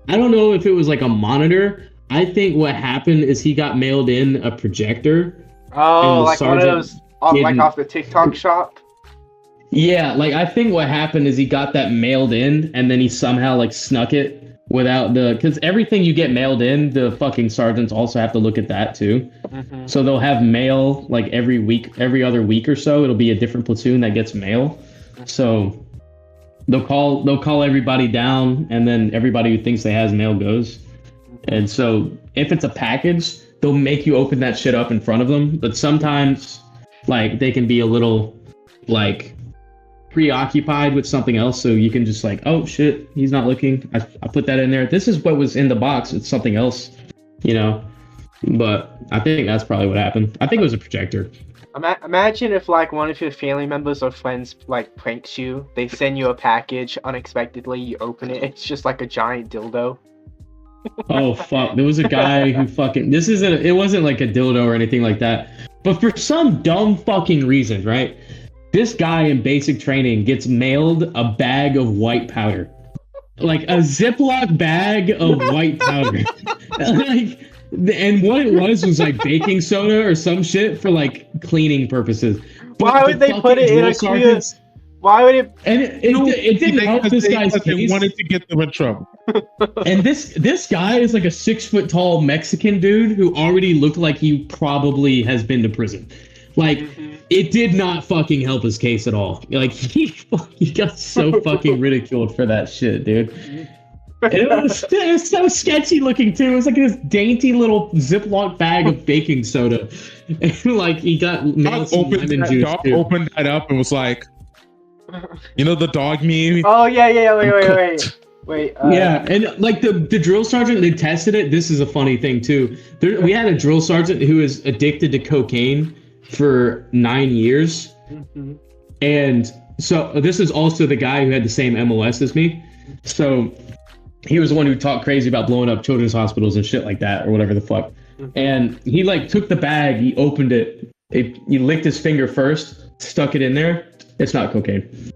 I don't know if it was like a monitor. I think what happened is he got mailed in a projector. Oh, like one of those, like off the TikTok shop? Yeah, like I think what happened is he got that mailed in and then he somehow like snuck it without because everything you get mailed in, the fucking sergeants also have to look at that too. So they'll have mail like every other week or so. It'll be a different platoon that gets mail. So they'll call everybody down, and then everybody who thinks they has mail goes. And so if it's a package, they'll make you open that shit up in front of them. But sometimes like they can be a little like preoccupied with something else, so you can just like, oh shit, he's not looking. I put that in there. This is what was in the box. It's something else, you know. But I think that's probably what happened. I think it was a projector. Imagine if like one of your family members or friends like pranks you. They send you a package unexpectedly. You open it. It's just like a giant dildo. Oh fuck! There was a guy who fucking. It wasn't like a dildo or anything like that. But for some dumb fucking reason, right? This guy in basic training gets mailed a bag of white powder. Like a Ziploc bag of white powder. And what it was like baking soda or some shit for like cleaning purposes. But why would they put it in a clear? Why would it? And it didn't help this guy's case. They wanted to get them in trouble. And this guy is like a 6 foot tall Mexican dude who already looked like he probably has been to prison. Like, it did not fucking help his case at all. Like, he got so fucking ridiculed for that shit, dude. And it was so sketchy looking too. It was like this dainty little Ziploc bag of baking soda, and like he got Opened that up and was like, you know, the dog meme. Oh yeah. Wait. Yeah, and like the drill sergeant, they tested it. This is a funny thing too. We had a drill sergeant who was addicted to cocaine for 9 years, and so this is also the guy who had the same MOS as me. So he was the one who talked crazy about blowing up children's hospitals and shit like that, or whatever the fuck. And he like took the bag, he opened it, he licked his finger first, stuck it in there. It's not cocaine.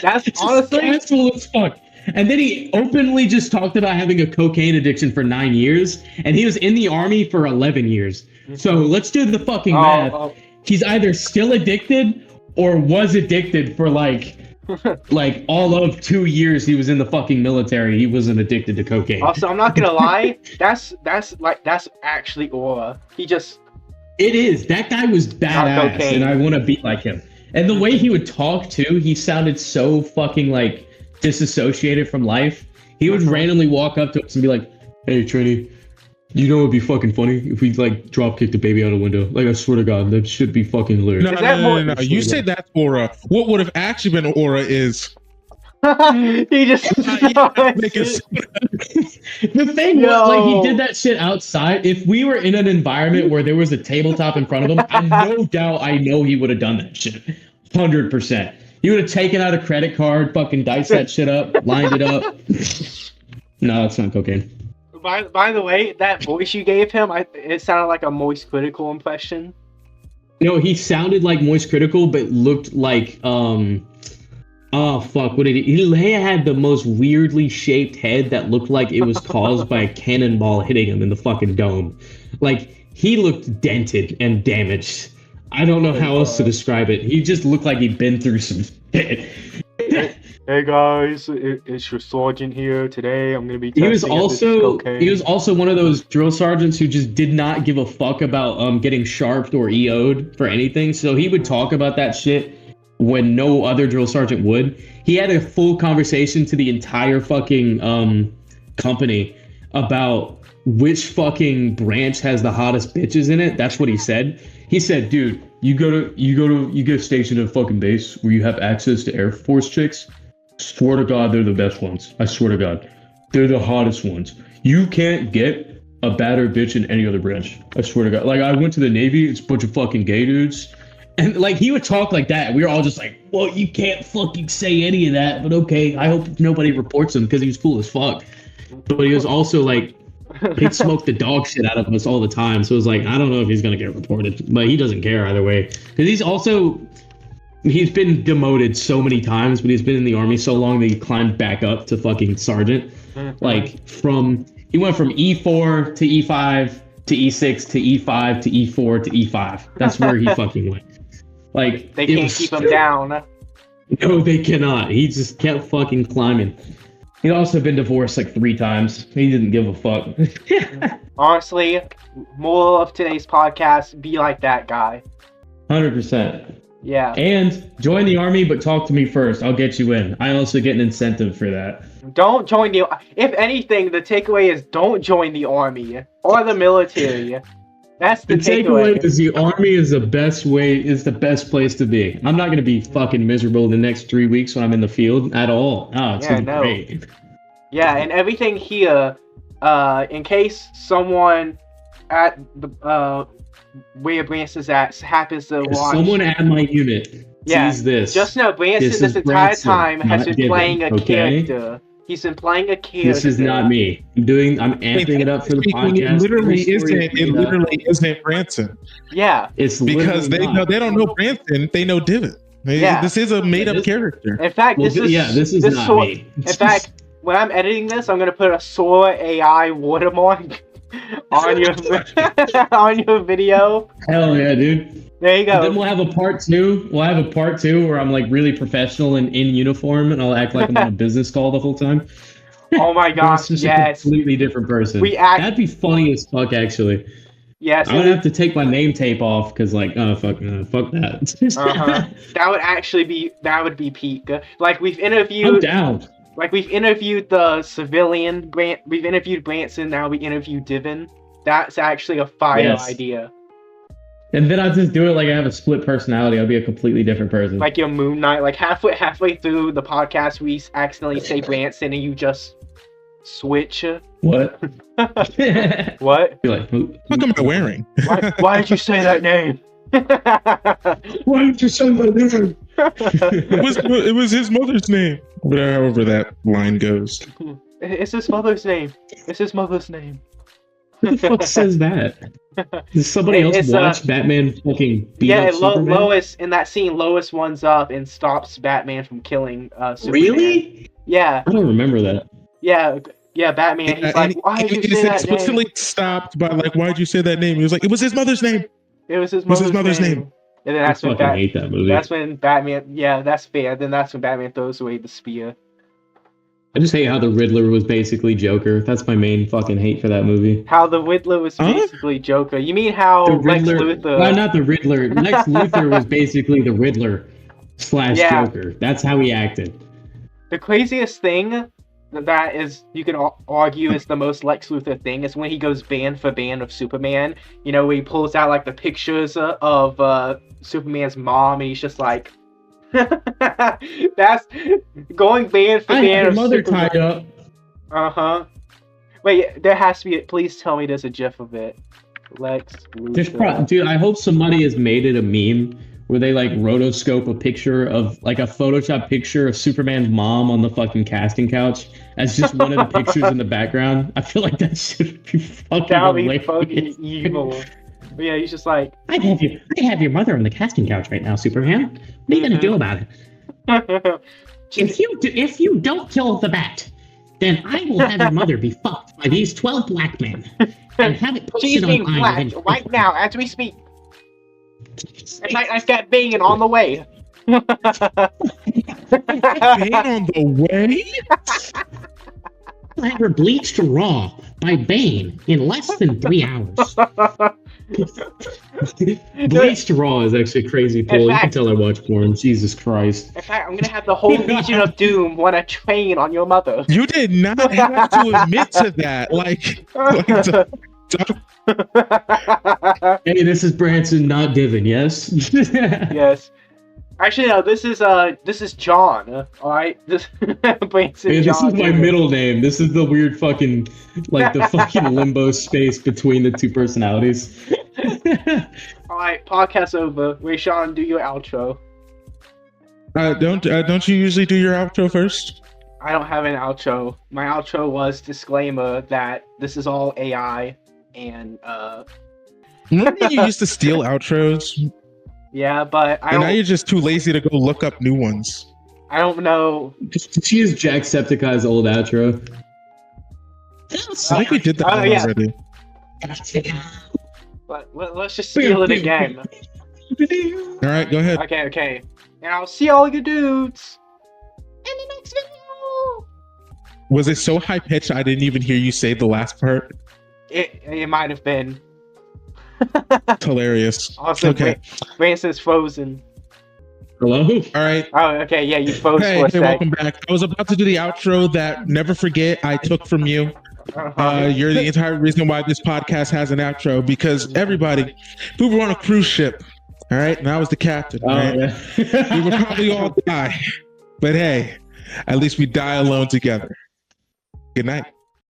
That's honestly casual as fuck. And then he openly just talked about having a cocaine addiction for 9 years, and he was in the army for 11 years. So let's do the fucking math. He's either still addicted or was addicted for like all of 2 years he was in the fucking military. He wasn't addicted to cocaine. Also, I'm not gonna lie, that's actually aura. It is. That guy was badass, and I want to be like him. And the way he would talk too, he sounded so fucking like disassociated from life. He would randomly walk up to us and be like, "Hey, Trini, you know it'd be fucking funny if we like drop kicked the baby out a window. Like, I swear to God, that should be fucking hilarious." No. You said that's aura. What would have actually been aura is. He just the thing was, like, he did that shit outside. If we were in an environment where there was a tabletop in front of him, I know he would have done that shit. 100%. He would have taken out a credit card, fucking diced that shit up, lined it up. No, it's not cocaine. By the way, that voice you gave him, it sounded like a Moist Critical impression. No, he sounded like Moist Critical, but looked like oh fuck! What did he had the most weirdly shaped head that looked like it was caused by a cannonball hitting him in the fucking dome. Like, he looked dented and damaged. I don't know how else to describe it. He just looked like he'd been through some shit. Hey guys, it's your sergeant here. Today I'm gonna be testing. He was also one of those drill sergeants who just did not give a fuck about getting sharped or EO'd for anything. So he would talk about that shit when no other drill sergeant would. He had a full conversation to the entire fucking company about which fucking branch has the hottest bitches in it. That's what he said. He said, "Dude, you get stationed at a fucking base where you have access to Air Force chicks. Swear to God, they're the best ones. I swear to God, they're the hottest ones. You can't get a badder bitch in any other branch. I swear to God. Like, I went to the Navy. It's a bunch of fucking gay dudes." And like, he would talk like that. We were all just like, "Well, you can't fucking say any of that, but okay. I hope nobody reports him," because he was cool as fuck. But he was also like, he'd smoke the dog shit out of us all the time. So it was like, I don't know if he's gonna get reported, but he doesn't care either way. Because he's been demoted so many times, but he's been in the army so long that he climbed back up to fucking sergeant. Like, he went from E4 to E5 to E6 to E5 to E4 to E5. That's where he fucking went. Like, they can't keep him down. No, they cannot. He just kept fucking climbing. He'd also been divorced like 3 times. He didn't give a fuck. Honestly, moral of today's podcast, be like that guy. 100%. Yeah. And join the army, but talk to me first. I'll get you in. I also get an incentive for that. Don't join the... If anything, the takeaway is don't join the army or the military. That's the takeaway. Is the army is the best place to be. I'm not going to be fucking miserable the next 3 weeks when I'm in the field at all. Oh, it's going to be great. Yeah, and everything here, in case someone at the where Branson's at happens to watch... Someone at my unit sees this. Just know Branson this entire time has been playing a character. He's been playing a character. This is not me. I'm amping it up for the podcast. It literally isn't Branson. Yeah. It's because they don't know Branson, they know Diven. This is a made up character. In fact, this is not me. In fact, when I'm editing this, I'm gonna put a Sora AI watermark on your on your video. Hell yeah, dude. There you go. And then we'll have a part 2. We'll have a part 2 where I'm like really professional and in uniform, and I'll act like I'm on a business call the whole time. Oh my gosh, yes. A completely different person. That'd be funny as fuck, actually. Yeah, I would have to take my name tape off because, like, oh fuck that. That would be peak. Like we've interviewed. I'm down. Like we've interviewed the civilian Grant. We've interviewed Branson. Now we interview Diven. That's actually a fire idea. And then I'll just do it like I have a split personality. I'll be a completely different person. Like your Moon Knight. Like halfway through the podcast, we accidentally say Branson, and you just switch. What? What? You're like, what am I wearing? Why did you say that name? Why did you say that name? It was his mother's name. However that line goes. It's his mother's name. It's his mother's name. Who the fuck says that? Does somebody else watch Batman fucking beat up Superman? Lois, in that scene, Lois ones up and stops Batman from killing Superman. Really? Yeah. I don't remember that. Yeah, Batman. He's like, why did you say that name? Explicitly stopped by like, why did you say that name? He was like, it was his mother's name. It was his mother's name. And then that's when hate that movie. That's when Batman. Yeah, that's fair. Then that's when Batman throws away the spear. I just hate how the Riddler was basically Joker. That's my main fucking hate for that movie. How the Riddler was basically Joker. You mean how Lex Luthor? No, not the Riddler. Lex Luthor was basically the Riddler / Joker. That's how he acted. The craziest thing that is, you can argue is the most Lex Luthor thing, is when he goes band for band of Superman. You know, where he pulls out like the pictures of Superman's mom, and he's just like, that's going band for band of mother Superman. tied up. Uh-huh. Wait, there has to be. Please tell me there's a GIF of it. Lex Luthor. Dude, I hope somebody has made it a meme where they like rotoscope a picture of like a Photoshop picture of Superman's mom on the fucking casting couch as just one of the pictures in the background. I feel like that should be fucking That would be hilarious. fucking evil. But yeah, he's just like, I have your mother on the casting couch right now, Superman. What are you gonna do about it? If you don't kill the bat, then I will have your mother be fucked by these 12 black men and have it posted she's being online. flashed right now as we speak. And I've got banging on the way. Bane on the way? I'll have her bleached raw by Bane in less than 3 hours. Bleached raw is actually a crazy pull. You can tell I watch porn. Jesus Christ. In fact, I'm gonna have the whole Legion of Doom want to train on your mother. You did not have to admit to that. Hey, this is Branson, not Diven, yes? Yes. Actually, no. This is John. All right. Branson. Hey, this John is my Diven. middle name. This is the weird fucking, like the fucking limbo space between the two personalities. All right. Podcast over. Rahshawn, do your outro. Don't you usually do your outro first? I don't have an outro. My outro was disclaimer that this is all AI and Remember when you used to steal outros? Yeah, but And now you're just too lazy to go look up new ones. I don't know. Did she use Jacksepticeye's old outro? I think we did that one already. But let's just steal it again. All right, go ahead. Okay. And I'll see all you dudes in the next video. Was it so high pitched I didn't even hear you say the last part? It might have been. It's hilarious. Also, okay. Branson's frozen. Hello? All right. Oh, okay. Yeah, you froze for a Hey, sec. welcome back. I was about to do the outro that never forget I took from you. You're the entire reason why this podcast has an outro, because everybody, we were on a cruise ship, all right, and I was the captain. Oh, right? yeah. We would probably all die, but hey, at least we die alone together. Good night.